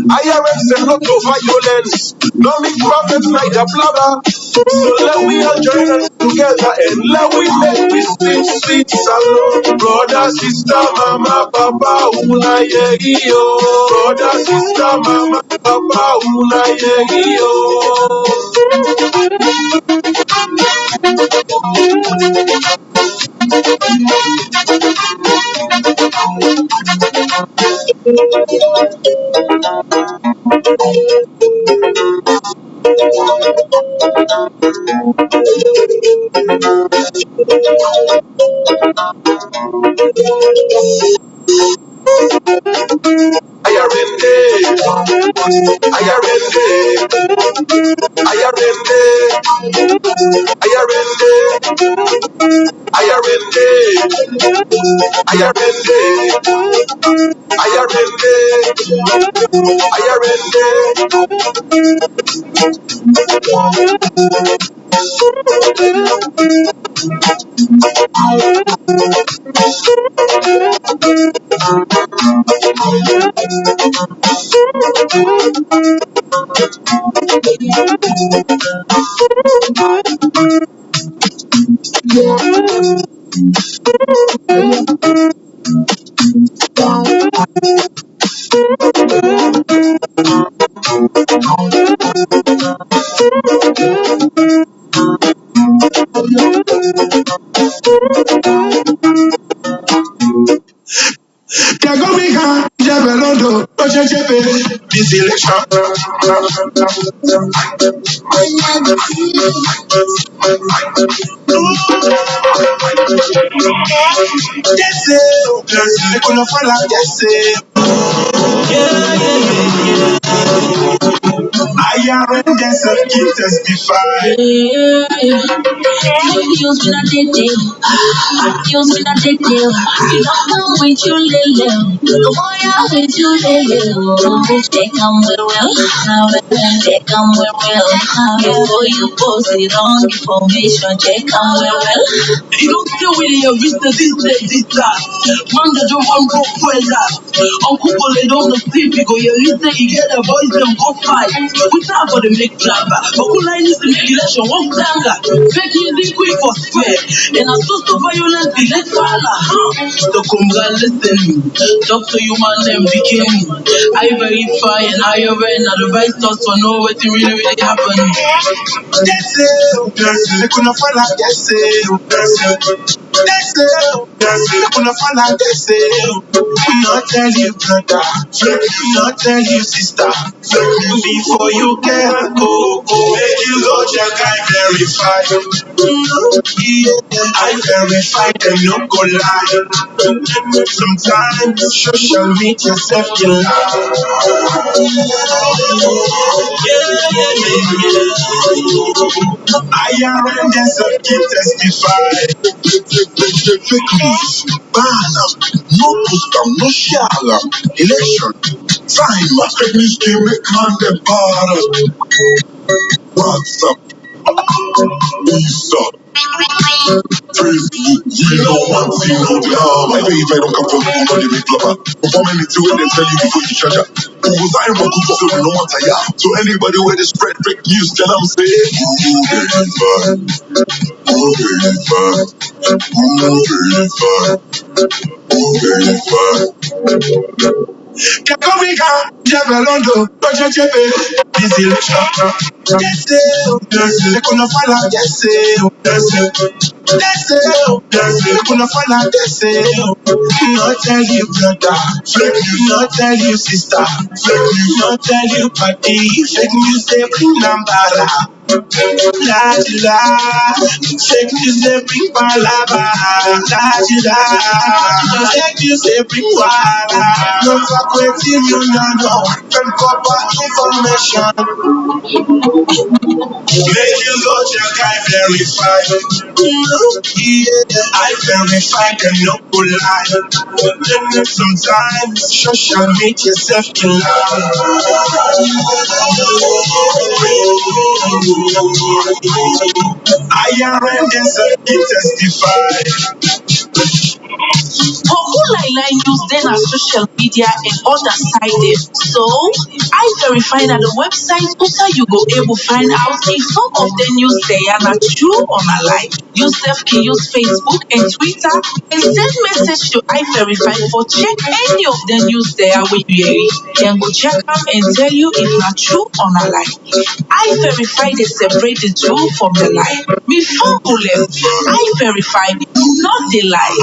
IRN say no to violence. No make prophets like the blabber. So let we all join us together and let we make this sweet, sweet salon. Brother, sister, mama, papa, una yo. Brother, sister, mama, papa, una yo. This election. Yes, they're gonna fall out. Yes, I am just a kid testify. Use me not addictive. Use me not addictive. You don't come with you, Lily. The boy out with you, Lily. They come with will. They come with will. Before you post the wrong information, they come with will. You don't deal with your business, this, that. Man, they don't want to go that. Uncle Bole don't sleep, you go, you listen, you get the voice, them go fight. We time for the make plan back. But who like this in the election, one time that. Make music quick for square. And I'm so violence, the let's fall. The Kunga listen. Talk to you, man, them begin. I verify and I even advise us to know what really happened. Yes, they're gonna fall out. Yes, Gonna fall like they say. Not tell you brother, not tell you sister. Before you can go, make you go check I verify. Yeah, I verify them, no go lie. Sometimes social media self can lie. I am and can testify. Fake news, ban, no post, no share. Election, time, fake news can make man the bar. What's up? What's up? We don't want to know the harm. I know if I don't come from home, don't be clever. Perform anything when they tell you before you charge up. Who was I walk up so we don't want to yeah. So anybody where they spread fake news, tell them say, Kakovika, Javelondo, Roger Jefe, this election. Yes, gonna fall out, yes, gonna fall out, yes, not tell you brother, fake news, not tell you sister, fake news, not tell you party, fake news, they bring number. La la, fake news they bring palava. La, fake news they bring wala. No fuck with you know. From copper information. Make you go check I verify. Yeah, I verify them no go lie. Sometimes social media self can lie. I am and can testify. For who like use then our social media and other sided. So I verify that the website also you go able find out if some of the news they are not true or not lie. Yourself can use Facebook and Twitter and send message to I verify for check any of the news they are with you. Then go check them and tell you if not true or not lie. I verify they separate the true from the lie. Before bullet, I verify not the lie.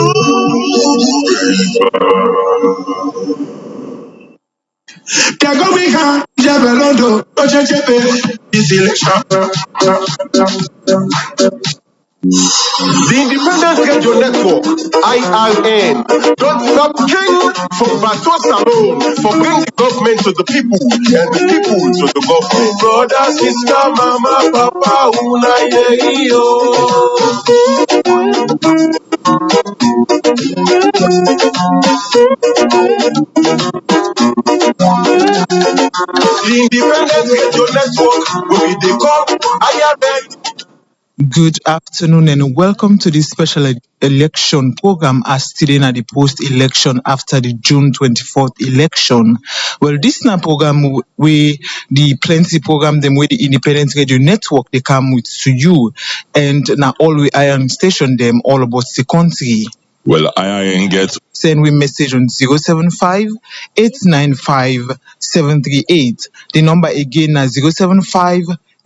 Kakovika, Javelondo, Roger Jefe, this election. The Independent Radio Network, IRN, don't stop king from Batos alone, for bring the government to the people and the people to the government. Brother, sister, mama, papa, una The Independent Radio Network will be the call IRN. Good afternoon and welcome to this special election program as today na the post-election after the June 24th election. Well, this na program we the plenty program them with the Independent Radio Network they come with to you and now all we iron station them all about the country. Well, IIN get send we message on 075-895-738. The number again is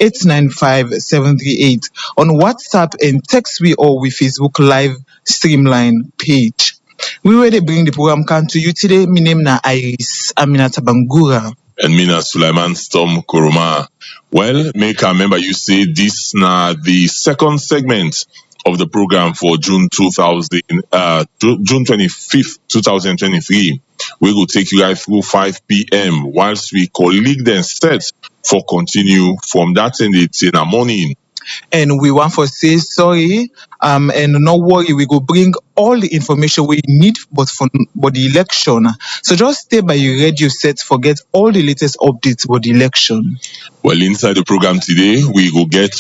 075-895-738. On WhatsApp and text we or with Facebook live streamline page. We ready bring the program come to you today. My name na Iris Aminata Bangura. And Mina Sulaiman Storm Kuruma. Well, make I remember you say this na the second segment of the program for June 25th, 2023. We will take you guys through 5 p.m. whilst we colleague then set for continue from that in the morning. And we want to say sorry, and no worry, we go bring all the information we need but for the election. So just stay by your radio set, forget all the latest updates about the election. Well, inside the program today, we go get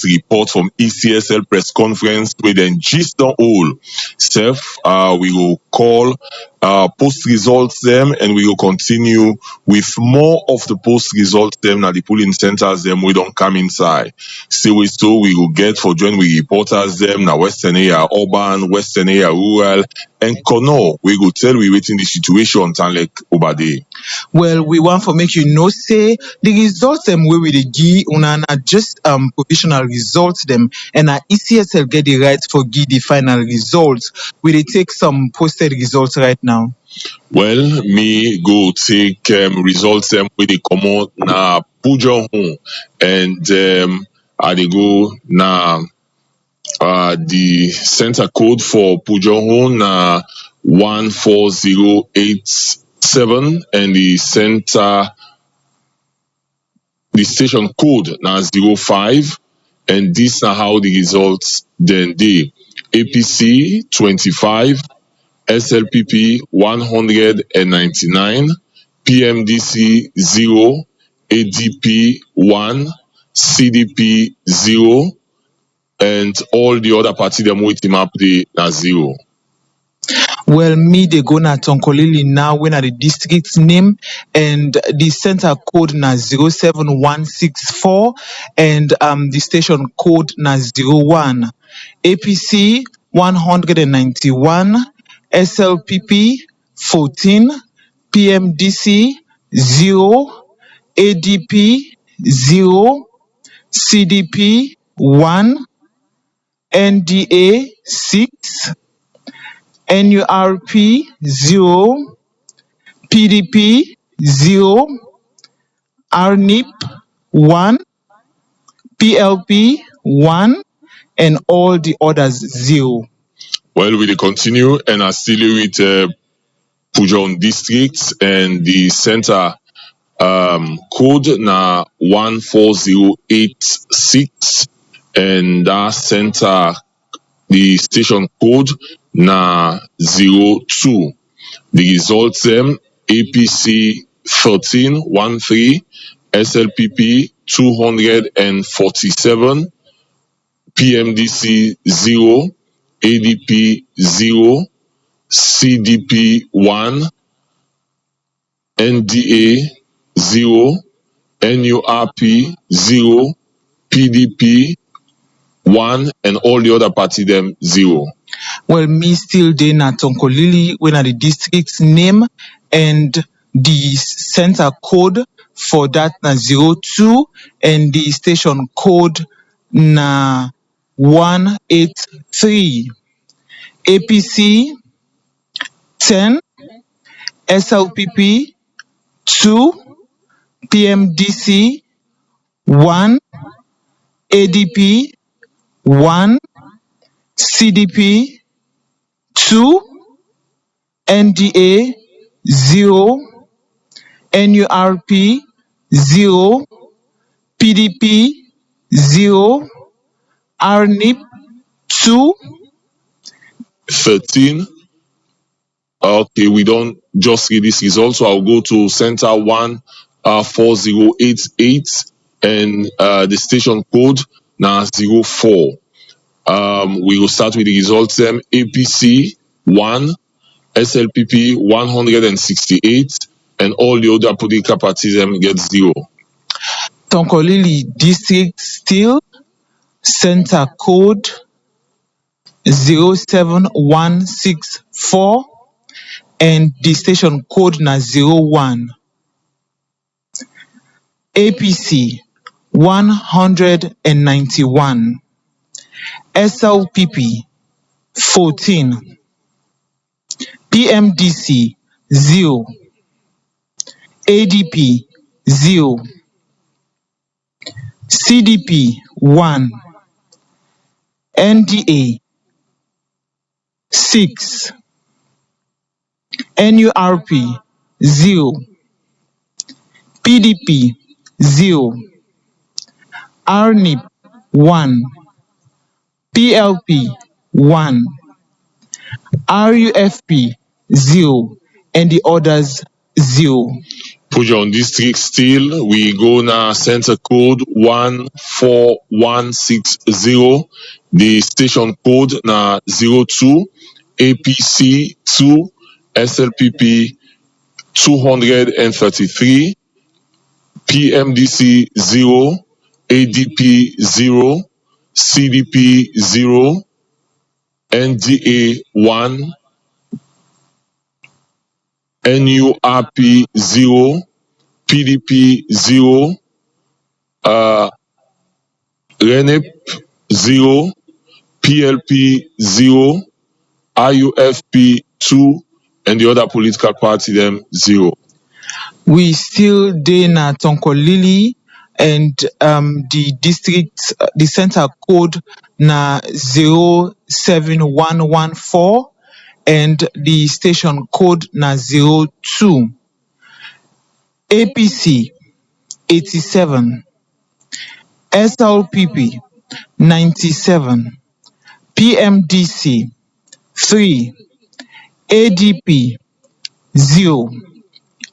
report from ECSL press conference where then gist on all. Self, we will call post results them and we will continue with more of the post results them at the polling centers them we don't come inside. Stay way so we will get for join we reporters them na western area urban, western area rural, and Kono we go tell we waiting the situation tan like over there. Well, we want to make you know say the results them wey we dey give una na just provisional results them, and na ECSL get the right for give the final results. We dey take some posted results right now. Well, me go take results wey dey comot na Pujon home, and I dey go na the center code for Pujon home na 14087, and the station code na 05, and this na how the results then dey. APC 25, SLPP 199, PMDC 0, ADP 1, CDP 0, and all the other party them with him up there na 0. Well, me they go na Tonkolili now when at the district name, and the center code na 07164, and the station code na 01. APC 191, SLPP 14, PMDC 0, ADP 0, CDP 1, NDA 6, NURP 0, PDP 0, RNIP 1, PLP 1, and all the others 0. Well, we dey continue, and I still with Pujon district, and the center code na 14086, and that center the station code na 02. The results them APC 1313, SLPP 247, PMDC 0, ADP 0, CDP 1, NDA 0, NURP 0, PDP 1, and all the other party them 0. Well, me still dey na Tonkolili when at the district's name, and the center code for that na 02, and the station code na 183. APC 10, SLPP 2, PMDC 1, ADP 1, CDP 2, NDA 0, NURP 0, PDP 0, RNIP 2. 13. Okay, we don't just read this result, so I'll go to center 14088, and the station code now 04. We will start with the results. APC 1, SLPP 168, and all the other political parties get 0. Tonkolili district still center code 07164, and the station code na 01. APC 191, SLPP 14, PMDC 0, ADP 0, CDP 1, NDA 6, NURP 0, PDP 0, RNIP 1, PLP 1, RUFP 0, and the others 0. Pujon district still, we go now center code 14160, the station code na 02, APC 2, SLPP 233, PMDC 0, ADP 0, CDP 0, NDA 1, NURP 0, PDP 0, RENEP 0, PLP 0, IUFP 2, and the other political party them 0. We still dey na Tonkolili, and the district, the center code na 07114, and the station code na 02. APC 87, SLPP 97, PMDC 3, ADP 0,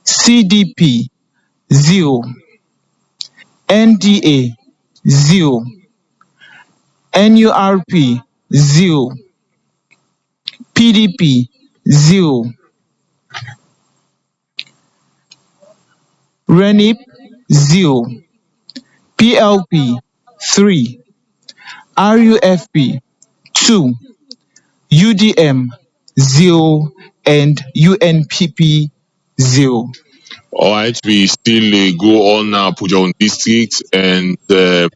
CDP 0, NDA 0, NURP 0, PDP 0, RENIP 0, PLP 3, RUFP 2, UDM 0, and UNPP 0. All right, we still go on now, Pujon district, and the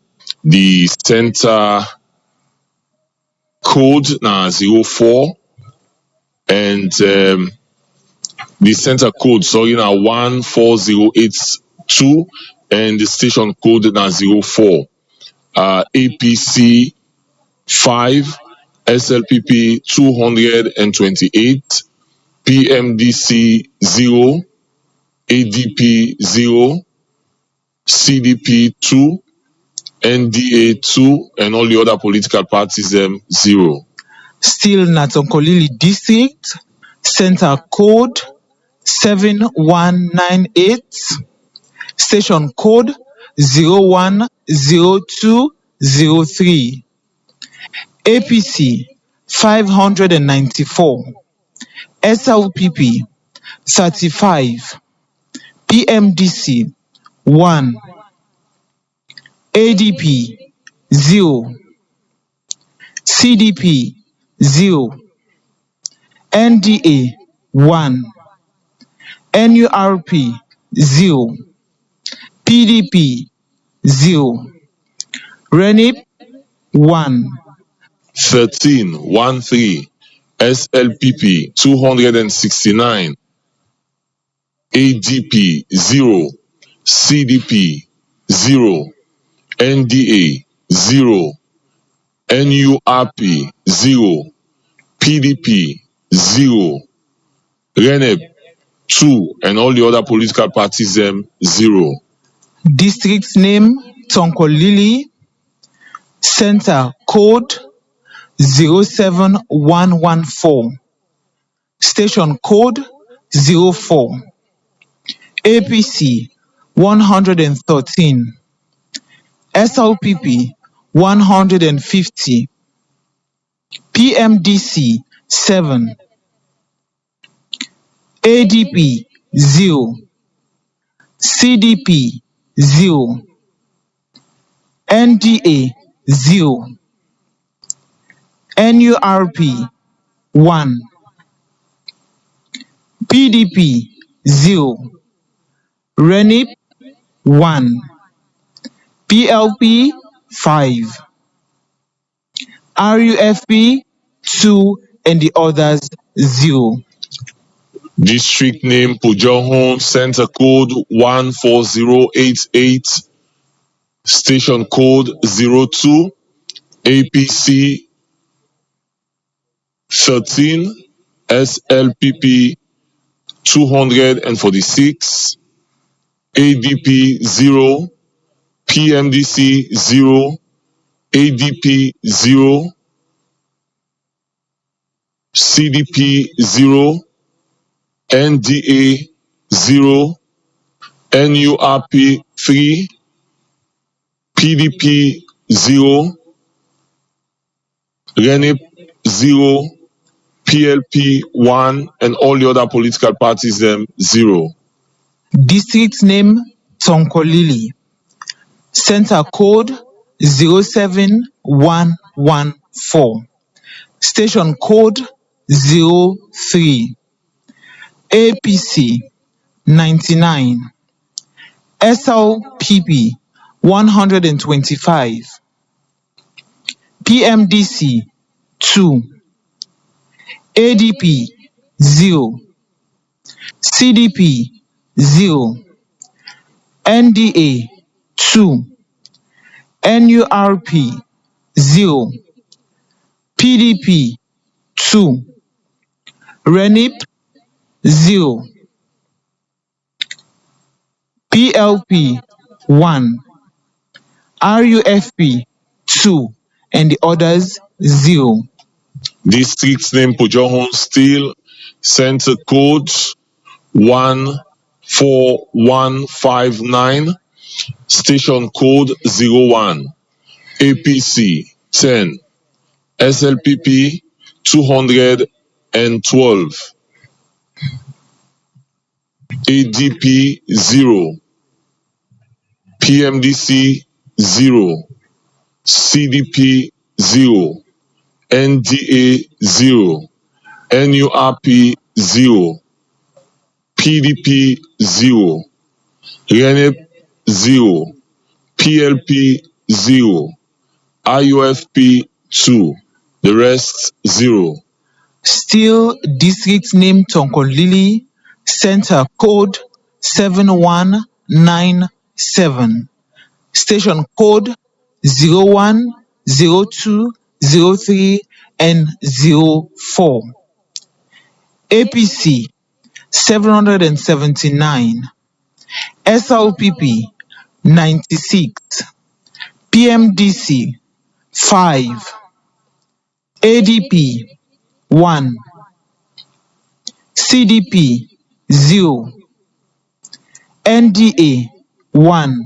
center code now 04, and the center code, sorry, now 14082, and the station code now 04. APC 5, SLPP 228, PMDC 0, ADP 0, CDP 2, NDA 2, and all the other political parties 0. Still Natonkolili district, center code 7198, station code 010203, APC 594, SLPP 35, PMDC 1, ADP 0, CDP 0, NDA 1, NURP 0, PDP 0, RENIP 1, 13, SLPP 269, ADP 0, CDP 0, NDA 0, NURP 0, PDP 0, RENEP 2, and all the other political parties 0. District name Tonkolili, center code 07114, station code 04, APC 113, SLPP 150, PMDC 7, ADP 0, CDP 0, NDA 0, NURP 1, PDP 0, RENIP 1, PLP 5, RUFP 2, and the others 0. District name Pujohon, center code 14088, station code 02, APC 13, SLPP 246, ADP 0, PMDC 0, ADP 0, CDP 0, NDA 0, NURP 3, PDP 0, RENIP 0, PLP 1, and all the other political parties 0. District name Tonkolili, Center code 07114. Station code 03. APC 99. SLPP 125. PMDC 2. ADP 0. CDP 0. NDA 2. NURP 0. PDP 2. RENIP 0. PLP 1. RUFP 2. And the others 0. District name Pujohon still center code 14159. Station code 01. APC 10. SLPP 212. ADP 0. PMDC 0. CDP 0. NDA 0. NURP 0. PDP 0. RENEP 0. PLP 0. IUFP 2. The rest 0. Still district name Tonkolili, center code 7197. Station code 01, 02, 03, and 04. APC 779. SLPP 96. PMDC 5. ADP 1. CDP 0. NDA 1.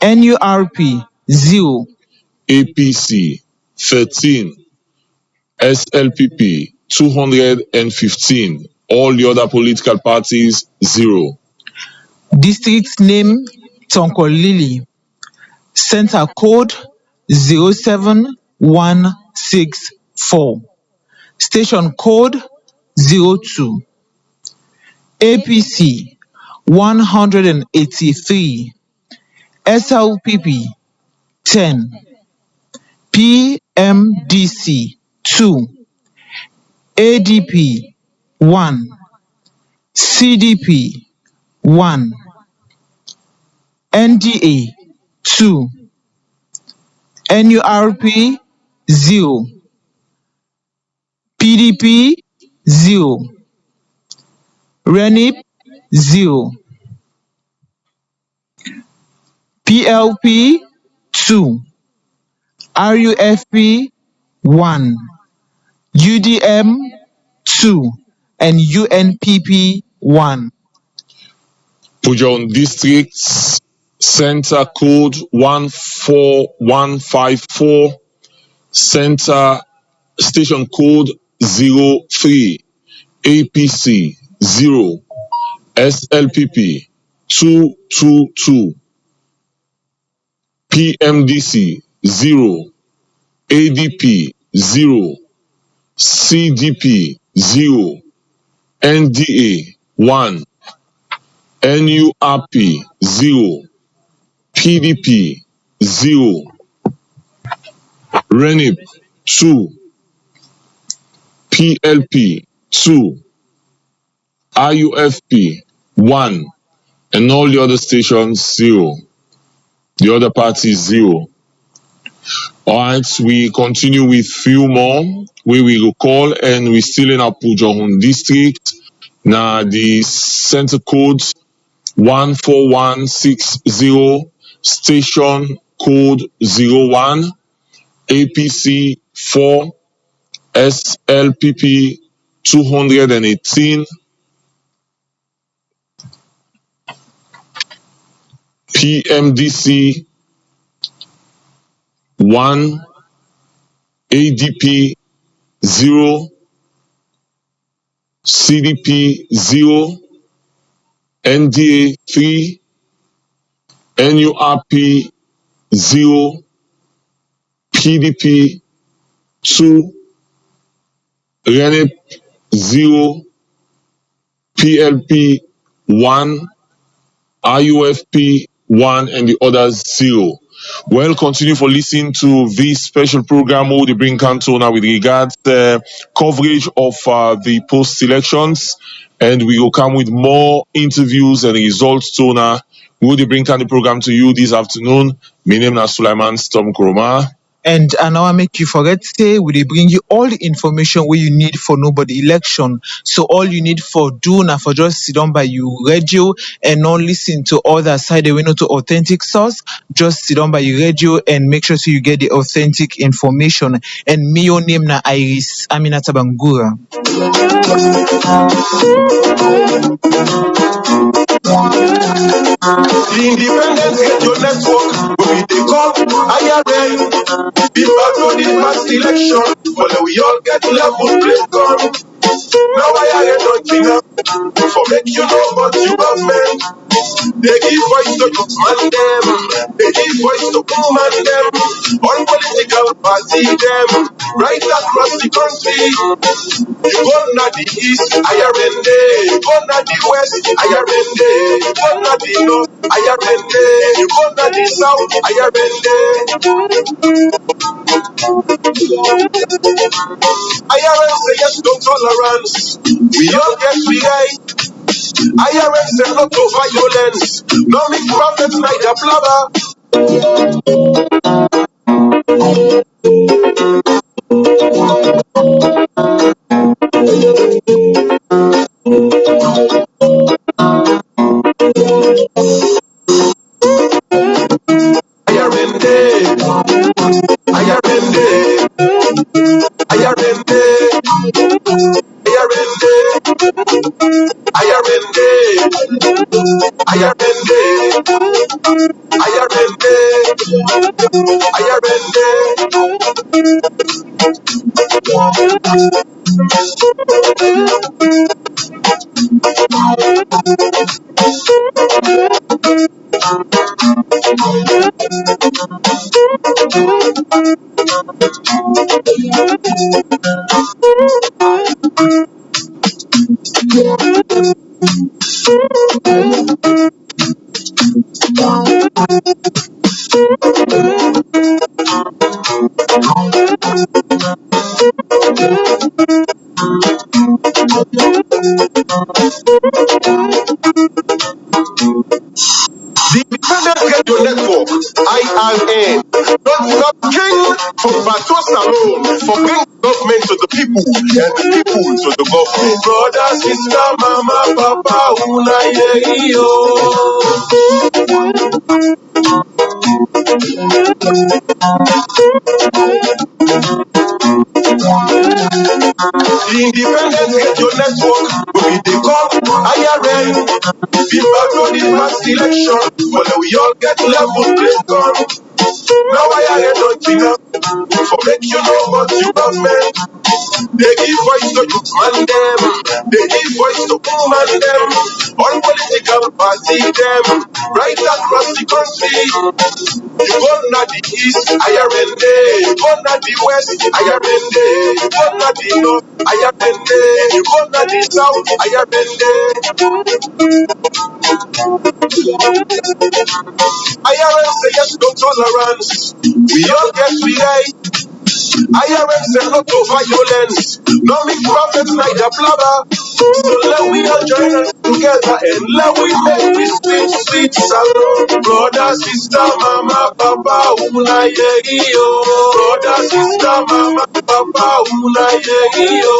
NURP 0. APC 13. SLPP 215. All the other political parties 0. District name Tonkolili. Center code 07164. Station code 02. APC 183. SLPP 10. PMDC 2. ADP 1. CDP 1. NDA 2. NURP 0. PDP 0. RENIP 0. PLP 2. RUFP 1. UDM 2. And UNPP 1. Pujon Districts Center code 14154. Center Station code 03. APC 0. SLPP 222. PMDC 0. ADP 0. CDP 0. NDA 1. NURP 0. PDP 0. RENIP 2. PLP 2. IUFP 1. And all the other stations 0. The other parties 0. Alright, we continue with few more where we will call, and we still in our Pujohun district. Now the center code 14160, station code 01, APC 4, SLPP 218, PMDC 1, ADP 0, CDP 0, NDA 3, NURP 0, PDP 2, RENEP 0, PLP 1, IUFP 1, and the others 0. Well, continue for listening to this special program where they bring Cantona with regards coverage of the post-elections, and we will come with more interviews and results toner. Will they bring the program to you this afternoon? My name is Sulaiman Storm Kroma. And now I make you forget say we dey bring you all the information where you need for nobody election. So all you need for do now for just sit down by you radio and not listen to other side we know to authentic source. Just sit down by your radio and make sure so you get the authentic information. And me your name na Iris Aminata Bangura. The independence get your network. When we dey call IRN. Be back on the past election. But we all get level play gun. Now IRN don't clean up. For make you know what you government. They give voice to youth man them. They give voice to woman them. All political party them. Right across the country. You go na the east, IRN day. You go na the west, IRN day. You go na the north, IRN day. You go na the south, IRN day. IRN say yes to tolerance. We all get free right. IRN say no to violence. No make prophets like a blabber. IRN day. IRN day. IRN day. IRN day. IRN day. IRN day. IRN day. IRN The independent radio network, IRN, don't stop king from Batos alone, for bringing government to the people and the people to the government. Brother, sister, mama, papa, una yo. The independent radio network will be the call IRN. Be back on the past election, but we all get level play gun. Now IRN don't clean up. For make you know what you government. They give voice to youth man them. They give voice to woman them. All political party them. Right across the country. You go na the east, IRN day. You go na the west, IRN day. You go na the north, IRN day. You go na the south, IRN day. IRN say yes to tolerance. We all get free right. IRN say no to violence. No make prophets like a blabber. So let we all join us together and let we make this sweet, sweet salon. Brother, sister, mama, papa, una yo. Brother, sister, mama, papa, una yo.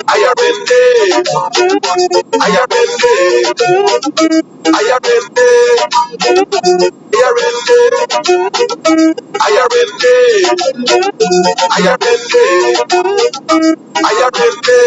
IRN day. IRN day. IRN day. IRN day. Ayarende, ayarende, ayarende,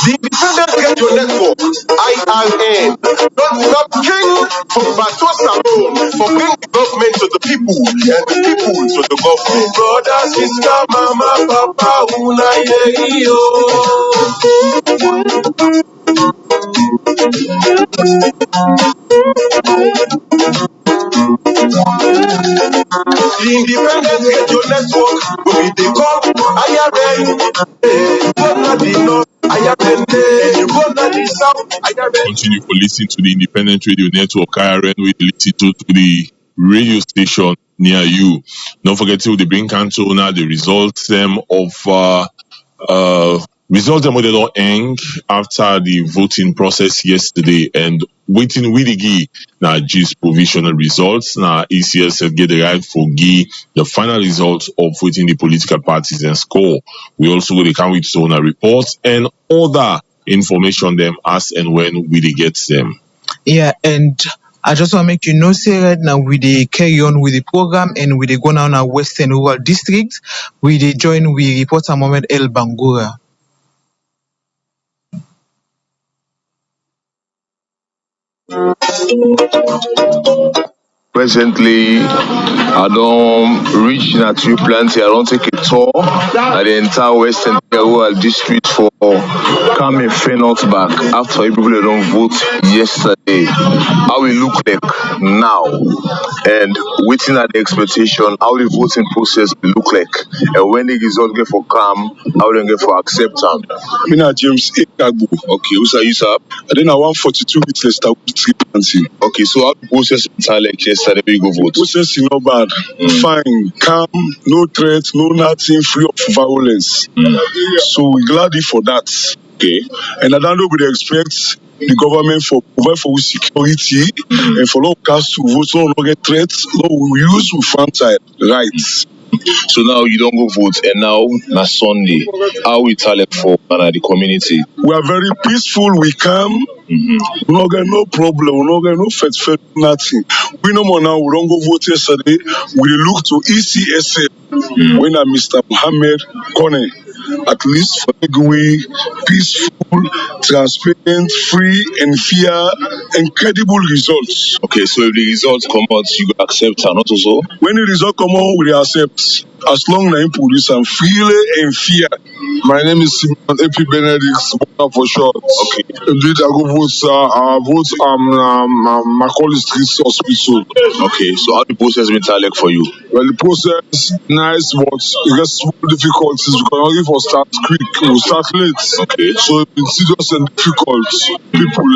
The Independent Radio Network, IRN, don't stop king from Bato Salon for bringing government to the people and the people to the government. Brothers, sister, mama, papa, una yo. The Independent Radio Network will be the call, IRN. You go not the north, IRN. You go not the south, IRN. Continue to listen to the Independent Radio Network, IRN, with listen to the radio station near you. Don't forget to the bring council now the results results them they don't end after the voting process yesterday, and waiting with the GI now GIS provisional results now ECSF get the right for GI the final results of waiting the political parties and score. We also will come with zona reports and other information them as and when we get them. Yeah, and I just want to make you know, say right now we dey carry on with the program and we dey go now our Western Rural District. We dey join with reporter Mohamed El Bangura. Presently, I don't reach Natu Plenty. I don't take a tour at the entire Western Rural District for coming fair not back after people don't vote yesterday. How we look like now and waiting at the expectation, how the voting process will look like, and when the result get for calm, how they get for acceptance. Mina James Ekagbo. Okay, who's you sir? And then I want 42 weeks left to Plenty. Okay, so how the process like yesterday we go vote? Process is not bad. Fine, calm, no threat, no nothing, free of violence. So we're glad for that. Okay. And I don't know we expect the government for provide for security and for all cast to vote, so no get threats, no we use with franchise rights. So now you don't go vote, and now na Sunday. How we tell it for the community? We are very peaceful. We come. We don't get no problem. We don't get no fet nothing. We no more now. We don't go vote yesterday. We look to ECSA when Mr. Mohammed Kone. At least for we peaceful, transparent, free, and fair, incredible results. Okay, so if the results come out, you go accept and not also? When the result come out, we accept. As long as you produce and feel and fear. My name is Simon AP Benedict for short. Okay. Indeed, I go vote. I vote Macaulay Street Hospital. Okay, so how the process been like for you? Well, the process nice, but it gets small difficulties because only for start quick, we start late. Okay. So it's serious and difficult. People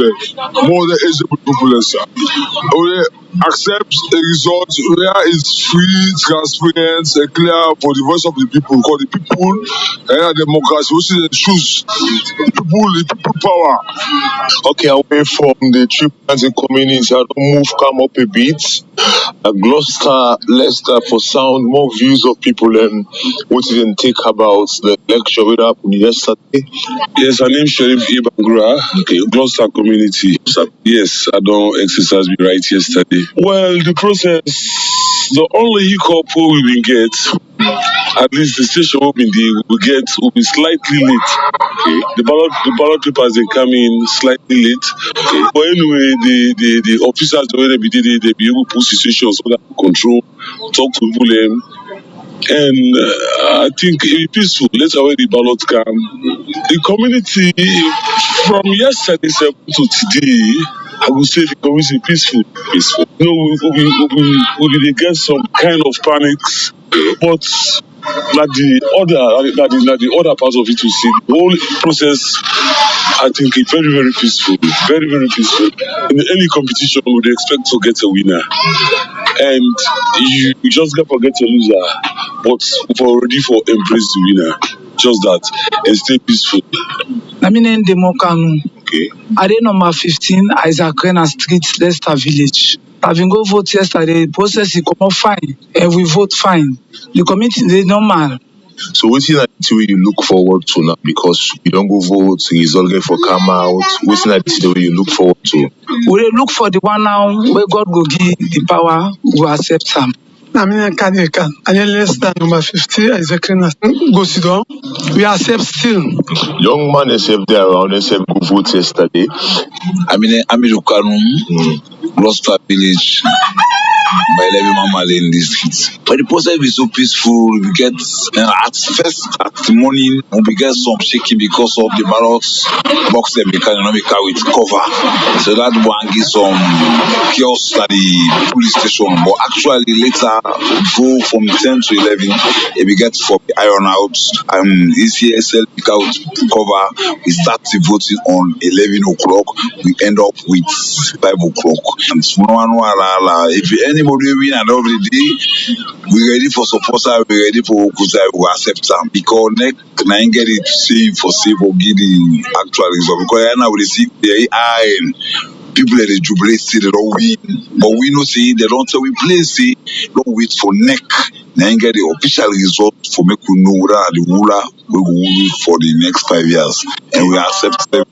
more than eligible people sir. We accept the result where it's free, transparent, and clear for the voice of the people. Because the people and democracy, we see the choose the people power. Okay, away from the three planting communities, I don't move come up a bit. Gloucester, Leicester for sound more views of people and what you can take about the lecture that happened yesterday. Yes, my name is Sheriff Ibangura. Okay, Gloucester community. Yes, I don't exercise me right yesterday. Well, the process, the only hiccup we will get, at least the station will be slightly late. Okay. The ballot papers they come in slightly late. Okay. But anyway, the officers when they be able to put situations under control, talk to people and I think it will be peaceful. Let's away the ballot come. The community from yesterday to today, I would say the community peaceful. Peaceful. No, we get some kind of panics, but the other part of it to see the whole process. I think it's very, very peaceful. Very, very peaceful. In any competition, we would expect to get a winner. And you just get to get a loser. But we've already for embrace the winner. Just that. And stay peaceful. Namine Ndemokanu. Okay. Are number 15, Isaac Rena Street, Leicester Village. Having go vote yesterday, the process is come fine. And we vote fine. The committee is normal. So what's that you look forward to now? Because you don't go vote, result get for come out. What's that the you look forward to? We look for the one now where God go give the power, we accept him. Namine Kadeka, Leicester number 50, Isaac Rena. Go sit down. We accept still. Young man accept there around accept go vote yesterday. Amirukanu, Gloucester Village. By 11 Mama in the streets. But the process is so peaceful. We get at the morning we get some shaking because of the ballots box them economical with cover. So that one gives some chaos at the police station. But actually later go from 10 to 11 we get for iron out and ECSL pick out cover. We start the voting on 11 o'clock. We end up with 5 o'clock. And if anybody win at the end of the day, we ready for supporter, we ready for Okuza, we accept them. Because next, I ain't get it save or give the actual result. Because now we see the AI and people at the jubilee say they don't win. But we know say they don't say we play, say don't wait for neck. I ain't get the official result for make we know that the ruler will rule for the next 5 years. And we accept them.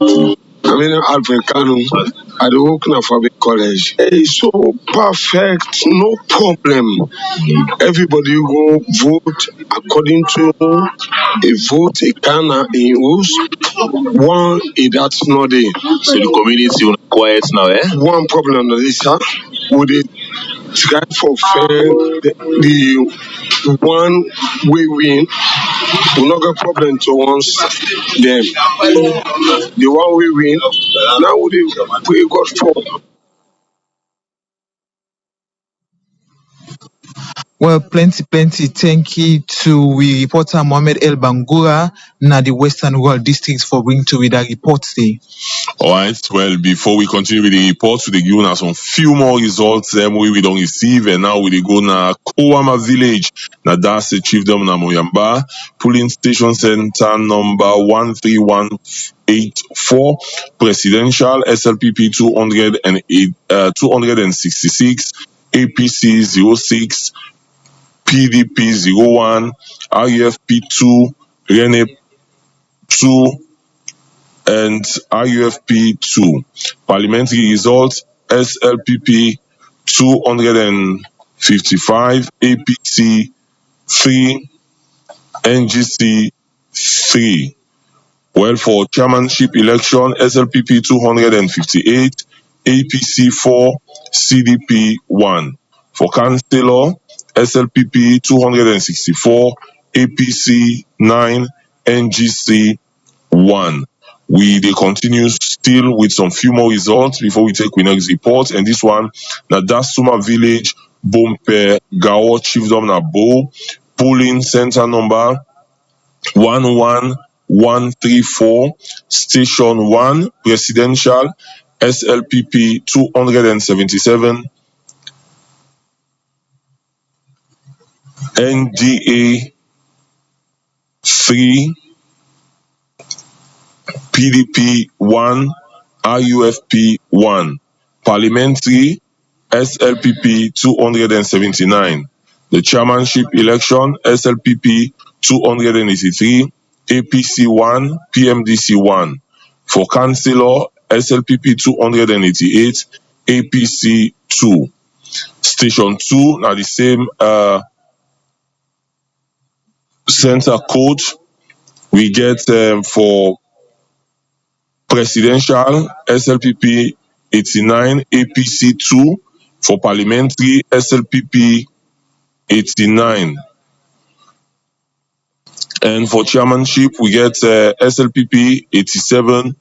I mean, Alfred Kanu at the Okina Fabric College. It's so perfect, no problem. Everybody go vote according to a vote, a Ghana in who's one, that's not there. So the community is quiet now, eh? One problem on this, sir. Would it try for fair the one we win? We not got problem to once them. The one we win, now we got for. Well, plenty. Thank you to we reporter Mohamed El Bangura, na the Western Rural District for bringing to with that report today. All right. Well, before we continue with the reports, we give us some few more results we don't receive, and now we go na Kowama Village. Na that's the chiefdom na Moyamba. Polling station center number 13184. Presidential SLPP 266. APC 06. PDP 01. RUFP 2. Rene 2. And RUFP 2. Parliamentary results SLPP 255, APC 3, NGC 3. Well, for chairmanship election SLPP 258, APC 4, CDP 1. For councillor SLPP 264, APC 9, NGC 1. They continue still with some few more results before we take next report. And this one, na Dasuma Village, Bompe, Gao, Chiefdom na Bo, polling center number 11134, station 1, presidential, SLPP 277, NDA 3, PDP 1, RUFP 1. Parliamentary SLPP 279. The chairmanship election SLPP 283, APC 1, PMDC 1. For councillor SLPP 288, APC 2. Station 2 now the same center code we get for presidential SLPP 89, APC 2. For parliamentary SLPP 89. And for chairmanship we get SLPP 87,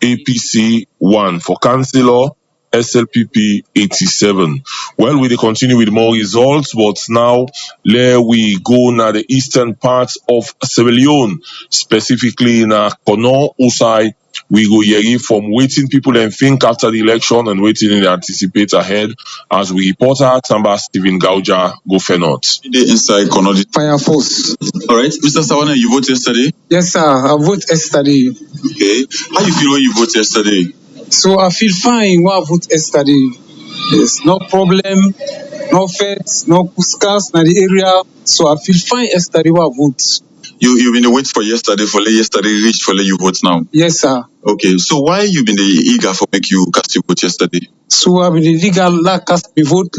APC 1. For councillor SLPP 87. Well, we dey continue with more results, but now there we go na the eastern part of Leone, specifically na Kono Usai. We go hear from waiting people and think after the election and waiting they anticipate ahead as we report our Tamba Stephen Gauja go Fenot. The inside Kono Fire Force. All right, Mr. Sawana, you voted yesterday? Yes, sir. I voted yesterday. Okay. How you feel when you voted yesterday? So I feel fine when I voted yesterday. There's no problem, no feds, no kuskas in the area. So I feel fine yesterday when I vote. You've been waiting for yesterday, for yesterday reach for you vote now. Yes, sir. Okay, so why you been eager for make you cast your vote yesterday? So I've been eager to cast my vote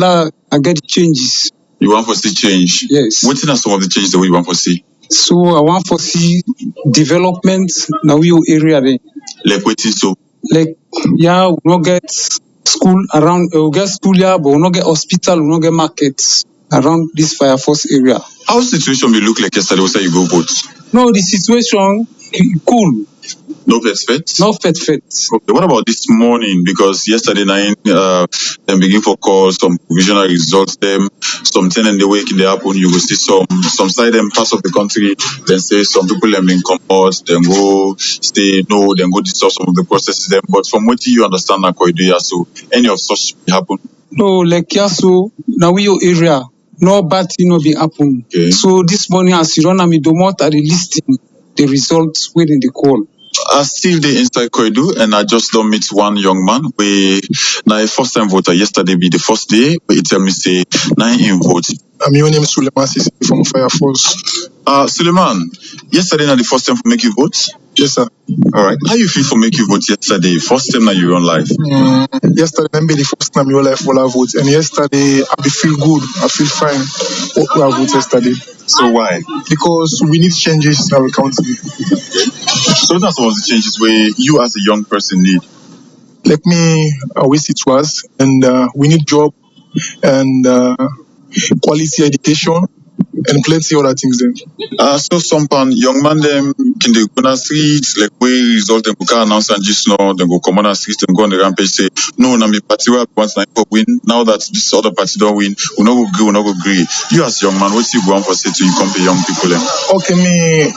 and get changes. You want to see change? Yes. What are some of the changes that we want to see? So I want to see development in our area there. Like what is so? Like, yeah, we not get school around, we get school here, but we not get hospital, we not get markets around this Fire Force area. How situation will look like yesterday when you go vote? No, the situation cool. No fet? No fet. Okay, what about this morning? Because yesterday night, them begin for call some provisional results. Them something in the week in the happen. You will see some side them parts of the country. Then say some people them been come out. Then go stay no. Then go dissolve some of the processes. Them. But from what you understand, so any of such happen? No, like so now we your area. No bad thing no be happen. Okay. So this morning as you run me domot are listing the results within the call. I still the inside corridor and I just don't meet one young man. We now first time voter yesterday be the first day. He tell me say now in vote. My name is Suleiman from Fire Force. Suleiman, yesterday na the first time for make you vote? Yes, sir. All right. How you feel for make you vote yesterday? First time that you on live? Yesterday, I the first time your life will I vote. And yesterday, I feel good. I feel fine. What I vote yesterday. So why? Because we need changes in our country. Okay. So that's one of the changes where you as a young person need. Like me, I wish it was. And we need job and quality education and plenty other things then. So some young man them can they go on the streets like we result them go announce and just know they go come on the streets and go on the rampage say no na me party where once na for win now that this other party don't win we not go agree. You as young man what you go on for say to you come to young people them? Okay, me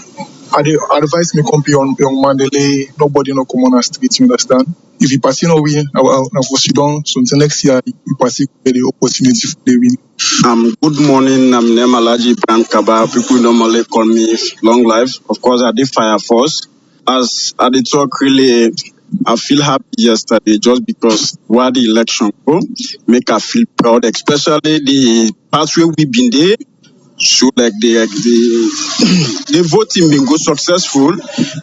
I advise me come to young man they nobody no come on the streets, you understand? If you party no win, I will for sit down. So until next year, you party get the opportunity for the win. Good morning. I'm Nemalaji Brand Kaba. People normally call me Long Life. Of course, I did Fire Force. As I did talk, really, I feel happy yesterday just because where the election go, make I feel proud, especially the pathway we've been there. So like the voting been go successful,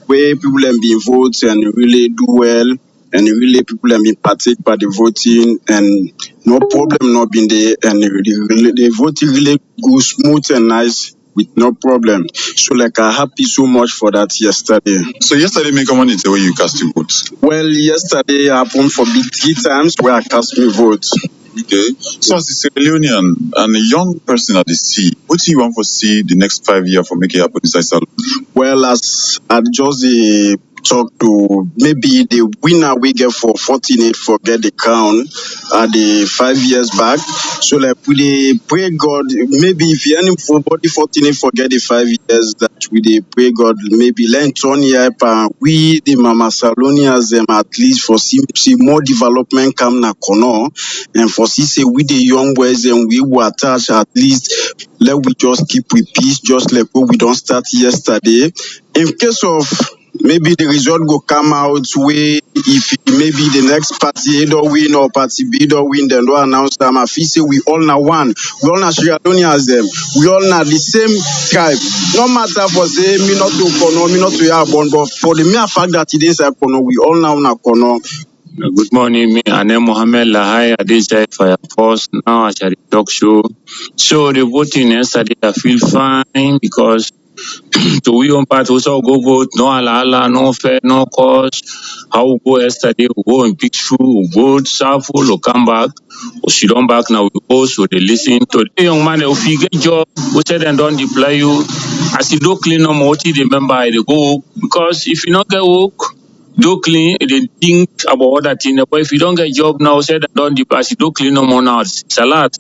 where people have been vote and really do well, and really people have been partake by the voting and no problem not been there, and the voting really go smooth and nice with no problem. So like I'm happy so much for that yesterday. So yesterday make a money the way you cast your vote? Well, yesterday happened for big 3 times where I cast my vote. Okay. So as a Sierra Leonean and a young person at the sea, what do you want to see the next 5 years for making happen inside Salon? Well, as I just talk to maybe the winner we get for 48 forget the crown the 5 years back. So like we pray God maybe if any for body 48 forget the 5 years that we pray God maybe learn turn here we the Mama Salonians them at least for see more development come na Kono and for see say we the young boys and we will attach at least let we just keep with peace just like what we don't start yesterday. In case of maybe the result go come out way if maybe the next party A don't win or party B don't win, then don't announce them. I feel say we all now one. We all now Sierra Leoneans them. We all now the same tribe. No matter for say me not to Kono, me not to Yabon, but for the mere fact that it is a Kono, we all now Kono. Good morning, me and Mohammed Lahai, I did Fire Force, now I shall talk show. So the voting yesterday I feel fine because to we on part also go vote, no ala, no fair, no cause. How we go yesterday, we go in peaceful, we vote, shuffle, we come back, we sit down back now, we go, so they listen to the young man, if you get job, we said and don't deploy you. As you do clean up, what you remember, they go, because if you not get work, do clean, they think about other things. But if you don't get job now, say that don't depass, you do clean no more now. It's a lot.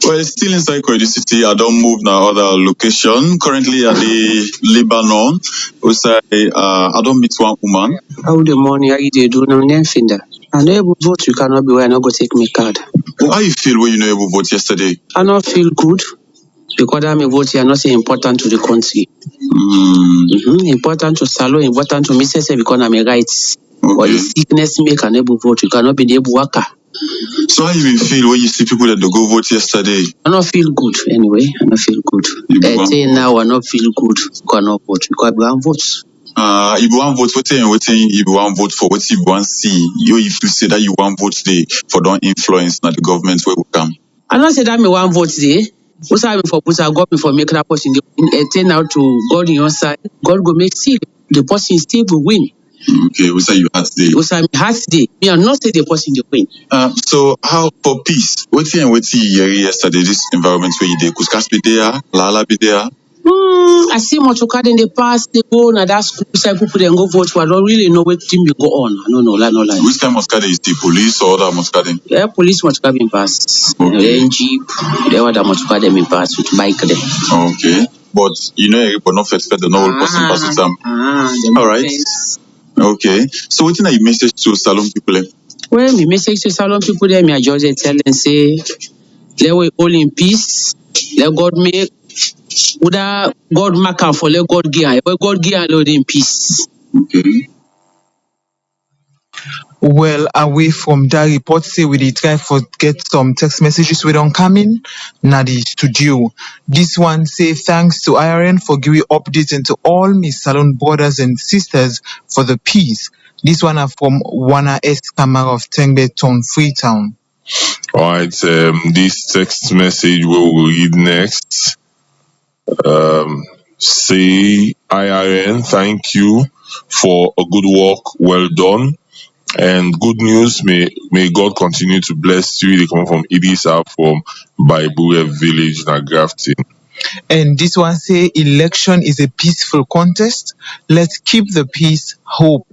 Well, still inside Kogi City, I don't move now other location. Currently at the Lebanon, we say I don't meet one woman. How the money how you dey do no name finder. I no able vote, you cannot be where I no go take me card. How you feel when you know able vote yesterday? I not feel good because I'm a vote here not say important to the country. Important to Salo, important to me say because I'm a rights. But the sickness make an able vote, you cannot be the able worker. So how you even feel when you see people that go vote yesterday? I not feel good anyway. I not feel good. I say now I not feel good. Cannot vote because I want votes. If you want vote for if you want vote for what you want see, you if you say that you want vote today for don't influence not the government where we come. I not say that me one vote today. What's happening for put I got me for make that person turn out to God in your side. God go make see the person still will win. Okay, we say you had today. What's happening hard today? Me I not say the person will win. So how for peace? What you yesterday this environment where you did Kuskas be there, Lala be there? I see much card in the past, they go na that school side people then go vote for. I don't really know what team you go on. I don't know, no lie. Which kind of muscade is the police or other muscade? Yeah, police much card in pass. Okay. Then jeep, they were that much card in pass with bike there. Okay. But you know but not first the normal person pass with them. All right. Okay. So what's your message to Salon people? Well, my message to Salon people there, me I just tell them say, let we all in peace. Let God make. Woulda God make am for let God give am. God give am Lord in peace. Okay. Well, away from that report, say we dey try for get some text messages we don't come in. Na the studio. This one say thanks to IRN for giving updates and to all Miss Salon brothers and sisters for the peace. This one are from Wana S. Kamara of Tengbeton, Freetown. All right, this text message we will read next. Say IRN, thank you for a good work, well done. And good news, may God continue to bless you. They come from Idisa from Baibure village, Nagrafting. And this one say election is a peaceful contest. Let's keep the peace, hope.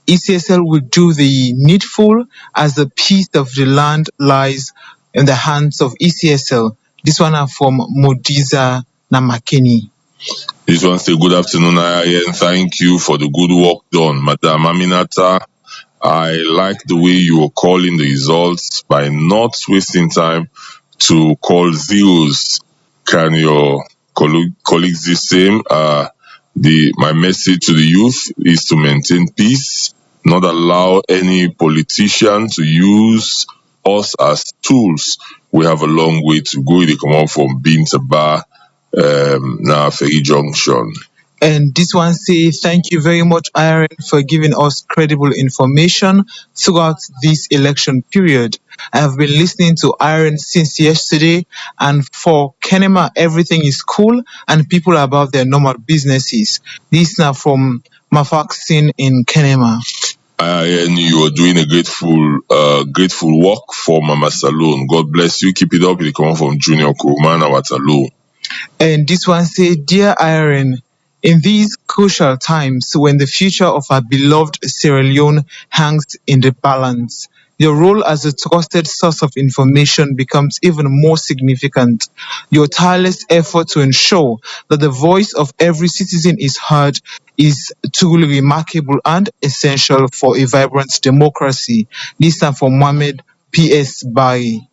ECSL will do the needful as the peace of the land lies in the hands of ECSL. This one are from Modiza Namakeni. This one say good afternoon, IIN. Thank you for the good work done, Madam Aminata. I like the way you are calling the results by not wasting time to call zeros. Can your colleagues the same? My message to the youth is to maintain peace, not allow any politician to use us as tools. We have a long way to go. They come on from Bintaba, now Ferry Junction. And this one say, thank you very much, Aaron, for giving us credible information throughout this election period. I have been listening to Aaron since yesterday, and for Kenema, everything is cool and people are about their normal businesses. This now from Mafaxin in Kenema. And you are doing a grateful work for Mama Salone. God bless you. Keep it up. You come from Junior Kurman Awatalo. And this one say, dear Aaron, in these crucial times when the future of our beloved Sierra Leone hangs in the balance, your role as a trusted source of information becomes even more significant. Your tireless effort to ensure that the voice of every citizen is heard is truly remarkable and essential for a vibrant democracy. This time from Mohammed P.S. Bari.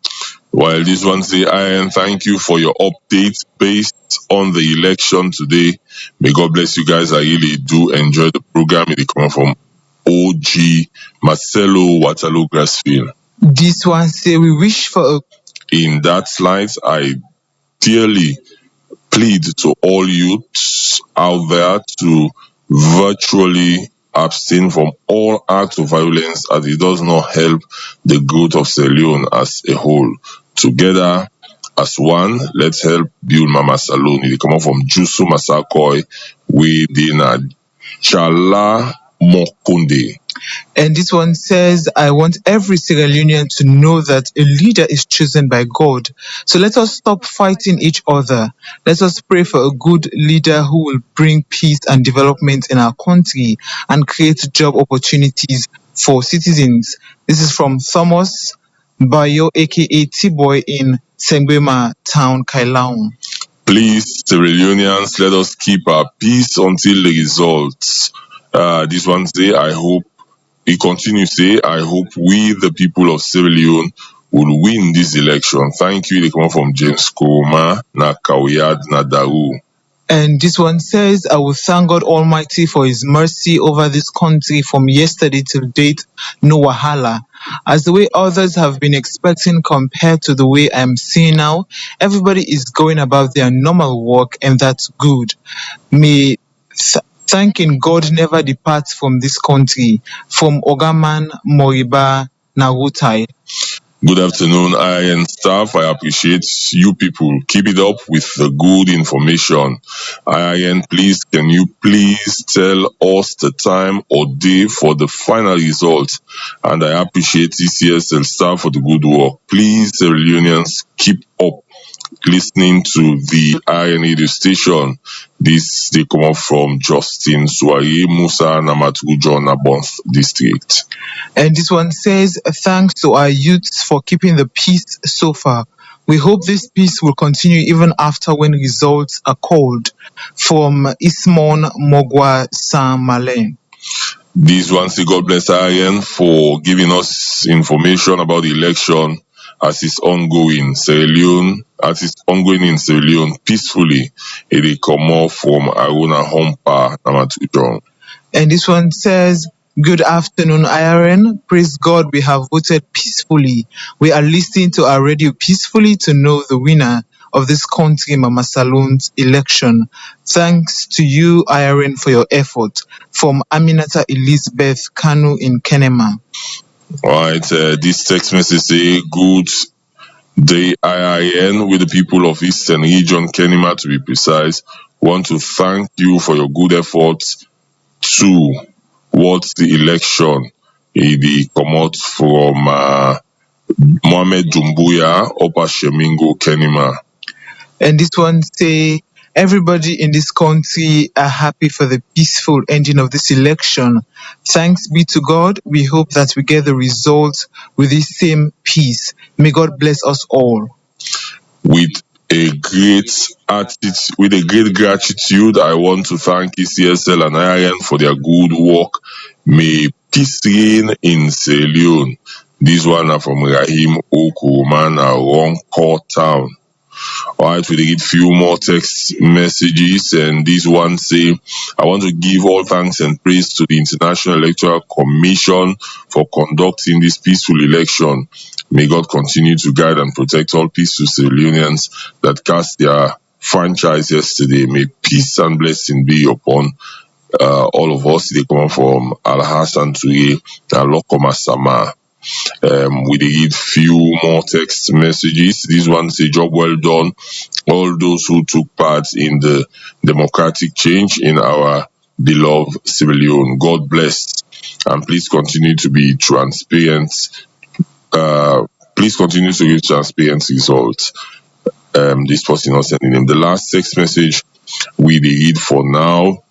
While this one say, Ian, thank you for your updates based on the election today. May God bless you guys. I really do enjoy the program. It come from OG Marcelo Waterloo Grassfield. This one say, we wish for a... In that slide, I dearly plead to all youths out there to virtually abstain from all acts of violence as it does not help the growth of Sierra Leone as a whole. Together as one, let's help build Mama Salone. They come up from Jusu Masakoi within Chala Mokonde. And this one says, I want every Sierra Leonean to know that a leader is chosen by God. So let us stop fighting each other. Let us pray for a good leader who will bring peace and development in our country and create job opportunities for citizens. This is from Thomas Bayo, aka T-Boy in Sengbema Town, Kailaun. Please, Sierra Leoneans, let us keep our peace until the results. This one say, I hope, he continues say, I hope we, the people of Sierra Leone, will win this election. Thank you. They come from James Koma, na Kawyad, na Daru. And this one says, I will thank God Almighty for His mercy over this country from yesterday till date, no wahala. As the way others have been expecting compared to the way I'm seeing now, everybody is going about their normal work, and that's good. May thanking God never depart from this country. From Ogaman Moriba Narutai. Good afternoon, IN staff. I appreciate you people. Keep it up with the good information. IN, please, can you please tell us the time or day for the final result? And I appreciate ECSL staff for the good work. Please, Sierra Leoneans, keep up listening to the IN radio station. This they come up from Justin Suari Musa Namatu John Abonth district. And this one says, thanks to our youths for keeping the peace so far. We hope this peace will continue even after when results are called. From Ismon Mogwa Samale. This one say God bless IN for giving us information about the election as it's ongoing. Sierra Leone, as it's ongoing in Sierra Leone peacefully. It will come off from Aruna Hompa Namatu John. And this one says, good afternoon, IRN. Praise God, we have voted peacefully. We are listening to our radio peacefully to know the winner of this country, Mama Saloon's election. Thanks to you, IRN, for your effort. From Aminata Elizabeth Kanu in Kenema. Alright, this text message say, good day, IIN, with the people of Eastern Region, Kenema to be precise. Want to thank you for your good efforts towards the election. It come out from Mohamed Dumbuya, Upper Shemingo, Kenema. And this one say, everybody in this country are happy for the peaceful ending of this election. Thanks be to God. We hope that we get the results with this same peace. May God bless us all. With a great attitude, with a great gratitude, I want to thank ECSL and IIN for their good work. May peace reign in Sierra Leone. This one are from Rahim Okumana, Ronco Town. Alright, we read few more text messages, and this one say, I want to give all thanks and praise to the International Electoral Commission for conducting this peaceful election. May God continue to guide and protect all peaceful Sierra Leoneans that cast their franchise yesterday. May peace and blessing be upon all of us. They come from Al Hassan Touye and Lokoma Sama. We read few more text messages. This one say, job well done. All those who took part in the democratic change in our beloved Sierra Leone. God bless. And please continue to be transparent. Please continue to give transparent results. This person not sending him. The last text message we read for now.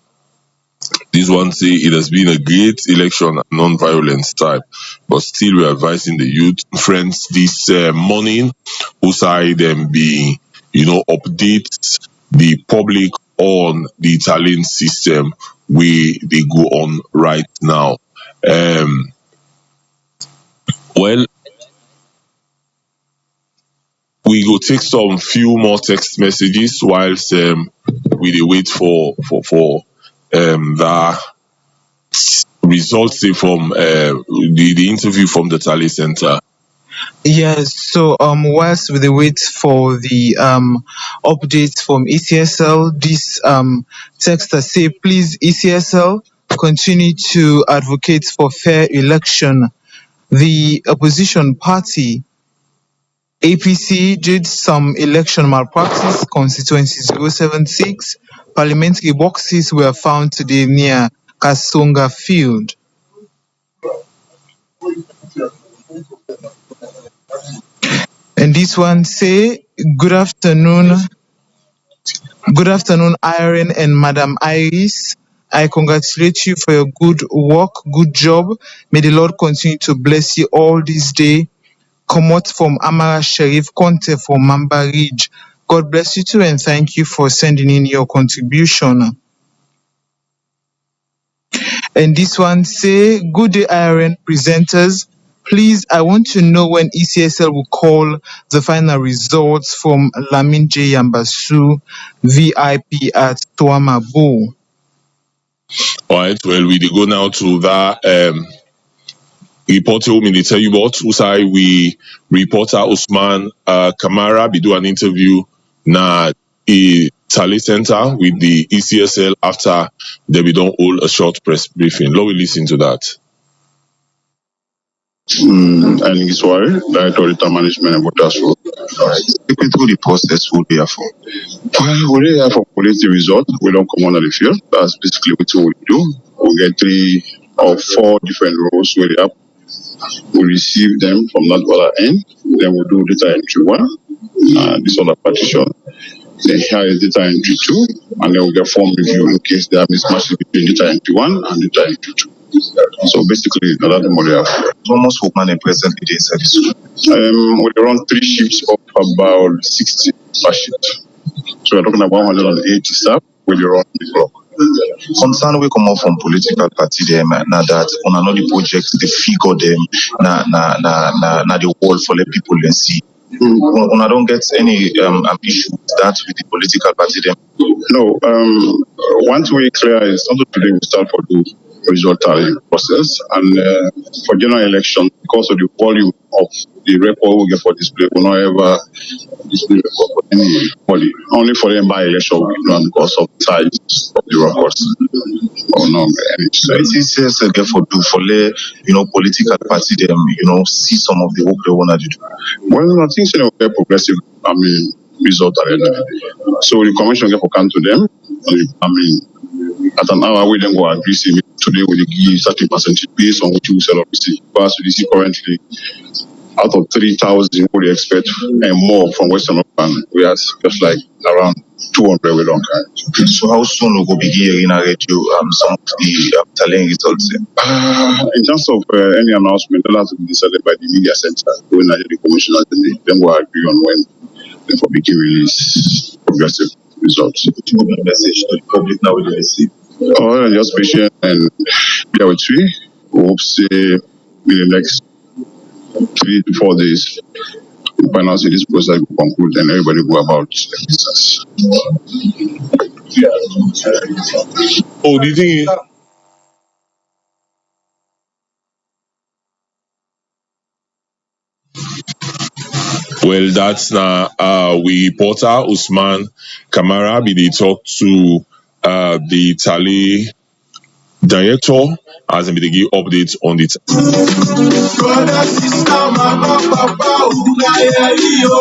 This one say, it has been a great election, non-violence type, but still we're advising the youth friends this morning who side them be, update the public on the Italian system where they go on right now. Well, we go take some few more text messages whilst we dey wait for the results from the interview from the Tally Center. Yes, so whilst we wait for the updates from ECSL, this texter say, please ECSL continue to advocate for fair election. The opposition party APC did some election malpractice. Constituency 076 parliamentary boxes were found today near Kasonga Field. And this one say, good afternoon, Irene and Madam Iris. I congratulate you for your good work, good job. May the Lord continue to bless you all this day. Komot from Amara Sheriff Conte for Mamba Ridge. God bless you too and thank you for sending in your contribution. And this one say, good day, Irene presenters. Please, I want to know when ECSL will call the final results from Lamin J. Yambasu VIP at Toamabo. All right, well, we dey go now to that report home in the tell you about Usai we reporter Usman Kamara be do an interview na a Tally Center with the ECSL after they be don't hold a short press briefing. Let we listen to that. And it's why Director of Data Management and Water Road. Take me through the process we'll be here for. We're here for quality result. We don't come on the field. That's basically what we do. We get 3 or 4 different roles where they have. We receive them from that other end. Then we do data entry 1, this other partition. Then here is data entry 2, and then we get form review in case there are mismatches between data entry 1 and data entry 2. So basically, that's the model. Almost workman and presently inside this room. We run 3 shifts of about 60 per shift. So we're talking about 180 staff when you run the clock. Concern we come out from political party them now that on another project the figure them na the wall for let people then see. When I don't get any issue with that with the political party them. No, once we clear is not today we start for the result process and for general election because of the volume of the record we get for display we not ever display record for anybody. Only for them by election we do because of size of the records. Or no so it is get for do for let political party them see some of the work they wanna do. Well I think so they're progressive result at the end of the day. So the commission get for come to them at an hour we then go agree see today we give certain percentage based on what you sell obviously. Because we see currently out of 3,000 we expect and more from Western Open, we are just like around 200 we don't carry. So how soon we go be hearing a radio some of the talent results? In terms of any announcement, that has to be decided by the media center when the commissioner then we'll agree on when they for begin release progressive results. Message to the public now we receive. Oh, just patient and bear with me. We hope say in the next 3 to 4 days, we finance this process will conclude and everybody go about their business. Oh, the thing is, well, that's now we reporter Usman Kamara be they talk to the Tally director as they give updates on the Brother, sister, mama, papa, unayeliyo.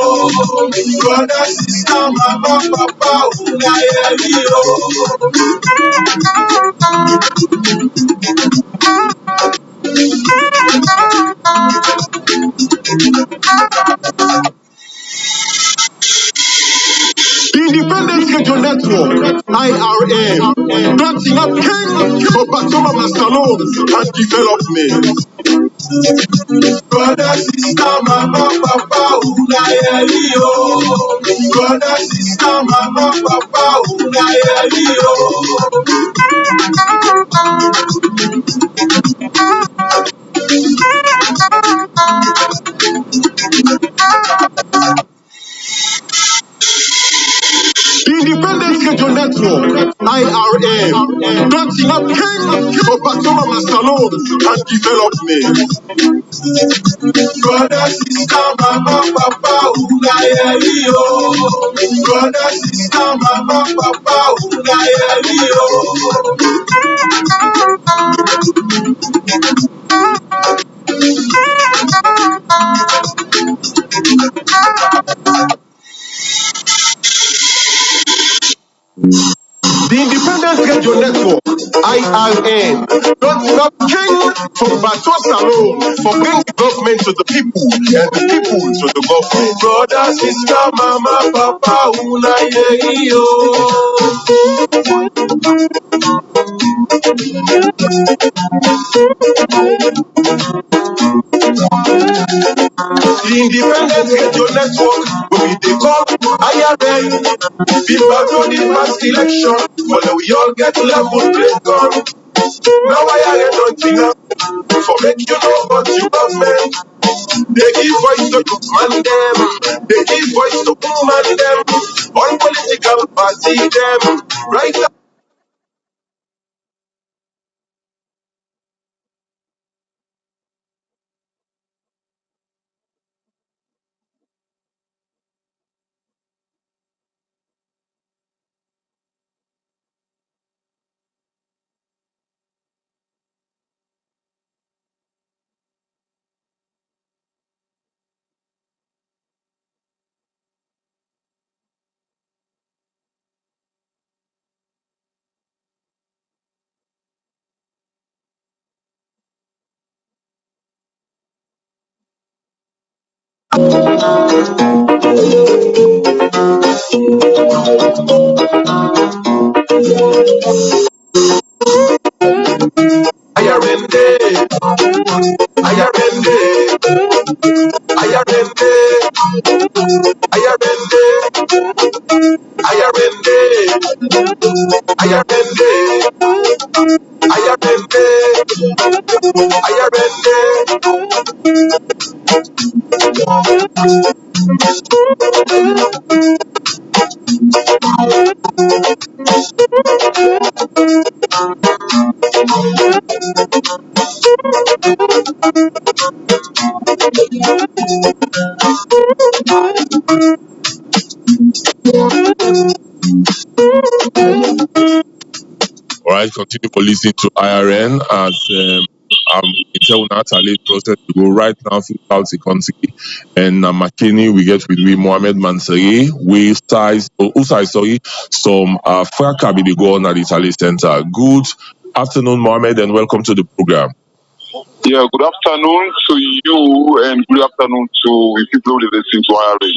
Brother, sister, mama, papa, unayeliyo. Independent Radio Network, IRM, planting up king for Batoma Salon and development. Brother, sister, mama, papa, unayeliyo. Brother, sister, mama, papa, unayeliyo. Independent Radio Network, IRM, planting up king for Batoma Salon and development. Brother, sister, mama, papa, unayeliyo. Brother, sister, mama, papa, unayeliyo. The Independent Radio Network, IRN. Not enough king from Bato Salon for bring the government to the people and the people to the government. Brother, sister, mama, papa, una yo. The Independent Radio Network will be the call IRN. Be back on the past election, but we all get level play gun. Now IRN don't think up for make you know what you government. They give voice to man them, they give voice to woman them, all political party them. Right now. All right, continue for listening to IRN as internal Natale process to go right now through South Country and McKinney. We get with Mohammed Mansari. We size, sorry, some Fraka be the go on at the Italy Center. Good afternoon, Mohammed, and welcome to the program. Yeah, good afternoon to you and good afternoon to people who listen to IRN.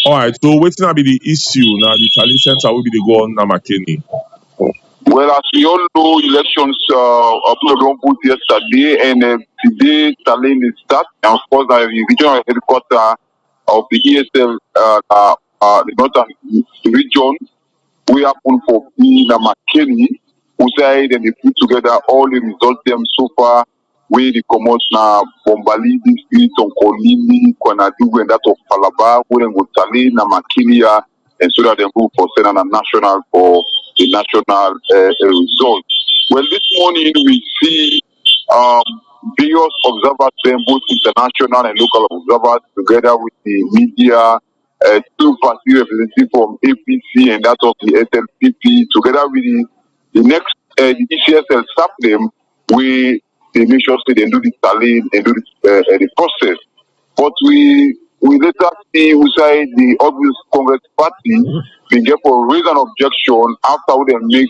All right, so what's going to be the issue now? The Italy Center will be the go on at McKinney. Well, as we all know, elections people don't vote yesterday, and today Tallinn is start. And of course, the regional headquarters of the ESL, the northern region, we happen for being McKinney, who said and they put together all the results them so far. We the commons now Bombali district, Onkolini, Kwanadugu, and that of Palaba, where they go Tallinn, McKinney, and so that they move for Senate and national for the national result. Well, this morning we see various observers, both international and local observers, together with the media, two party representatives from APC and that of the SLPP, together with the next the ECSL staff them, they make sure they do the tallying and do the process. But we later see inside the obvious Congress party, they get for raise an objection after they make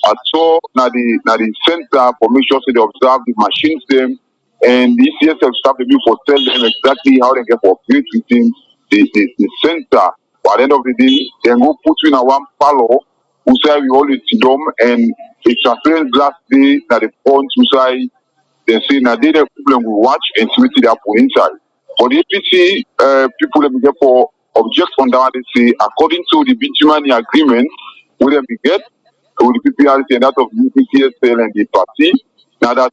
a tour na the center for make sure they observe the machines them and the ECSL staff they for tell them exactly how they get for operate within the center. But at the end of the day, they go put in a one parlor who say we all sit down and a transparent glass day that the front who say they say now they the problem we watch and see what they happen inside. For the APC people that get for object on that they say according to the bitumen agreement we them get with the PPRC and that of the ECSL and the party. Now that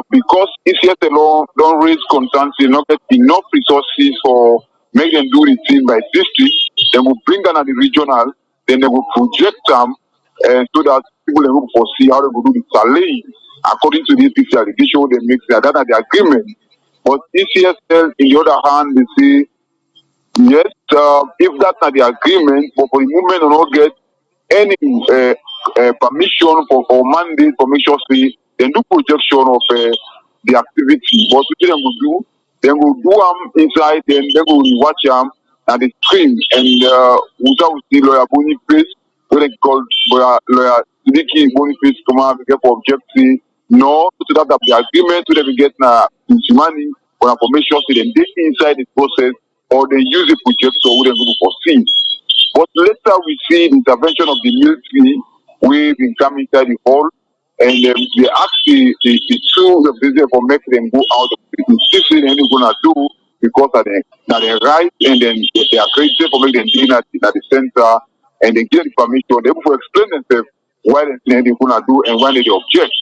because ECSL alone don't raise concerns, they not get enough resources for make them do the thing by district, they will bring down at the regional, then they will project them so that people will foresee how they will do the tallying according to the APC allegation they make that are the agreement. But ECSL in the other hand they say yes, if that's not the agreement, but for the movement will not get any permission for mandate for make sure say they do projection of the activity. But what them will do, they will do them inside, then they will watch them and the stream and without the lawyer Boni place, when they call lawyer Sidiki Boniface come out get for objective. No, to that the agreement to them get na money or information to them they inside the process or they use a projector who them go for see. But later we see the intervention of the military. We been coming inside the hall and they ask the two representatives for make them go out of the city and they're gonna do because of the now they right and then they are created for make them be at the center and they get the permission. They will explain themselves why they're gonna do and why they object.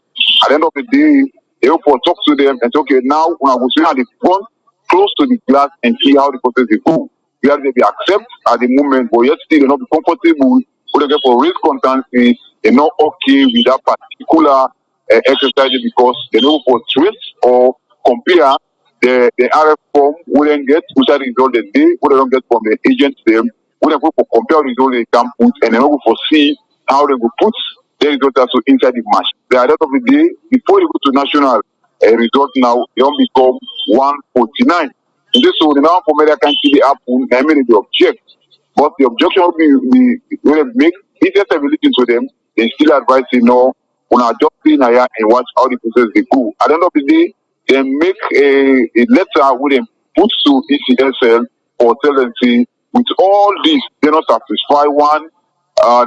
At the end of the day, they will talk to them and say, okay, now when I was at the front, close to the glass and see how the process is go. Where they be accept at the moment, but yet still they not be comfortable. Who they get for risk constancy, they're not okay with that particular exercise because they know for trace or compare the RF form wouldn't get which are the result they day, what they don't get from the agents them, who they go for compare the result they can put and they go for see how they go put the result also inside the match. At the end of the day, before they go to national result now, they don't become 149. And this so the now for America can see the happen, I mean the object. But the objection will be will make if there's a religion to them, they still advise you know on our job in here and watch how the process they go. At the end of the day, they make a letter with them put to ECSL or tell them see with all this they're not satisfied one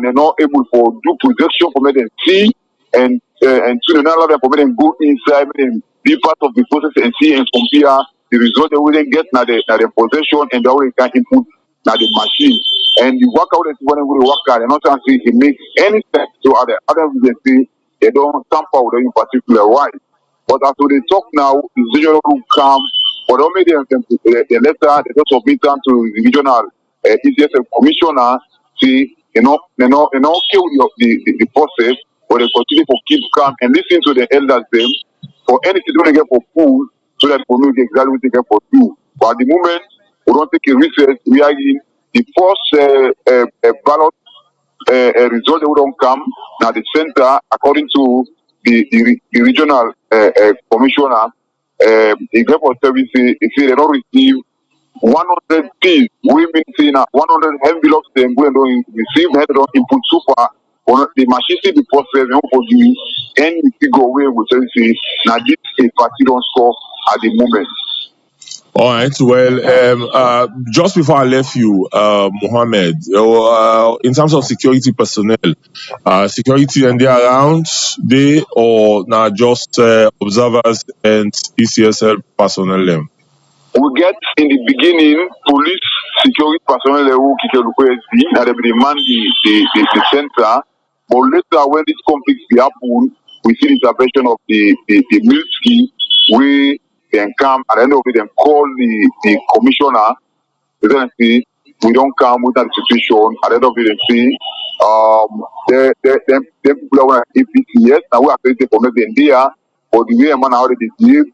they're not able for do projection for them see and to another level for them go inside and be part of the process and see and compare the result they wouldn't get now the possession and they already can input now the machine. And the workout is when we work out and not see it makes any sense to other they say they don't tamper with any particular right. But as they talk now, the regional will come, but only the letter they just submit them to the regional ECSL commissioner, see, kill the process, but they continue to keep calm and listen to the elders them for anything they get for food so that we know exactly what they get for you. But at the moment, we don't take a research, we are in the first ballot result they don't come now the center according to the regional commissioner the government service if they don't receive 100 P's we been seeing 100 envelopes them we don't receive they don't input super on the machine see the process and for you any figure away with say now this a party don't score at the moment. All right. Well, just before I left you, Mohammed, in terms of security personnel, security and they around, they or now just observers and ECSL personnel them. We get in the beginning police security personnel who kick the PSD and they demand the center. But later when this conflict happen, we see the intervention of the military we then come at the end of it then call the commissioner. Then see we don't come with that situation at the end of it and see them people are APC yes now we are created for maybe India but the way a man already did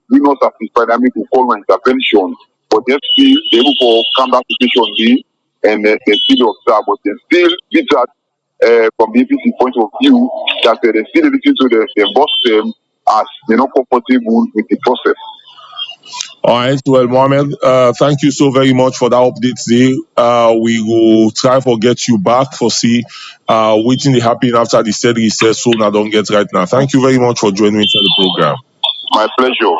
we not satisfied. I mean, to call an intervention, but they still able to come back to situation B and they still observe, but they still beat that from the APC point of view that they still listen to the boss them as they're not comfortable with the process. All right. Well, Mohammed, thank you so very much for that update today. We will try for get you back for see waiting the happening after the said recess so now don't get right now. Thank you very much for joining me to the program. My pleasure.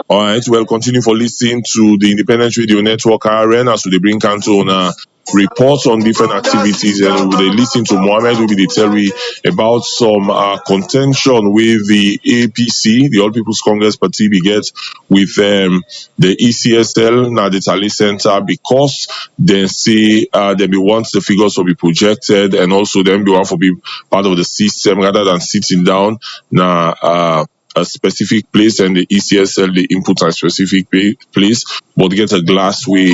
All right, well, continue for listening to the Independent Radio Network RN as we bring Canton reports on different activities and we listen to Mohammed who will tell me about some contention with the APC, the All People's Congress Party, we get with the ECSL, now the Tally Center, because they say they be want the figures to be projected and also then be want to be part of the system rather than sitting down now. A specific place and the ECSL they input a specific place, but get a glass way,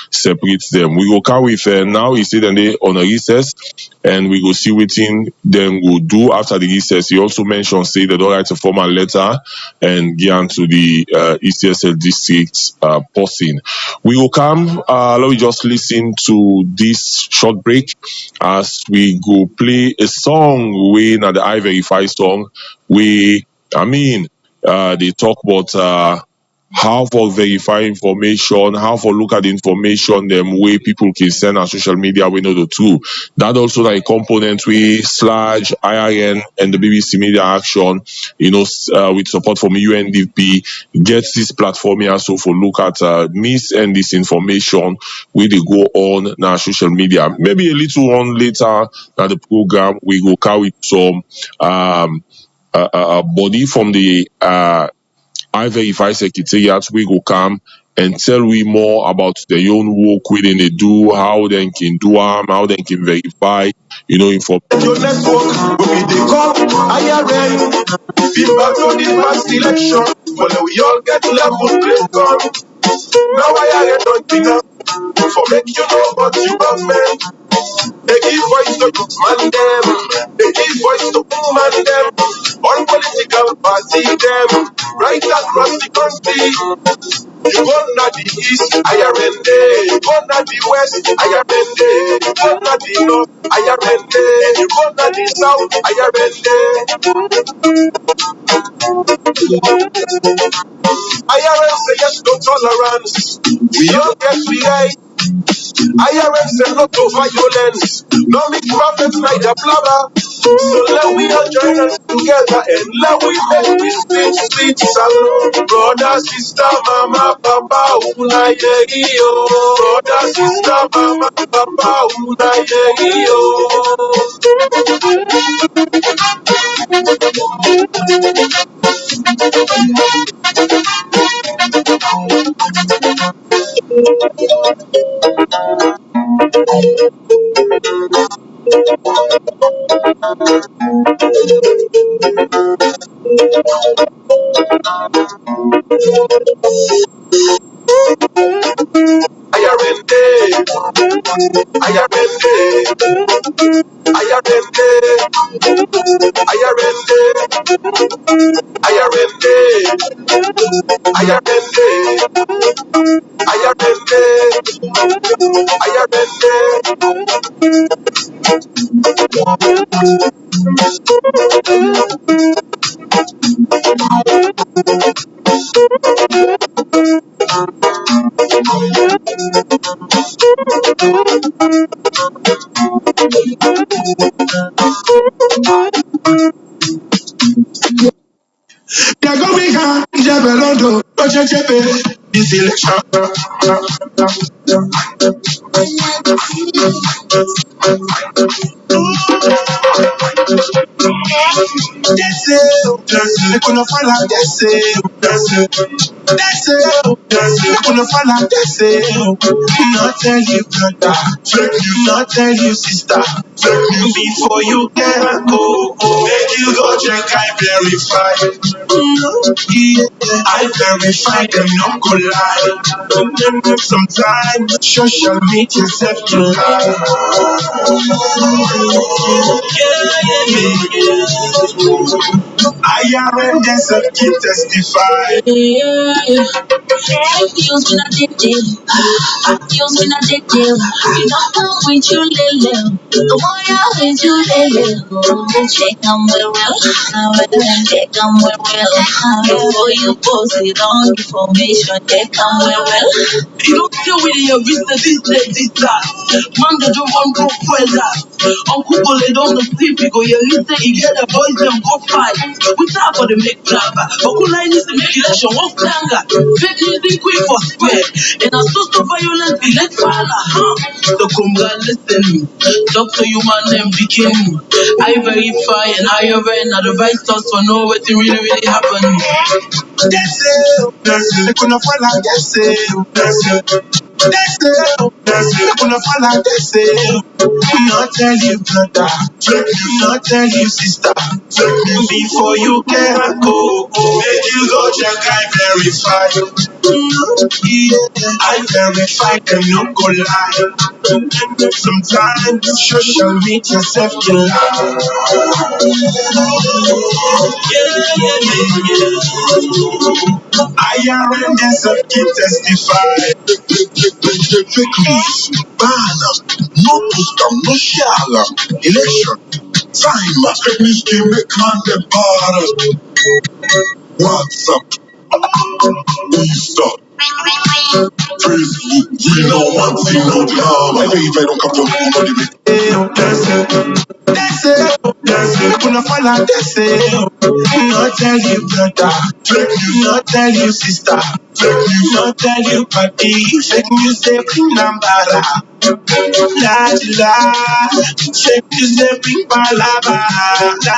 separates them. We go come with now he said and they on a recess and we go see what them will do after the recess. He also mentioned say they don't write a formal letter and get to the ECSL district person. We will come let me just listen to this short break as we go play a song way now the AYV song we they talk about how for verify information, how for look at the information them way people can send on social media we know the two. That also like component we slash IIN and the BBC Media Action, with support from UNDP, gets this platform here so for look at mis and disinformation where they go on now social media. Maybe a little on later that the program we go carry some body from the I-Verify Secretariat we go come and tell we more about their own work within they do, how they can do how they can verify, information. Your network will be the call IRN. Feedback on the past election. Well, we all get level play on. Now IRN don't think up for make you know what you government. They give voice to youth man them. They give voice to woman them. All political party them. Right across the country. You go na the east, IRN day. You go na the west, IRN day. You go na the north, IRN day. You go na the south, IRN day. IRN say yes to tolerance. We all get we right. IRN say no to violence. No make prophets neither blabber. So let we all join us together and let we make this sweet, sweet salute. Brother, sister, mama, papa, una yo. Brother, sister, mama, papa, una IRN day, IRN day, IRN day, IRN day, IRN day, IRN day, IRN they're going on, Jabelondo, this election. That's it, they're gonna fall out, that's it. That's it, they're gonna fall out, that's it. Not tell you brother, not tell you sister. Before you can go, make you go check, I verify. Yeah, I verify them, not go lie. Sometimes social media self to lie. IRN themselves keep testify. Feels when I did it. Feels when I did it. You know how we you live. The boy I hate you live. Check them with real. Check them with real. Before you post it on information, check them with real. You don't deal with your business, this, that. Man, they don't want to fuel that. Uncle Bole don't sleep, you go, you listen, you get the boys, them go fight. We talk for the make blabber. Uncle Line is to make election, one flanger. Fake news, quick for spread. And I so violence, be let fire, huh? So come God, listen. Talk to you, man, them begin. I verify and I even advise us for know what really happened. That's it. They couldn't fall out, that's it. That's it. They couldn't fall out, that's it. Not tell you brother, not tell you sister. Before you can go, make you go check, I verify. Yeah, I verify them, no go lie. Sometimes social media self can lie. IRN themself keep testify. Fake news, ban, no post, no share, election. Time, fake news can make man the bar. WhatsApp. Stop. Praise you. We know one thing, no harm. I think if I don't come from home, not even. That's it. That's it. Gonna fall out. That's it. Not tell you brother. Fake you. Not tell you sister. Fake you. Not tell you party. Fake music bring number. La la. Fake music bring palava. La.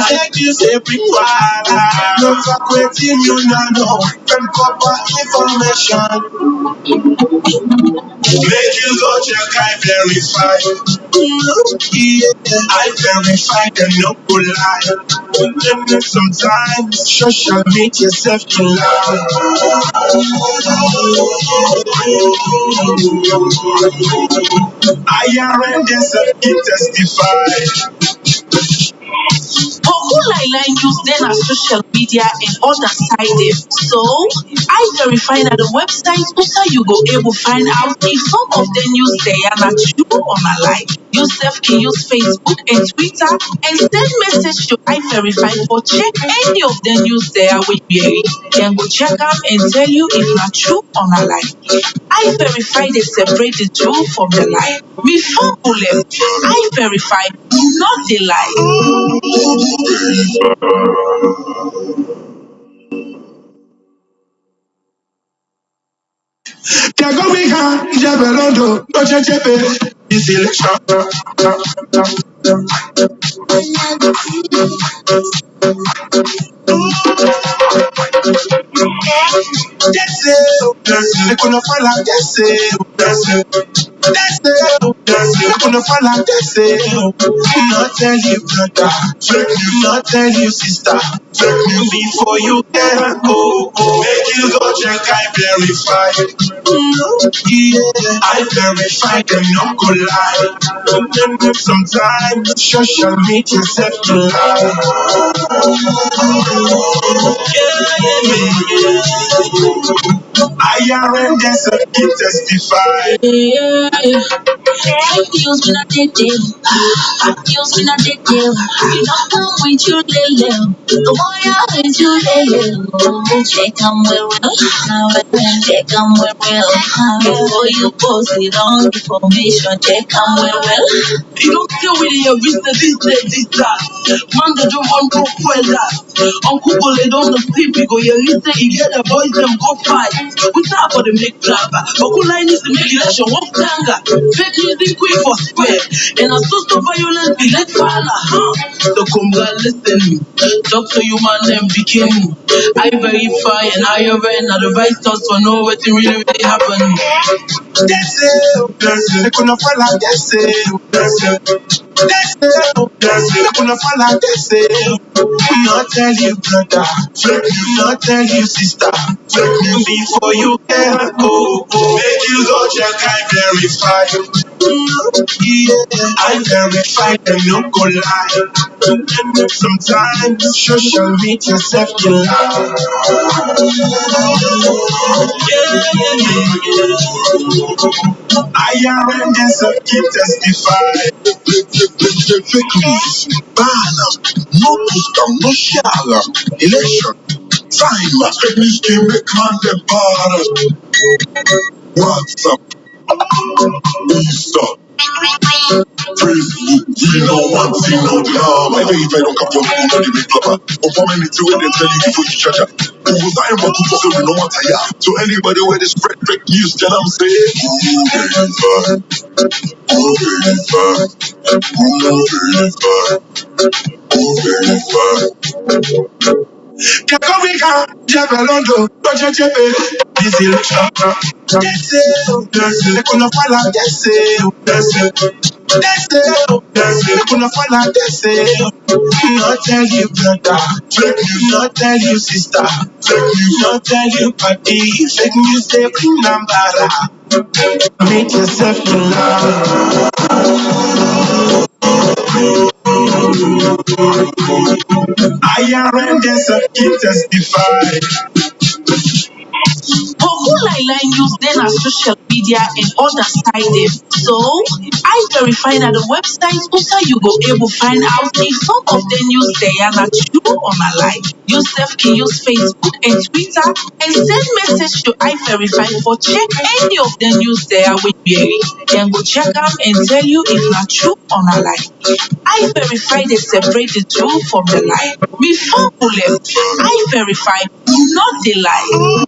Fake music bring wala. No fuck with you know. Can cover information. Make you go check, I verify. Yeah, I verify and no go lie. And sometimes social media self to lie. I am self can testify. Online use then as social media and other sided. So I verify that the website also you go able find out if some of the news they are not true or not lie. Yourself can use Facebook and Twitter and send message to I verify for check any of the news there with you. Then go check out and tell you if not true or not lie. I verify they separate the true from the lie. Before bullet, I verify not the lie. Tiagomika, Jabelondo, Ochechepe, this election. That's it, they're gonna fall out, that's it, that's it. That's it, they're gonna fall out, that's it. Not tell you brother, fake you, not tell you sister, fake you before you can go. Make you go check, I verify. Yeah, I verify them, no go lie. Sometimes social media self to lie. I am just a kid testify. Fake news when I did it. Fake news when I did it. You don't come with your little. The boy out with your little. Check them well. Check them well. Before you post it on information, check them well. You don't care with your business, this, that. Man, they don't want to well that. Uncle Bullet on the people go, you listen, you get the boys, them go fight. We talk for the make drama. Uncle Line is the make election, one tanga. Fake news, they quick for square. And a source of violence, be let falla, huh? The Kumga, listen. Talk to you, man, them begin. I verify and I even advise us to know what really happened. That's it, they're gonna fall out, that's it, that's it. That's it, they're gonna fall out, that's it. Not tell you brother, fake you, not tell you sister, fake you before you can go. Make you go check, I verify. Yeah, I verify them, no go lie. Sometimes social media self to lie. I am just a kid testify. The fake news, ban, no booster, no share, election, time, fake news can make man the bar. What's up? Stop. Praise you. We know one thing, no harm. I think if I don't come from home, not the big clubber. But for many to when they tell you before you judge. Who was I about to say we know what I am? So anybody where they spread fake news, tell them say, who verify, who verify. Kakovika, Jabelondo, Ochechepe, this election. That's it, they're gonna fall out, that's it, that's it. That's it, they're gonna fall out, that's it. Not tell you brother, fake you, not tell you sister, fake you, not tell you party, fake news, they bring number. Make yourself to love. I am just a kid testify. Who online news then na social media and other side dem. So I verify na the website also you go able find out if some of the news there na true or na lie. You sef can use Facebook and Twitter and send message to I verify for check any of the news there wey bury. Dem go check am and tell you if na true or na lie. I verify dey separate the true from the lie. Before bullet, I verify not the lie.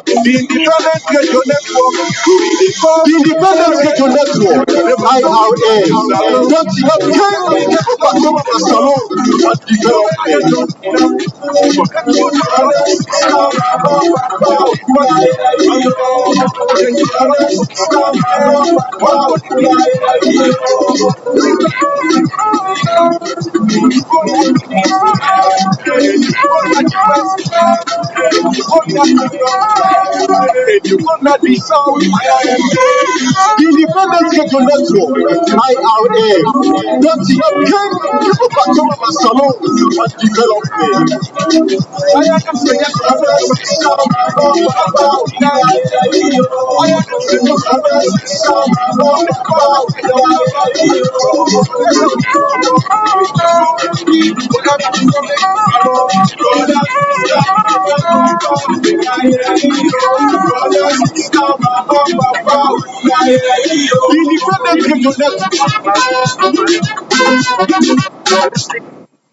The Independent Radio Network. The Independent Radio Network. IRA. Don't you have Salon and you gonna be sound. Independent Radio Network. IRA. Don't you have Salon and Development.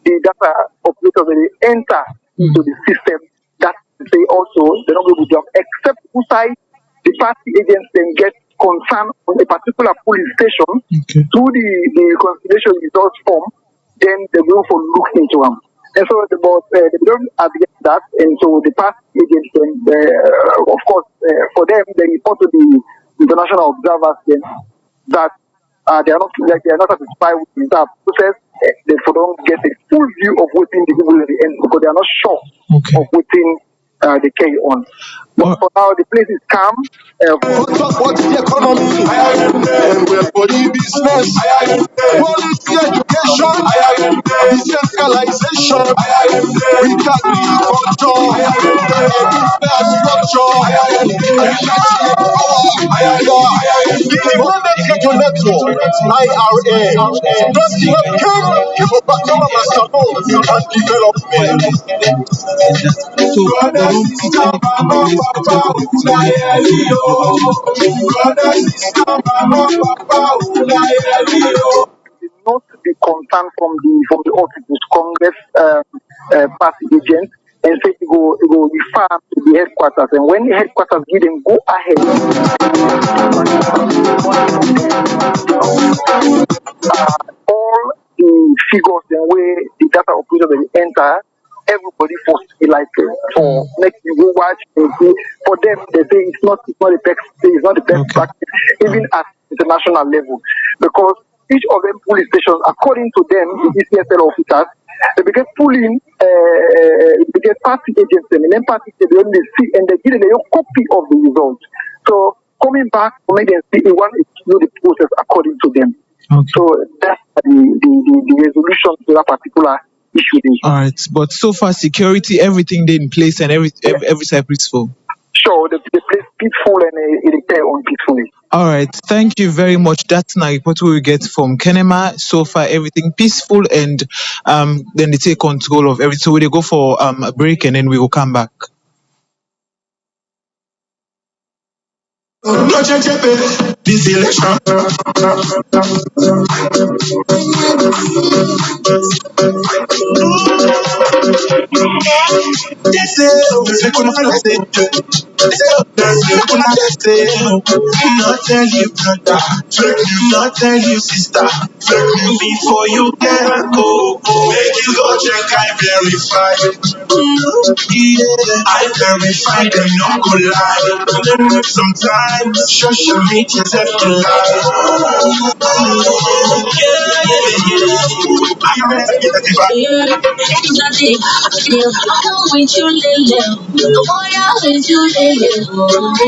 The data operator will enter into the system that they also they're not going to job except inside the party agents then get concerned on a particular police station through the reconciliation results form, then they will for look into them. And so they don't admit that, and so the party agents then of course for them they report to the international observers then that they are not satisfied with that process. They don't get a full view of what's in the people at the end because they are not sure of what's they carry on. But for now, the place is calm. What's the economy? And we're for the business. Policy education. Decentralization. We got agriculture. Infrastructure. Network. IRA. Don't give up. Give up back to and development. Not be concerned from the Office Congress party agent and say you go refer to the headquarters, and when the headquarters give them go ahead. All the figures and where the data operator will enter, everybody forced to be like for next you go watch and see. For them they say it's not the best practice even at international level, because each of them police stations, according to them, the ECSL officers, they begin pulling they get party agents and then party they only see and they give them a copy of the results. So coming back to make them see they want to do the process according to them. So that's the resolution to that particular issue. All right, but so far security, everything in place and every side peaceful. Sure, the place peaceful and it carry on peacefully. All right, thank you very much. That's now what we will get from Kenema. So far, everything peaceful, and then they take control of everything. So we go for a break, and then we will come back. This election. Not tell you brother, not tell you sister. Before you can go, make you go check I verify. Yeah, I verify them, not go lie. Sometimes social media have to lie.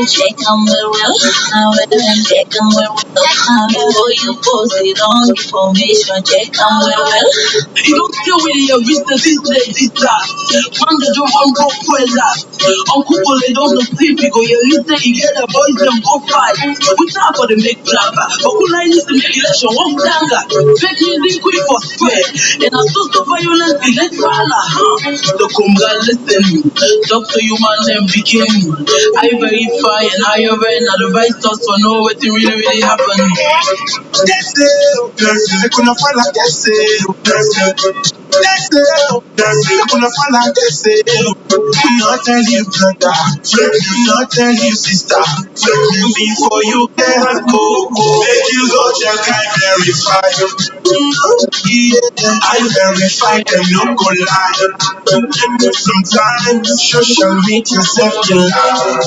Check on the real, now check on the real. Before you post it on information, check on the real. You don't deal with your business, this that. Man, they don't want to go that. Uncle, they don't know people. You listen, you get the boys, them go fight. We talk for the make blabber, but who like this to make election one longer? Fake music quick for square. And I took the violence, let's follow. The Kumga listen, Dr. Human and begin. I verify and I ran advice us for know what really happened. That's it, they couldn't find like that's it. That's it, they couldn't find like that's it. Not tell you brother, not tell you sister. Before you can go, make you go check and verify. Yeah, I verify them, no go lie. Sometimes social media self you lie.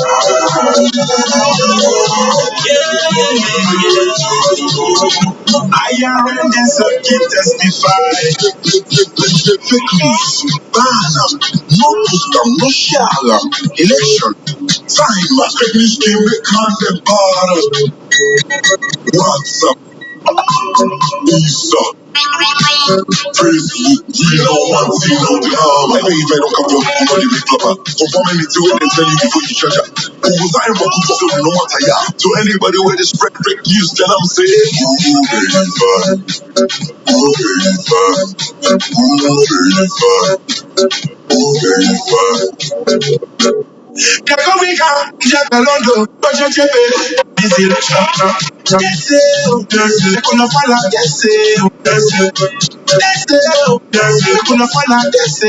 I am in this keep testify. Fake news, banner, no booster, no share, election, time, fake news can make man the bar. What's up? East up. Facebook, we don't want to know the harm. I know if I don't come from the money with clubber. So for many to when they tell you before you judge. Who was I for good for no matter ya. To anybody where they spread fake news, then I'm saying, Kakovika, Jabelondo, Roger Jepe, this election. Yes, they couldn't fall out, yes, they couldn't fall out, yes,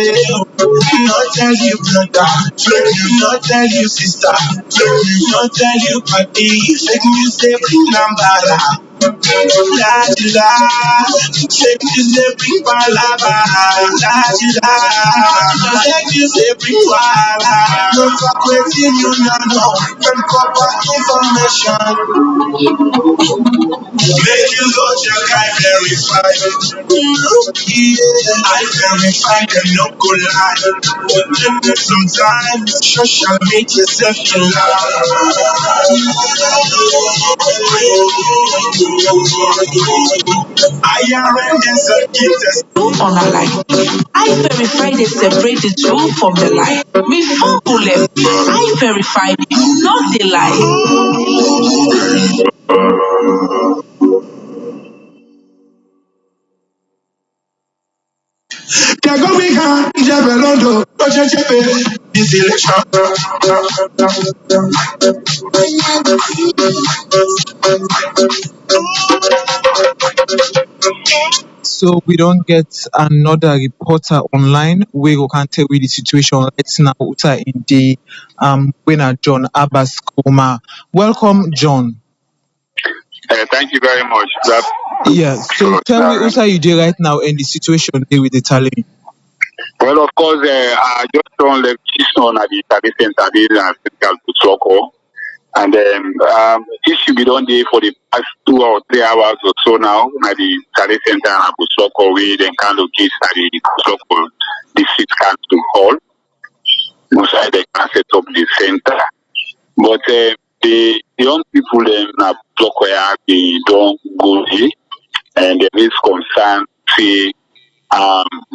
not tell you brother, fake you, not tell you sister, fake you, not tell you party, fake news, they bring number. La la, fake news, they bring palava. La, fake news, they bring wala. No fuck waiting, you know, and proper information. Make you go check, I verify. Yeah, I verify them, no go lie. Sometimes social media self can I am in this circuit. On a lie. I verify they separate the truth from the lie. Before bullet, I verify it, not the lie. Kagovika, Jabelondo, Roger Jepe, this election. So we don't get another reporter online. We can tell you the situation right now. Uta in the winner John Abbas Koma. Welcome, John. Thank you very much. Yeah. So tell me, Uta, you do right now in the situation there with the tally. Well, of course, I just don't let this on at the service center and physical Kutsoko. And it should be done there for the past 2 or 3 hours or so now at the service center and Kutsoko. We then kind of get at the Kutsoko district council hall. Most of they can set up the center. But the young people in Kutsoko, they don't go there. And there is concern, say,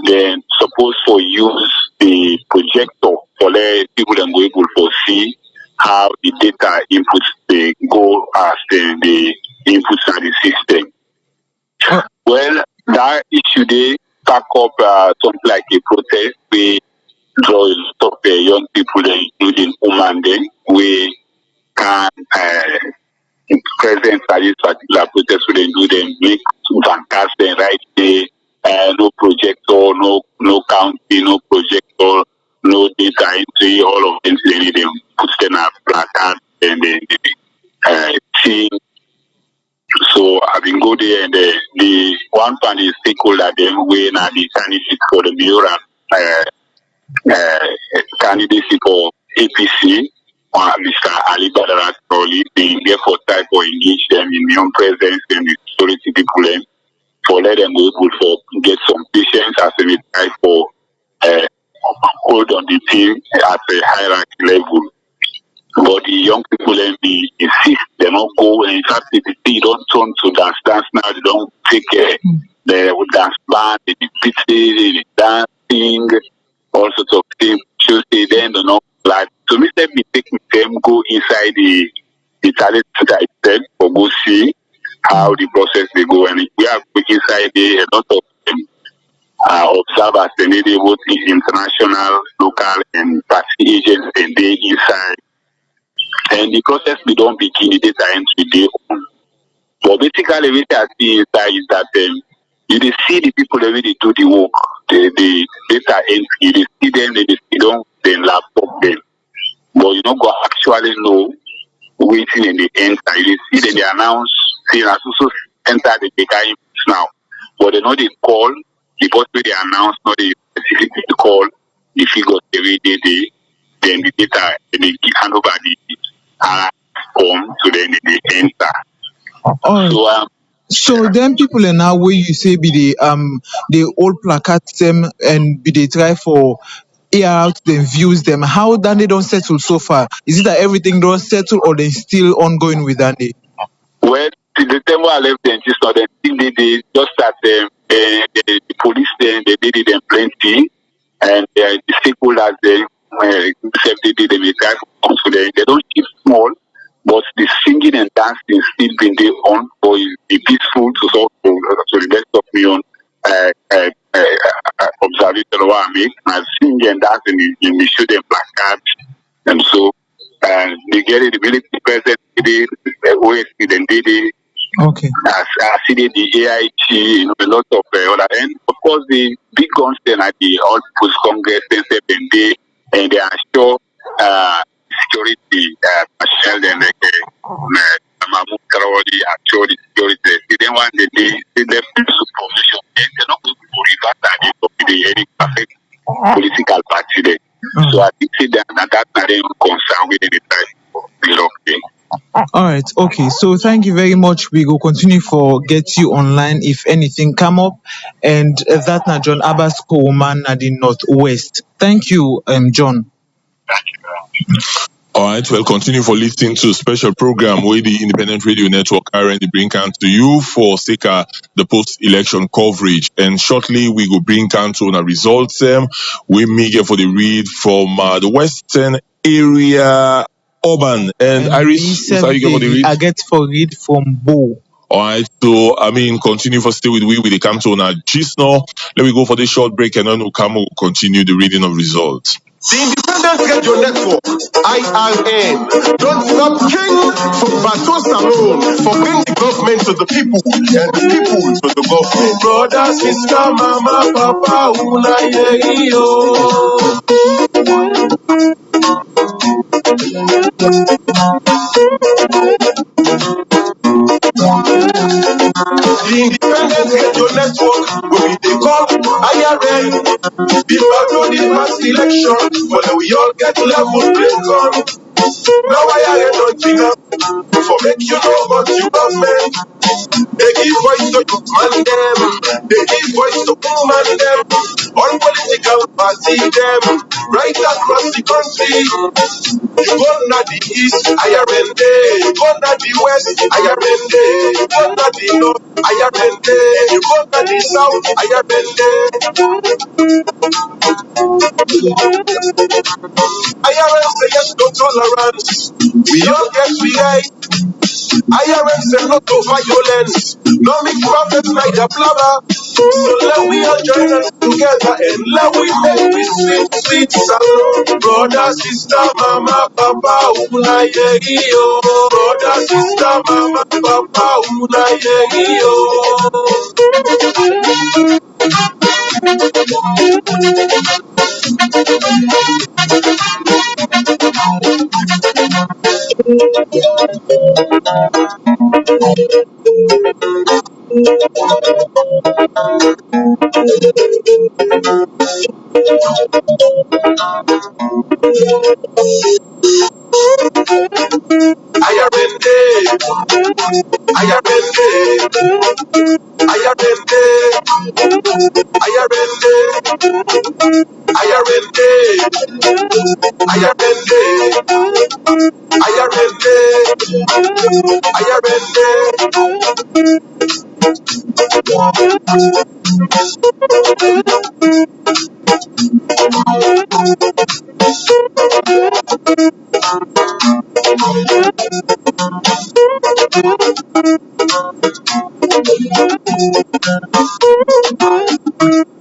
then supposed to use the projector for let people then go able to see how the data inputs they go as the inputs are the system. Well, that issue they back up something like a protest. We draw a lot of young people, including women, then we can present at this particular protest. We then do them make broadcast them right there. No projector, no counting, no projector, no data entry, all of them, they put them a placard and then see. So I've been go there and the one fan is stakeholder then we now the candidate for the mayoral candidacy for APC. Mr. Ali Badara Crowley, they therefore try to engage them in young presence and the security people for let them go able for get some patience as they try for hold on the team at a hierarchy level. But the young people then be insist they don't go, and in fact they don't turn to dance now, they don't take the dance band, the dancing, all sorts of things. Tuesday then they don't like so me let me take them go inside the talent center itself or go see how the process they go, and we have inside there a lot of them observers and they both international, local, and taxi agents and they inside. And the process we don't begin the data entry day on. But basically, what I see inside is that you dey see the people that really do the work, the data entry, you dey see them, they see them, then laptop them. But you don't go actually know waiting in the enter. You dey see them, they announce, see, as also enter the data inputs now. But they know they call, the post where they announce, not the specifically call, the figures every day, then the data, they hand over the form, so then they enter. Alright. So then people are now where you say be the old placards them and be they try for air out them views them. How then they don't settle so far? Is it that everything don't settle or they still ongoing with that? Well, the time I left them, just not them. They just that the police they did them plenty, and the stakeholders they they try to come to them. They don't keep small, but the singing and dancing still been there on for the peaceful to so the rest of me on observation what I make. And singing and dancing in the show them placards, and so they get it. The military president did OSC then did it. Okay. I see the AIT, a lot of other, and of course the big guns then at the all people's congress and they assure security, Michelle and Mahmoud Karawali assure the security. They then want the left supervision. They're not going to reverse that to any perfect political party there. So I think that that's not even concerned with the time. All right, okay. So thank you very much. We will continue for get you online if anything come up, and that na John Abbas Coleman at the Northwest. Thank you, John. All right, we'll continue for listening to a special program where the Independent Radio Network currently bring out to you for Sika the post-election coverage. And shortly we will bring out on the results. We may get for the read from the Western area, Urban and Iris. How you get for the read? I get for read from Bo. All right, so continue for stay with the come to on our gist now. Let me go for this short break and then we'll continue the reading of results. The Independent Radio Network, IRN, don't stop king for Batos alone, for bringing the government to the people and the people to the government. Brother, sister, mama, papa, una The Independent Radio Network will be the call IRN. Before the past election, but we all get level break on. Now IRN don't bring up for make you know about you government. They give voice to man them, they give voice to woman them, all political party them, right across the country. You go na the east, IRN day. You go na the west, IRN day. You go na the north, IRN day. You go na the south, IRN day. IRN say yes, no tolerance. We all get we right. IRN say no to violence. No make profits like the blabber. So let we all join us together and let we make this sweet, sweet sound. Brother, sister, mama, papa, una yo. Brother, sister, mama, papa, una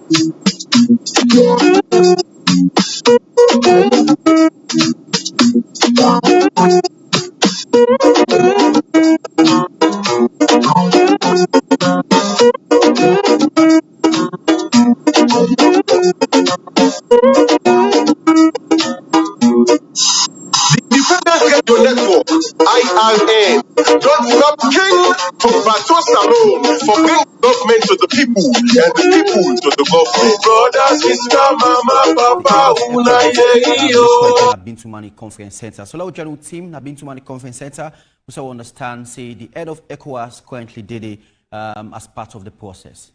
Independent Radio Network, IRN, don't stop king from Batos alone, for bring government to the people and the people to the government. Brothers, sister, mama, papa, una president na Bintu Mani Conference Center. So, our general team na Bintu Mani Conference Center, we also understand, say, the head of ECOWAS currently did it as part of the process.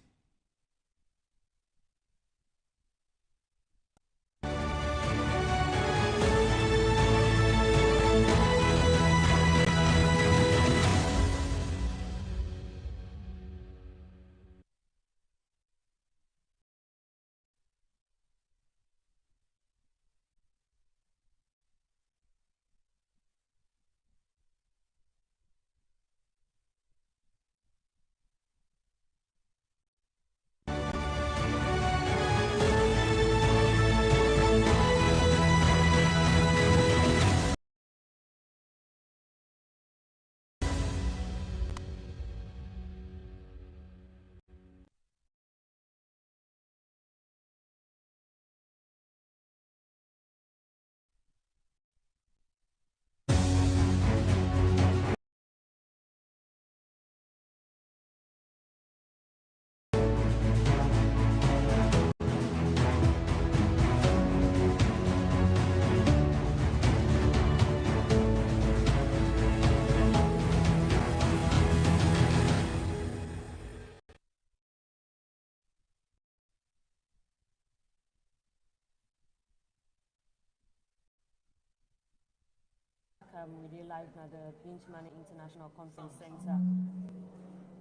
We did live at the Bintu Mani International Conference Center.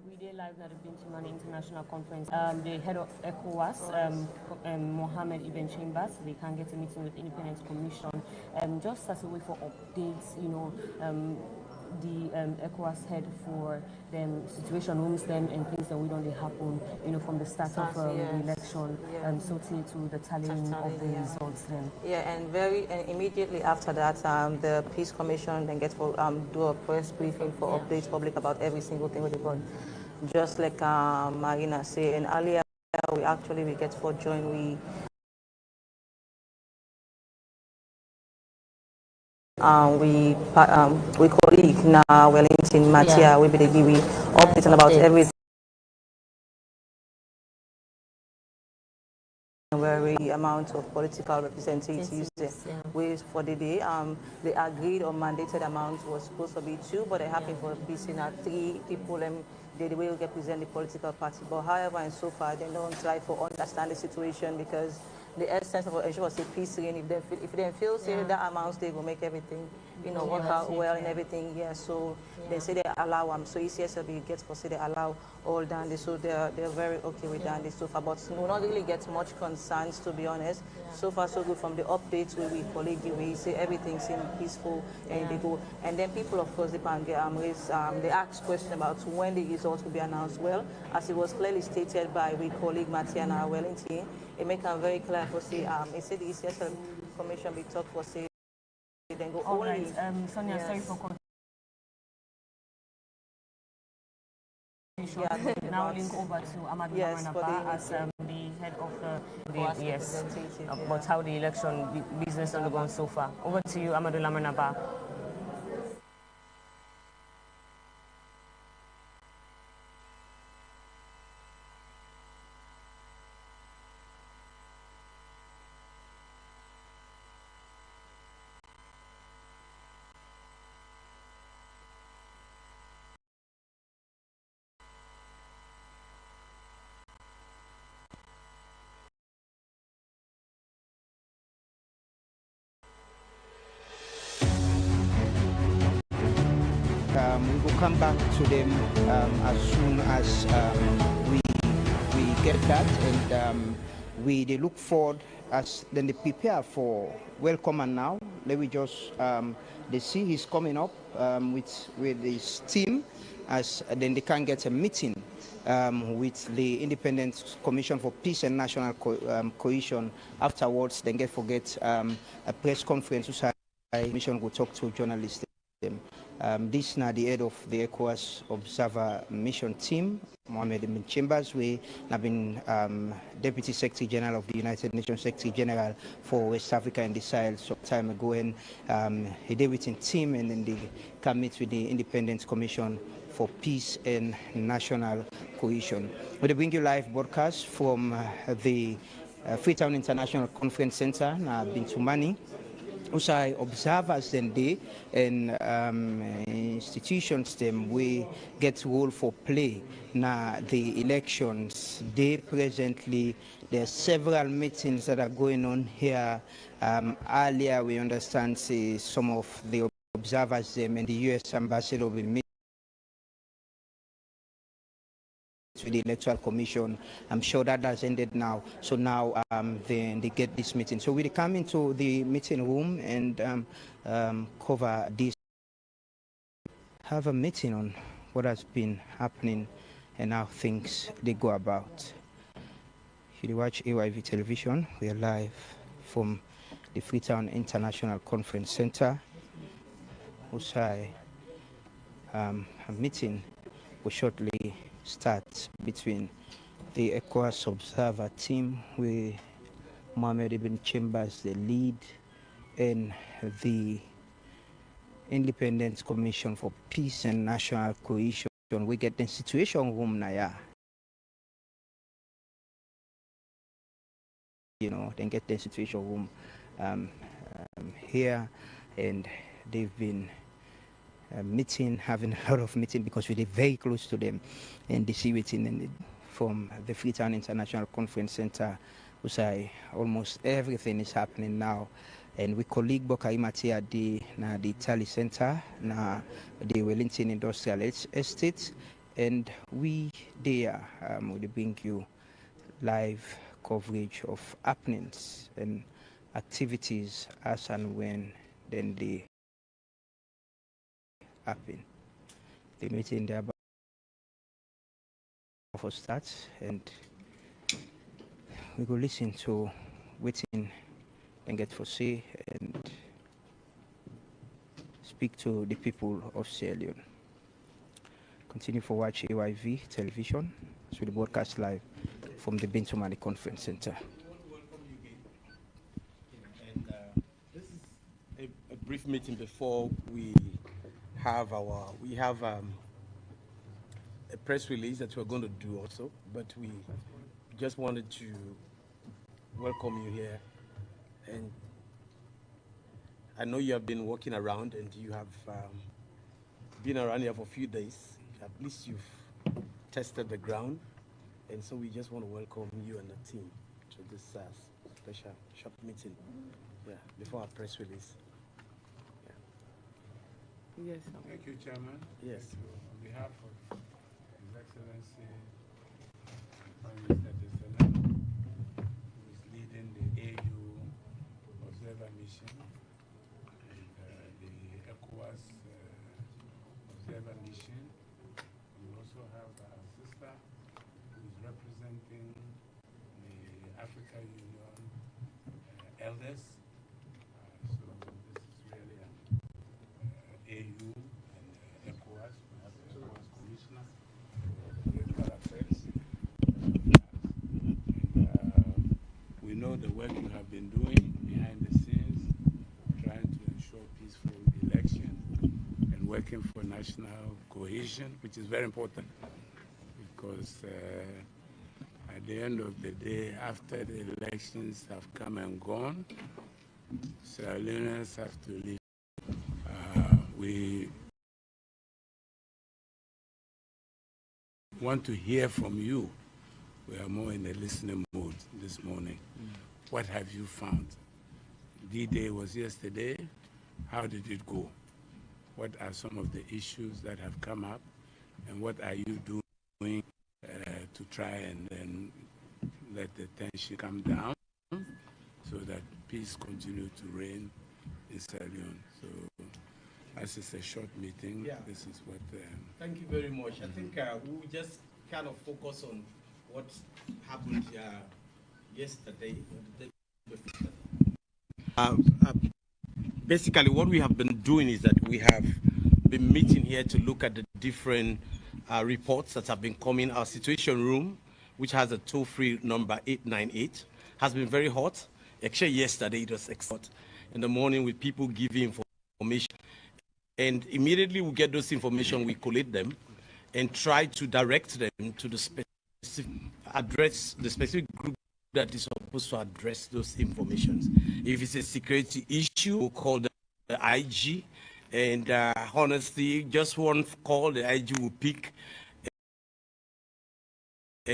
We did live at the Bintu Mani International Conference. The head of ECOWAS, Mohammed Ibn Chambers, they can get a meeting with the Independent Commission, just as a way for updates, you know, the ECOWAS head for the situation rooms them and things that we don't happen, you know, from the start of the election, so to the tallying of the results then. Yeah, and immediately after that, the Peace Commission then gets for do a press briefing for updates public about every single thing with the board. Just like Marina said, and earlier we get for join we colleague now Wellington Matia we be the give updating about everything. Very amount of political representatives for the day. The agreed or mandated amount was supposed to be 2, but it happened for peace in 3 people and they will represent the political party. But however, and so far, they don't try to understand the situation because the essence of it was a peace reign. If they feel say that amount, they will make everything, you know, work out well and everything. Yeah, so they say they allow so ECSLB gets for say they allow all down this, so they're very okay with down this so far. But we not really get much concerns, to be honest. So far so good from the updates where we colleague we say everything seems peaceful and they go. And then people of course they can get they ask question about when the results will be announced. Well, as it was clearly stated by we colleague Matiana Wellington, it make them very clear for say it said the ECSL commission we talk for say then go all only. right, Sonia, sorry for now link over to Amadou Lamarnaba as the head of the about how the election business is going so far. Over to you, Amadou Lamarnaba. We will come back to them as soon as we get that, and they look forward as then they prepare for welcome. And now let me just they see he's coming up with his team, as then they can get a meeting with the Independent Commission for Peace and National Cohesion. Afterwards, then forget a press conference which the commission will talk to journalists. This is now the head of the ECOWAS Observer Mission Team, Mohamed Ibn Chambers. We have been Deputy Secretary General of the United Nations Secretary General for West Africa and the Sahel some time ago, and he did with his team, and then they can meet with the Independent Commission for Peace and National Cohesion. We bring you live broadcast from the Freetown International Conference Center, now Bintumani. Also, observers then they and institutions them we get role for play. Now the elections they presently there are several meetings that are going on here. Earlier we understand some of the observers them and the U.S. ambassador will meet with the Electoral Commission. I'm sure that has ended now. So now they get this meeting. So we come into the meeting room and cover this. Have a meeting on what has been happening and how things they go about. If you watch AYV television, we are live from the Freetown International Conference Center. Also, a meeting will shortly start between the ECOWAS Observer team with Mohamed Ibn Chambers, the lead, and the Independent Commission for Peace and National Cohesion. We get the situation room now, you know, then get the situation room here, and they've been meeting, having a lot of meeting because we're very close to them, and they see waiting from the Freetown International Conference Center. We say almost everything is happening now, and we colleague Bokari Mati at the Tally Center, na the Wellington Industrial Estate, and we there will bring you live coverage of happenings and activities as and when then they happen. The meeting there for starts, and we go listen to waiting and get for say and speak to the people of Sierra Leone. Continue for watch AYV television as we broadcast live from the Bintumani Conference Center. And this is a brief meeting before we have a press release that we're going to do also, but we just wanted to welcome you here. And I know you have been walking around and you have been around here for a few days. At least you've tested the ground. And so we just want to welcome you and the team to this special short meeting before our press release. Yes. Thank you, Chairman. Yes. On behalf of His Excellency Prime Minister Desena, who is leading the AU Observer Mission and the ECOWAS Observer Mission, we also have our sister who is representing the Africa Union elders. So this is really an AU and ECOWAS. We have the ECOWAS Commissioner for Political Affairs. And we know the work you have been doing behind the scenes, trying to ensure peaceful election and working for national cohesion, which is very important because at the end of the day, after the elections have come and gone, Sierra Leoneans have to live. We want to hear from you. We are more in a listening mode this morning. What have you found? D-Day was yesterday. How did it go? What are some of the issues that have come up? And what are you doing to try and then let the tension come down so that peace continue to reign in Sierra Leone? So, as it's a short meeting, this is what... Thank you very much. I think we'll just kind of focus on what happened yesterday or the day before. Basically, what we have been doing is that we have been meeting here to look at the different reports that have been coming. Our situation room, which has a toll-free number 898, has been very hot. Actually, yesterday it was hot in the morning with people giving information. And immediately we get those information, we collate them and try to direct them to the specific group that is supposed to address those informations. If it's a security issue, we'll call the IG. And honestly, just one call, the IG will pick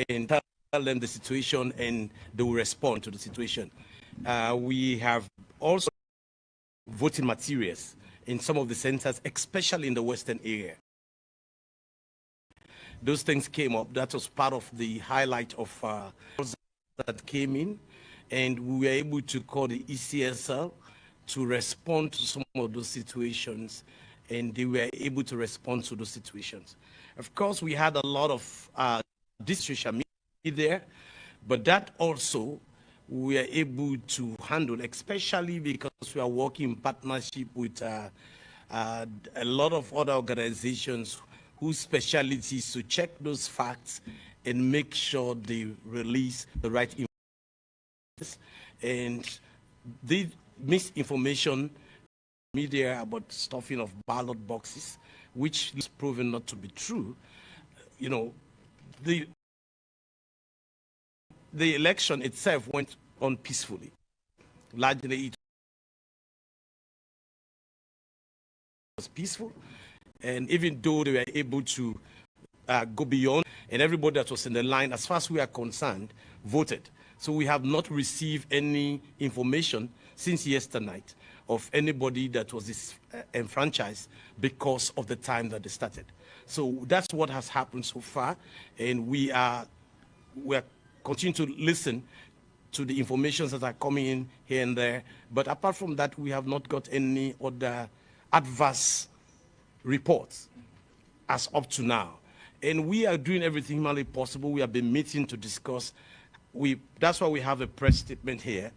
and tell them the situation, and they will respond to the situation. We have also voting materials in some of the centers, especially in the Western area. Those things came up. That was part of the highlight of that came in, and we were able to call the ECSL to respond to some of those situations, and they were able to respond to those situations. Of course, we had a lot of distribution there, but that also we are able to handle, especially because we are working in partnership with a lot of other organizations whose specialty is to check those facts and make sure they release the right information. And the misinformation media about stuffing of ballot boxes, which is proven not to be true. You know, the election itself went on peacefully. Largely it was peaceful, and even though they were able to go beyond, and everybody that was in the line, as far as we are concerned, voted. So we have not received any information since yesterday night of anybody that was enfranchised because of the time that they started. So that's what has happened so far, and we are continuing to listen to the information that are coming in here and there. But apart from that, we have not got any other adverse reports as up to now. And we are doing everything humanly possible. We have been meeting to discuss. That's why we have a press statement here.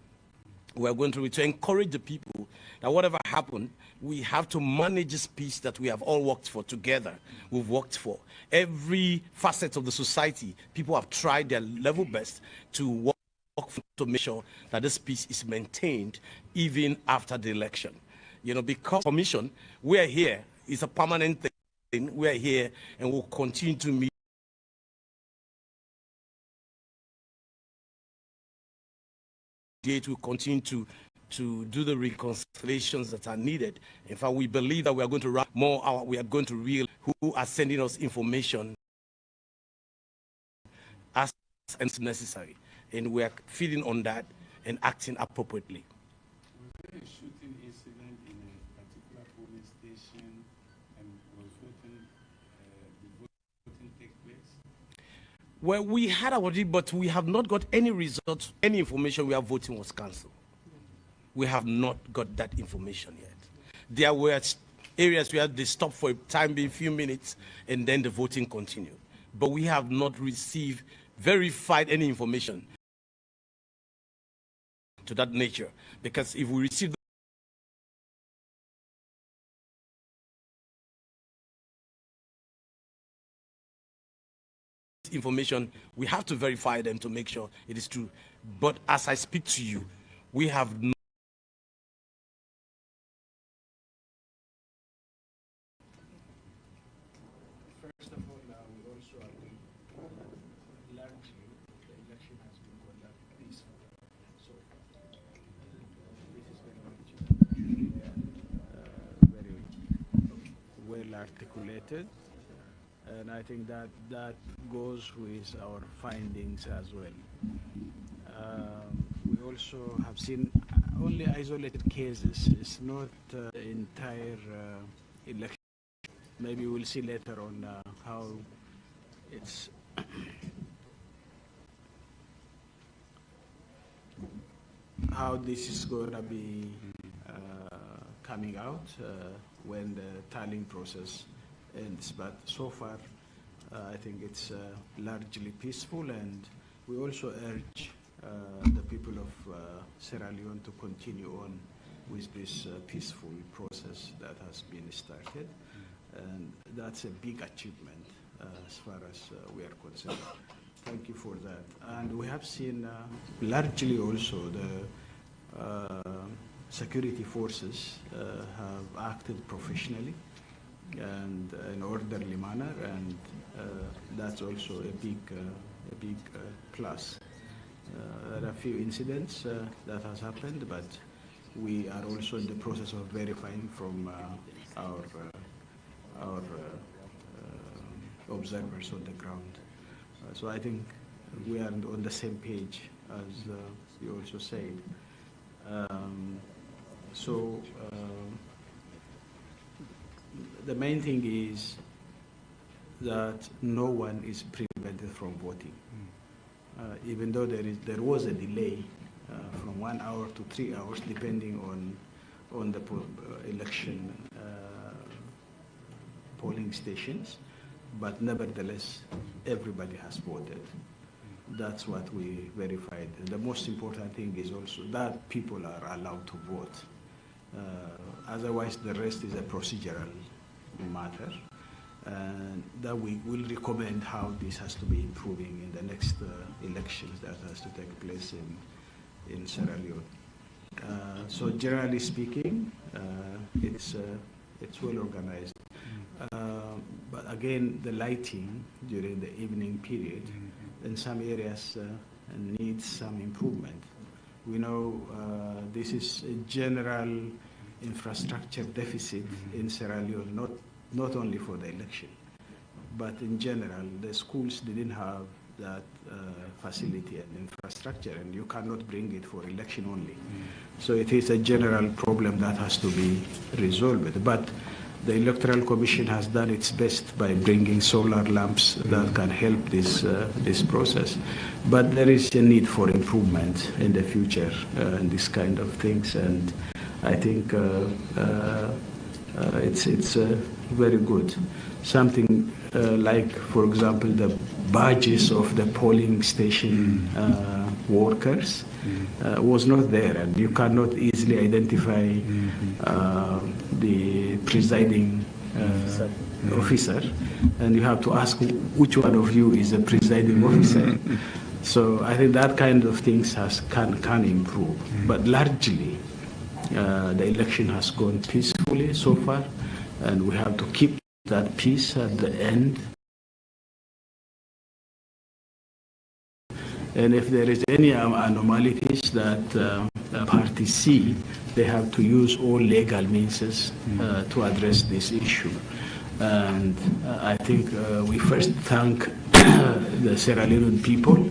We are going to encourage the people that whatever happened, we have to manage this peace that we have all worked for together. We've worked for. Every facet of the society, people have tried their level best to work to make sure that this peace is maintained even after the election. You know, because commission, we are here. It's a permanent thing. We are here and we'll continue to meet. Will continue to do the reconciliations that are needed. In fact, we believe that we are going to run more. We are going to realize who are sending us information as necessary, and we are feeding on that and acting appropriately. Was there a shooting incident in a particular polling station, and was the voting take place? Well, we had our voting, but we have not got any results, any information where voting was cancelled. We have not got that information yet. There were areas where they stopped for a time, being few minutes, and then the voting continued. But we have not verified any information to that nature, because if we receive information, we have to verify them to make sure it is true. But as I speak to you, we have no. First of all, we also learned the election has been conducted peacefully so far. This is very well articulated. And I think that goes with our findings as well. We also have seen only isolated cases. It's not the entire election. Maybe we'll see later on how it's how this is going to be coming out when the tallying process ends. But so far, I think it's largely peaceful, and we also urge the people of Sierra Leone to continue on with this peaceful process that has been started. And that's a big achievement as far as we are concerned. Thank you for that. And we have seen largely also the security forces have acted professionally and in orderly manner, and that's also a big plus. There are a few incidents that has happened, but we are also in the process of verifying from our observers on the ground. So I think we are on the same page, as you also said. The main thing is that no one is prevented from voting. Even though there was a delay from 1 hour to 3 hours, depending on the election polling stations, but nevertheless, everybody has voted. That's what we verified. The most important thing is also that people are allowed to vote. Otherwise, the rest is a procedural matter. And that we will recommend how this has to be improving in the next elections that has to take place in Sierra Leone. So generally speaking, it's well organized. But again, the lighting during the evening period in some areas needs some improvement. We know this is a general infrastructure deficit in Sierra Leone, not only for the election, but in general, the schools didn't have that facility and infrastructure, and you cannot bring it for election only. So it is a general problem that has to be resolved. But the Electoral Commission has done its best by bringing solar lamps that can help this process. But there is a need for improvement in the future in this kind of things, and I think it's very good. Something like, for example, the badges of the polling station workers was not there, and you cannot easily identify the presiding officer, and you have to ask which one of you is the presiding officer. So I think that kind of things can improve, but largely the election has gone peacefully so far, and we have to keep that peace at the end. And if there is any anomalies that parties see, they have to use all legal means to address this issue. And I think we first thank the Sierra Leone people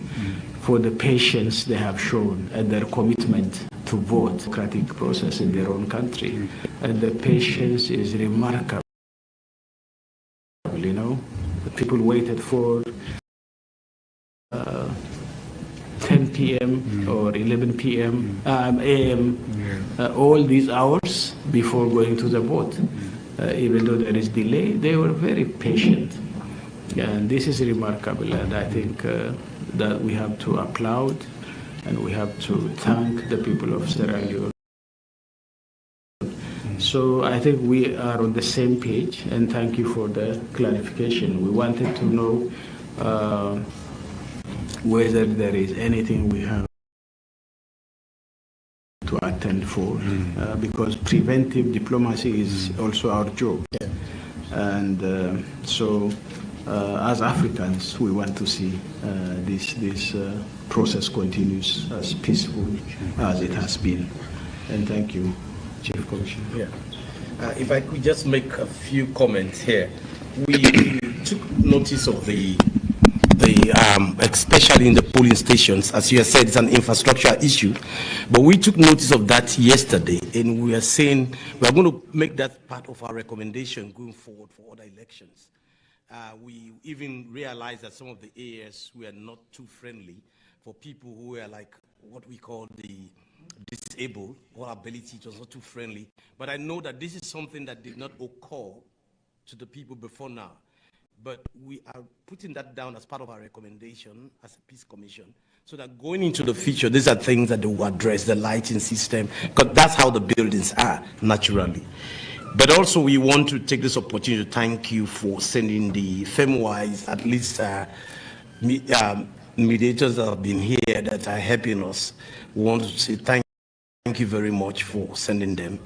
for the patience they have shown and their commitment to vote democratic process in their own country. And the patience is remarkable, you know. The people waited for 10 p.m. or 11 p.m. a.m. All these hours before going to the vote. Even though there is delay, they were very patient. And this is remarkable, and I think that we have to applaud and we have to thank the people of Sierra Leone. So I think we are on the same page, and thank you for the clarification. We wanted to know whether there is anything we have to attend for, because preventive diplomacy is also our job. And so as Africans, we want to see this process continues as peaceful as it has been. And thank you, Chief Commissioner. Yeah. If I could just make a few comments here. We took notice of the especially in the polling stations, as you have said, it's an infrastructure issue. But we took notice of that yesterday, and we are saying we are going to make that part of our recommendation going forward for other elections. We even realized that some of the areas were not too friendly for people who were like what we call the disabled or ability. It was not too friendly. But I know that this is something that did not occur to the people before now. But we are putting that down as part of our recommendation as a peace commission, so that going into the future, these are things that they will address, the lighting system, because that's how the buildings are naturally. But also we want to take this opportunity to thank you for sending the FEMWISE, at least mediators that have been here that are helping us. We want to say thank you very much for sending them.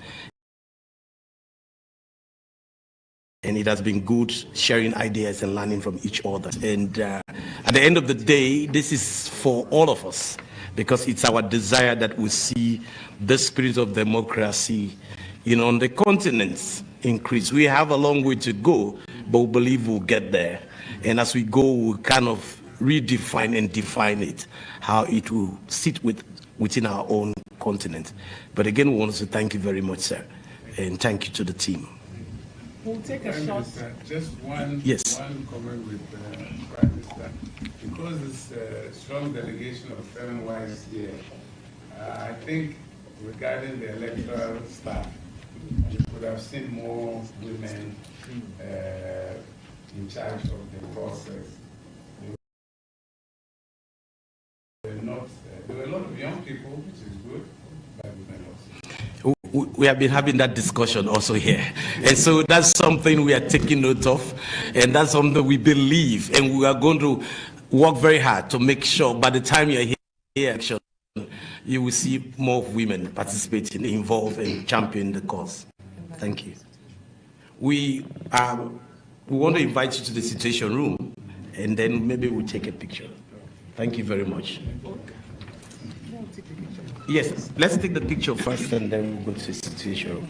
And it has been good sharing ideas and learning from each other. And at the end of the day, this is for all of us, because it's our desire that we see the spirit of democracy, on the continents increase. We have a long way to go, but we believe we'll get there. And as we go, we'll kind of redefine and define it, how it will sit within our own continent. But again, we want to thank you very much, sir, and thank you to the team. We'll take a shot. Just one comment with Prime Minister. Because it's a strong delegation of FEMWISE here, I think regarding the electoral staff, we could have seen more women in charge of the process. There were a lot of young people, which is good, but women also. We have been having that discussion also here. And so that's something we are taking note of, and that's something we believe, and we are going to work very hard to make sure by the time you're here, you will see more women participating, involved, and championing the cause. Thank you. We want to invite you to the situation room, and then maybe we'll take a picture. Thank you very much. Yes, let's take the picture first, and then we'll go to the situation room.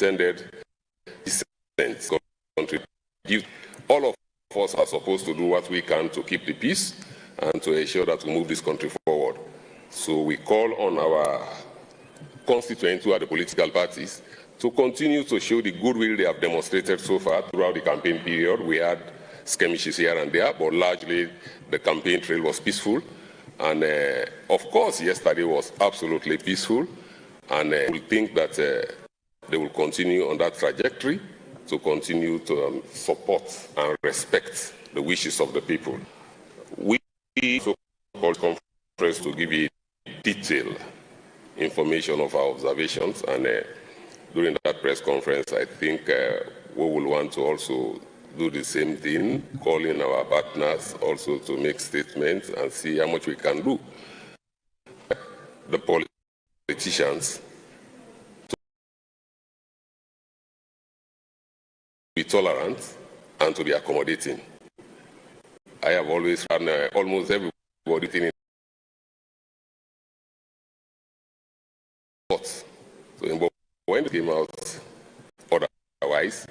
Intended contribute. All of us are supposed to do what we can to keep the peace and to ensure that we move this country forward. So we call on our constituents, who are the political parties, to continue to show the goodwill they have demonstrated so far throughout the campaign period. We had skirmishes here and there, but largely the campaign trail was peaceful. And of course, yesterday was absolutely peaceful. And we think that they will continue on that trajectory to continue to support and respect the wishes of the people. We also called conference to give you detailed information of our observations, and during that press conference, I think we will want to also do the same thing, calling our partners also to make statements and see how much we can do. The politicians be tolerant and to be accommodating. I have always found almost everybody thinking so when it came out otherwise,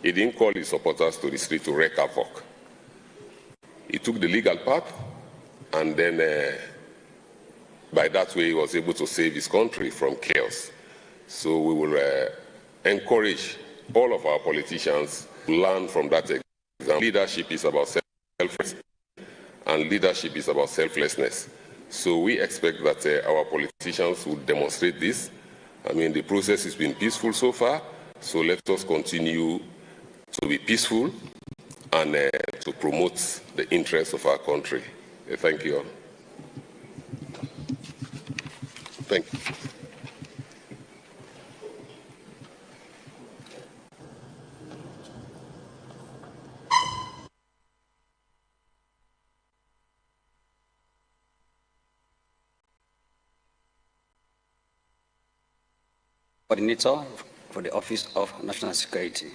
he didn't call his supporters to the street to wreak havoc. He took the legal path, and then by that way he was able to save his country from chaos. So we will encourage all of our politicians to learn from that example. Leadership is about selflessness, and leadership is about selflessness. So we expect that our politicians will demonstrate this. I mean, the process has been peaceful so far, so let us continue to be peaceful and to promote the interests of our country. Thank you all. Thank you. Coordinator for the Office of National Security.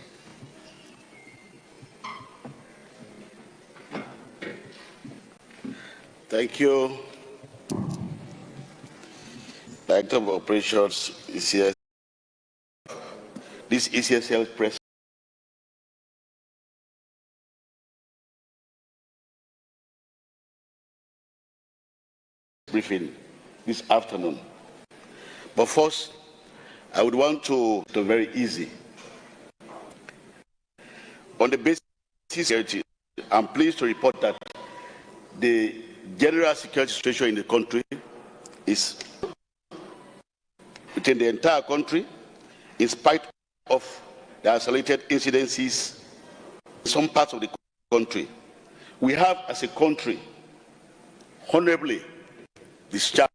Thank you. Director of Operations is here. this ECSL press briefing this afternoon. But first, I would want to very easy. On the basis of security, I'm pleased to report that the general security situation in the country is within the entire country, in spite of the isolated incidences in some parts of the country. We have, as a country, honorably discharged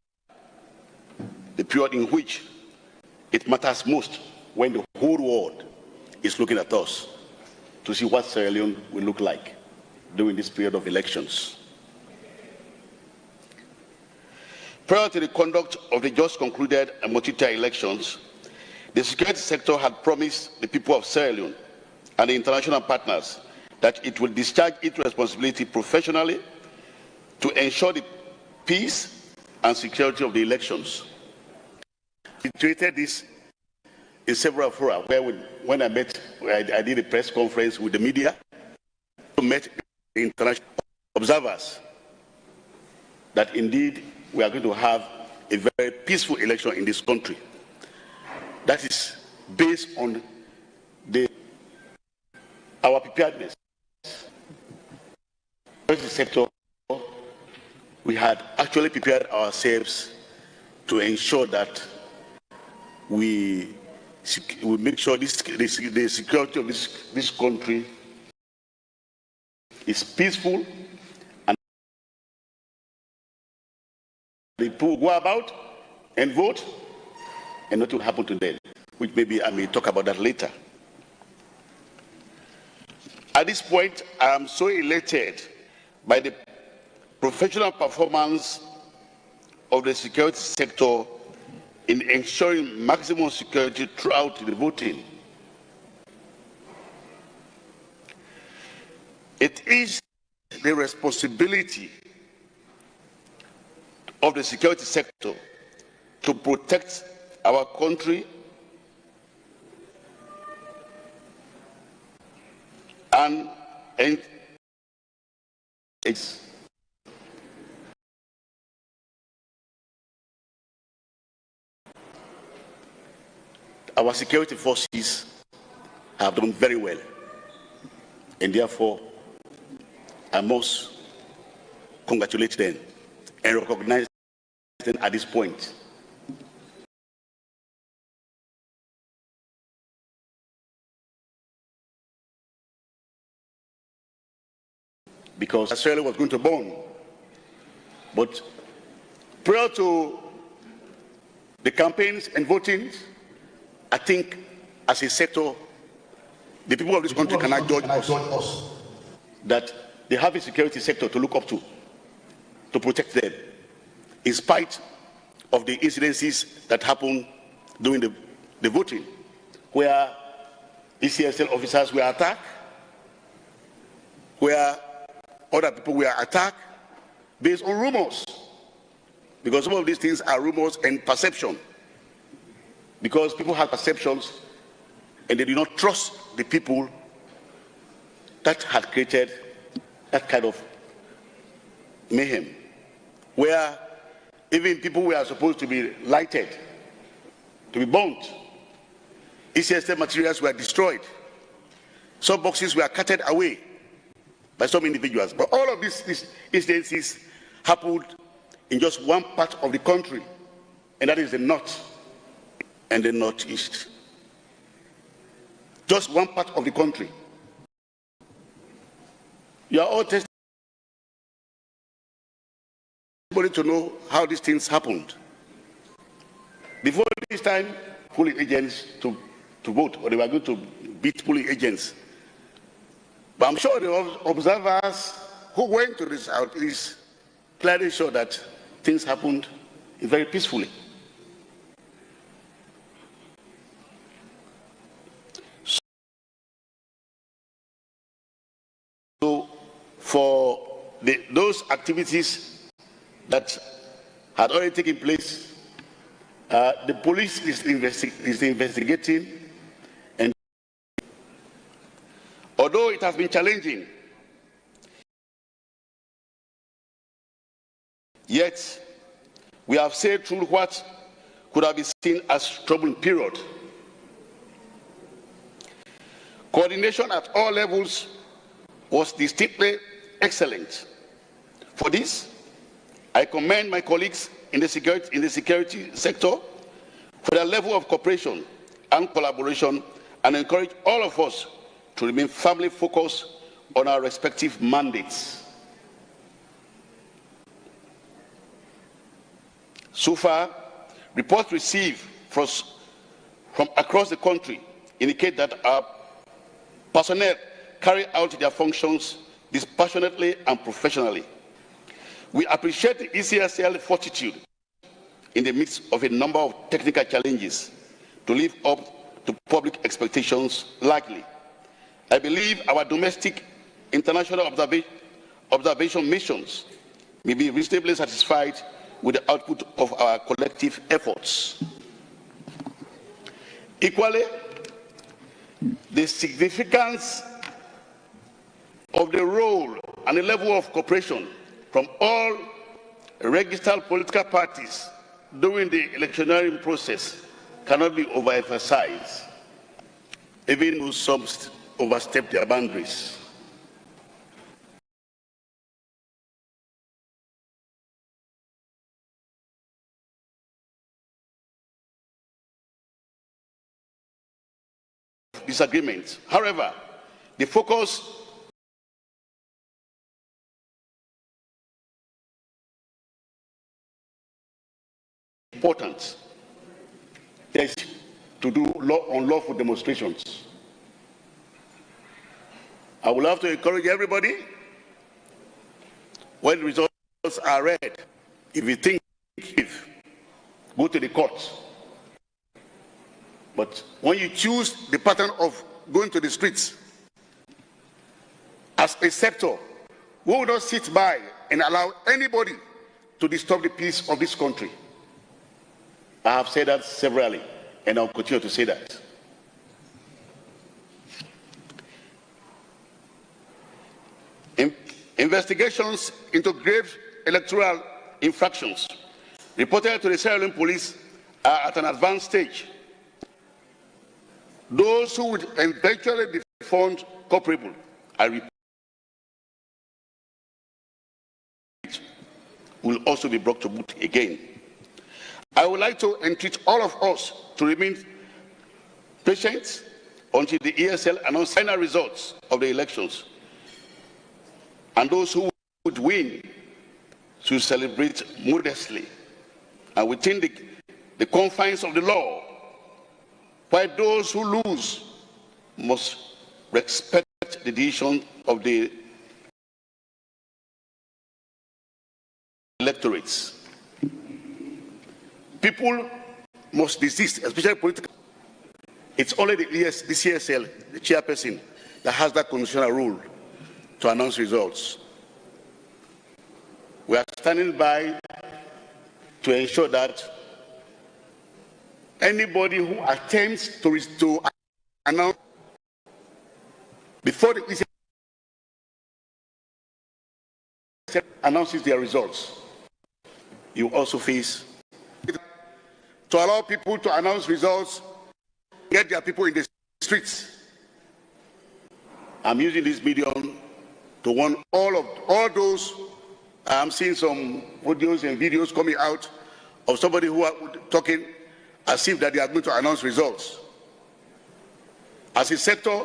the period in which it matters most, when the whole world is looking at us to see what Sierra Leone will look like during this period of elections. Prior to the conduct of the just concluded and multi-tier elections, the security sector had promised the people of Sierra Leone and the international partners that it will discharge its responsibility professionally to ensure the peace and security of the elections. We treated this in several fora, where when I did a press conference with the media, I met the international observers that indeed we are going to have a very peaceful election in this country. That is based on our preparedness. In the sector, we had actually prepared ourselves to ensure that we make sure the security of this country is peaceful, and the people go about and vote, and nothing will happen to them, which maybe I may talk about that later. At this point, I am so elated by the professional performance of the security sector in ensuring maximum security throughout the voting. It is the responsibility of the security sector to protect our country and it's our security forces have done very well, and therefore I must congratulate them and recognize them at this point. Because Australia was going to burn. But prior to the campaigns and voting, I think as a sector, the people of this country cannot judge us that they have a security sector to look up to protect them, in spite of the incidences that happened during the voting, where ECSL officers were attacked, where other people were attacked based on rumors, because some of these things are rumors and perception, because people have perceptions and they do not trust the people that had created that kind of mayhem, where even people were supposed to be lighted, to be burnt. ECSL materials were destroyed. Some boxes were carted away by some individuals. But all of these instances happened in just one part of the country, and that is the north and the northeast. Just one part of the country. You are all testing to know how these things happened. Before this time, polling agents to vote, or they were going to beat polling agents. But I'm sure the observers who went to this southeast clearly show that things happened very peacefully. So for those activities that had already taken place, the police is investigating, and Although it has been challenging, yet we have sailed through what could have been seen as troubling period. Coordination at all levels was distinctly excellent. For this, I commend my colleagues in the security sector for their level of cooperation and collaboration, and encourage all of us to remain firmly focused on our respective mandates. So far, reports received from across the country indicate that our personnel carry out their functions dispassionately and professionally. We appreciate the ECSL fortitude in the midst of a number of technical challenges to live up to public expectations largely. I believe our domestic international observation missions may be reasonably satisfied with the output of our collective efforts. Equally, the significance of the role and the level of cooperation from all registered political parties during the electioneering process cannot be overemphasized, even though some overstep their boundaries. Disagreement. However, the focus important is to do unlawful demonstrations. I would love to encourage everybody, when results are read, if you think, go to the courts. But when you choose the pattern of going to the streets, as a sector, we will not sit by and allow anybody to disturb the peace of this country. I have said that severally, and I'll continue to say that. Investigations into grave electoral infractions reported to the Sierra Leone police are at an advanced stage. Those who would eventually be found culpable, I repeat, will also be brought to book again. I would like to entreat all of us to remain patient until the ESL announces final results of the elections, and those who would win should celebrate modestly and within the confines of the law, while those who lose must respect the decision of the electorates. People must desist, especially political. It's only the CSL, the chairperson, that has that constitutional rule to announce results. We are standing by to ensure that anybody who attempts to announce before the ECSL announces their results, you also face to allow people to announce results, get their people in the streets. I'm using this medium to warn all those. I'm seeing some audios and videos coming out of somebody who are talking as if that they are going to announce results. As a sector,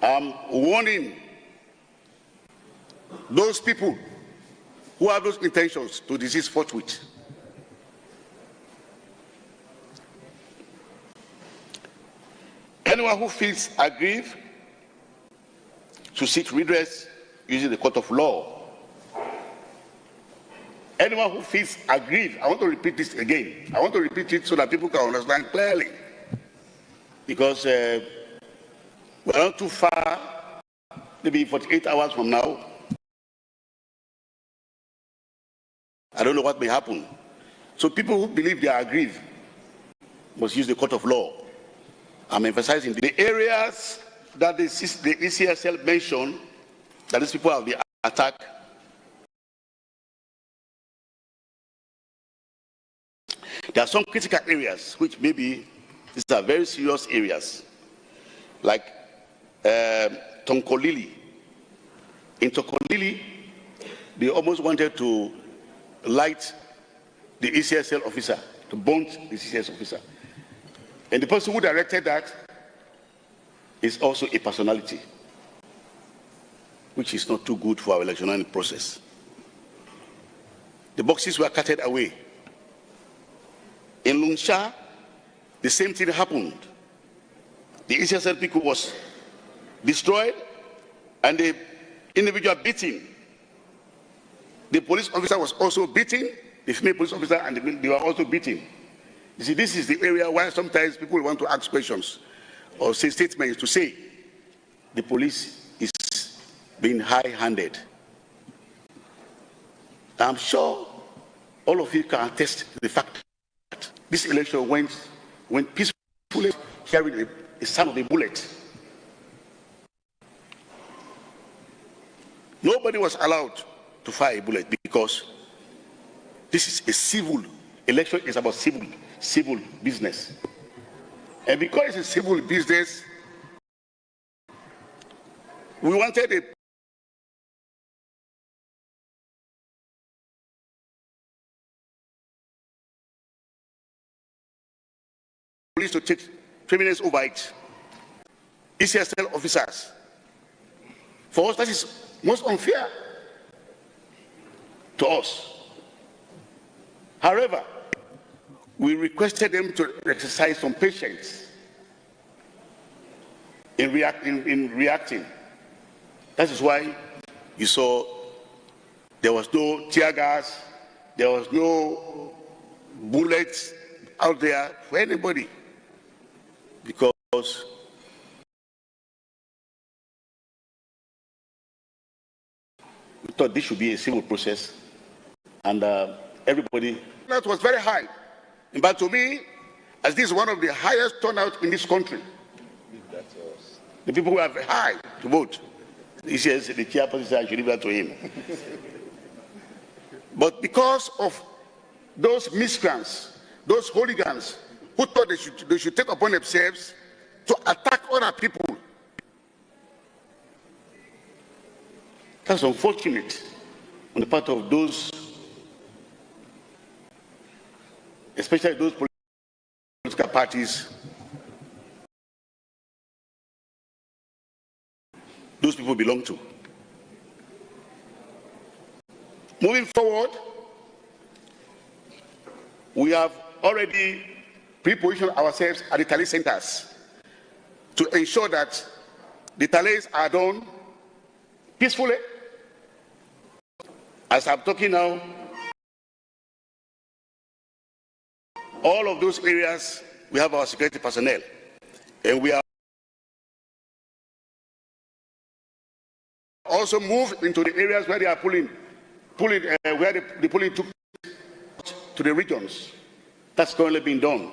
I'm warning those people who have those intentions to desist forthwith. Anyone who feels aggrieved should seek redress using the court of law. Anyone who feels aggrieved, I want to repeat this again. I want to repeat it so that people can understand clearly. Because we're not too far, maybe 48 hours from now. I don't know what may happen. So people who believe they are aggrieved must use the court of law. I'm emphasizing the areas that the ECSL mentioned that these people have been attacked. There are some critical areas which maybe these are very serious areas, like Tonkolili. In Tonkolili, they almost wanted to light the ECSL officer, to burn the ECSL officer. And the person who directed that is also a personality, which is not too good for our electoral process. The boxes were carted away. In Lunsha, the same thing happened. The ECSL people was destroyed and the individual beaten. The police officer was also beaten, the female police officer, and they were also beaten. You see, this is the area where sometimes people want to ask questions or say statements to say the police is being high-handed. I'm sure all of you can attest to the fact that this election went peacefully, hearing the sound of a bullet. Nobody was allowed to fire a bullet because this is a civil election. Is about civil business, and because it's a civil business, we wanted a police to take 3 minutes over it. ECSL officers. For us, that is most unfair to us. However, we requested them to exercise some patience in reacting. That is why you saw there was no tear gas, there was no bullets out there for anybody, because we thought this should be a civil process, and everybody. That was very high. But to me, as this is one of the highest turnout in this country, the people who are very high to vote. He says the chairperson said I should leave that to him. But because of those miscreants, those hooligans who thought they should take upon themselves to attack other people, that's unfortunate on the part of those, especially those political parties, those people belong to. Moving forward, we have already pre-positioned ourselves at the tally centers to ensure that the tallies are done peacefully. As I'm talking now, all of those areas, we have our security personnel, and we are also moved into the areas where they are pulling where the polling took to the regions. That's currently being done.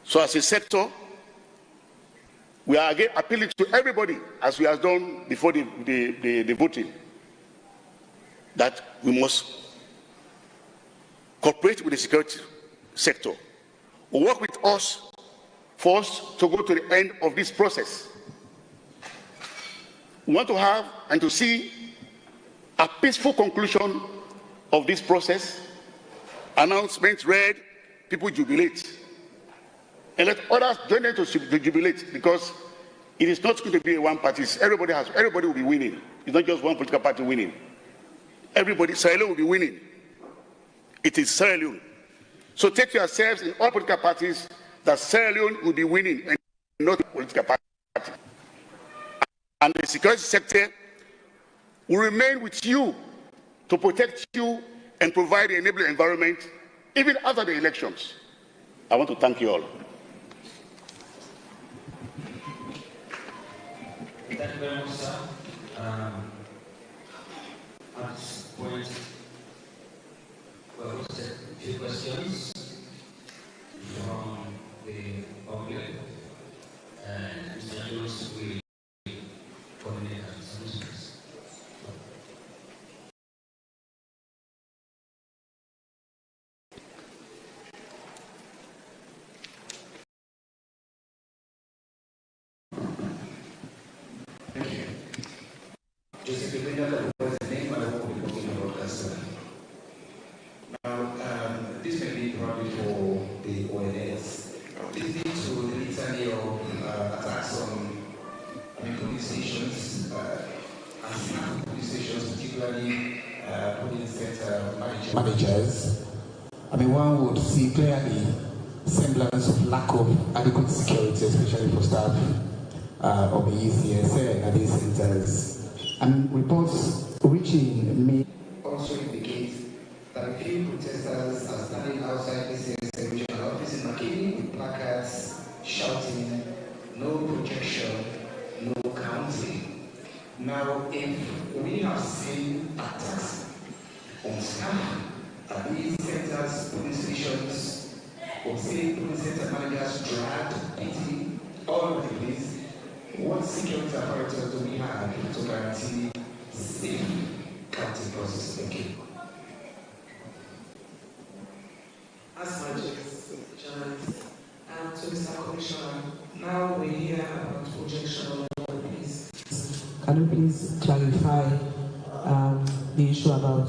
So as a sector, we are again appealing to everybody, as we have done before the voting, that we must cooperate with the security sector, work with us for us to go to the end of this process. We want to have and to see a peaceful conclusion of this process. Announcements read, people jubilate, and let others join them to jubilate, because it is not going to be a one party. Everybody will be winning. It's not just one political party winning. Everybody, Sierra Leone will be winning. It is Sierra Leone. So take yourselves in all political parties that Sierra Leone will be winning and not a political party. And the security sector will remain with you to protect you and provide the enabling environment even after the elections. I want to thank you all. Thank you very much, sir. At this point, we'll take a few questions from the public. This may be probably for the ONS. This leads to the litany of attacks on police stations, and police stations, particularly police center managers. One would see clearly semblance of lack of adequate security, especially for staff of the ECSL at these centers. And reports reaching me also indicate that a few protesters are standing outside the ECSL regional office in Makini with placards shouting, "No projection, no counting." Now, if we have seen attacks on staff at these centers, police stations, or say police center managers dragged, beating, all over the place, what security apparatus do we have to guarantee safe counting process? Thank you. As much as journalists, to Mr. Commissioner, now we hear about projection of the police. Can you please clarify the issue about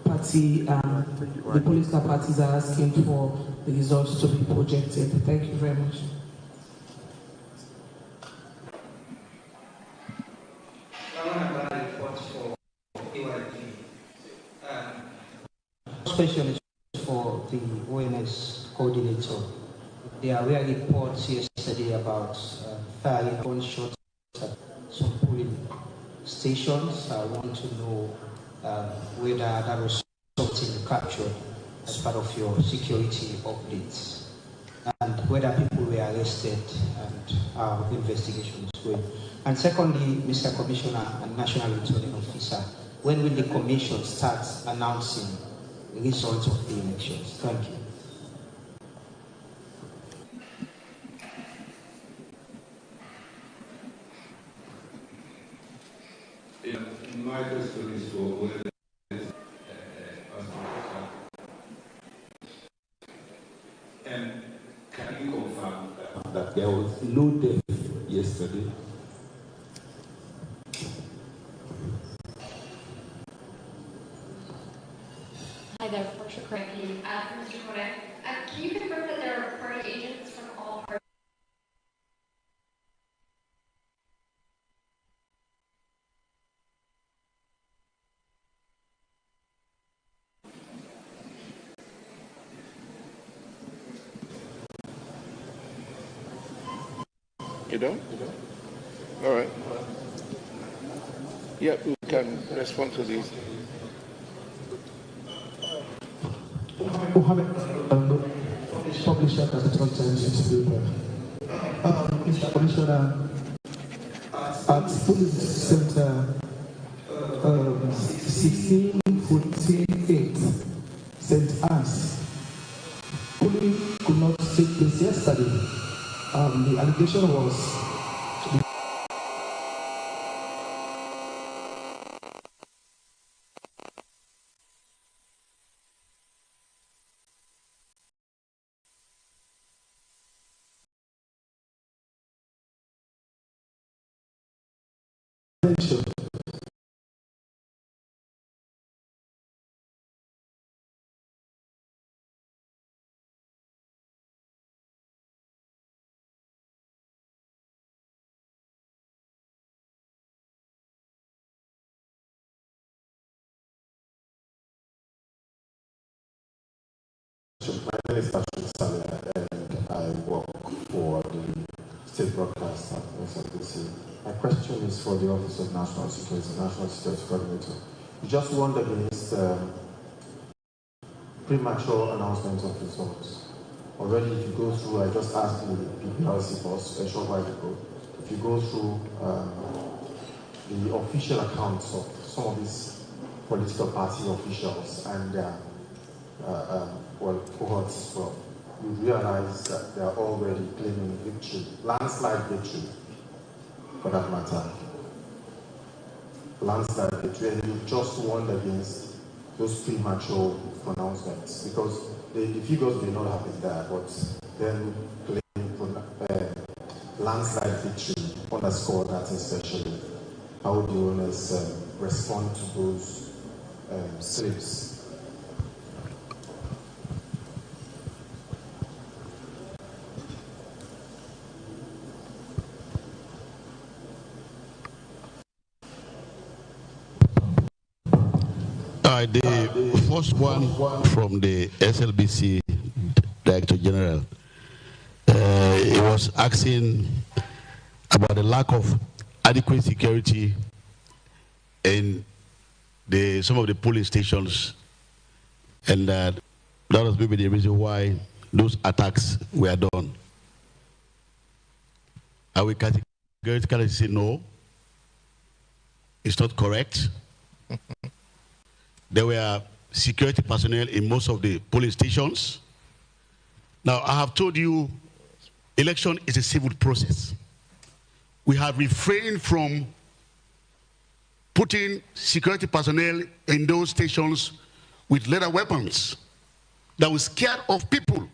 party, the political parties are asking for the results to be projected? Thank you very much. Question is for the ONS coordinator. There were reports yesterday about firing gunshots at some polling stations. I want to know whether that was something captured as part of your security updates, and whether people were arrested and how investigation is going. And secondly, Mr. Commissioner and National Returning Officer, when will the Commission start announcing the results of the elections? Thank you. My question is for and can you confirm that there was no death yesterday? Hi there, Portia correctly. Mr. Kodak, can you confirm that there are party agents from all parties? You don't? All right. Yeah, we can respond to these. Published at the Times newspaper. Mr. Commissioner, at Police Center 1648, St. Anne's, polling could not take place yesterday. The allegation was My name is Patrick Salia, and I work for the State Broadcast at SFDC. My question is for the Office of National Security, National Security Coordinator. We just warned against premature announcement of results. Already, if you go through, I just asked the PPRC boss a short while ago, if you go through the official accounts of some of these political party officials and their cohorts as well, you realize that they are already claiming victory, landslide victory, for that matter. Landslide victory, and you just warned against those premature pronouncements, because the figures may not have been there, but then claim landslide victory underscore that especially. how the owners respond to those slips. The first one from the SLBC Director General, he was asking about the lack of adequate security in some of the police stations, and that was maybe the reason why those attacks were done. I will categorically say no, it's not correct. There were security personnel in most of the police stations. Now, I have told you, election is a civil process. We have refrained from putting security personnel in those stations with lethal weapons that will scare off people.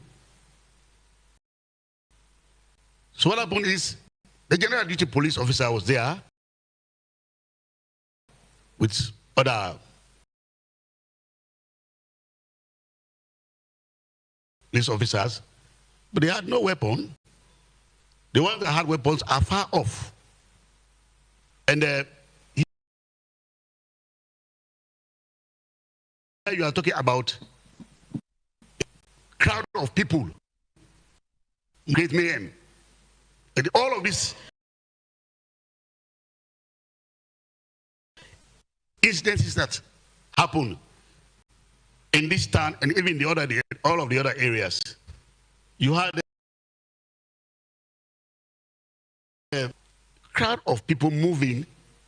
So what happened is, the general duty police officer was there with other police officers, but they had no weapon. The ones that had weapons are far off. And you are talking about a crowd of people, great men. And all of these incidences that happen in this town and even all of the other areas, you had a crowd of people moving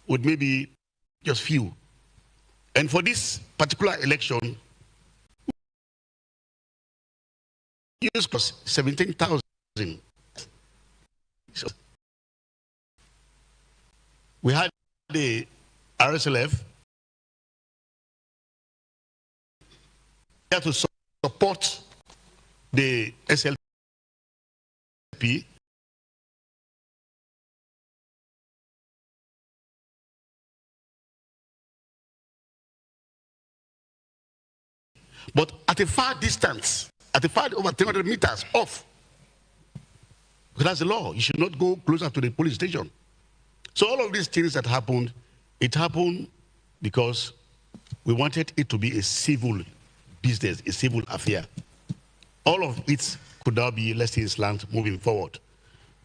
with maybe just few. And for this particular election, use cost 17,000. So we had the RSLF to support the SLP. But at a far distance, over 300 meters off, because that's the law. You should not go closer to the police station. So all of these things that happened, it happened because we wanted it to be a civil business, a civil affair. All of it could now be lessons learned moving forward.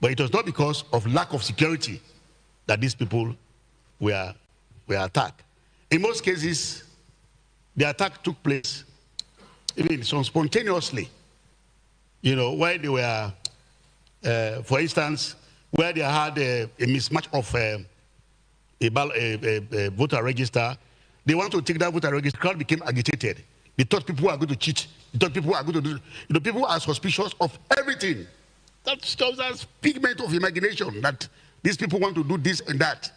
But it was not because of lack of security that these people were attacked. In most cases, the attack took place even spontaneously. You know, where they were, for instance, where they had a mismatch of a voter register, they want to take that voter register, the crowd became agitated. They thought people were going to cheat. They thought people were going to do, people are suspicious of everything. That's just a figment of imagination that these people want to do this and that.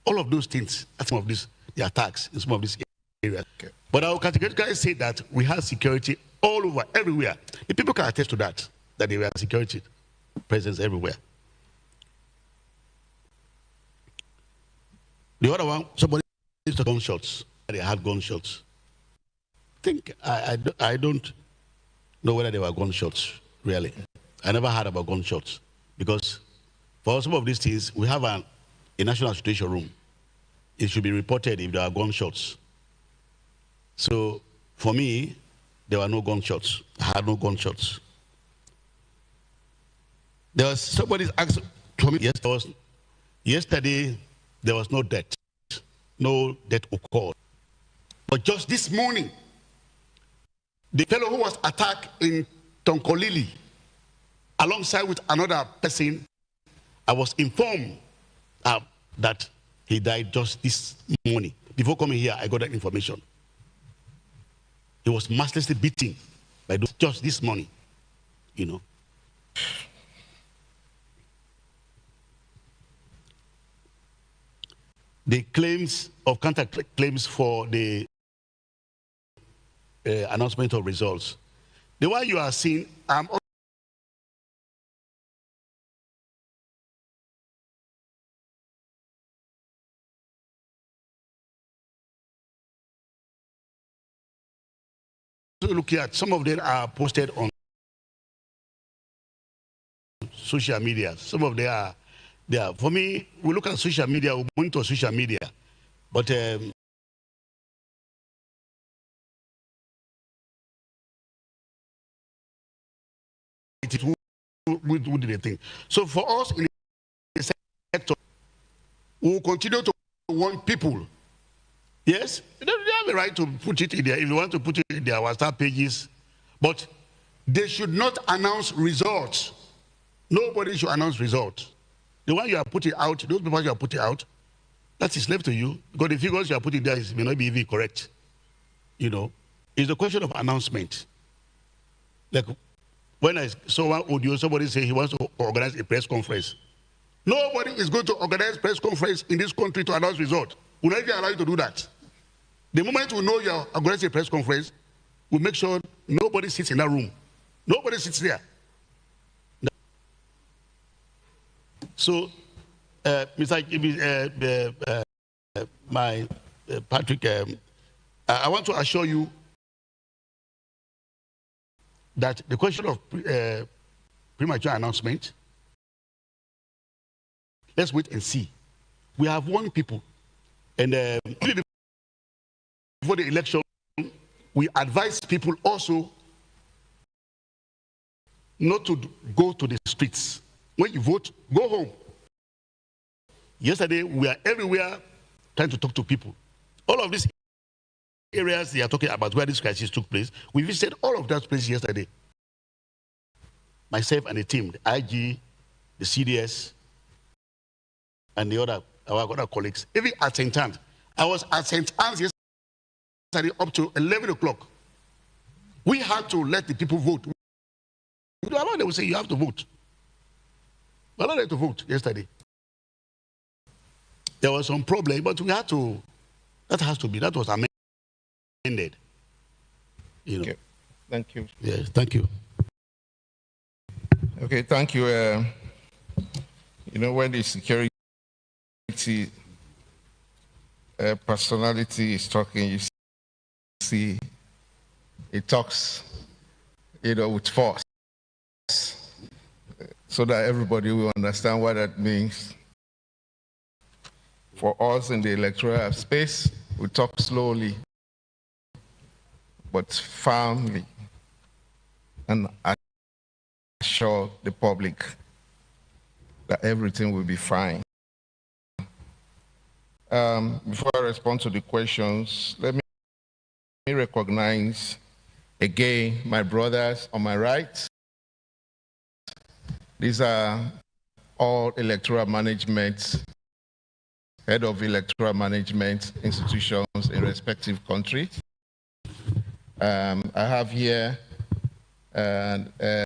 All of those things, some of these, the attacks in some of these areas. Okay. But I will categorically say that we have security all over, everywhere. The people can attest to that there were security presence everywhere. The other one, somebody used to gunshots. They had gunshots. I don't know whether they were gunshots, really. I never heard about gunshots. Because for some of these things, we have a national situation room. It should be reported if there are gunshots. So for me, there were no gunshots. I had no gunshots. There was somebody asked to me yesterday, there was no death. No death occurred. But just this morning, the fellow who was attacked in Tonkolili, alongside with another person, I was informed that he died just this morning. Before coming here, I got that information. He was mercilessly beaten by those just this morning, you know. The claims of counter claims for the announcement of results. The one you are seeing, looking at, some of them are posted on social media. Some of them are there. For me, we look at social media, we monitor social media, but it is who did the thing. So for us in the sector, we will continue to warn people. Yes, they have the right to put it in there if you want to put it in their WhatsApp pages, but they should not announce results. Nobody should announce results. The one you are putting out, those people you are putting out, that is left to you, because the figures you are putting there may not be even correct. You know, it's a question of announcement. Like when I saw one audio, somebody say he wants to organize a press conference. Nobody is going to organize press conference in this country to announce results. We're not even allowed you to do that. The moment we know you're organizing a press conference, we make sure nobody sits in that room. Nobody sits there. So, Patrick, I want to assure you that the question of premature announcement, let's wait and see. We have warned people, and before the election, we advise people also not to go to the streets. When you vote, go home. Yesterday, we are everywhere trying to talk to people. All of these areas they are talking about where this crisis took place, we visited all of those places yesterday. Myself and the team, the IG, the CDS, and our other colleagues. Even at St. Anne's. I was at St. Anne's yesterday up to 11 o'clock. We had to let the people vote. They will say you have to vote. But I had to vote yesterday. There was some problem, but we had to, that was amended. You know. Okay. Thank you. Yes, thank you. Okay, thank you. You know, when the security personality is talking, you see, it talks, you know, with force, so that everybody will understand what that means. For us in the electoral space, we talk slowly, but firmly, and assure the public that everything will be fine. Before I respond to the questions, let me recognize again my brothers on my right. These are all electoral management, head of electoral management institutions in respective countries. I have here the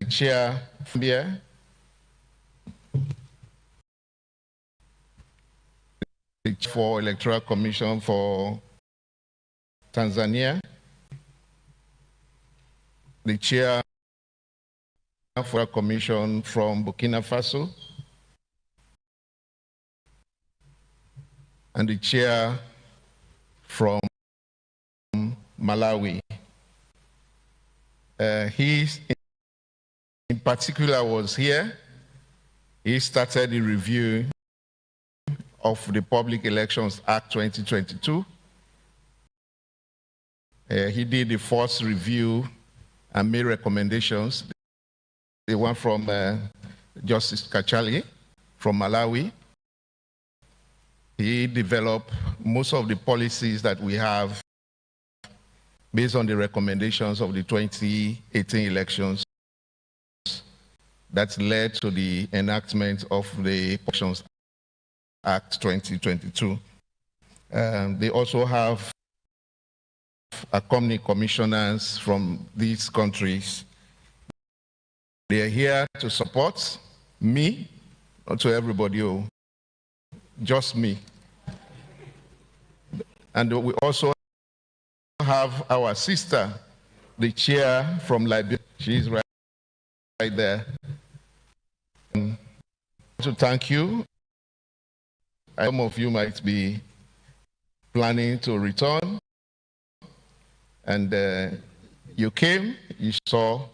chair here, the chair for Electoral Commission for Tanzania, the chair for a commission from Burkina Faso, and the chair from Malawi. He, in particular, was here. He started the review of the Public Elections Act 2022. He did the first review and made recommendations. The one from Justice Kachali from Malawi. He developed most of the policies that we have based on the recommendations of the 2018 elections that led to the enactment of the Elections Act 2022. They also have accompanying commissioners from these countries. They are here to support me, not to everybody, just me. And we also have our sister, the chair from Liberia. She's right there. To thank you. Some of you might be planning to return. And you came, you saw,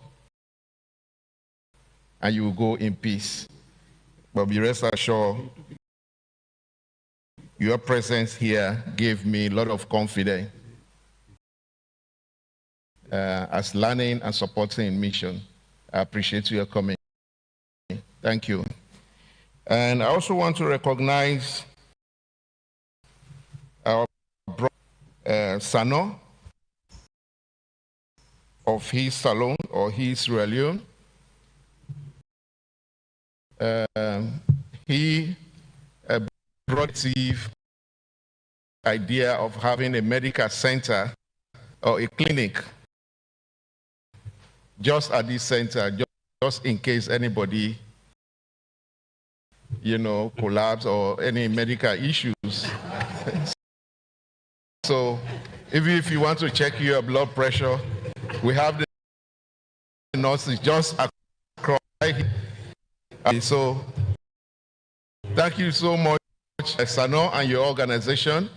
and you will go in peace. But be rest assured, your presence here gave me a lot of confidence as learning and supporting mission. I appreciate your coming. Thank you. And I also want to recognize our brother Sano of his salon or his Leone. He brought the idea of having a medical center or a clinic just at this center, just in case anybody, collapse or any medical issues. So even if you want to check your blood pressure, we have the nurses just across. So thank you so much, Sano, and your organization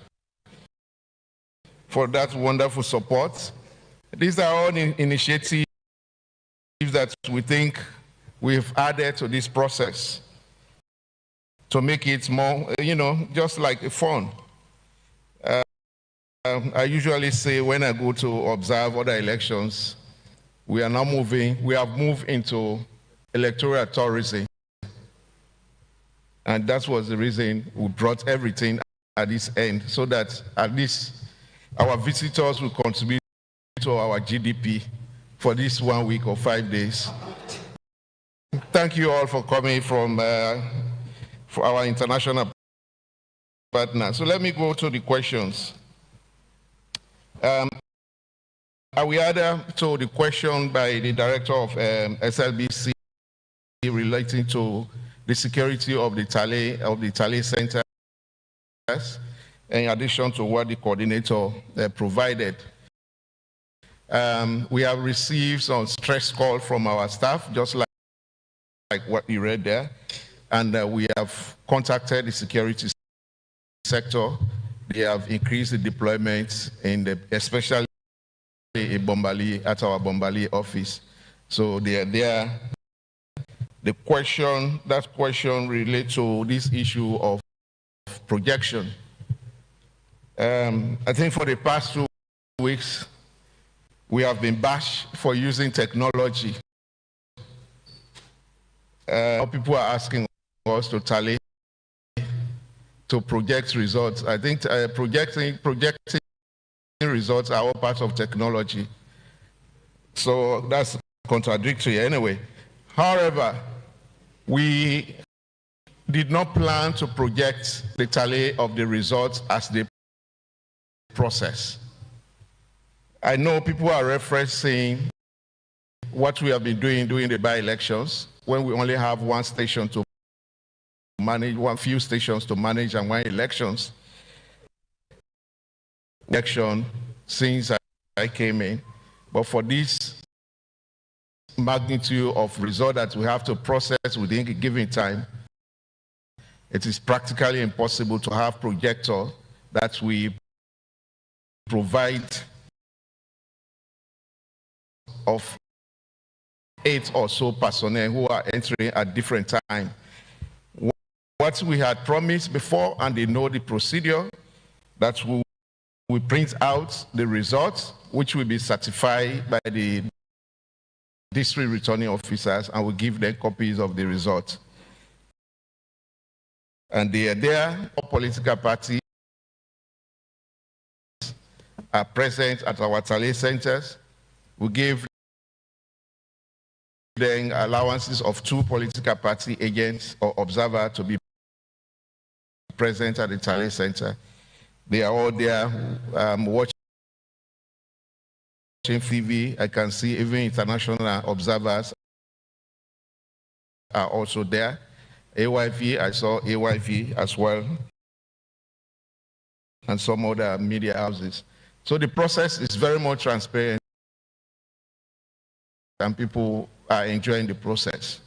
for that wonderful support. These are all initiatives that we think we've added to this process to make it more, just like fun. I usually say when I go to observe other elections, we have moved into electoral tourism. And that was the reason we brought everything at this end, so that at least our visitors will contribute to our GDP for this 1 week or 5 days. Thank you all for coming from for our international partners. So let me go to the questions. I will add to the question by the director of SLBC relating to the security of the Tale centers, in addition to what the coordinator provided. We have received some stress call from our staff, just like what you read there, and we have contacted the security sector. They have increased the deployment especially in Bombali, at our Bombali office. So they are there. That question relates to this issue of projection. I think for the past 2 weeks, we have been bashed for using technology. People are asking us to tally, to project results. I think projecting results are all part of technology. So that's contradictory anyway. However, we did not plan to project the tally of the results as the process. I know people are referencing what we have been doing during the by-elections, when we only have one station to manage, few stations to manage, and one election since I came in. But for this magnitude of result that we have to process within a given time, it is practically impossible to have projector that we provide of 8 or so personnel who are entering at different times. What we had promised before, and they know the procedure, that we print out the results, which will be certified by the district returning officers, and we give them copies of the results. And they are there. All political parties are present at our tally centers. We give them allowances of 2 political party agents or observers to be present at the tally center. They are all there watching TV. I can see even international observers are also there. AYV, I saw AYV as well, and some other media houses. So the process is very much transparent, and people are enjoying the process.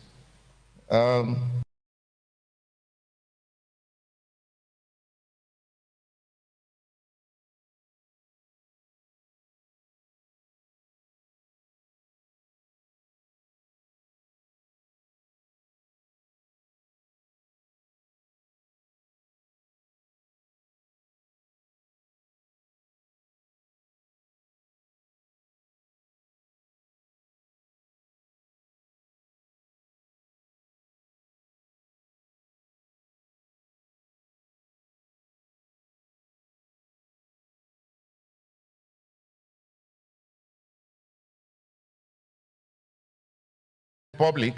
public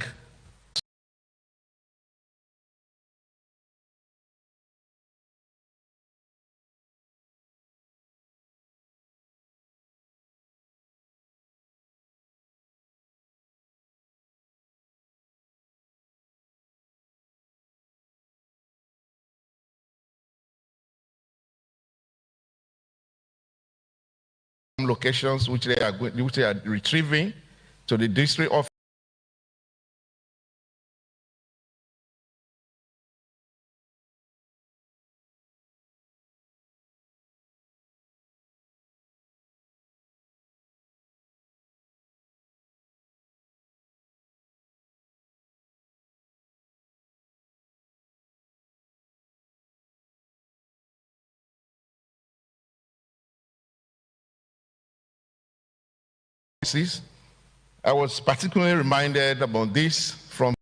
locations which they are retrieving to the district office. I was particularly reminded about this from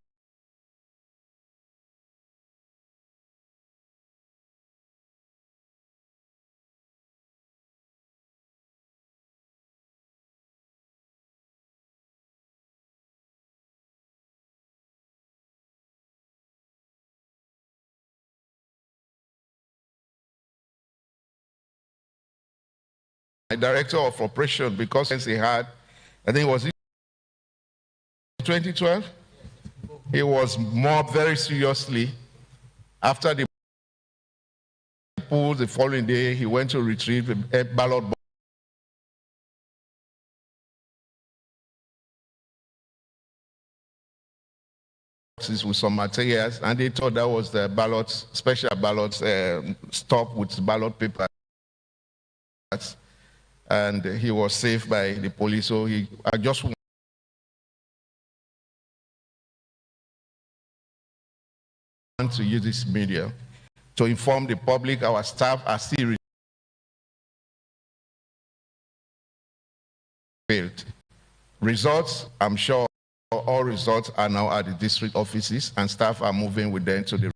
my director of operation, because since he had, I think it was 2012, he was mobbed very seriously. After the poll the following day, he went to retrieve a ballot boxes with some materials, and they thought that was the ballots, special ballots, stuffed with ballot paper. And he was saved by the police. So I just want to use this media to inform the public our staff are still failed. Results, I'm sure all results are now at the district offices, and staff are moving with them to the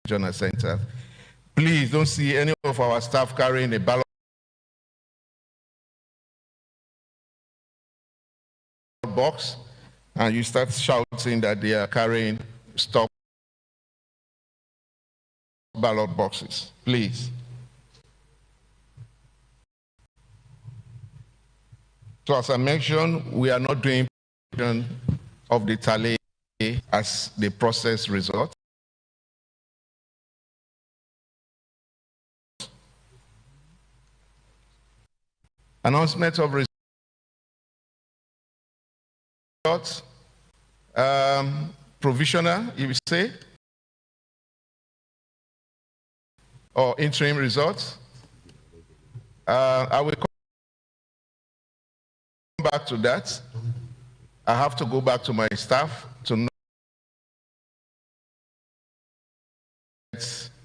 regional center. Please don't see any of our staff carrying a ballot box and you start shouting that they are carrying stop ballot boxes. Please. So as I mentioned, we are not doing of the tally as the process result. Announcement of results, provisional, you say, or interim results. I will come back to that. I have to go back to my staff to know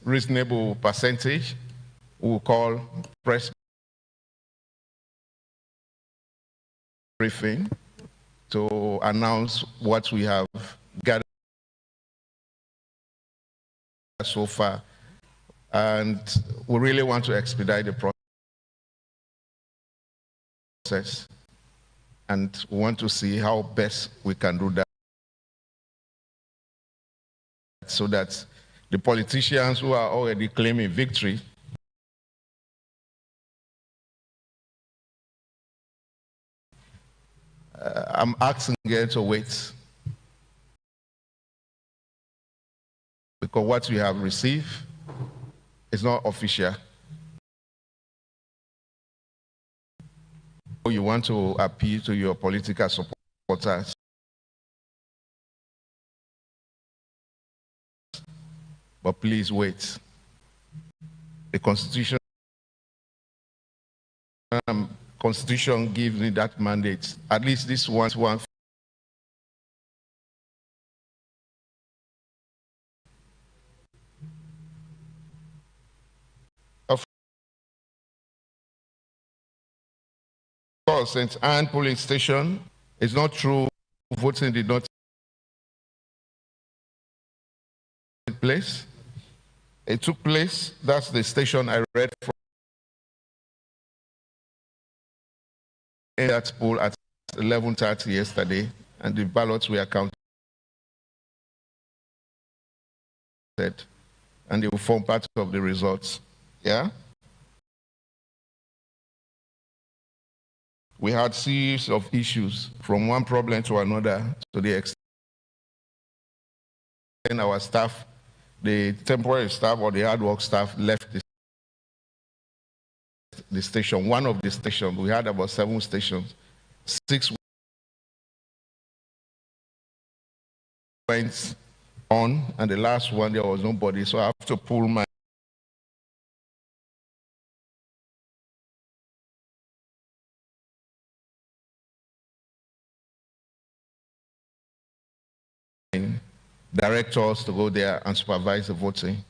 reasonable percentage. We'll call press briefing to announce what we have gathered so far, and we really want to expedite the process, and we want to see how best we can do that so that the politicians who are already claiming victory I'm asking you to wait, because what we have received is not official. You want to appeal to your political supporters, but please wait. The Constitution gives me that mandate. At least this one. Of course, St. Anne polling station is not true. Voting did not take place. It took place. That's the station I read from. in that poll at 11:30 yesterday, and the ballots were counted, and they will form part of the results. Yeah? We had series of issues from one problem to another, to the extent our staff, the temporary staff or the hard work staff, left the station. One of the stations, we had about 7 stations, 6 went on, and the last one there was nobody, so I have to pull my directors to go there and supervise the voting.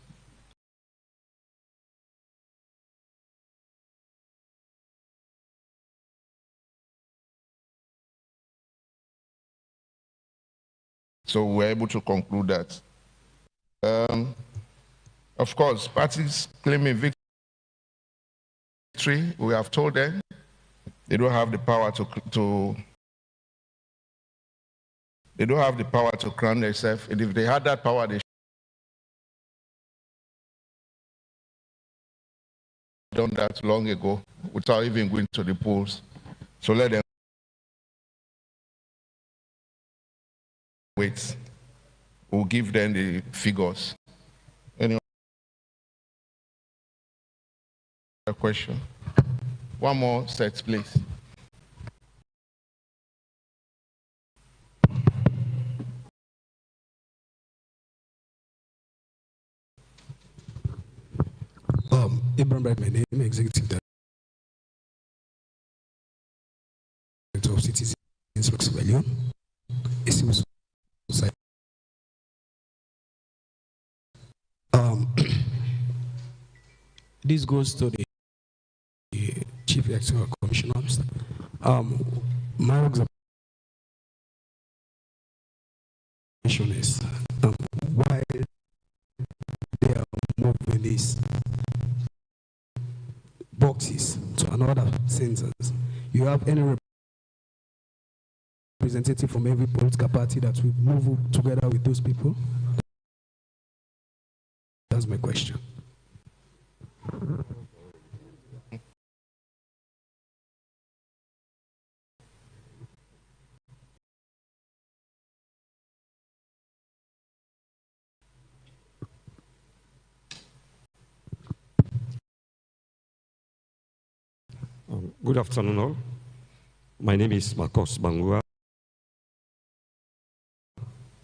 So we were able to conclude that. Of course, parties claiming victory, we have told them they don't have the power they don't have the power to crown themselves. And if they had that power, they should have done that long ago without even going to the polls. So let them wait. We'll give them the figures. Any other question? One more set, please. Abraham Bright, my name, Executive Director of Citizens for Leone, a civil society. This goes to the Chief Electoral Commissioner. My observation is why they are moving these boxes to another centers. You have any representative from every political party that will move together with those people? That's my question. Good afternoon, all. My name is Marcos Bangura,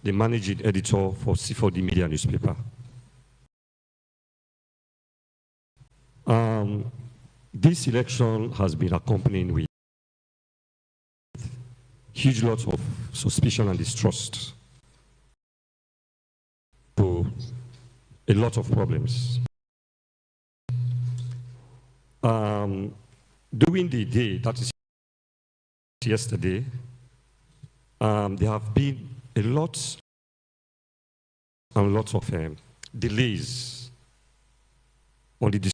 the managing editor for C4D Media newspaper. This election has been accompanied with huge lots of suspicion and distrust, to a lot of problems. During the day, that is yesterday, there have been a lot and lots of delays on the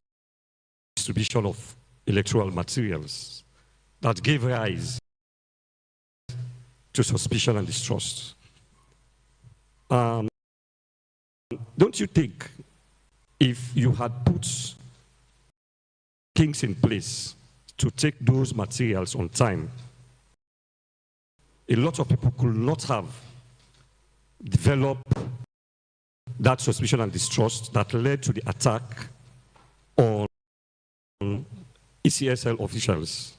distribution of electoral materials that gave rise to suspicion and distrust. Don't you think if you had put things in place to take those materials on time, a lot of people could not have developed that suspicion and distrust that led to the attack on ECSL officials?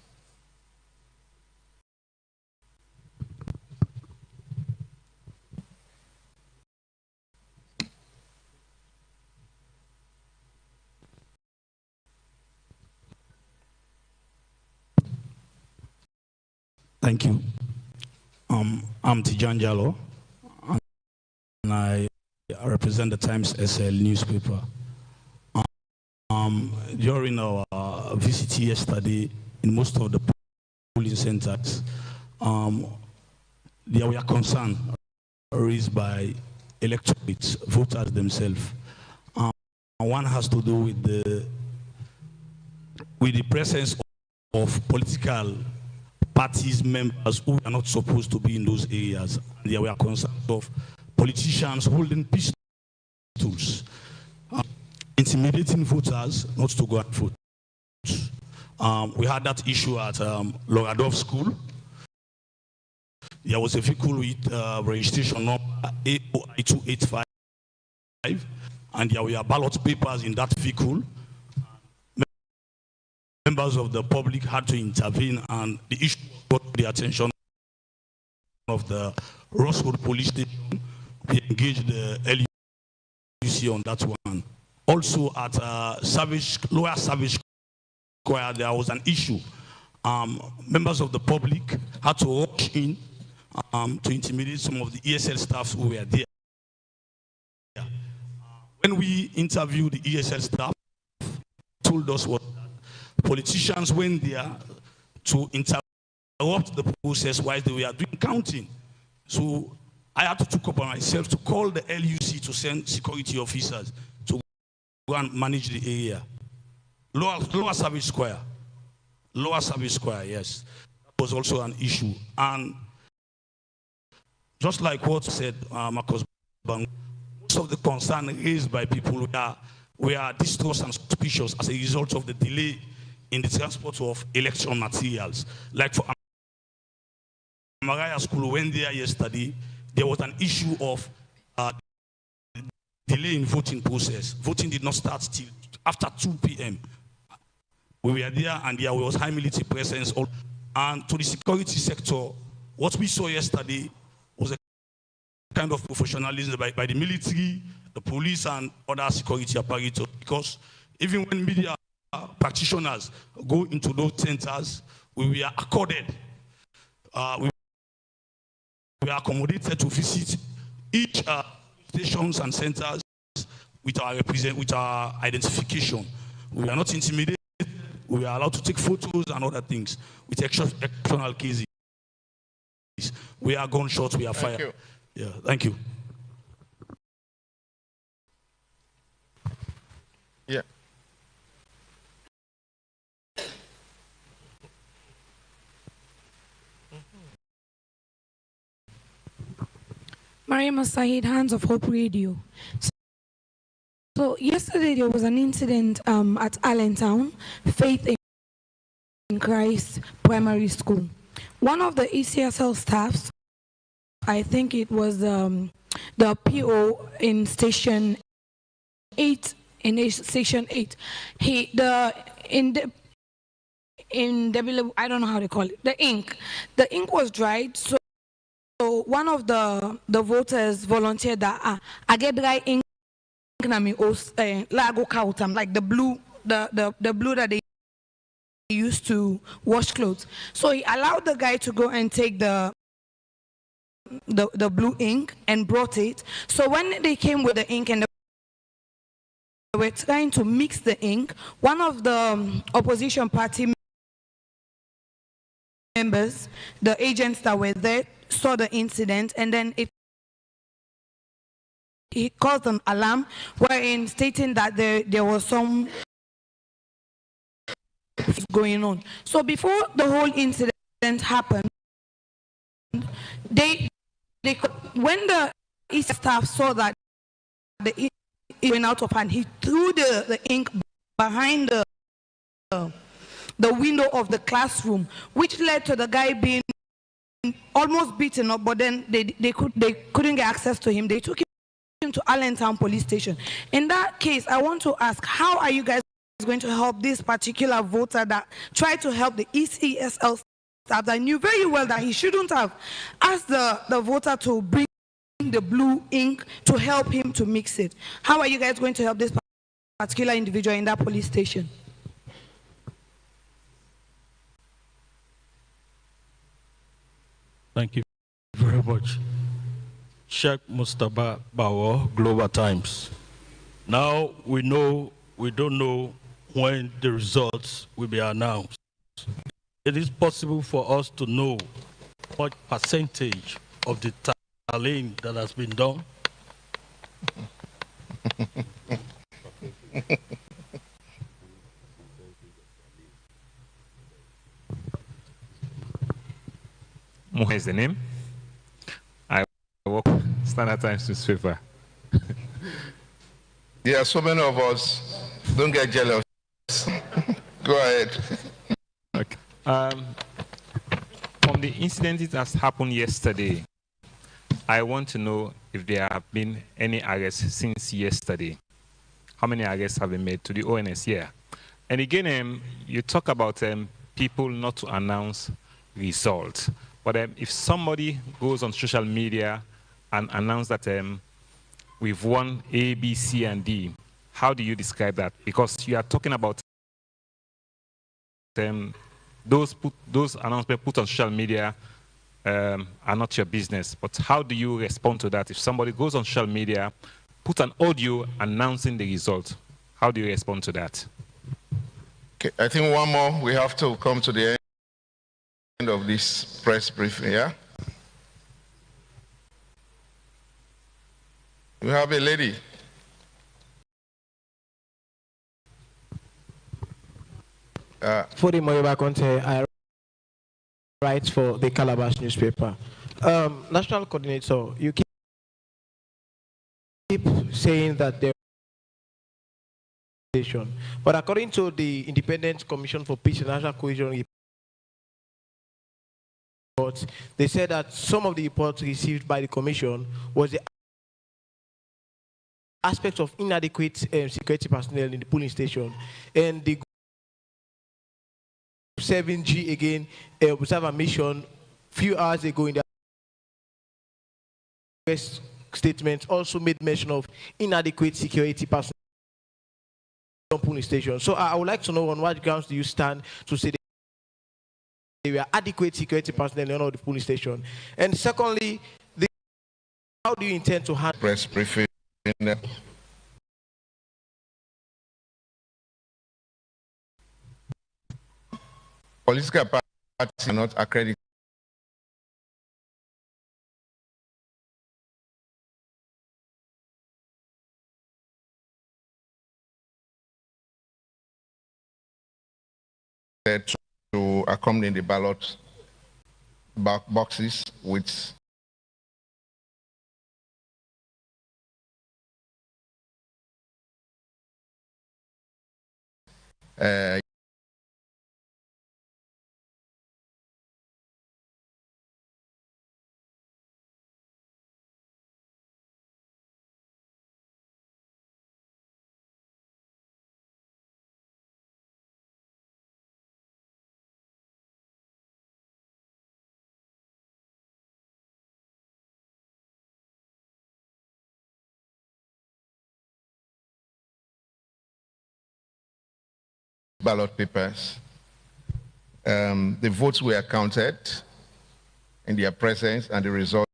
Thank you. I'm Tijan Jallo, and I represent the Times SL newspaper. During our visit yesterday in most of the polling centers, there were concerns raised by electorates, voters themselves. One has to do with the presence of political parties members who are not supposed to be in those areas. And there were concerns of politicians holding pistols, intimidating voters not to go and vote. We had that issue at Loradov School. There was a vehicle with registration number AOI285, and there were ballot papers in that vehicle. Members of the public had to intervene, and the issue got the attention of the Rosswood Police Station. We engaged the LUC on that one. Also at Lower Savage Square, there was an issue. Members of the public had to rush in to intimidate some of the ESL staffs who were there. When we interviewed the ESL staff, told us what politicians went there to interrupt the process while they were doing counting. So I had to take upon myself to call the LUC to send security officers to go and manage the area. Lower Service Square. Lower Service Square, yes. That was also an issue. And just like what said Marcus Bang, most of the concern raised by people were distrust and suspicious as a result of the delay in the transport of election materials. Like for Amaraya School, when there yesterday, there was an issue of delay in voting process. Voting did not start till after 2 p.m. We were there, and there was high military presence. And to the security sector, what we saw yesterday was a kind of professionalism by the military, the police, and other security apparatus. Because even when media practitioners go into those centers, we were accorded, we were accommodated to visit each stations and centers with our identification. We are not intimidated. We are allowed to take photos and other things with exceptional cases. We are gunshots, we are fire. Thank you. Yeah, thank you. Yeah. Mariam Saeed, Hands of Hope Radio. So yesterday there was an incident at Allentown, Faith in Christ Primary School. One of the ECSL staffs, I think it was the PO in Station 8, Station 8. I don't know how to call it, the ink was dried, so one of the voters volunteered that I get dry ink na me lago kautam, like the blue that they used to wash clothes. So he allowed the guy to go and take the blue ink and brought it. So when they came with the ink and they were trying to mix the ink, one of the opposition party members, the agents that were there, saw the incident, and then he caused an alarm, wherein stating that there was some going on. So before the whole incident happened, when the ECSL staff saw that the ink went out of hand, he threw the ink behind the window of the classroom, which led to the guy being almost beaten up, but then they couldn't get access to him. They took him to Allentown Police Station. In that case, I want to ask, how are you guys going to help this particular voter that tried to help the ECSL staff that knew very well that he shouldn't have asked the voter to bring the blue ink to help him to mix it? How are you guys going to help this particular individual in that police station? Thank you very much. Sheikh Mustafa Bawo, Global Times. Now we don't know when the results will be announced. It is possible for us to know what percentage of the tallying that has been done. Mohan is the name. I work Standard Times newspaper. There are so many of us. Don't get jealous. Go ahead. Okay. From the incident that has happened yesterday, I want to know if there have been any arrests since yesterday. How many arrests have been made to the ONS here? And again, you talk about people not to announce results. But if somebody goes on social media and announce that we've won A, B, C, and D, how do you describe that? Because you are talking about those announcements put on social media are not your business. But how do you respond to that? If somebody goes on social media, put an audio announcing the result, how do you respond to that? Okay, I think one more. We have to come to the end of this press briefing, yeah? We have a lady. For the Moyoba Conte, I write for the Calabash newspaper. National coordinator, you keep saying that there is, but according to the Independent Commission for Peace and National Cohesion report, they said that some of the reports received by the commission was the aspect of inadequate security personnel in the polling station, and the 7G again observed a mission few hours ago in the statement also made mention of inadequate security personnel on polling station. So I would like to know on what grounds do you stand to say there were adequate security personnel in all the polling station? And secondly, how do you intend to handle press briefing? Political parties are not accredited. To accompany the ballot boxes with ballot papers. The votes were counted in their presence, and the result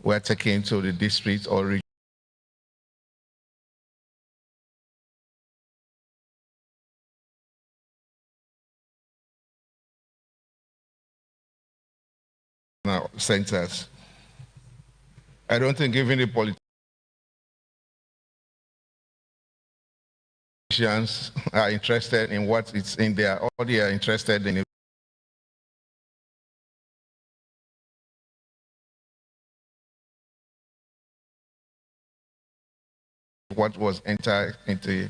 were taken to the district or region. Now, centers. I don't think even the politicians are interested in what is in there, or they are interested in it. What was entered into,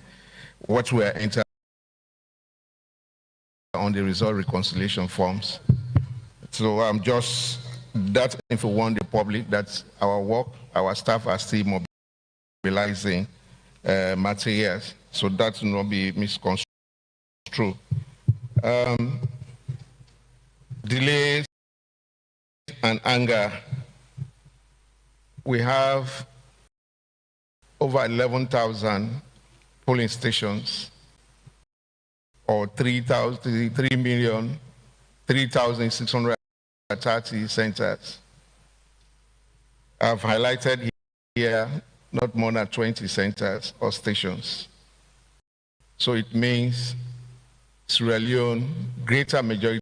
what were entered on the result reconciliation forms. So I'm just, that if we want the public, that's our work. Our staff are still mobilizing materials, so that will not be misconstrued. Delays and anger. We have over 11,000 polling stations, or 3,630 centers. I've highlighted here not more than 20 centers or stations. So it means Sierra Leone, greater majority,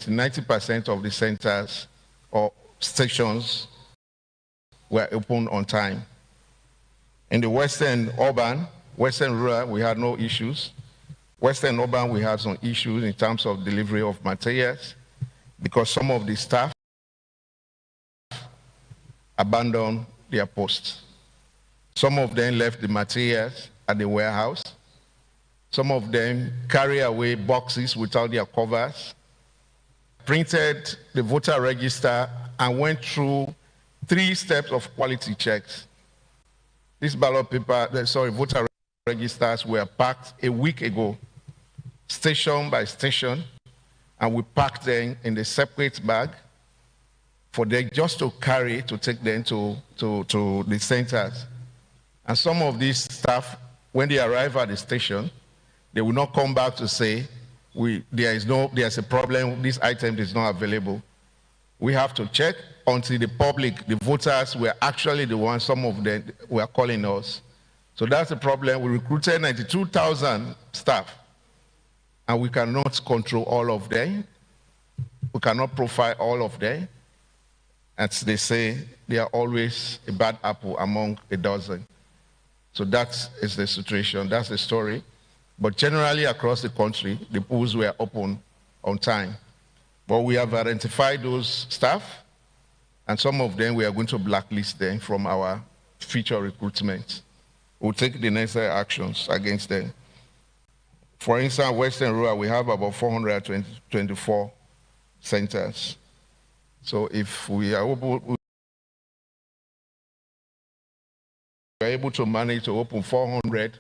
90% of the centers or stations were opened on time. In the Western urban, Western Rural, we had no issues. Western Urban, we had some issues in terms of delivery of materials because some of the staff abandoned their posts. Some of them left the materials at the warehouse. Some of them carry away boxes without their covers, printed the voter register, and went through 3 steps of quality checks. These ballot paper, voter registers were packed a week ago, station by station, and we packed them in a separate bag for them just to carry, to take them to the centers. And some of these staff, when they arrive at the station, they will not come back to say, there's a problem, this item is not available. We have to check until the public, the voters, were actually the ones, some of them were calling us. So that's the problem. We recruited 92,000 staff, and we cannot control all of them. We cannot profile all of them. As they say, they are always a bad apple among a dozen. So that is the situation, that's the story. But generally across the country, the polls were open on time. But we have identified those staff, and some of them we are going to blacklist them from our future recruitment. We'll take the necessary actions against them. For instance, Western Rural, we have about 424 centers. So if we are able to manage to open 400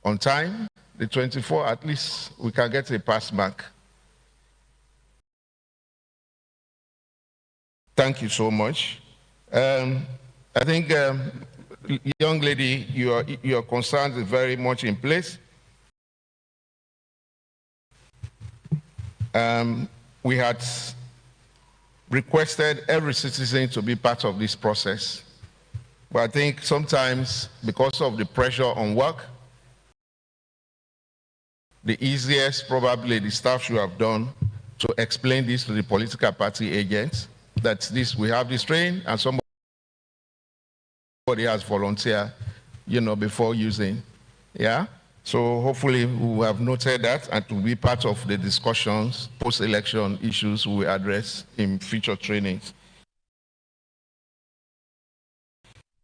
on time, the 24, at least we can get a pass mark. Thank you so much. I think, young lady, your concern is very much in place. We had requested every citizen to be part of this process. But I think sometimes, because of the pressure on work, the easiest probably the staff should have done to explain this to the political party agents, that this, we have this train and somebody has volunteered, before using, yeah? So hopefully we have noted that, and to be part of the discussions, post-election issues we will address in future trainings.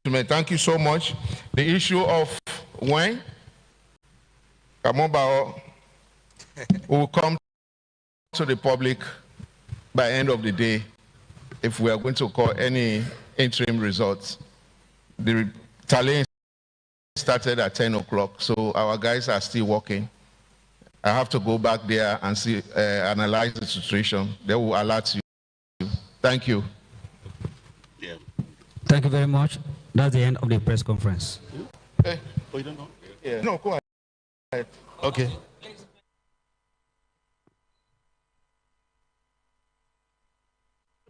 Thank you so much. The issue of when Kamobao will come to the public by end of the day if we are going to call any interim results. The tally started at 10 o'clock, so our guys are still working. I have to go back there and see, analyze the situation. They will alert you. Thank you. Yeah. Thank you very much. That's the end of the press conference. Hey, oh, you don't know? Yeah. No, go ahead. Okay.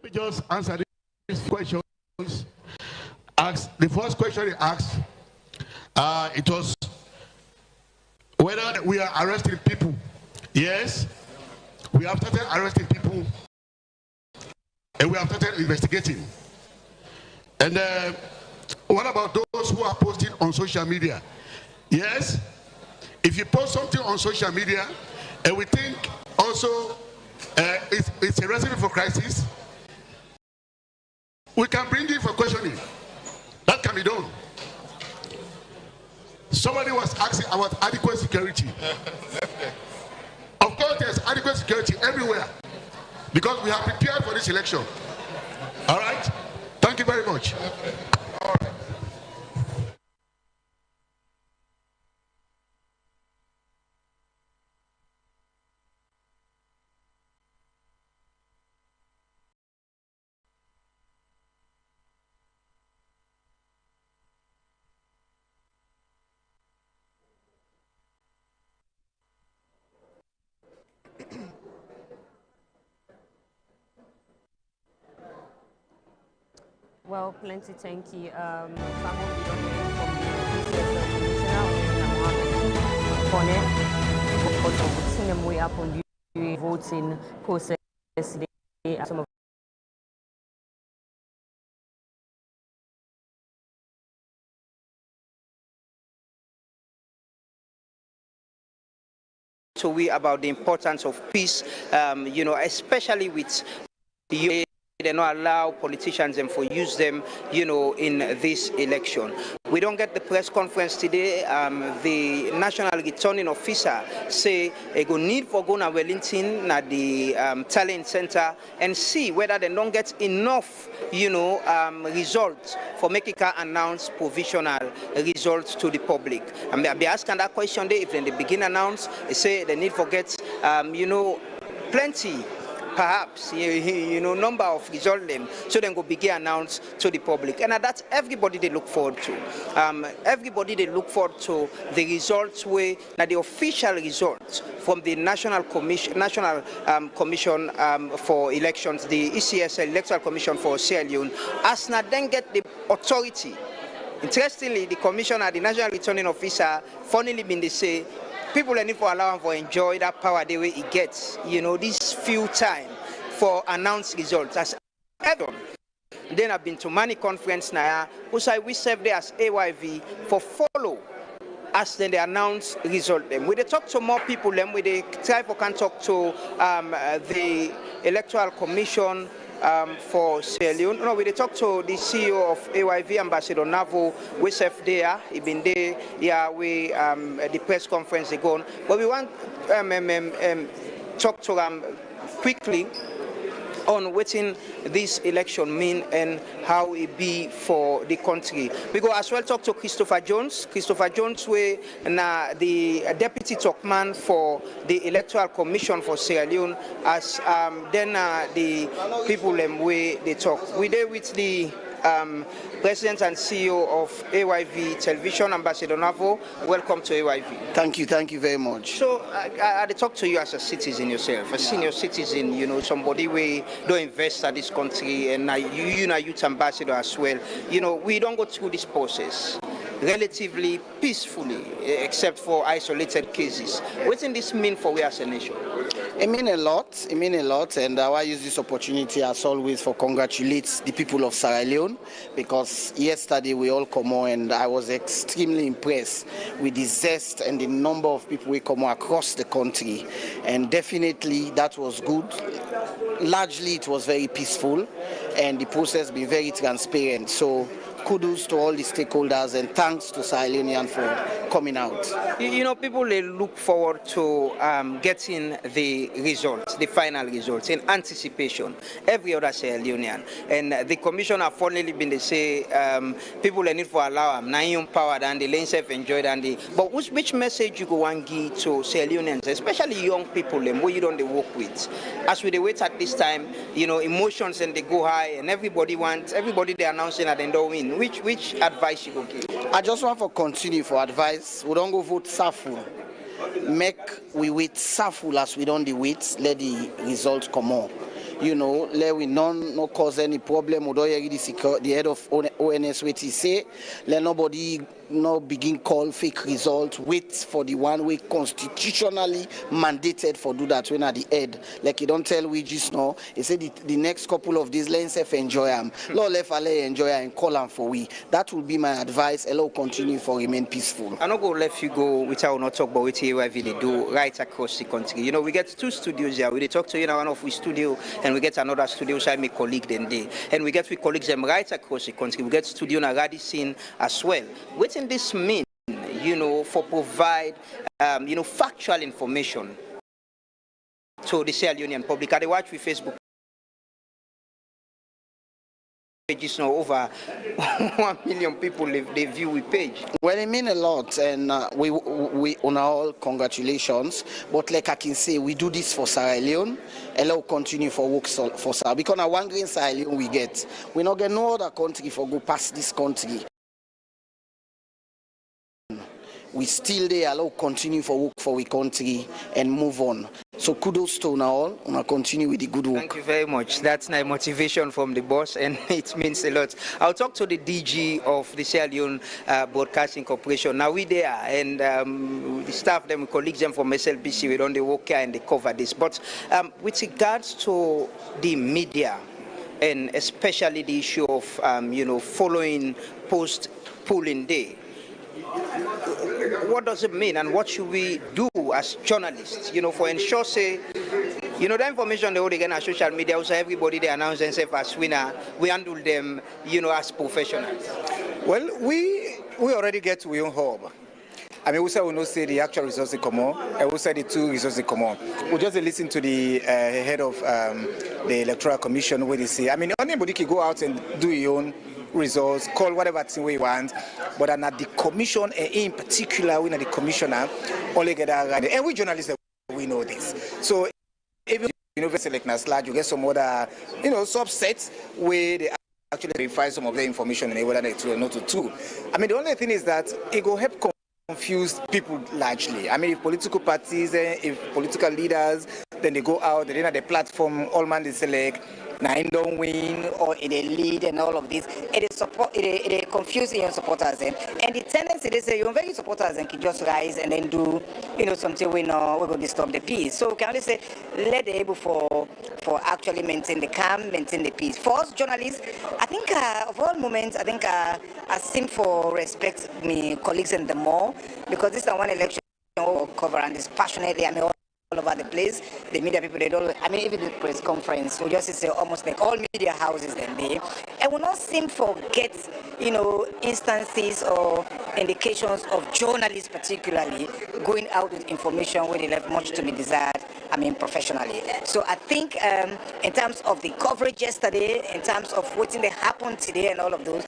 Let me just answer these questions. The first question he asked, it was whether we are arresting people. Yes, we have started arresting people, and we have started investigating. And what about those who are posting on social media? Yes, if you post something on social media, and we think also it's a recipe for crisis, we can bring it for questioning. That can be done. Somebody was asking about adequate security. Of course, there's adequate security everywhere because we have prepared for this election. All right? Thank you very much. All right. Well, plenty, thank you. Someone we don't hear from the Commissioner for seeing them way up on the voting process today. Some of to we about the importance of peace, you know, especially with the they not allow politicians and for use them, you know, in this election. We don't get the press conference today. The national returning officer say they go need for go to Wellington at the talent center and see whether they don't get enough, you know, results for making her announce provisional results to the public. And I'll be asking that question there if they begin announce, they say they need for get, you know, plenty. Perhaps, you know, number of results them, so then go begin announced to the public. And that's everybody they look forward to. Everybody they look forward to the results where the official results from the National Commission for Elections, the ECS Electoral Commission for Sierra Leone, as not then get the authority. Interestingly, the commissioner, the national returning officer, funnily been they say, people need for allow him for enjoy that power the way he gets, you know, this few time for announced results. As ever, then I've been to many conference now, also we serve there as AYV for follow as then they announce result them. We they talk to more people, then we they try for can talk to the Electoral Commission for Sierra Leone. No, we talk to the CEO of AYV, Ambassador Navo. We serve there. He been there. Yeah, we the press conference they go on. But we want talk to quickly on what this election mean and how it be for the country. We go as well talk to Christopher Jones. Christopher Jones, we the deputy talkman for the Electoral Commission for Sierra Leone, as then the people way they talk. We there with the President and CEO of AYV Television, Ambassador Navo. Welcome to AYV. Thank you very much. So I talk to you as a citizen yourself, a senior citizen, you know, somebody we don't invest at this country, and you know, youth ambassador as well. You know, we don't go through this process relatively peacefully, except for isolated cases. What does this mean for we as a nation? It means a lot. It means a lot, and I want to use this opportunity as always for congratulate the people of Sierra Leone, because yesterday we all come on, and I was extremely impressed with the zest and the number of people we come across the country, and definitely that was good. Largely, it was very peaceful, and the process been very transparent. So kudos to all the stakeholders and thanks to Sierra Leonean for coming out. You know, people they look forward to getting the results, the final results, in anticipation. Every other Sierra Leonean, and the commissioner finally been they say people they need for allow them nine power and the lane self enjoyed and the. But which message you go and give to Sierra Leoneans, especially young people, them where you don't they work with, as we they wait at this time, you know, emotions and they go high, and everybody they announcing that they don't win. Which advice you go give? I just want to continue for advice. We don't go vote Saful. Make we wait Saful as we don't wait. Let the results come on. You know, let we no cause any problem. We don't hear the head of ONS what he say. Let nobody no begin call fake results. Wait for the one way constitutionally mandated for do that when at the head. Like you don't tell we just know. He said the next couple of days let's enjoy them. Lord let enjoy and call them for we. That will be my advice. Allow continue for remain peaceful. I'm not going to let you go without not talk about what AYV they do right across the country. You know, we get two studios here. We talk to you in one of we studio, and we get another studio side my colleague then day. And we get with colleagues them right across the country. We get studio in Radisson as well. What in this mean, you know, for provide you know, factual information to the Sierra Leonean public? They watch with Facebook pages now, over 1 million people they view the page. Well, it means a lot, and we on all congratulations. But like I can say, we do this for Sierra Leone, and we'll continue for work for Sierra. Because now one green Sierra Leone we get, we not get no other country for go past this country. We still there, allow continue for work for we country and move on. So kudos to all, and continue with the good work. Thank you very much. That's my motivation from the boss, and it means a lot. I'll talk to the DG of the Sierra Leone Broadcasting Corporation. Now we there, and the staff, them, colleagues them from SLBC, we don't they work here and they cover this. But with regards to the media, and especially the issue of you know, following post-polling day, what does it mean and what should we do as journalists, for ensure, say, the information they hold again on social media, also everybody, they announce themselves as winner, we handle them, as professionals? Well, we already get to our hub. I mean, we say we not say the actual results they come on, and we say the two results they come on. We just listen to the head of the Electoral Commission where they say, I mean, anybody can go out and do your own results, call whatever thing we want, but at the commission, and in particular, we know the commissioner, only get that, and we journalists, we know this. So, if you select Naslad, you get some other, subsets where they actually verify some of the information and whether they true or not true. I mean, the only thing is that it will help confuse people largely. I mean, if political parties, if political leaders, then they go out, they have the platform, all man they select, nine don't win, or in a lead and all of this. It confuse your supporters. And the tendency, they say, you're very supporters and can just rise and then do, something we know we're going to disturb the peace. So can only say, let the able for actually maintain the calm, maintain the peace. For us journalists, I think of all moments, I think I seem for respect my colleagues and the more, because this is one election we'll cover and dispassionately, I mean, all over the place. The media people, they don't, I mean, even the press conference, we just say almost like all media houses then they, and we not seem to get, instances or indications of journalists particularly going out with information where they left much to be desired, I mean, professionally. So I think in terms of the coverage yesterday, in terms of what happened today and all of those,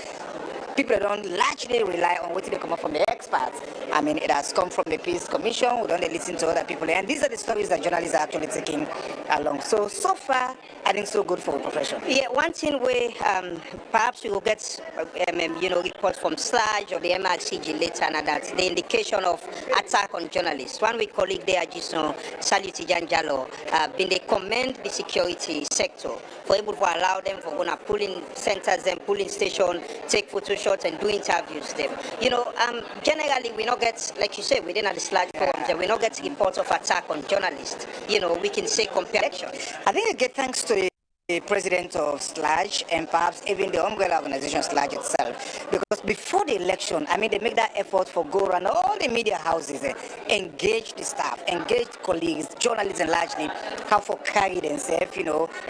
people don't largely rely on what they come up from the experts. I mean, it has come from the Peace Commission. We don't listen to other people. And these are the stories that journalists are actually taking along. So far, I think so good for the profession. Yeah, one thing where perhaps you will get, reports from SLAJ or the MRCG later, and that's the indication of attack on journalists. One week colleague there, Jason Saluti Janjalo, been they commend the security sector for able to allow them for going to polling centers and polling station, take photo shots and do interviews them. Generally we not get, like you say, within the SLAJ forums, and we not get reports of attack on journalists. We can say compare elections. I think again, thanks to the president of SLAJ and perhaps even the umbrella organization SLAJ itself, because before the election, I mean, they make that effort for go around all the media houses, engage the staff, engage colleagues, journalists, and largely how for carry themselves,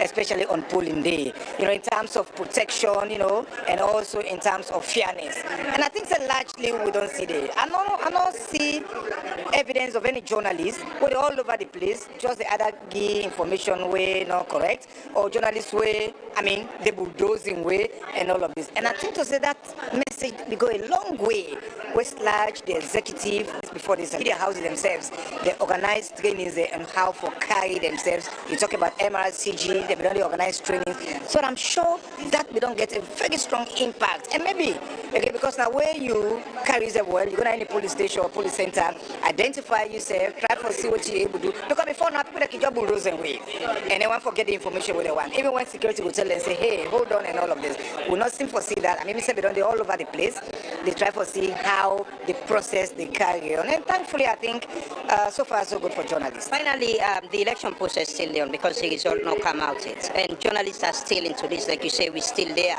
especially on polling day, in terms of protection, and also in terms of fairness. And I think that largely we don't see that. I don't see evidence of any journalists who are all over the place, just the other give information way not correct, or journalists way, I mean, the bulldozing way and all of this. And I think to say that message, we go a long way. SLAJ, the executive, before this, media houses themselves, they organize trainings on how to carry themselves. You talk about MRCG, they don't organize trainings. So I'm sure that we don't get a very strong impact. And maybe, because now where you carry them well, you go to any police station or police center, identify yourself, try to see what you're able to do. Because before now, people that can just bulldoze and wait. And they want to get the information where they want. Even when security will tell them, say, hey, hold on and all of this. We'll not seem to see that. I mean, they're all over the place. They try to see how the process they carry on. And thankfully, I think so far so good for journalists. Finally, the election process is still on because the result not come out yet. And journalists are still into this, like you say, we're still there.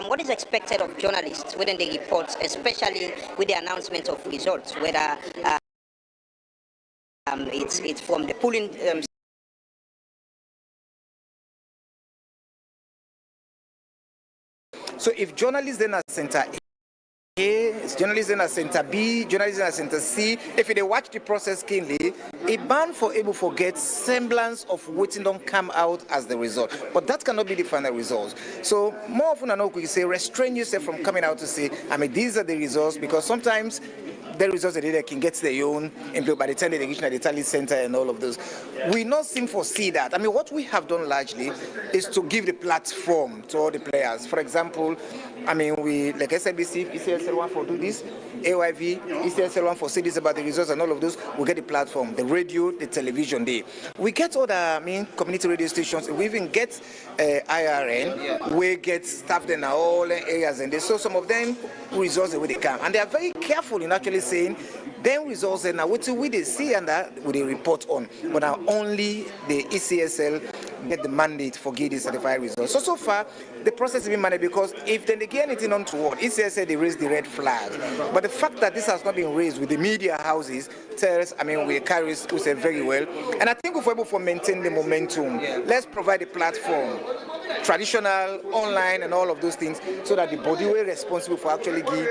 What is expected of journalists within the reports, especially with the announcement of results, whether it's from the polling So if journalists then are center A, journalists then are center B, journalists then are center C, if they watch the process keenly, it bound for able to get semblance of what don't come out as the result. But that cannot be the final result. So more often than not, we say restrain yourself from coming out to say, I mean, these are the results, because sometimes the results that they can get their own by the time they reach the tally center and all of those. We not seem to see that. I mean, what we have done largely is to give the platform to all the players. For example, I mean, we, like SNBC, ECSL1 for do this, AYV, ECSL1 for say this about the results and all of those. We get the platform, the radio, the television there. We get other, I mean, community radio stations. We even get IRN. We get staff in all areas, and they so some of them results the way they come, and they are very careful in actually saying then results and now what we they see and that we they report on, but now only the ECSL get the mandate for getting certified results. So far, the process has been managed because if they get anything untoward, it says they raise the red flag. But the fact that this has not been raised with the media houses tells, we carry us very well. And I think if we're able to maintain the momentum, let's provide a platform, traditional, online, and all of those things, so that the body we're responsible for actually give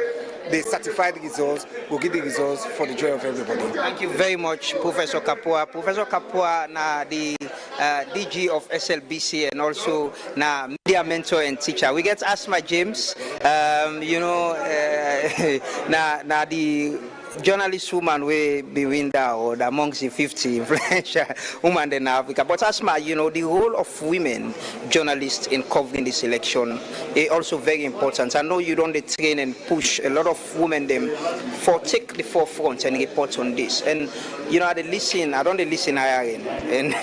the certified results will give the results for the joy of everybody. Thank you very much, Professor Kapua. Professor Kapua, na the DG of SLBC and also na media mentor and teacher. We get Asma James, na the journalist woman will be winner or amongst the 50 influential women in Africa. But Asma, the role of women journalists in covering this election is also very important. I know you don't train and push a lot of women them for take the forefront and report on this. And I don't listen IRN and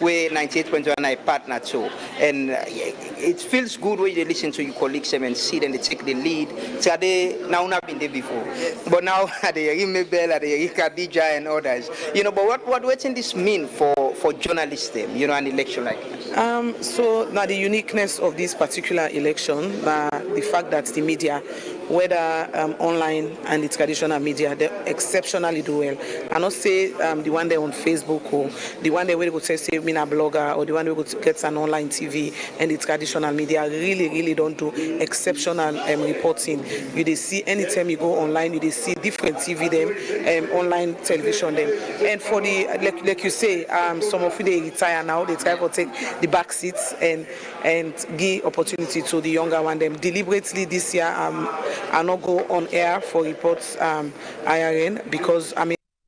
we 98.1 I partner too. And it feels good when you listen to your colleagues and see them, they take the lead. So they now not been there before, but now they Mabel, Khadija and others. But what does this mean for journalists then, an election like this? So now the uniqueness of this particular election, the fact that the media, whether online and the traditional media, they exceptionally do well. I not say the one there on Facebook or the one there where they go say me a blogger or the one where go get an online TV and the traditional media really don't do exceptional reporting. You they see anytime you go online, you they see different TV them, online television them. And for the like you say, some of you they retire now, they try to take the back seats and give opportunity to the younger one. Them deliberately this year I not go on air for reports IRN because I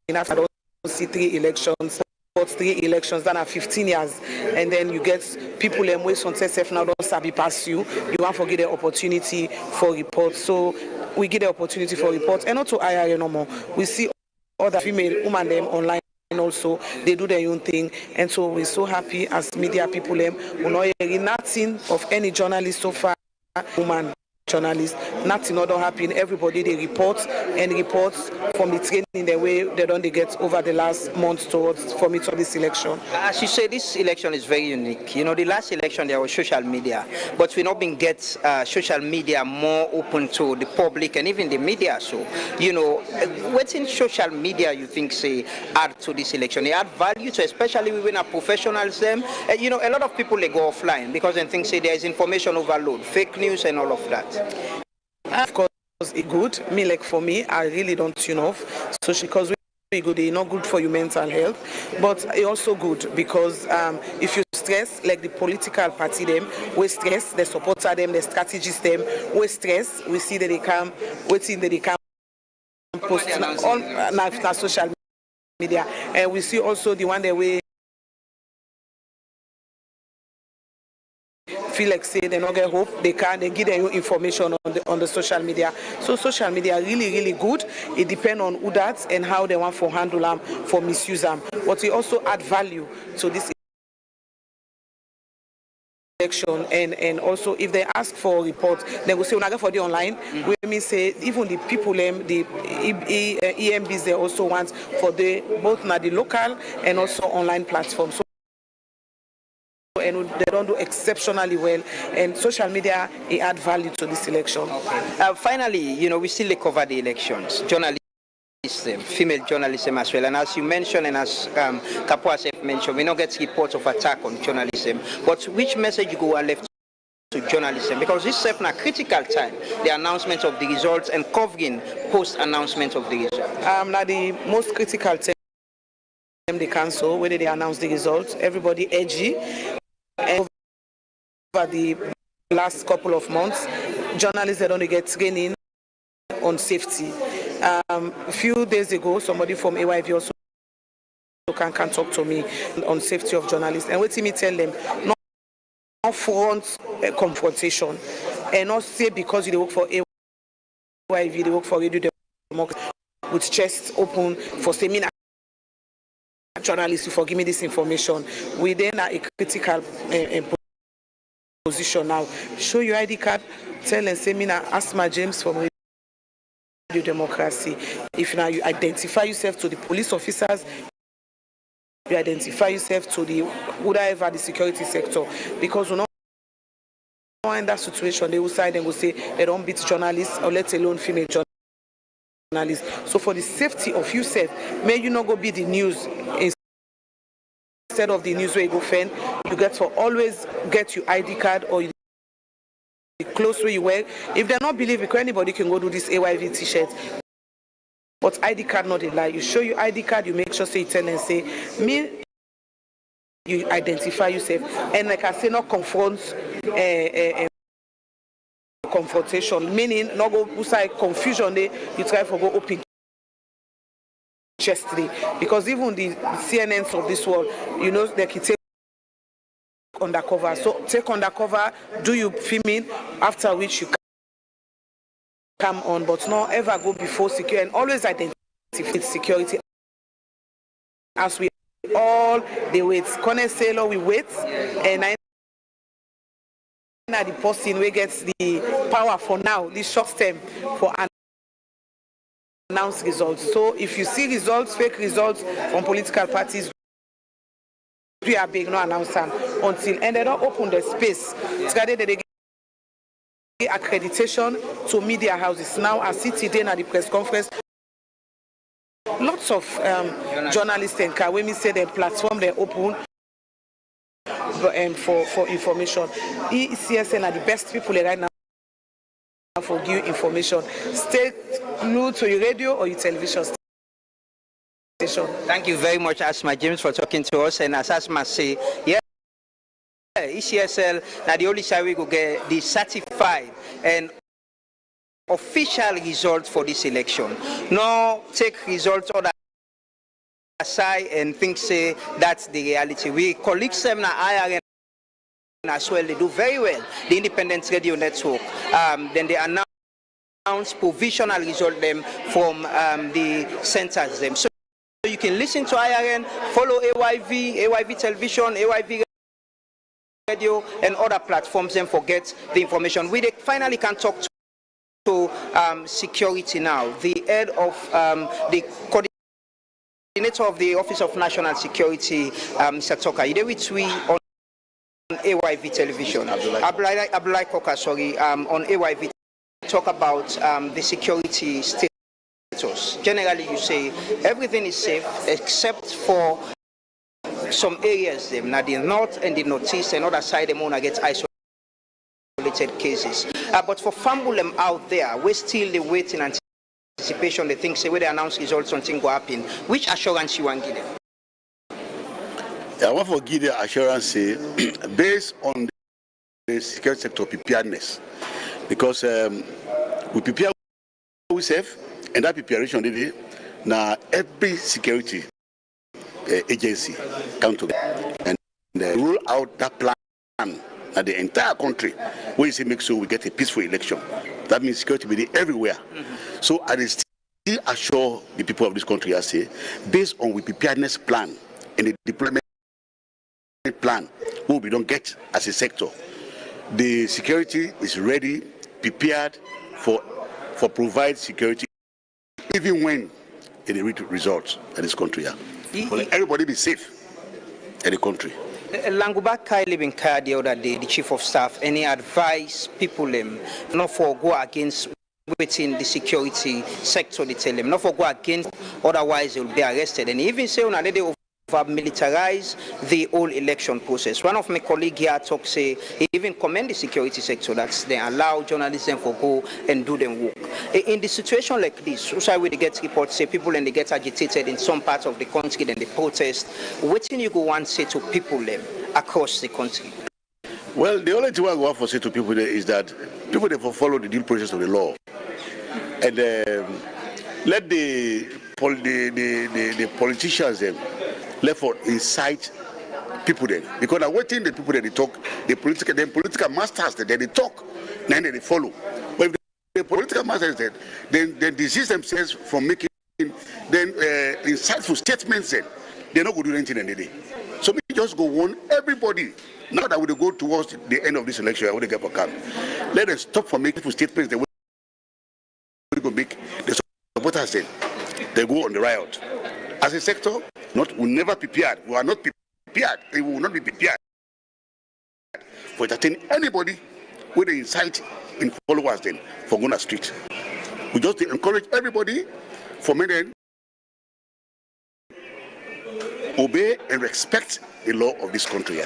don't see 3 elections that are 15 years, and then you get people and ways on self now don't sabi pass you want to get the opportunity for reports. So we get the opportunity for reports and not to IRN no more. We see other female women them online. And also they do their own thing, and so we're so happy as media people we know nothing of any journalist so far, woman journalists, nothing not happen. Everybody they report from the training the way they get over the last month towards for me to this election. As you say, this election is very unique. The last election there was social media, but we not been get social media more open to the public and even the media. So what's in social media you think say add to this election? They add value to, especially when our professionals them. A lot of people they go offline because they think say there is information overload, fake news and all of that. Of course, it's good. For me, I really don't tune off. So because we're good, it's not good for your mental health. But it's also good because if you stress, like the political party them, we stress, the supporter them, the strategists them, we stress, we see that they come, waiting that they come post on social media. And we see also the one that we feel like say they not get hope, they give them information on the social media. So social media really good. It depends on who that and how they want for handle them, for misuse them. But we also add value to this election, and also if they ask for reports, they will say when I go for the online. We mean say even the people the EMBs they also want for the both na the local and also online platforms. So and they don't do exceptionally well, and social media it add value to this election. Finally, we still cover the elections, journalism, female journalism as well, and as you mentioned and as Kapua mentioned, we don't get reports of attack on journalism. But which message you go left to journalism, because this is a critical time, the announcement of the results and covering post announcement of the results? Now the most critical time they cancel whether they announce the results, everybody edgy. And over the last couple of months, journalists they don't get training on safety. A few days ago, somebody from AYV also can talk to me on safety of journalists, and what me tell them, not front confrontation, and not say because you work for AYV, they work for Radio Democracy with chest open for seminar. Journalists, you forgive me this information. We then are a critical position now. Show your ID card, tell and say, Mina Asma James from Radio Democracy. If now you identify yourself to the police officers, you identify yourself to the whatever the security sector, because we know in that situation they will side and will say they don't beat journalists or let alone female journalists. So for the safety of yourself, may you not go be the news instead of the news where you go fend. You get to always get your ID card or the clothes where you wear. If they're not believe because anybody can go do this AYV t-shirt. But ID card not a lie. You show your ID card, you make sure say you tell and say, me, you identify yourself. And like I say, not confrontation, meaning not go inside confusion, you try for go open chestly. Because even the CNNs of this world, you know, they can take undercover. So take undercover, do you filming, after which you come on, but not ever go before secure, and always identify security as we all the wait. Corner sailor we wait, and I know the person we gets the power for now, this short term for announce results. So if you see results, fake results from political parties, we are big no announcement until and they don't open the space. They accreditation to media houses. Now I see today at the press conference, lots of journalists and when we say the platform they open for information. ECSN are the best people right now for give information. Stay glued to your radio or your television station. Thank you very much, Asma James, for talking to us. And as Asma say, yeah, ECSL now the only side we go get the certified and official results for this election. No take results on the side and think say that's the reality. We colleagues them na IRN as well, they do very well. The Independent Radio Network, then they announce provisional result them from the centers them. So you can listen to IRN, follow AYV television, AYV radio and other platforms and forget the information. We finally can talk to security now. The head of the coordinator of the Office of National Security, Mr. Toka, you with we on AYV television. Abdullah Koka, sorry, on AYV talk about the security status. Generally, you say everything is safe except for some areas them now the north and the northeast and other side them wanna get isolated cases. But for Fambulem out there, we're still the waiting anticipation. They think say when they announce results something go happen. Which assurance you want to give them? I want to give the assurance based on the security sector preparedness, because we prepare ourselves and that preparation today now every security agency come together and roll out that plan at the entire country where you say make sure we get a peaceful election. That means security will be everywhere. So I still assure the people of this country, I say, based on the preparedness plan and the deployment plan what we don't get as a sector, the security is ready, prepared for provide security even when it results in this country. Everybody be safe in the country. Languba Kylie Binkar the other day, the chief of staff, any advice people not for go against within the security sector, they tell them not for go against, otherwise they will be arrested. And even say on a day of militarize the whole election process. One of my colleagues here talks say he even commend the security sector that they allow journalists to go and do them work. In the situation like this, so we get reports say people and they get agitated in some parts of the country, then they protest. What can you go and say to people across the country? Well, the only thing I want to say to people there is that people they follow the due process of the law, and let the politicians left for incite people then, because I'm waiting the people that they talk, the political masters that they talk, then they follow. But if the political masters then desist themselves from making insightful statements, then they're not going to do anything in the day. So we just go on everybody. Now that we go towards the end of this election, I want to get for camp. Let them stop from making statements. They will go make the supporters then they go on the riot. As a sector, We never prepared. We are not prepared. We will not be prepared for entertaining anybody with the incite in followers then for going street. We just encourage everybody for me then obey and respect the law of this country.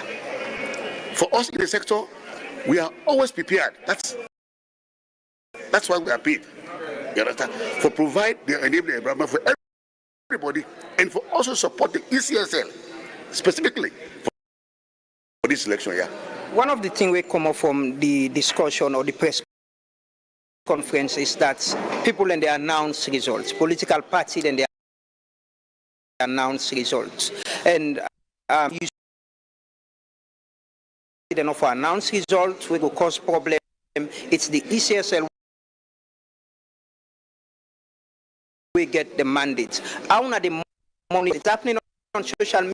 For us in the sector, we are always prepared. That's why we are paid. You understand? For provide the enabling environment for everybody and for also support the ECSL specifically for this election year. One of the things we come up from the discussion or the press conference is that people and they announce results, political parties and they announce results, and you see enough for announce results we will cause problem. It's the ECSL we get the mandate. How are the money it's happening on social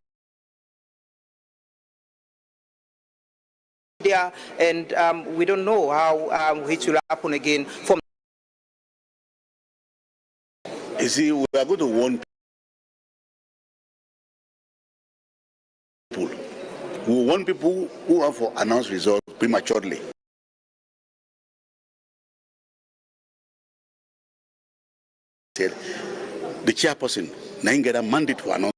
media, and we don't know how it will happen again. From you see, we are going to warn people. We want people who have for announced results prematurely. Said the chairperson now get a mandate to announce.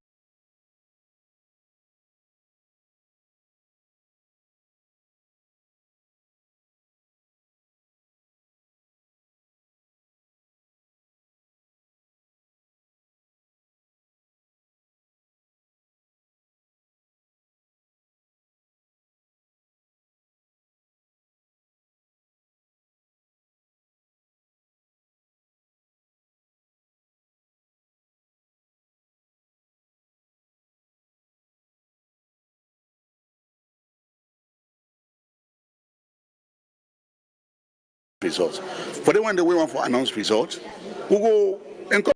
Results. For the one that we want for announced results, we go encourage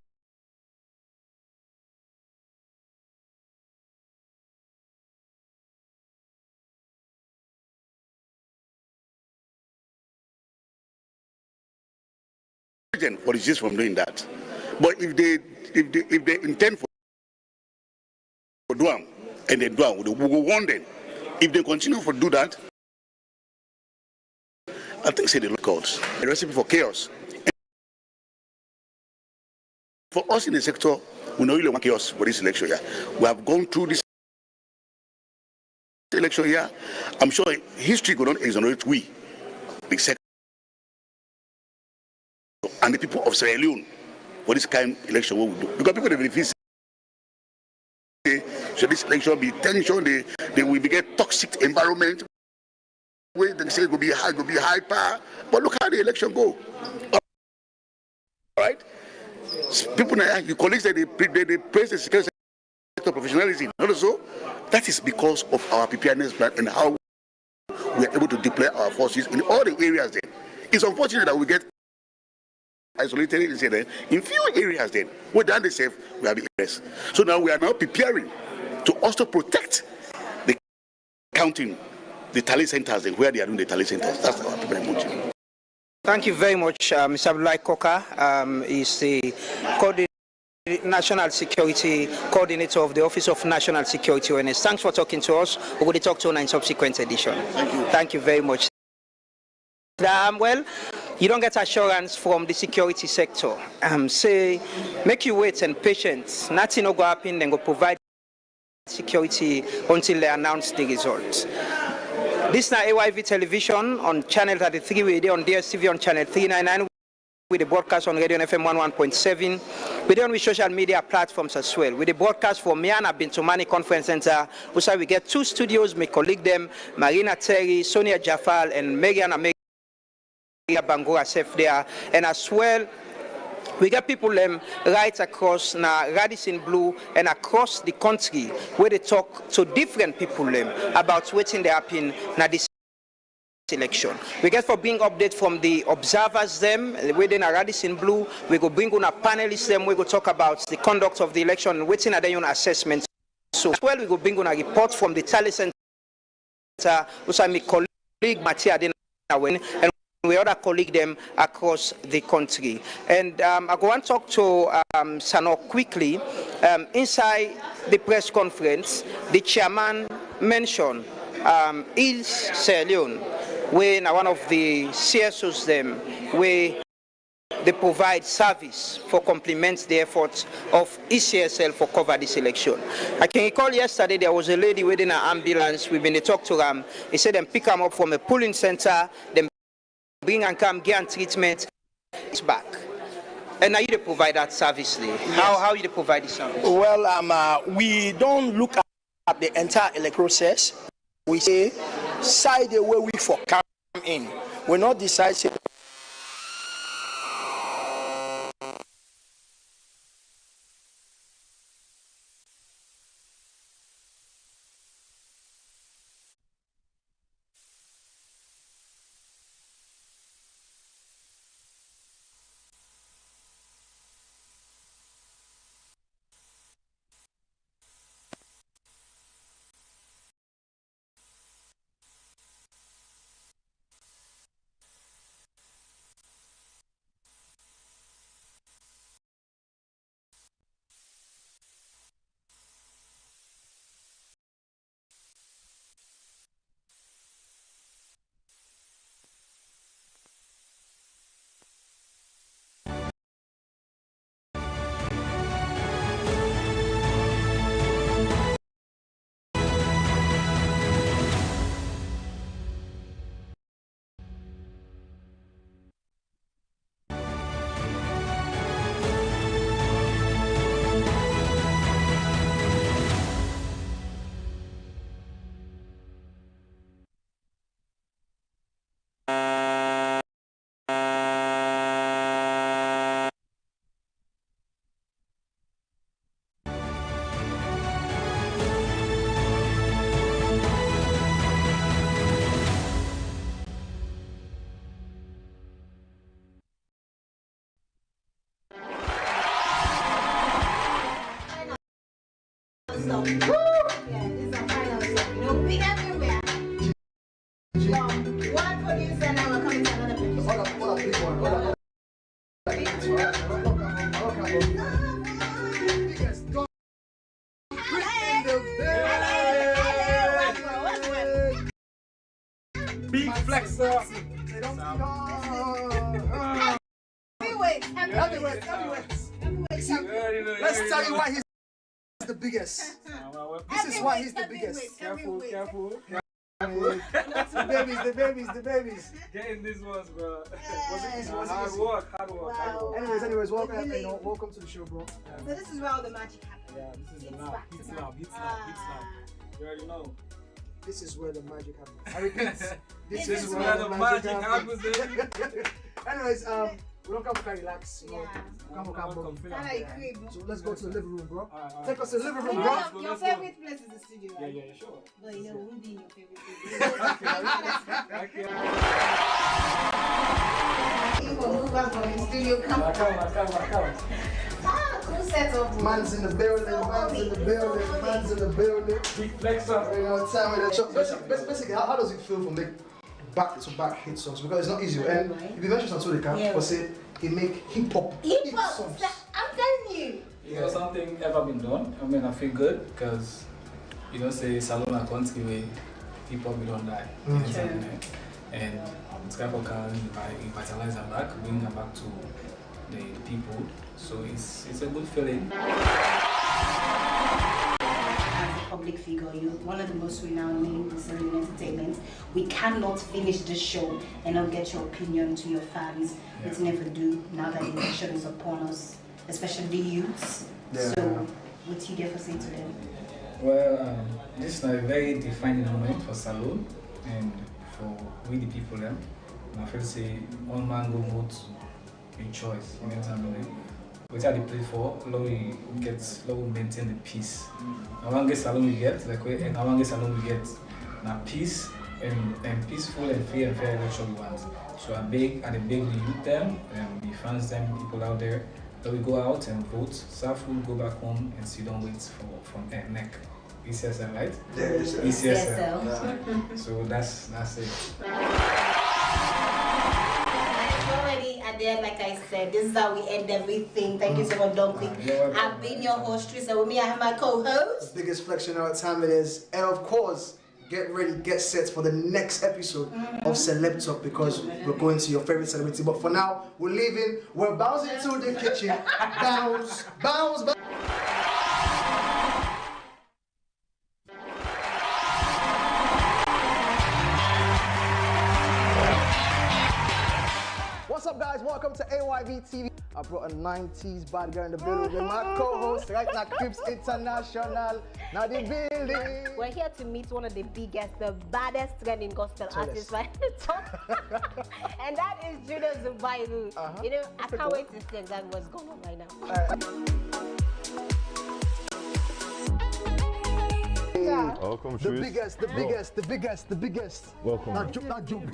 for resist from doing that. But if they intend for do them and they do them, we will warn them. If they continue to do that, I think say the locals, a recipe for chaos. And for us in the sector, we know really want chaos for this election year. We have gone through this election year. I'm sure history will not exonerate we, the sector, and the people of Sierra Leone for this kind of election. What we do, because people they refuse. Should this election be tension? They will get toxic environment. They say it will be hyper, but look how the election go. All right, people now, your colleagues that they praise the security sector professionalism. Also, that is because of our preparedness plan and how we are able to deploy our forces in all the areas. Then it's unfortunate that we get isolated in few areas. Then we're done the safe, we have the areas. So now we are now preparing to also protect the counting. The tally centers and where they are doing the tally centers. That's our problem. Thank you very much, Mr. Abdullahi Koka. Is the National Security Coordinator of the Office of National Security ONS. Thanks for talking to us. We're going to talk to you in subsequent edition. Thank you. Thank you very much. Well, you don't get assurance from the security sector. Say, make you wait and patient. Nothing will go happen, then go provide security until they announce the results. This is now AYV television on channel 33, we're there on DSTV on channel 399 with the broadcast on radio FM 11.7. We're there on with social media platforms as well. With the broadcast for Miana Bintumani Conference Center, we get two studios, my colleague them, Marina Terry, Sonia Jafal, and Megan Bangura Sef there, and as well, we got people right across Radisson Blue and across the country where they talk to different people about what's in the happen na this election. We get for bring update from the observers within Radisson Blue. We go bring on a panelists we go talk about the conduct of the election and what's in a assessment. So as well we go bring on a report from the tally center, which my colleague Matia and we other colleague them across the country. And I go and talk to Sano quickly. Inside the press conference, the chairman mentioned Leone, when one of the CSOs them, where they provide service for complement the efforts of ECSL for cover this election. I can recall yesterday there was a lady within an ambulance. We've been to talk to them. He said them pick them up from a pooling center, then bring and come, get and treatment, it's back. And now you provide that service there. Yes. How you provide the service? Well, we don't look at the entire electoral process. We say, side the way we for come in. We not decide. Big flexer. Let's tell you why he's the biggest. This is why he's the biggest. Careful. The babies. Getting these ones, bro. Hard work. Anyways, welcome to the show, bro. So this is where all the magic happens. Yeah, this is the lab. Beats now. You already know. This is where the magic happens. I repeat, this is where the magic happens. Anyways, we don't come to relax, you know. So let's go to the living room, bro. Take us to the living room, bro. Your favorite place is the studio, right? Yeah, sure. But you know, we won't be in your favorite place. Cool setup. Man's in the building. Big flexer. You know, time with the basically, how does it feel for make back-to-back hit songs? Because it's not easy. And if you mention something, but say he make hip-hop songs. I'm telling you. You know, something ever been done. I mean, I feel good because, you know, say Salon and country way, hip-hop we don't die. And Skype can revitalize them back, bring them back to the people. So it's a good feeling. Public figure, you're one of the most renowned names in entertainment. We cannot finish this show and not get your opinion to your fans. Yeah. It's never do now that the election is upon us, especially the youths. Yeah. So, what you get for saying to them? Well, this is a very defining moment for Salon and for we the people. And I feel say all man go vote a choice. You know what I mean? Without the play for, we maintain the peace. I want to get Salon we get, I want to get Salon we get. Now peace and peaceful and fair election we want. So I beg the youth them, the fans them, people out there, that we go out and vote, serve food, go back home and sit down wait for neck. ECSL, right? ECSL. So that's it. At the end, like I said, this is how we end everything. Thank you so much, Dunkley. I've been your host, Teresa. With me, I have my co-host. The biggest flex, you know what time it is. And of course, get ready, get set for the next episode of Celeb Talk, because we're going to your favorite celebrity. But for now, we're leaving. We're bouncing into the kitchen. Bounce, bounce, bounce. What's up, guys? Welcome to AYV TV. I brought a 90s bad girl in the building with my co-host right now, Crips International. Now the building. We're here to meet one of the biggest, the baddest trending gospel artists right now. And that is Juno Zubairu. You know, I can't wait to see exactly what's going on right now. Welcome, the biggest, the biggest, the biggest, the biggest. Welcome. Not joke.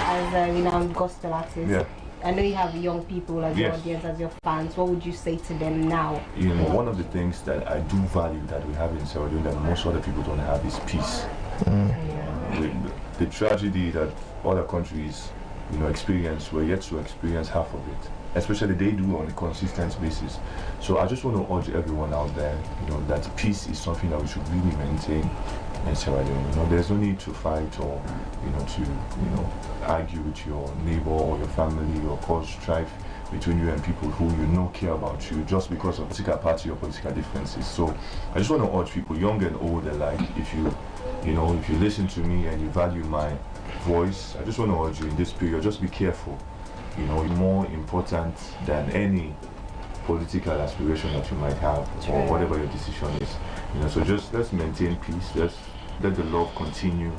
As a renowned gospel artist, Yeah. I know you have young people as your audience, as your fans. What would you say to them now? You know, one of the things that I do value that we have in Sierra Leone that most other people don't have is peace. The tragedy that other countries, you know, experience, we're yet to experience half of it. Especially they do on a consistent basis. So I just want to urge everyone out there, you know, that peace is something that we should really maintain in Sierra Leone. You know, there's no need to fight or, you know, to, you know, argue with your neighbor or your family or cause strife between you and people who you know care about you just because of political party or political differences. So I just want to urge people, young and old alike, if you know, if you listen to me and you value my voice, I just want to urge you in this period, just be careful. You know, more important than any political aspiration that you might have or whatever your decision is. You know, so just let's maintain peace, let's let the love continue,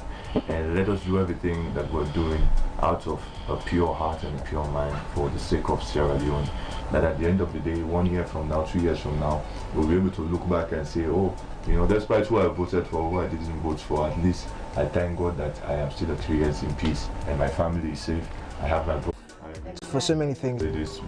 and let us do everything that we're doing out of a pure heart and a pure mind for the sake of Sierra Leone. That at the end of the day, 1 year from now, 2 years from now, we'll be able to look back and say, oh, you know, despite who I voted for, who I didn't vote for, at least I thank God that I am still at 3 years in peace and my family is safe. I have my for so many things. It is.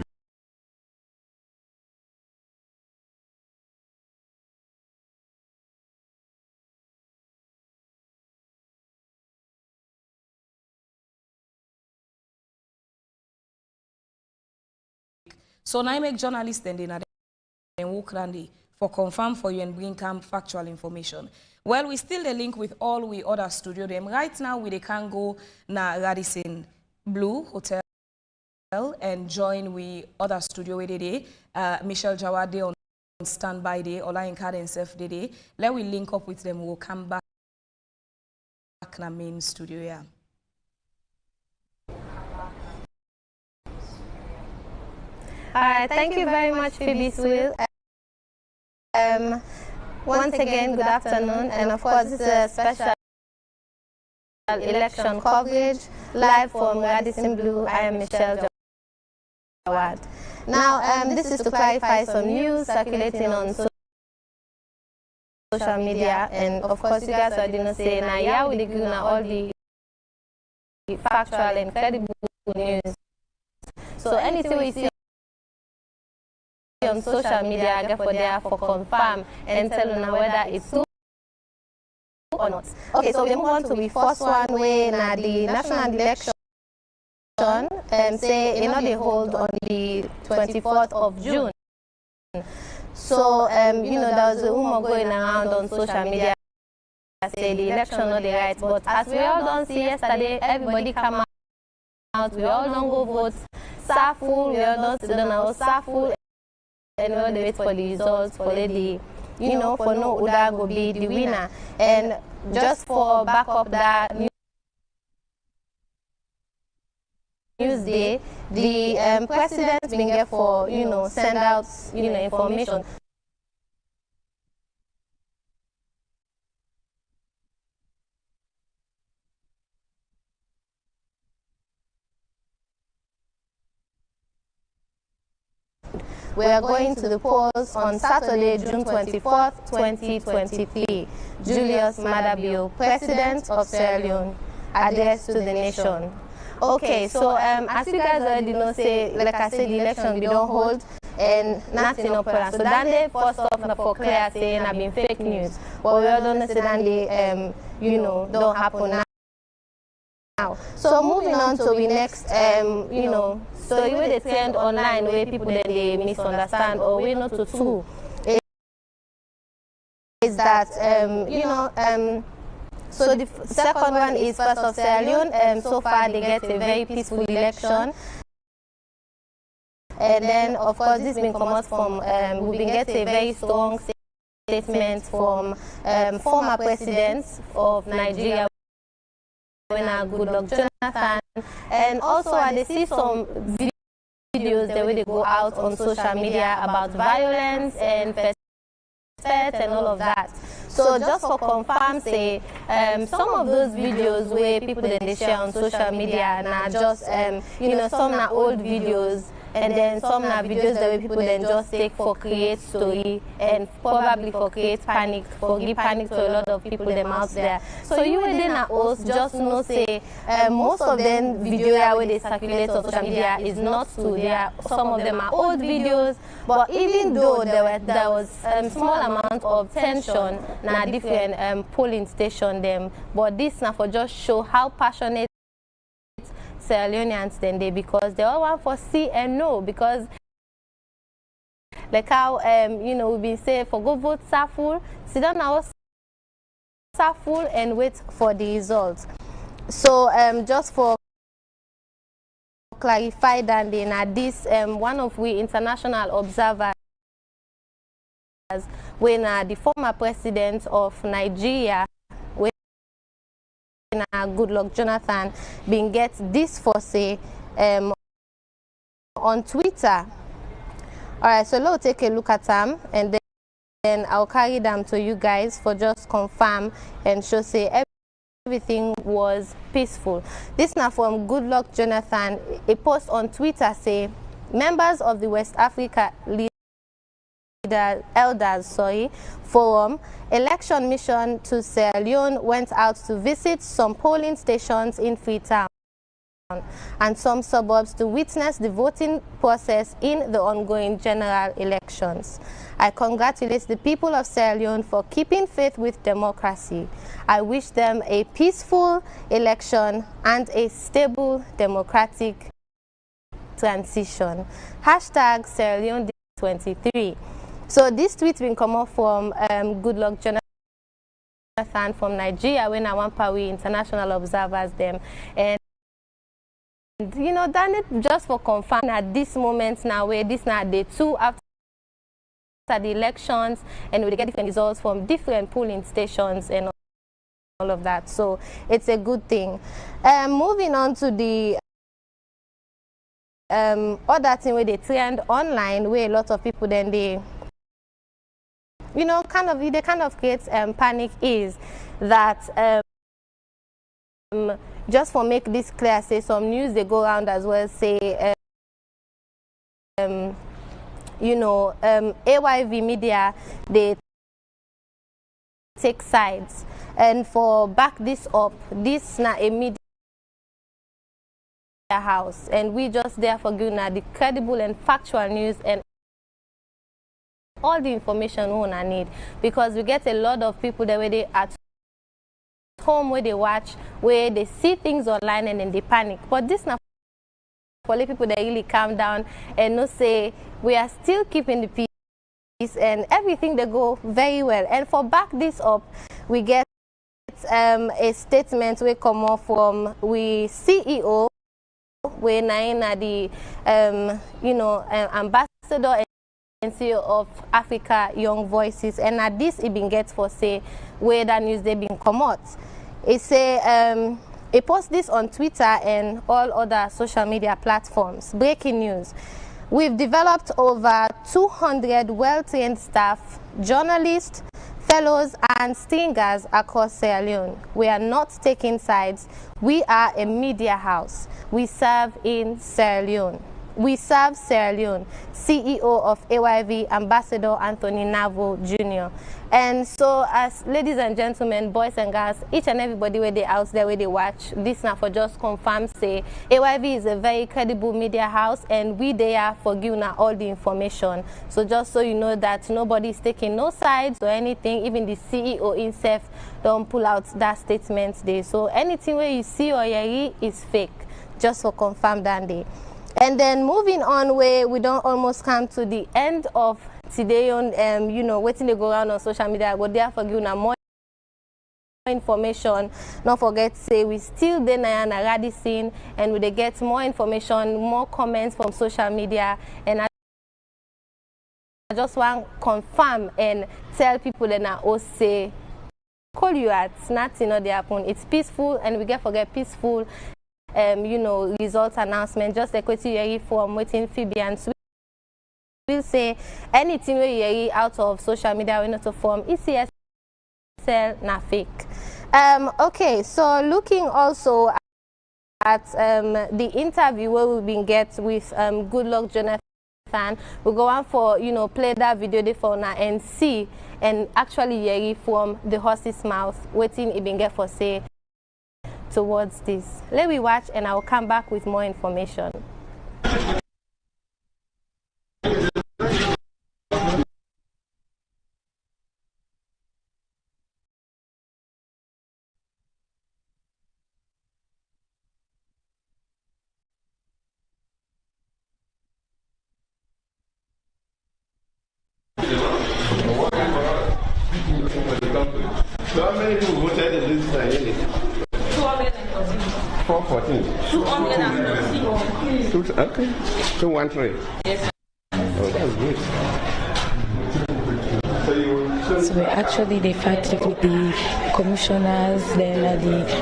So now I make journalists then walk around for confirm for you and bring come factual information. Well, we still the link with all we other studio them. Right now we can go na Radisson Blue Hotel and join we other studio with today. Michelle Jawade on standby day, Ola Nkad and Sef day. Let we link up with them. We'll come back na main studio here. Alright, thank you very much, Phoebe Swill. Once again, good afternoon, and of course, this is a special election coverage live from Radisson Blue. I am Michelle Jawad. Now, this is to clarify some news circulating on social media, and of course, you guys already know say now, yeah, we agree on all the factual and credible news. So anything we see on social media, get for there for confirm and tell you now whether it's true or not. Okay, so we move on to the first one where now the national election say you know they hold on the 24th of June. So you know there was a rumor going around on social media say the election not the right, but as we all don't see yesterday, everybody come out, we all don't go vote. Saful, we all don't sit down and Saful. And we all wait for the results, for the, you know, for no Uda go be the winner. And just for back up that news day, the president's been there for, you know, send out, you know, information. We are going to the polls on Saturday, June 24th, 2023. Julius Maada Bio, President of Sierra Leone, address to the nation. Okay, so as you guys already know, say, like I said, the election we don't hold and nothing up. So that day, first off, for clear saying I've been fake news. but we all don't necessarily, you know, don't happen now. So moving on to the next, you know, story where they trend online, where people then they misunderstand or we not to true, is that, you know, so the second one is first of Sierra Leone. So far they get a very peaceful election. And then, of course, this has been come out from, we've been getting a very strong statement from former presidents of Nigeria, Goodluck Jonathan, and also I see some videos the way they go out on social media about violence and and all of that. So just for confirm, say some of those videos where people then they share on social media now just you know, some are old videos, and then some are videos that way people then just take for create story and probably for create panic, for give panic to a lot of people them out there. So you within a host just know say most of them video where they circulate on social media is not true. Some of them are old videos, but even though there was small amount of tension na different polling station them, but this now for just show how passionate Sierra Leoneans then they, because they all want for see and no, because like how you know we've been saying for go vote Saful, sit down now Saful and wait for the results. So just for clarify that then at this one of we international observers when the former president of Nigeria, when Goodluck Jonathan been get this for say on Twitter. Alright, so let's take a look at them and then I'll carry them to you guys for just confirm and show say everything was peaceful. This now from Goodluck Jonathan, a post on Twitter say members of the West Africa Elders Forum election mission to Sierra Leone went out to visit some polling stations in Freetown and some suburbs to witness the voting process in the ongoing general elections. I congratulate the people of Sierra Leone for keeping faith with democracy. I wish them a peaceful election and a stable democratic transition. Hashtag Sierra Leone 23. So this tweet will come up from Goodluck Jonathan from Nigeria when I want Pawi international observers them, and you know done it just for confirm at this moment now where this now day 2 after the elections and we get different results from different polling stations and all of that. So it's a good thing. Moving on to the other thing where they trend online where a lot of people then they you know, they kind of create panic is that just for make this clear, say some news they go around as well, say you know, AYV media they take sides, and for back this up, this not a media house, and we just therefore give the credible and factual news and all the information we wanna need, because we get a lot of people that where they at home where they watch, where they see things online and then they panic. But this now for people that really calm down and not say we are still keeping the peace and everything they go very well. And for back this up, we get a statement we come off from we CEO, we Naina the you know ambassador and CEO of Africa Young Voices, and at this it been get for say where that news they been come out. It say it post this on Twitter and all other social media platforms. Breaking news: we've developed over 200 well-trained staff, journalists, fellows and stingers across Sierra Leone. We are not taking sides. We are a media house. We serve in Sierra Leone. We serve Sierra Leone. CEO of AYV, Ambassador Anthony Navo Jr. And so, as ladies and gentlemen, boys and girls, each and everybody where they out there where they watch, this now for just confirm say AYV is a very credible media house, and we there for giving all the information. So just so you know that nobody is taking no sides or anything, even the CEO himself don't pull out that statement there. So anything where you see or hear is fake, just for confirm that day. And then moving on, where we don't almost come to the end of today on you know, waiting to go around on social media. I go there for giving more information. Don't forget to say we still there na Radisson, and we get more information, more comments from social media. And I just want to confirm and tell people that I also say call you at nothing not happen. It's peaceful, and we get forget peaceful you know, results announcement, just equity from waiting Phoebians. We'll say anything we hear out of social media we not to form ECSL na fake. Okay, so looking also at the interview where we've been get with Good Luck Jonathan, we go on for, you know, play that video there for now and see and actually hear from the horse's mouth waiting it been get for say towards this. Let me watch and I'll come back with more information. So how many people voted in this unit? 414. 214. Okay. 213. Yes. Oh, that's good. So actually they fight with the commissioners, then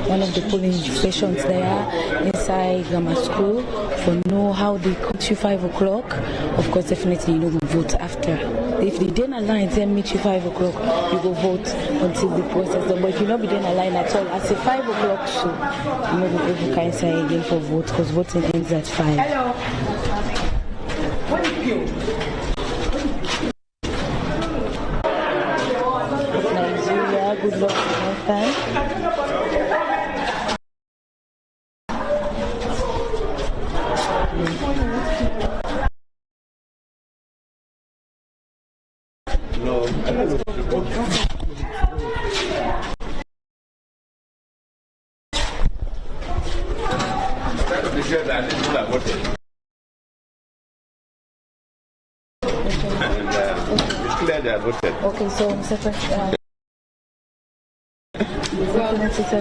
one of the polling stations there inside grammar school for know how they come to 5 o'clock. Of course, definitely you know we vote after. If they didn't align, then meet you 5 o'clock, you go vote until the process done. But if you not be didn't align at all, at say 5 o'clock, so you know we able to say again for vote because voting ends at 5. Hello. What is you? Nigeria, Good Luck Jonathan. Okay, so Mr. President,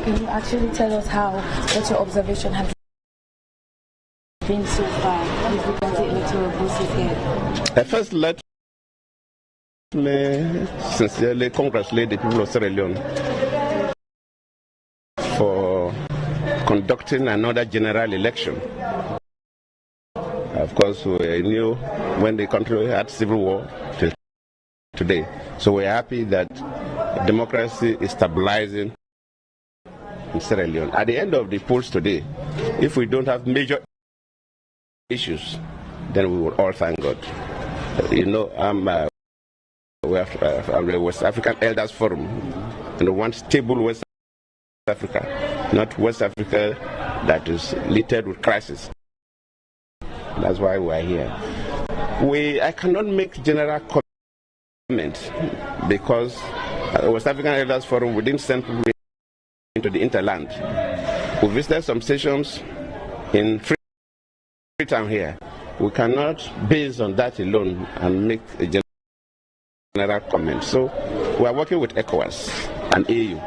can you actually tell us what your observation has been so far with regard to electoral process here? First, let me sincerely congratulate the people of Sierra Leone for conducting another general election. Of course, we knew when the country had civil war till today. So we're happy that democracy is stabilizing in Sierra Leone. At the end of the polls today, if we don't have major issues, then we will all thank God. You know, I'm the West African Elders Forum, and we want stable West Africa, not West Africa that is littered with crisis. That's why we are here. I cannot make general comment because West African Elders Forum, we didn't send people into the interland. We visited some stations in Freetown here. We cannot, based on that alone, and make a general comment. So we are working with ECOWAS and AU.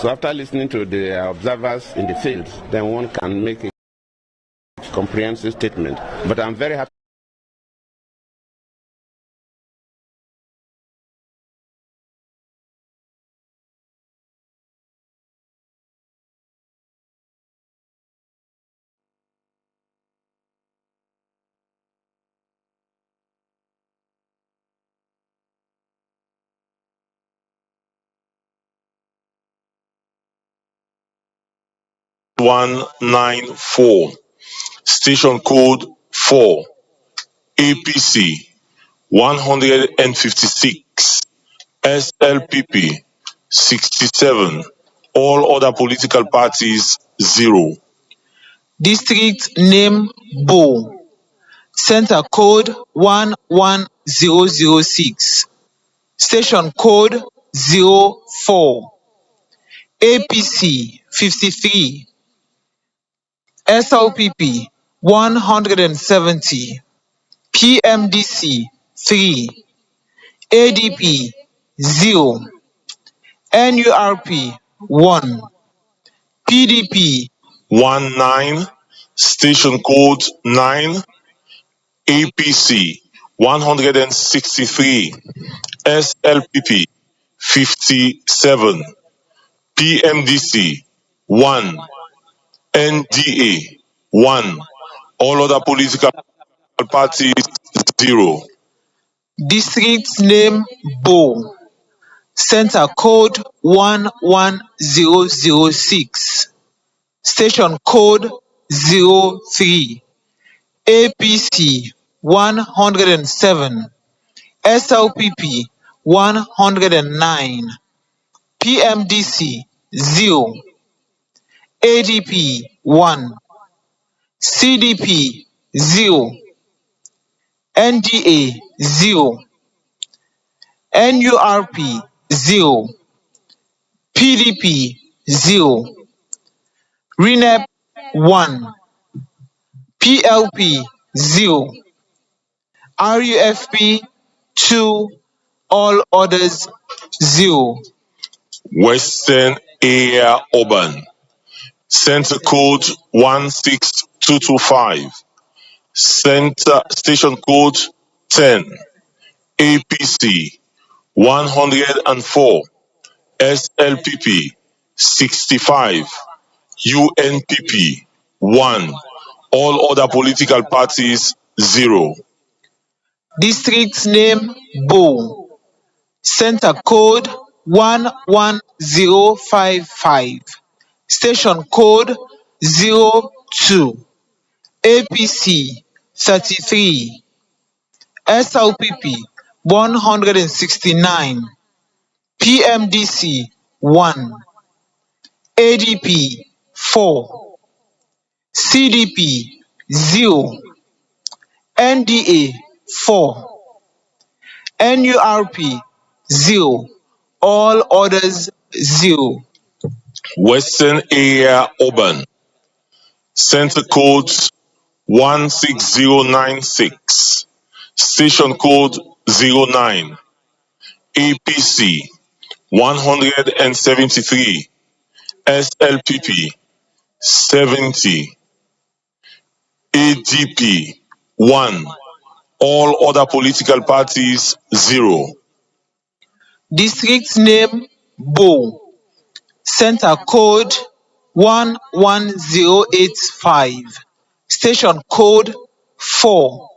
So after listening to the observers in the field, then one can make a comprehensive statement. But I'm very happy (194). Station code 4, APC 156, SLPP 67, all other political parties 0. District name Bo. Center code 11006. Station code 04. APC 53. SLPP 170. PMDC 3. ADP 0. NURP 1. PDP 19, station code 9, APC 163, SLPP 57, PMDC 1, NDA 1, all other political parties 0. District name Bo. Center code 11006. Station code 03. APC 107. SLPP 109. PMDC 0. ADP 1. CDP 0. NDA 0. NURP 0. PDP 0. RENEP 1. PLP 0. RUFP 2. All others 0. Western Area Urban, center code 16225, center station code 10, APC 104, SLPP 65, UNPP 1, all other political parties 0. District name Bo. Center code 11055. Station code 02. APC 33. SLPP 169. PMDC 1. ADP 4. CDP 0. NDA 4. NURP 0. All others 0. Western Area Urban, center code 16096, station code 09, APC 173, SLPP 70, ADP 1, all other political parties 0. District name Bo. Center code 11085. Station code 4.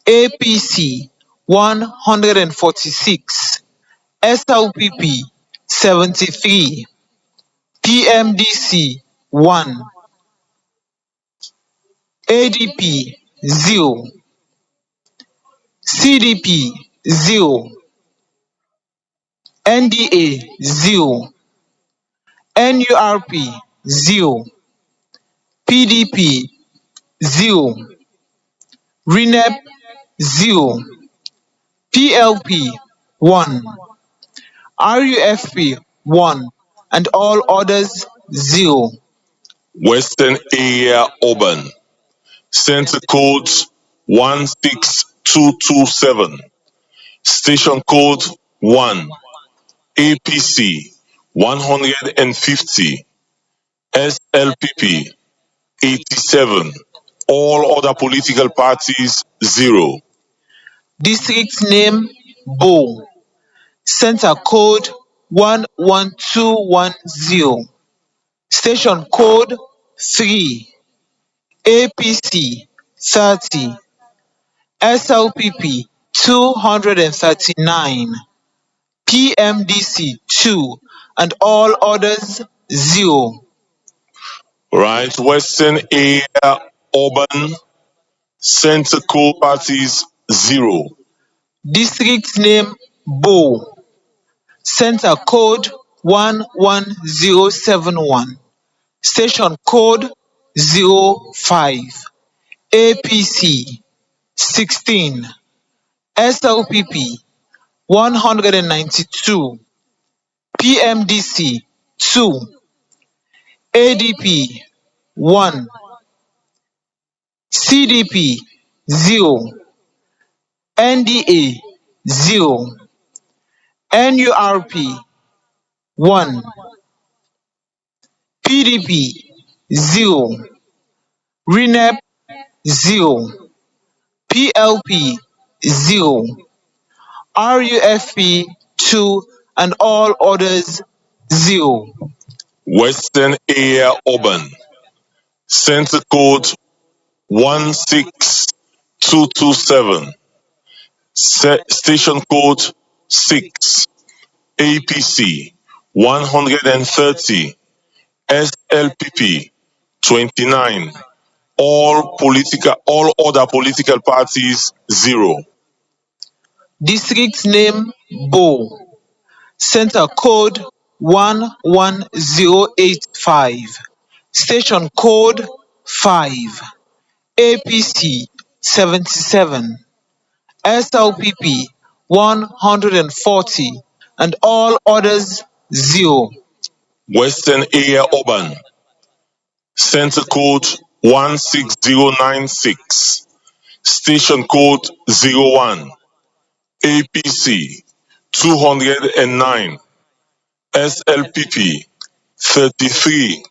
APC 146. SLPP 73. PMDC 1. ADP 0. CDP 0. NDA 0. NURP 0. PDP 0. RENEP 0. PLP 1. RUFP 1. And all others 0. Western Area Urban, center code 16227, station code 1, APC 150, SLPP 87, all other political parties 0. District name Bo. Center code 11210. Station code 3. APC 30. SLPP 239. PMDC 2. And all others 0. Right, Western Area Urban, Center Code parties 0. District name Bo. Center code 11071. Station code 05. APC 16. SLPP 192. PMDC 2. ADP 1. CDP 0. NDA 0. NURP 1. PDP 0. RENEP 0. PLP 0. RUFP 2 and all others 0. Western Area Urban, Center Code 16227. Station Code 6. APC 130. SLPP 29. All other political parties 0. District name Bo. Center code 11085. Station code 5. APC 77. SLPP 140 and all others 0. Western Area Urban, Center Code 16096. Station Code 01. APC 209. SLPP 33.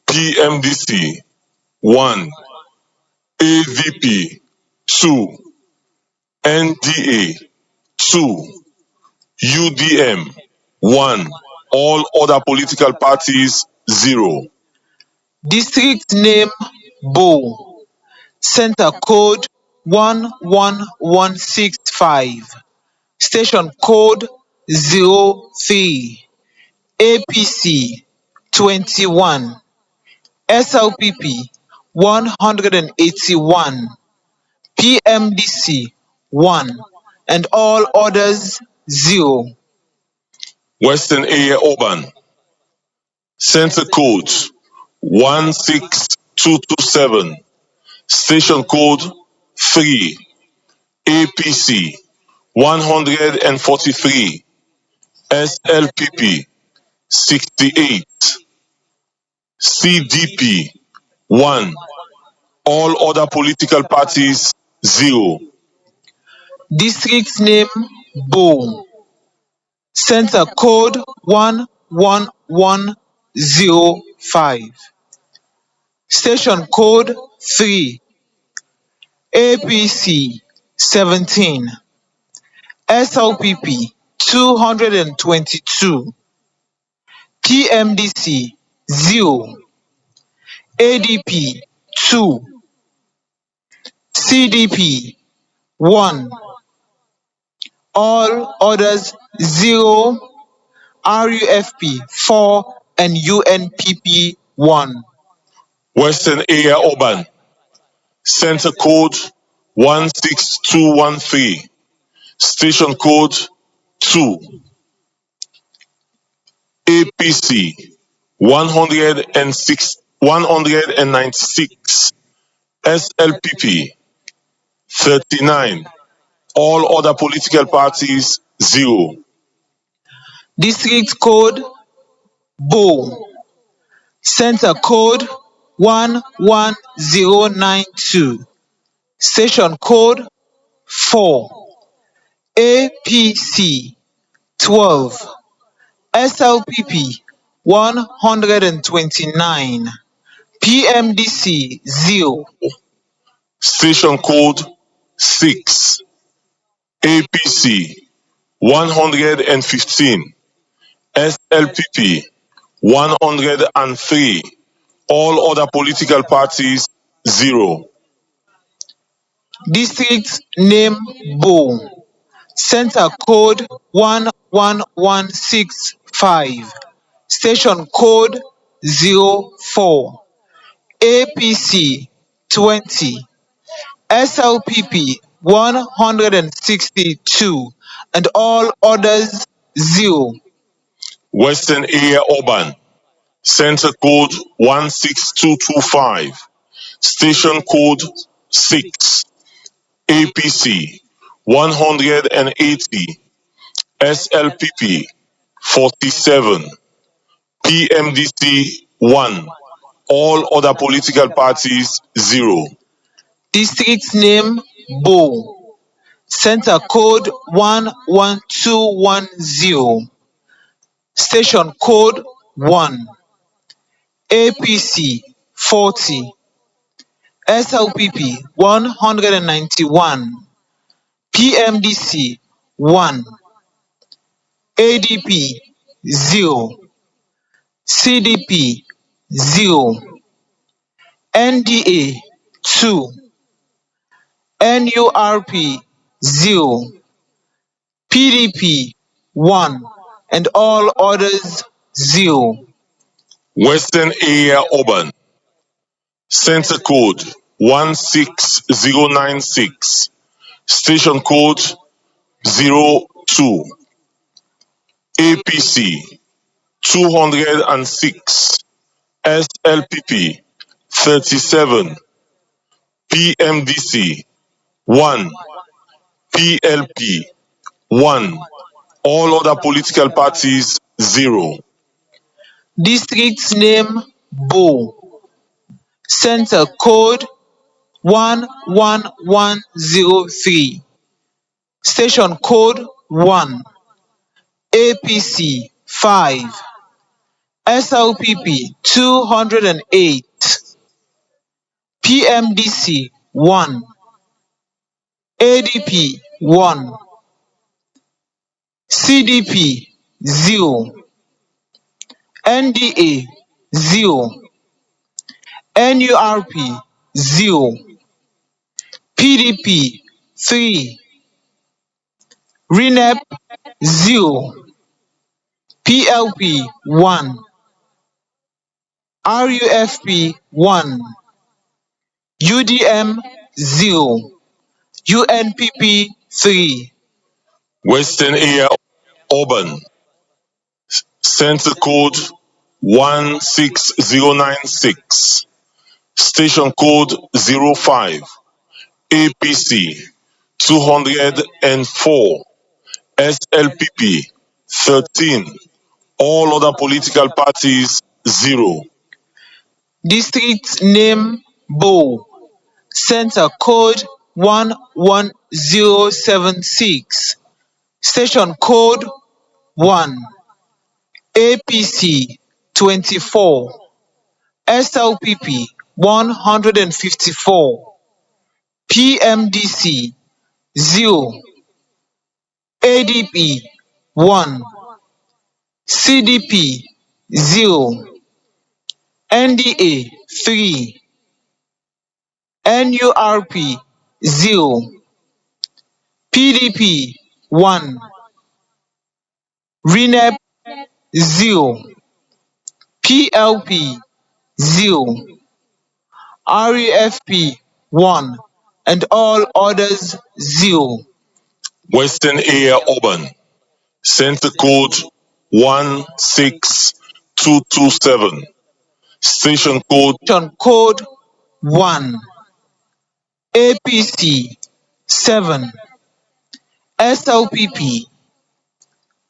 PMDC 1. AVP 2. NDA 2. UDM 1. All other political parties 0. District name Bo. Center code 11165. Station code 03. APC 21. SLPP 181. PMDC 1 and all others 0. Western Area Urban, Center Code 16227. Station Code 3. APC 143. SLPP 68. CDP 1. All other political parties 0. District name Bo. Center code 11105. Station code 3. APC 17. SLPP 222. PMDC 0. ADP 2. CDP 1. All others 0. RUFP 4 and UNPP 1. Western Area Urban, Center Code 16213. Station Code 2. APC 196. SLPP 39. All other political parties 0. District code Bo. Center code 11092. Station code 4. APC 12. SLPP 129. PMDC 0. Station Code 6. APC 115. SLPP 103. All other political parties 0. District name Bo. Center code 11165. Station code 04. APC 20, SLPP 162, and all others 0. Western Area Urban, Center Code 16225, Station Code 6, APC 180, SLPP 47, PMDC 1, all other political parties 0. District name Bo, Center Code 11210, Station Code 1, APC 40, SLPP 191, PMDC 1, ADP 0, CDP 0, NDA 2, NURP 0, PDP 1, and all others 0. Western Area Urban, Center Code 16096, Station Code 02, APC 206, SLPP 37, PMDC 1, PLP 1, all other political parties 0. District name Bo, Center Code 11103, Station Code 1, APC 5, SLPP 208, PMDC 1, ADP 1, CDP 0, NDA 0, NURP 0, PDP 3, RENEP 0, PLP 1, RUFP 1, UDM 0, UNPP 3. Western Area Urban, Center Code 16096, Station Code 05, APC 204, SLPP 13, all other political parties 0. District name Bo, Center Code 11076, Station Code 1, APC 24, SLPP 154, PMDC 0, ADP 1, CDP 0, NDA 3, NURP 0, PDP 1, RENEP 0, PLP 0, RUFP 1, and all others 0. Western Area Urban, Center Code 16227, Station Code 1, APC 7, SLPP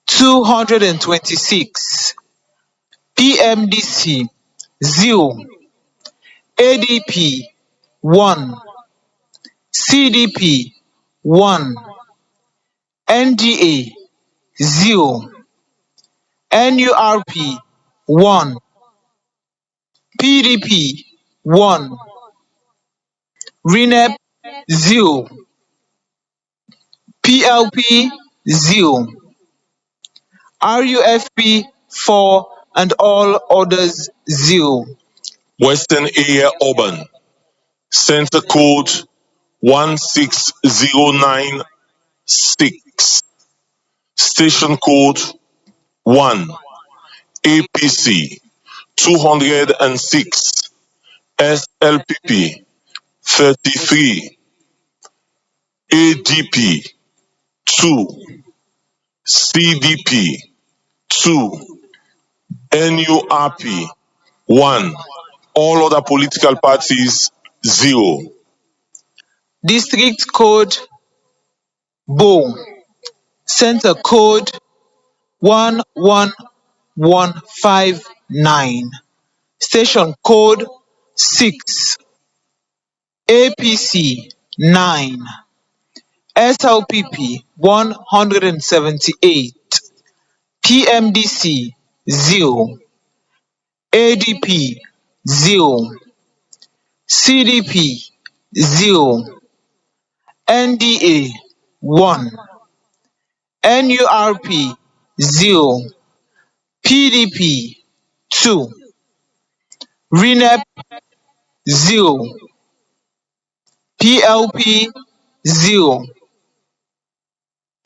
226, PMDC 0, ADP 1, CDP 1, NDA 0, NURP 1, PDP 1, RENEP 0, PLP 0, RUFP 4, and all others 0. Western Area Urban, Center Code 16096, Station Code 1, APC 206, SLPP 33, ADP 2, CDP 2, NURP 1, all other political parties 0. District code Bo. Center code 11159. Station code 6. APC 9. SLPP 178. PMDC 0. ADP 0. CDP 0. NDA 1. NURP 0. PDP 2. RENEP 0. PLP 0.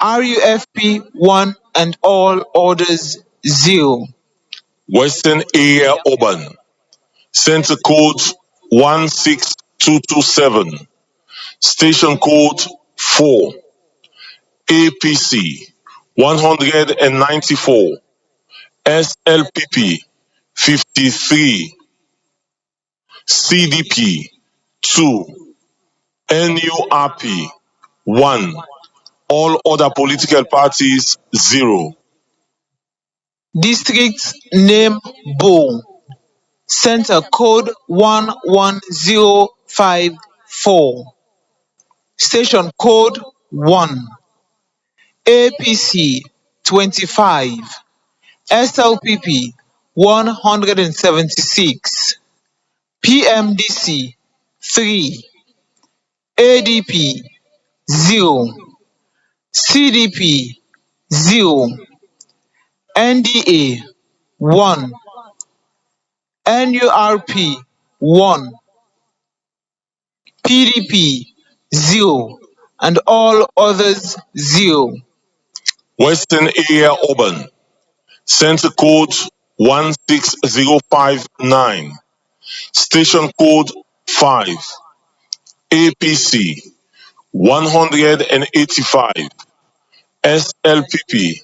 RUFP 1 and all orders 0. Western Area Urban, Center code 16227, Station code 4, APC 194, SLPP 53, CDP 2, NURP 1, all other political parties 0. District name Bo. Center code 11054. Station code 1. APC 25. SLPP 176. PMDC 3. ADP 0. CDP 0. NDA 1. NURP 1. PDP 0. And all others 0. Western Area Urban, Center code 16059, Station code 5, APC 185, SLPP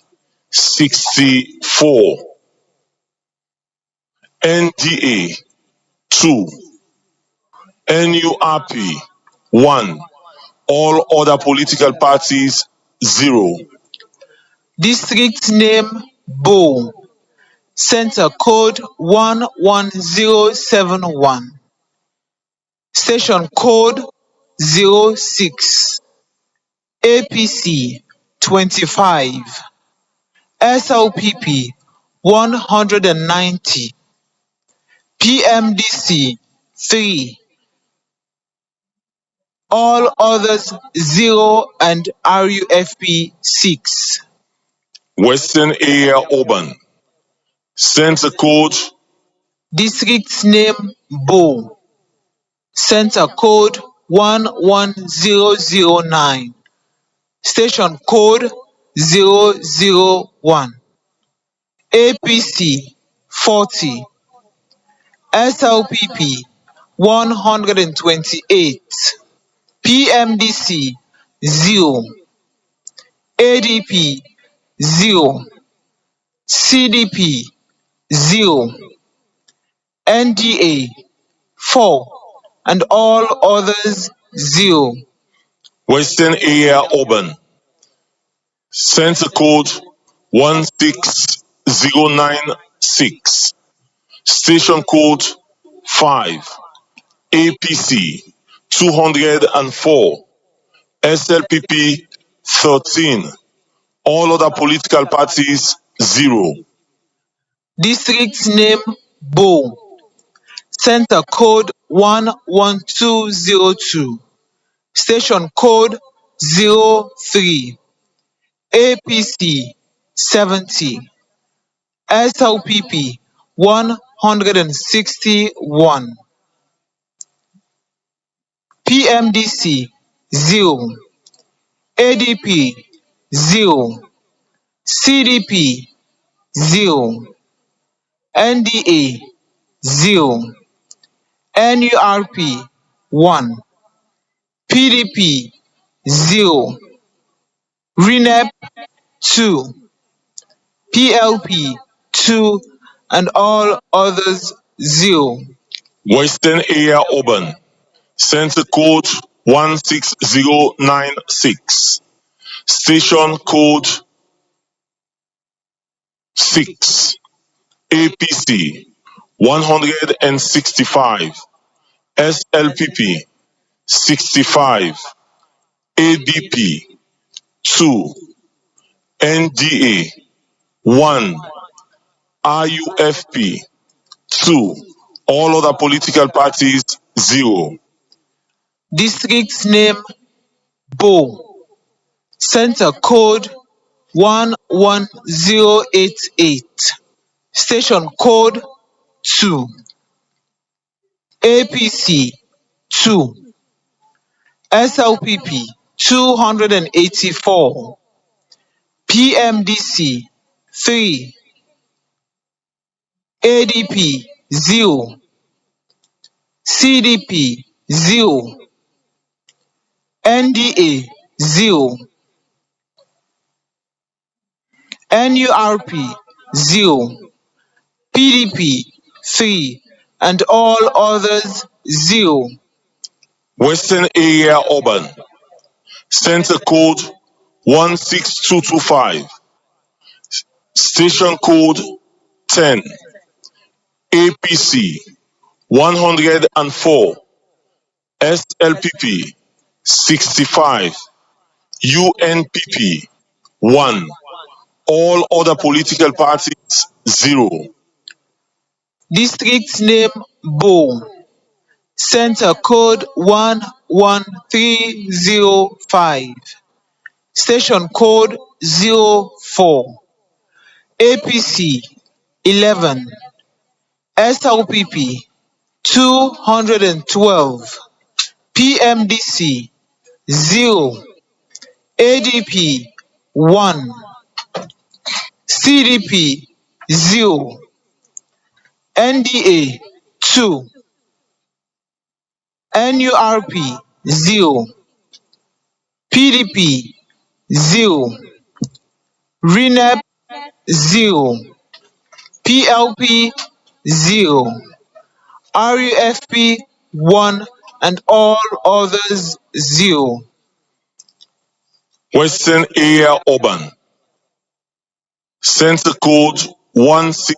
64, NDA 2, NURP 1, all other political parties 0. District name Bo. Center code 11071. Station code 06. APC 25. SLPP 190. PMDC 3. All others 0 and RUFP 6. Western Area Urban, Center code District name Bo. Center code 11009. Station code 001. APC 40. SLPP 128. PMDC 0. ADP 0. CDP 0. NDA 4. And all others 0. Western Area Urban, Center code 16096, Station code 5, APC 204, SLPP 13, all other political parties 0. District name Bo. Center code 11202. Station code 03. APC 70. SLPP 161. PMDC 0. ADP 0. CDP 0. NDA 0. NURP 1. PDP 0, RENEP 2, PLP 2, and all others 0. Western Area Urban, Center Code 16096, Station Code 6, APC 165, SLPP 65, ADP 2, NDA 1, RUFP 2, all other political parties 0. District name Bo, Center Code 11088, Station Code 2, APC 2, SLPP 284, PMDC 3, ADP 0, CDP 0, NDA 0, NURP 0, PDP 3, and all others 0. Western Area Urban, Center Code 16225, Station Code 10, APC 104, SLPP 65, UNPP 1, all other political parties 0. District name Bo, Center Code 11305, Station Code 04, APC 11, SLPP 212, PMDC 0, ADP 1, CDP 0, NDA 2, NURP 0, PDP 0, RENEP 0, PLP 0, RUFP 1, and all others 0. Western Area Urban, Center Code 16.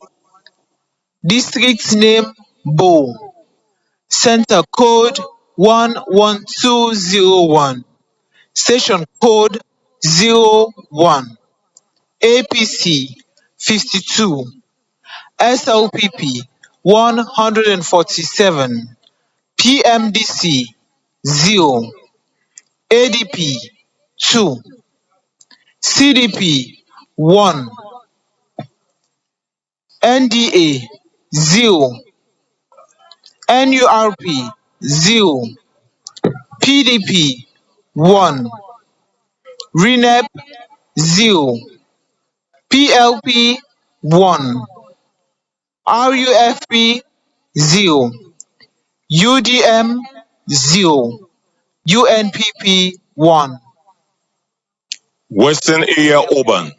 District name Bo, Center Code 11201, Station Code 01, APC 52, SLPP 147, PMDC 0, ADP 2, CDP 1, NDA 0, NURP 0, PDP 1, RENEP 0, PLP 1, RUFP 0, UDM 0, UNPP 1. Western Area Urban,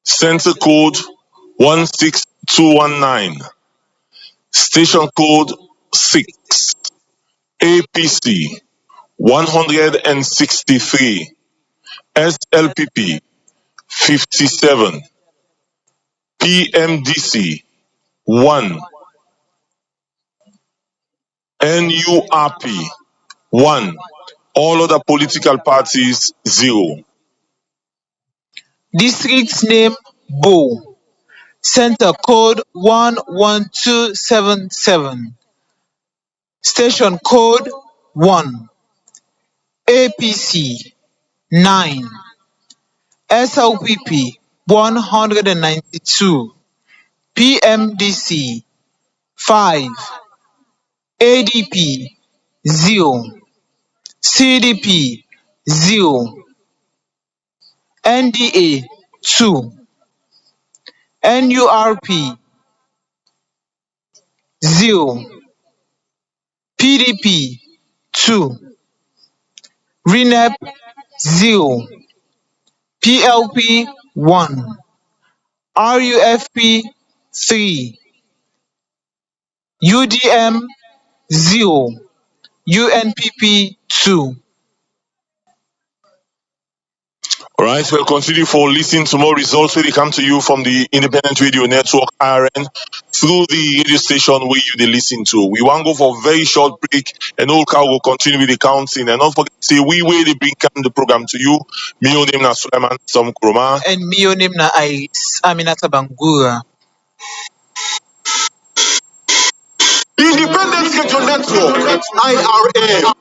Center Code 16219, Station Code 6, APC 163, SLPP 57, PMDC 1, NURP 1, all other political parties 0. District name Bo, Center Code 11277, Station Code 1, APC 9, SLPP 192, PMDC 5, ADP 0, CDP 0, NDA 2, NURP 0, PDP 2, RENEP 0, PLP 1, RUFP 3, UDM 0, UNPP 2. All right, we'll continue for listening to more results when they come to you from the Independent Radio Network RN through the radio station where you they listen to. We want to go for a very short break and all car will continue with the counting. And don't forget to say we will bring the program to you. Me own name na Suleiman Sam Kuroma. And me own name na Iris Aminata Bangura. Independent Radio Network, IRN.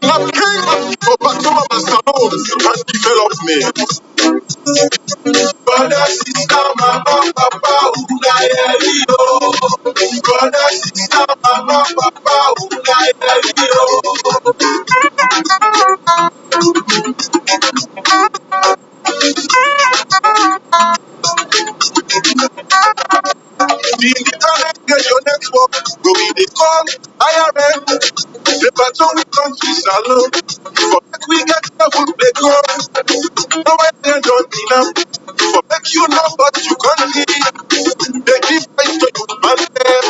Not king of Batuma Salon and development. Brother, sister, mama, papa, Unaelio. Brother, sister, mama, papa, Unaelio. The Independent Radio Network, go in the call, IRN. The battle with countries alone. For make we get the food they go. No way they don't enough. For make you know what you can be. They give voice to youth man them.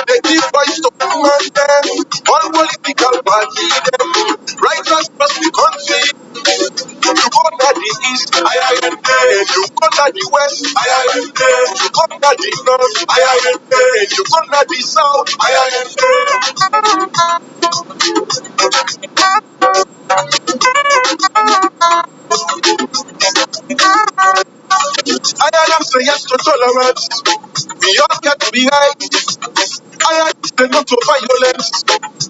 They give voice to women them. All political party them. Righteous across the country. You go to the east, IIMA. You go to the west, IIMA. You go to the north, IIMA. You go to the south, IIMA. I am say yes to tolerance. We all get to be right. I am say no to violence.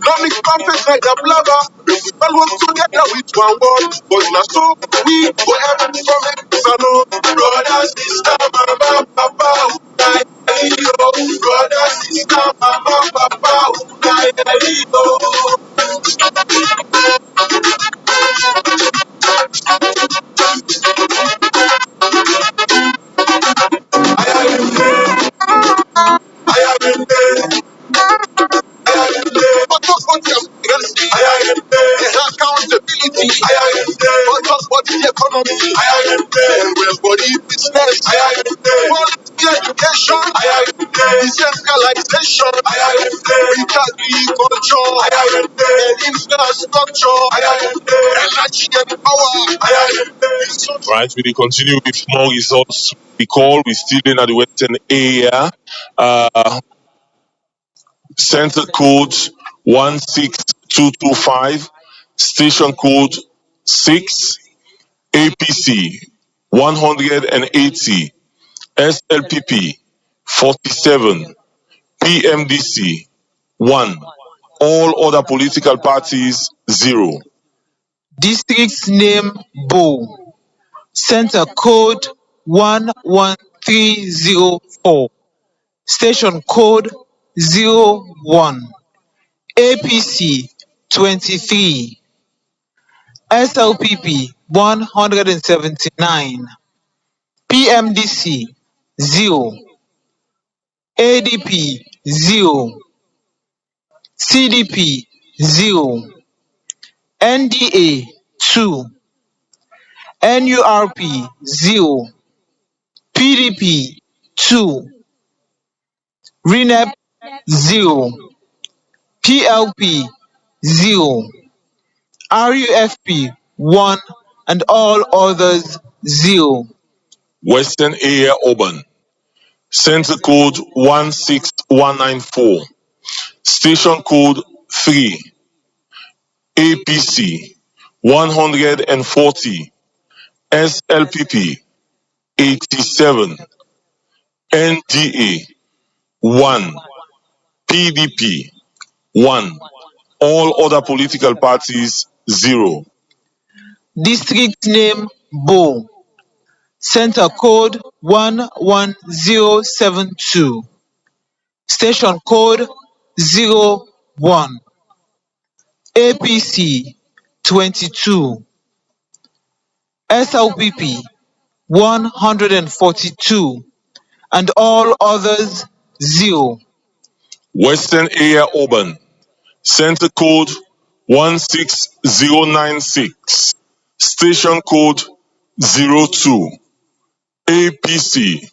No mix perfect like a blabber. We all work together with one word. But now so we go ever from it. Salon, brother, sister, mama, papa, brother, sister, mama, papa, accountability, but the economy, everybody business, quality education, decentralization, with agriculture, infrastructure, energy and power. Right, we continue with more results. We call, we still in at the Western area. Center code 16225, station code 6, APC 180, SLPP 47, PMDC 1, all other political parties 0. District's name Bo. Center code 11304. Station code 01. APC 23. SLPP 179. PMDC 0. ADP 0. CDP 0. NDA 2. NURP 0. PDP 2. RENEP 0. PLP 0. RUFP 1 and all others 0. Western area urban. Center code 16194. Station code 3. APC 140. SLPP 87. NDA 1. PDP 1. All other political parties 0. District name Bo. Center code 11072. Station code 01. APC 22. SLPP 142 and all others 0. Western area urban. Center code 16096. Station code 02. APC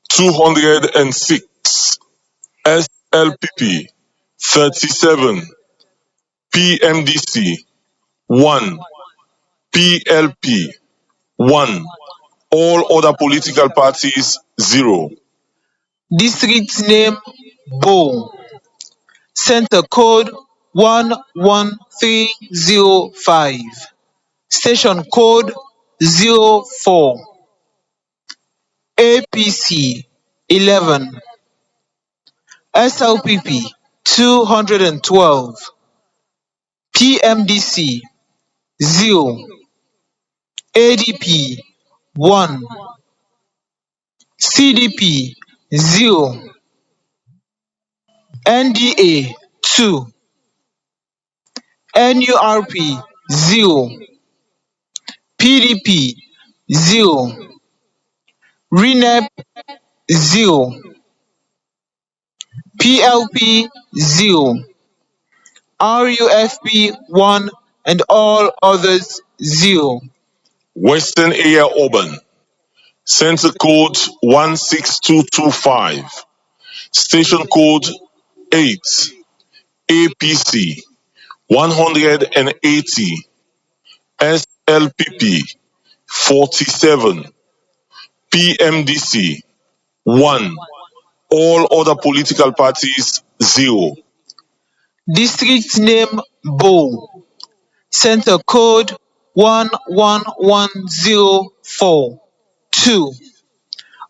206. SLPP 37. PMDC 1. PLP 1. All other political parties 0. District name Bo. Center code 11305. Station code 04. APC 11. SLPP 212. PMDC 0. ADP 1. CDP 0. NDA 2. NURP 0. PDP 0. RENEP 0. PLP 0. RUFP 1 and all others 0. Western Area Urban. Center code 16225. Station code 8. APC 180. SLPP 47. PMDC 1. All other political parties 0. District name Bo. Center code 11104. 2.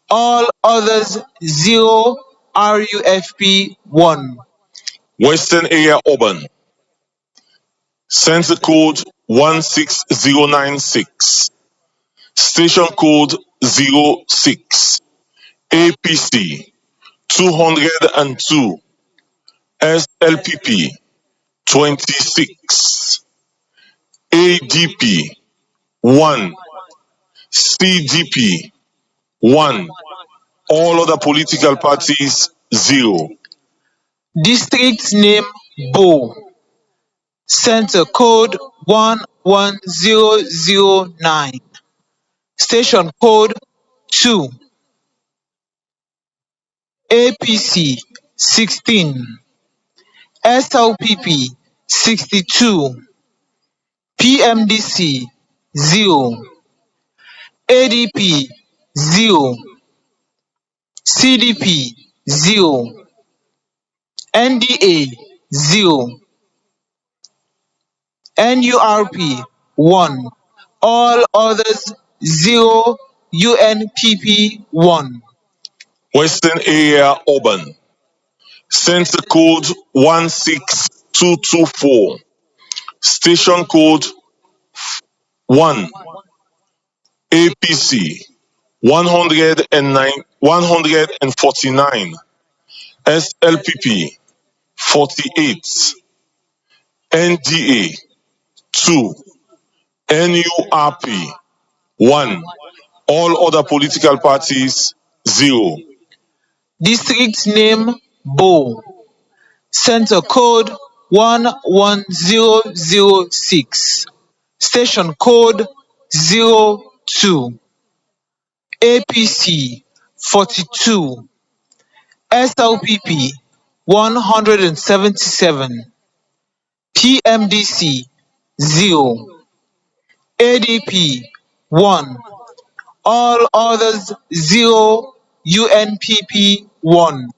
All others 0. RUFP 1. Western Area Urban. Center code 16096. Station code 06. APC 202. SLPP 26. ADP 1. CDP 1. All other political parties 0. District name Bo. Center code 11009. Station code 2. APC 16. SLPP 62. PMDC 0. ADP 0. CDP 0. NDA 0. NURP 1. All others 0. UNPP 1. Western Area Urban. Center code 16224. Station code 1. APC 149. SLPP 48. NDA 2. NURP 1. All other political parties 0. District name Bo. Center code 11006. Station code 02. APC 42. SLPP 177. PMDC 0. ADP 1. All others 0. UNPP 1.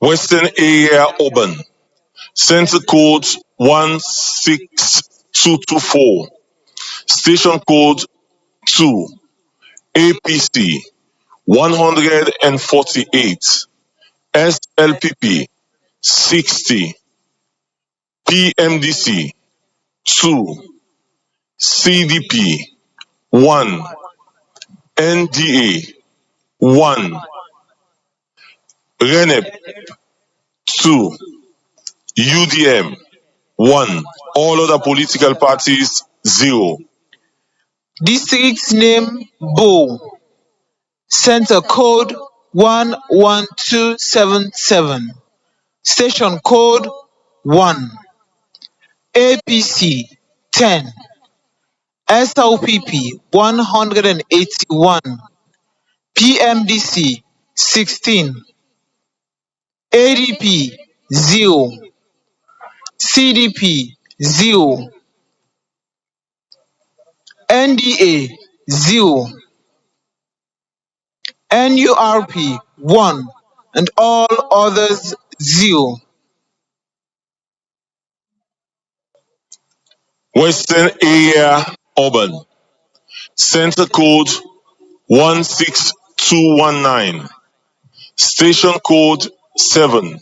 Western Area Urban. Center code 16224. Station code 2. APC 148. SLPP 60. PMDC 2. CDP 1. NDA 1. RENEP 2. UDM 1. All other political parties 0. District name Bo. Center code 11277. Station code 1. APC 10, SLPP 181, PMDC 16, ADP 0, CDP 0, NDA 0, NURP 1, and all others 0. Western Area Urban, Center Code 16219, Station Code 7,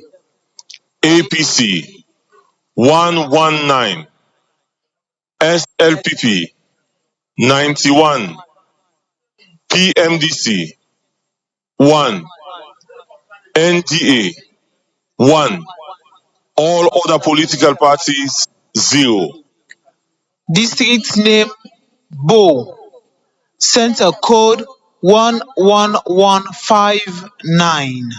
APC 119, SLPP 91, PMDC 1, NDA 1, all other political parties 0. District name Bo, Center Code 11159,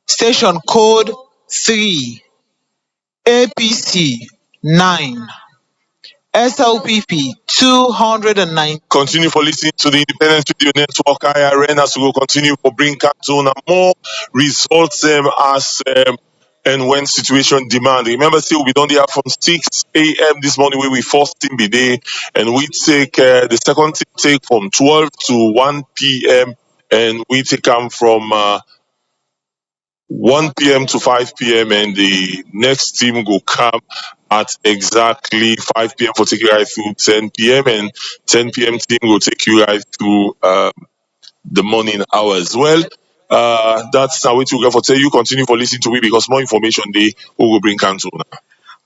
Station Code 3, APC 9, SLPP 209. Continue for listening to the Independent Radio Network IRN as we will continue for bring Canton and more results as and when situation demand. Remember, still we don't have from 6 a.m. this morning where we first team be day, and we take the second team take from 12 to 1 p.m. and we take them from 1 p.m. to 5 p.m. and the next team will come at exactly 5 p.m. for take you right through 10 p.m. and 10 p.m. team will take you right through the morning hours. Well, that's how it will go for tell you. Continue for listening to me because more information they will bring Canton.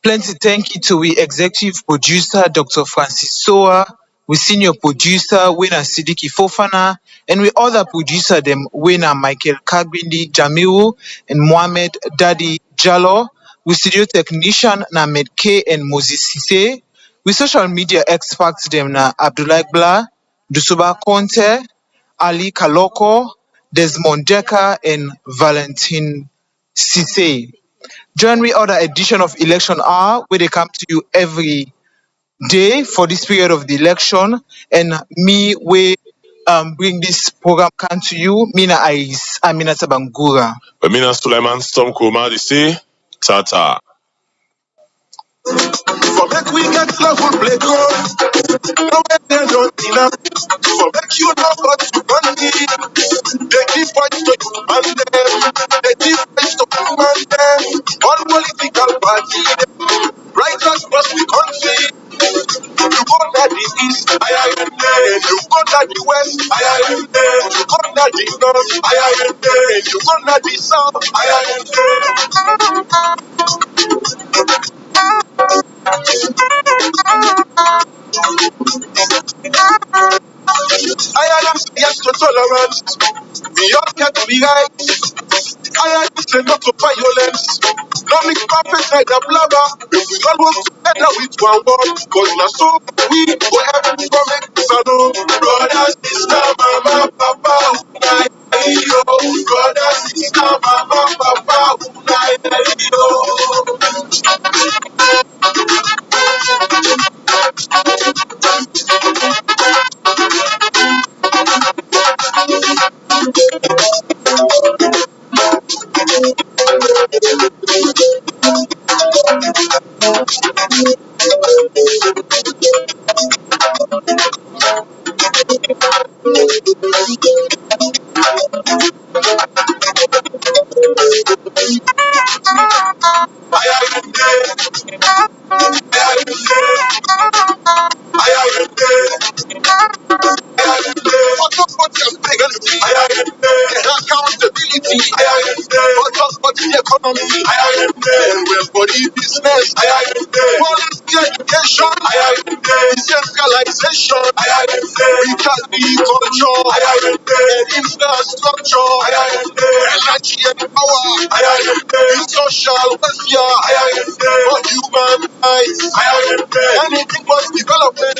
Plenty thank you to we executive producer Dr. Francis Soa, we senior producer Winner Sidiki Fofana, and we other producer them Winner Michael Kagbindi Jamiru and Mohamed Dadi Jallo, we studio technician Named K and Moses Sise, we social media experts them na Abdullah Bla, Dusuba Conte, Ali Kaloko, Desmond Decker, and Valentin Sise. Join me other edition of Election Hour where they come to you every day for this period of the election, and me we bring this program come to you. Mina Ais Aminata Bangura. Mina Sulaiman Storm Koma they say Tata. For make we get level play God, no way they don't enough. For make you know what to money, they give voice to you and them, they give voice to you and them. All political party, righteous must be country. You go to the east, I am there. You go to the west, I am there. You go to the north, I am there. You go to the south, I am there. I am yes to tolerance. We all get to be right. I am say no to violence. No mix perfect like a blabber. If we all work together with one word, cause now so we go have to make this alone. Brother, sister, mama, papa, unite. Brother, sister, mama, papa, unite. Accountability, but the economy, well, body business, quality education, decentralization, we can be culture, and infrastructure, energy and power, social welfare, for human rights, anything but development.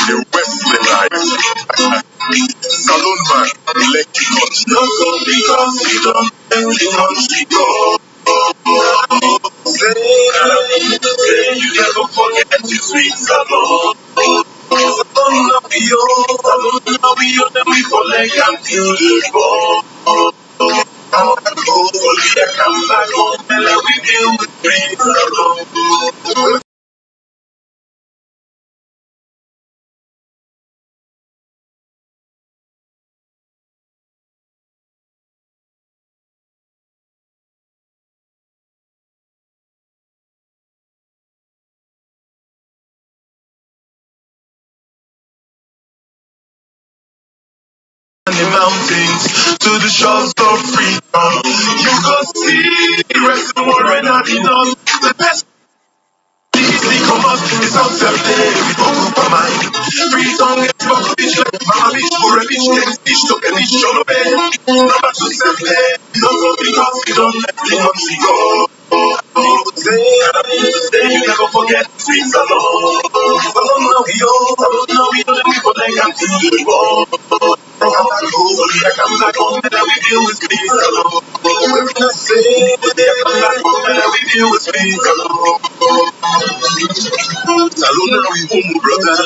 The Western life. Salon man, electricals, no go because you don't every country go. Say you never forget to sweet salon. Salon love you, then we for leg until the bone. I come back home and let me deal with sweet salon. The mountains to the shores of freedom. You can see the rest of the world right now. The best easily come up is out there with Okupa mind. Freedom is for bitch like Mama bitch, Bure bitch, Kenny bitch, to Kenny show no bed. Number 2 not so because you don't let the country go. Say you never forget sweet alone. Alone now we know the people like I'm to the ball. I come back home and I will deal with sweet alone. We're gonna say, I come back home and I will deal with sweet alone. Salon now we home, brother.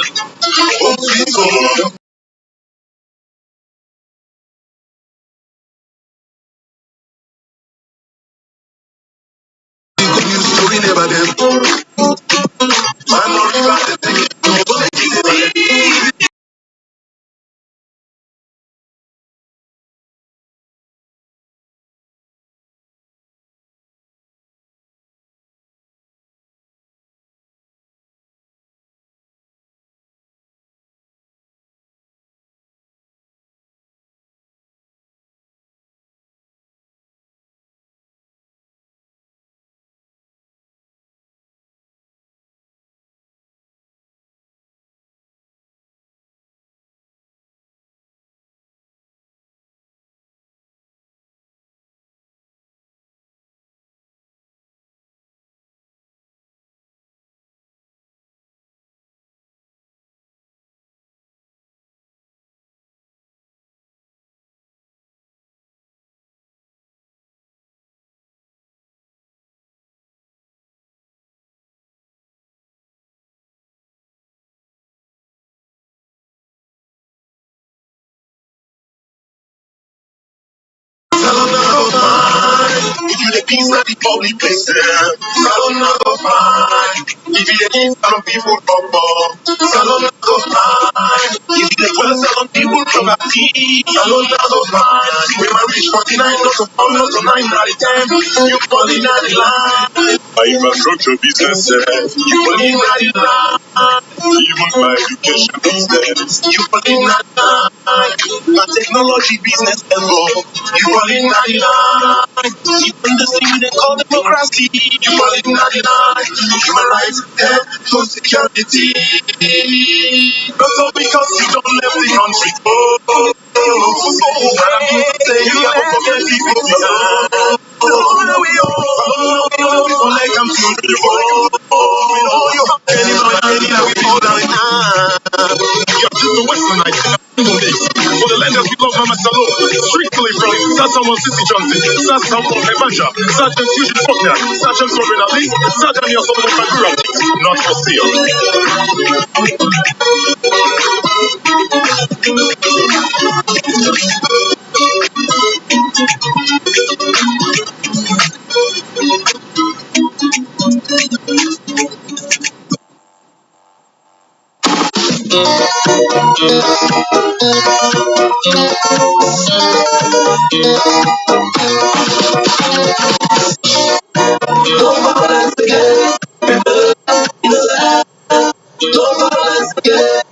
Home sweet home. Story never them. Man, no river, they take it. If you the peace at the public place, salon not go fine. If you the eat salon people come up, salon not go fine. If you the well salon people property, salon not go fine. When I reach 49, not to 4, not to 9, not to 10, you fall in the line. My infrastructure business, you fall in the line. Even my education business, you fall in the line. My technology business level, you fall in the line. Even the thing they call democracy, you fall in the line. Human rights, health, food security. Not all because you don't left the country. So what I'm here to say, you never forget people behind. No, we all like I'm to the ball. We know you have any that we fall down. You're just the Western night. For the land that we love, Mama Salon, strictly from Sasamon City Johnson, Sasamon Evansha, Sergeant Fusion Faulkner, Sergeant Robin Ali, Sergeant Yosomo Fagura, not for sale. No violence again.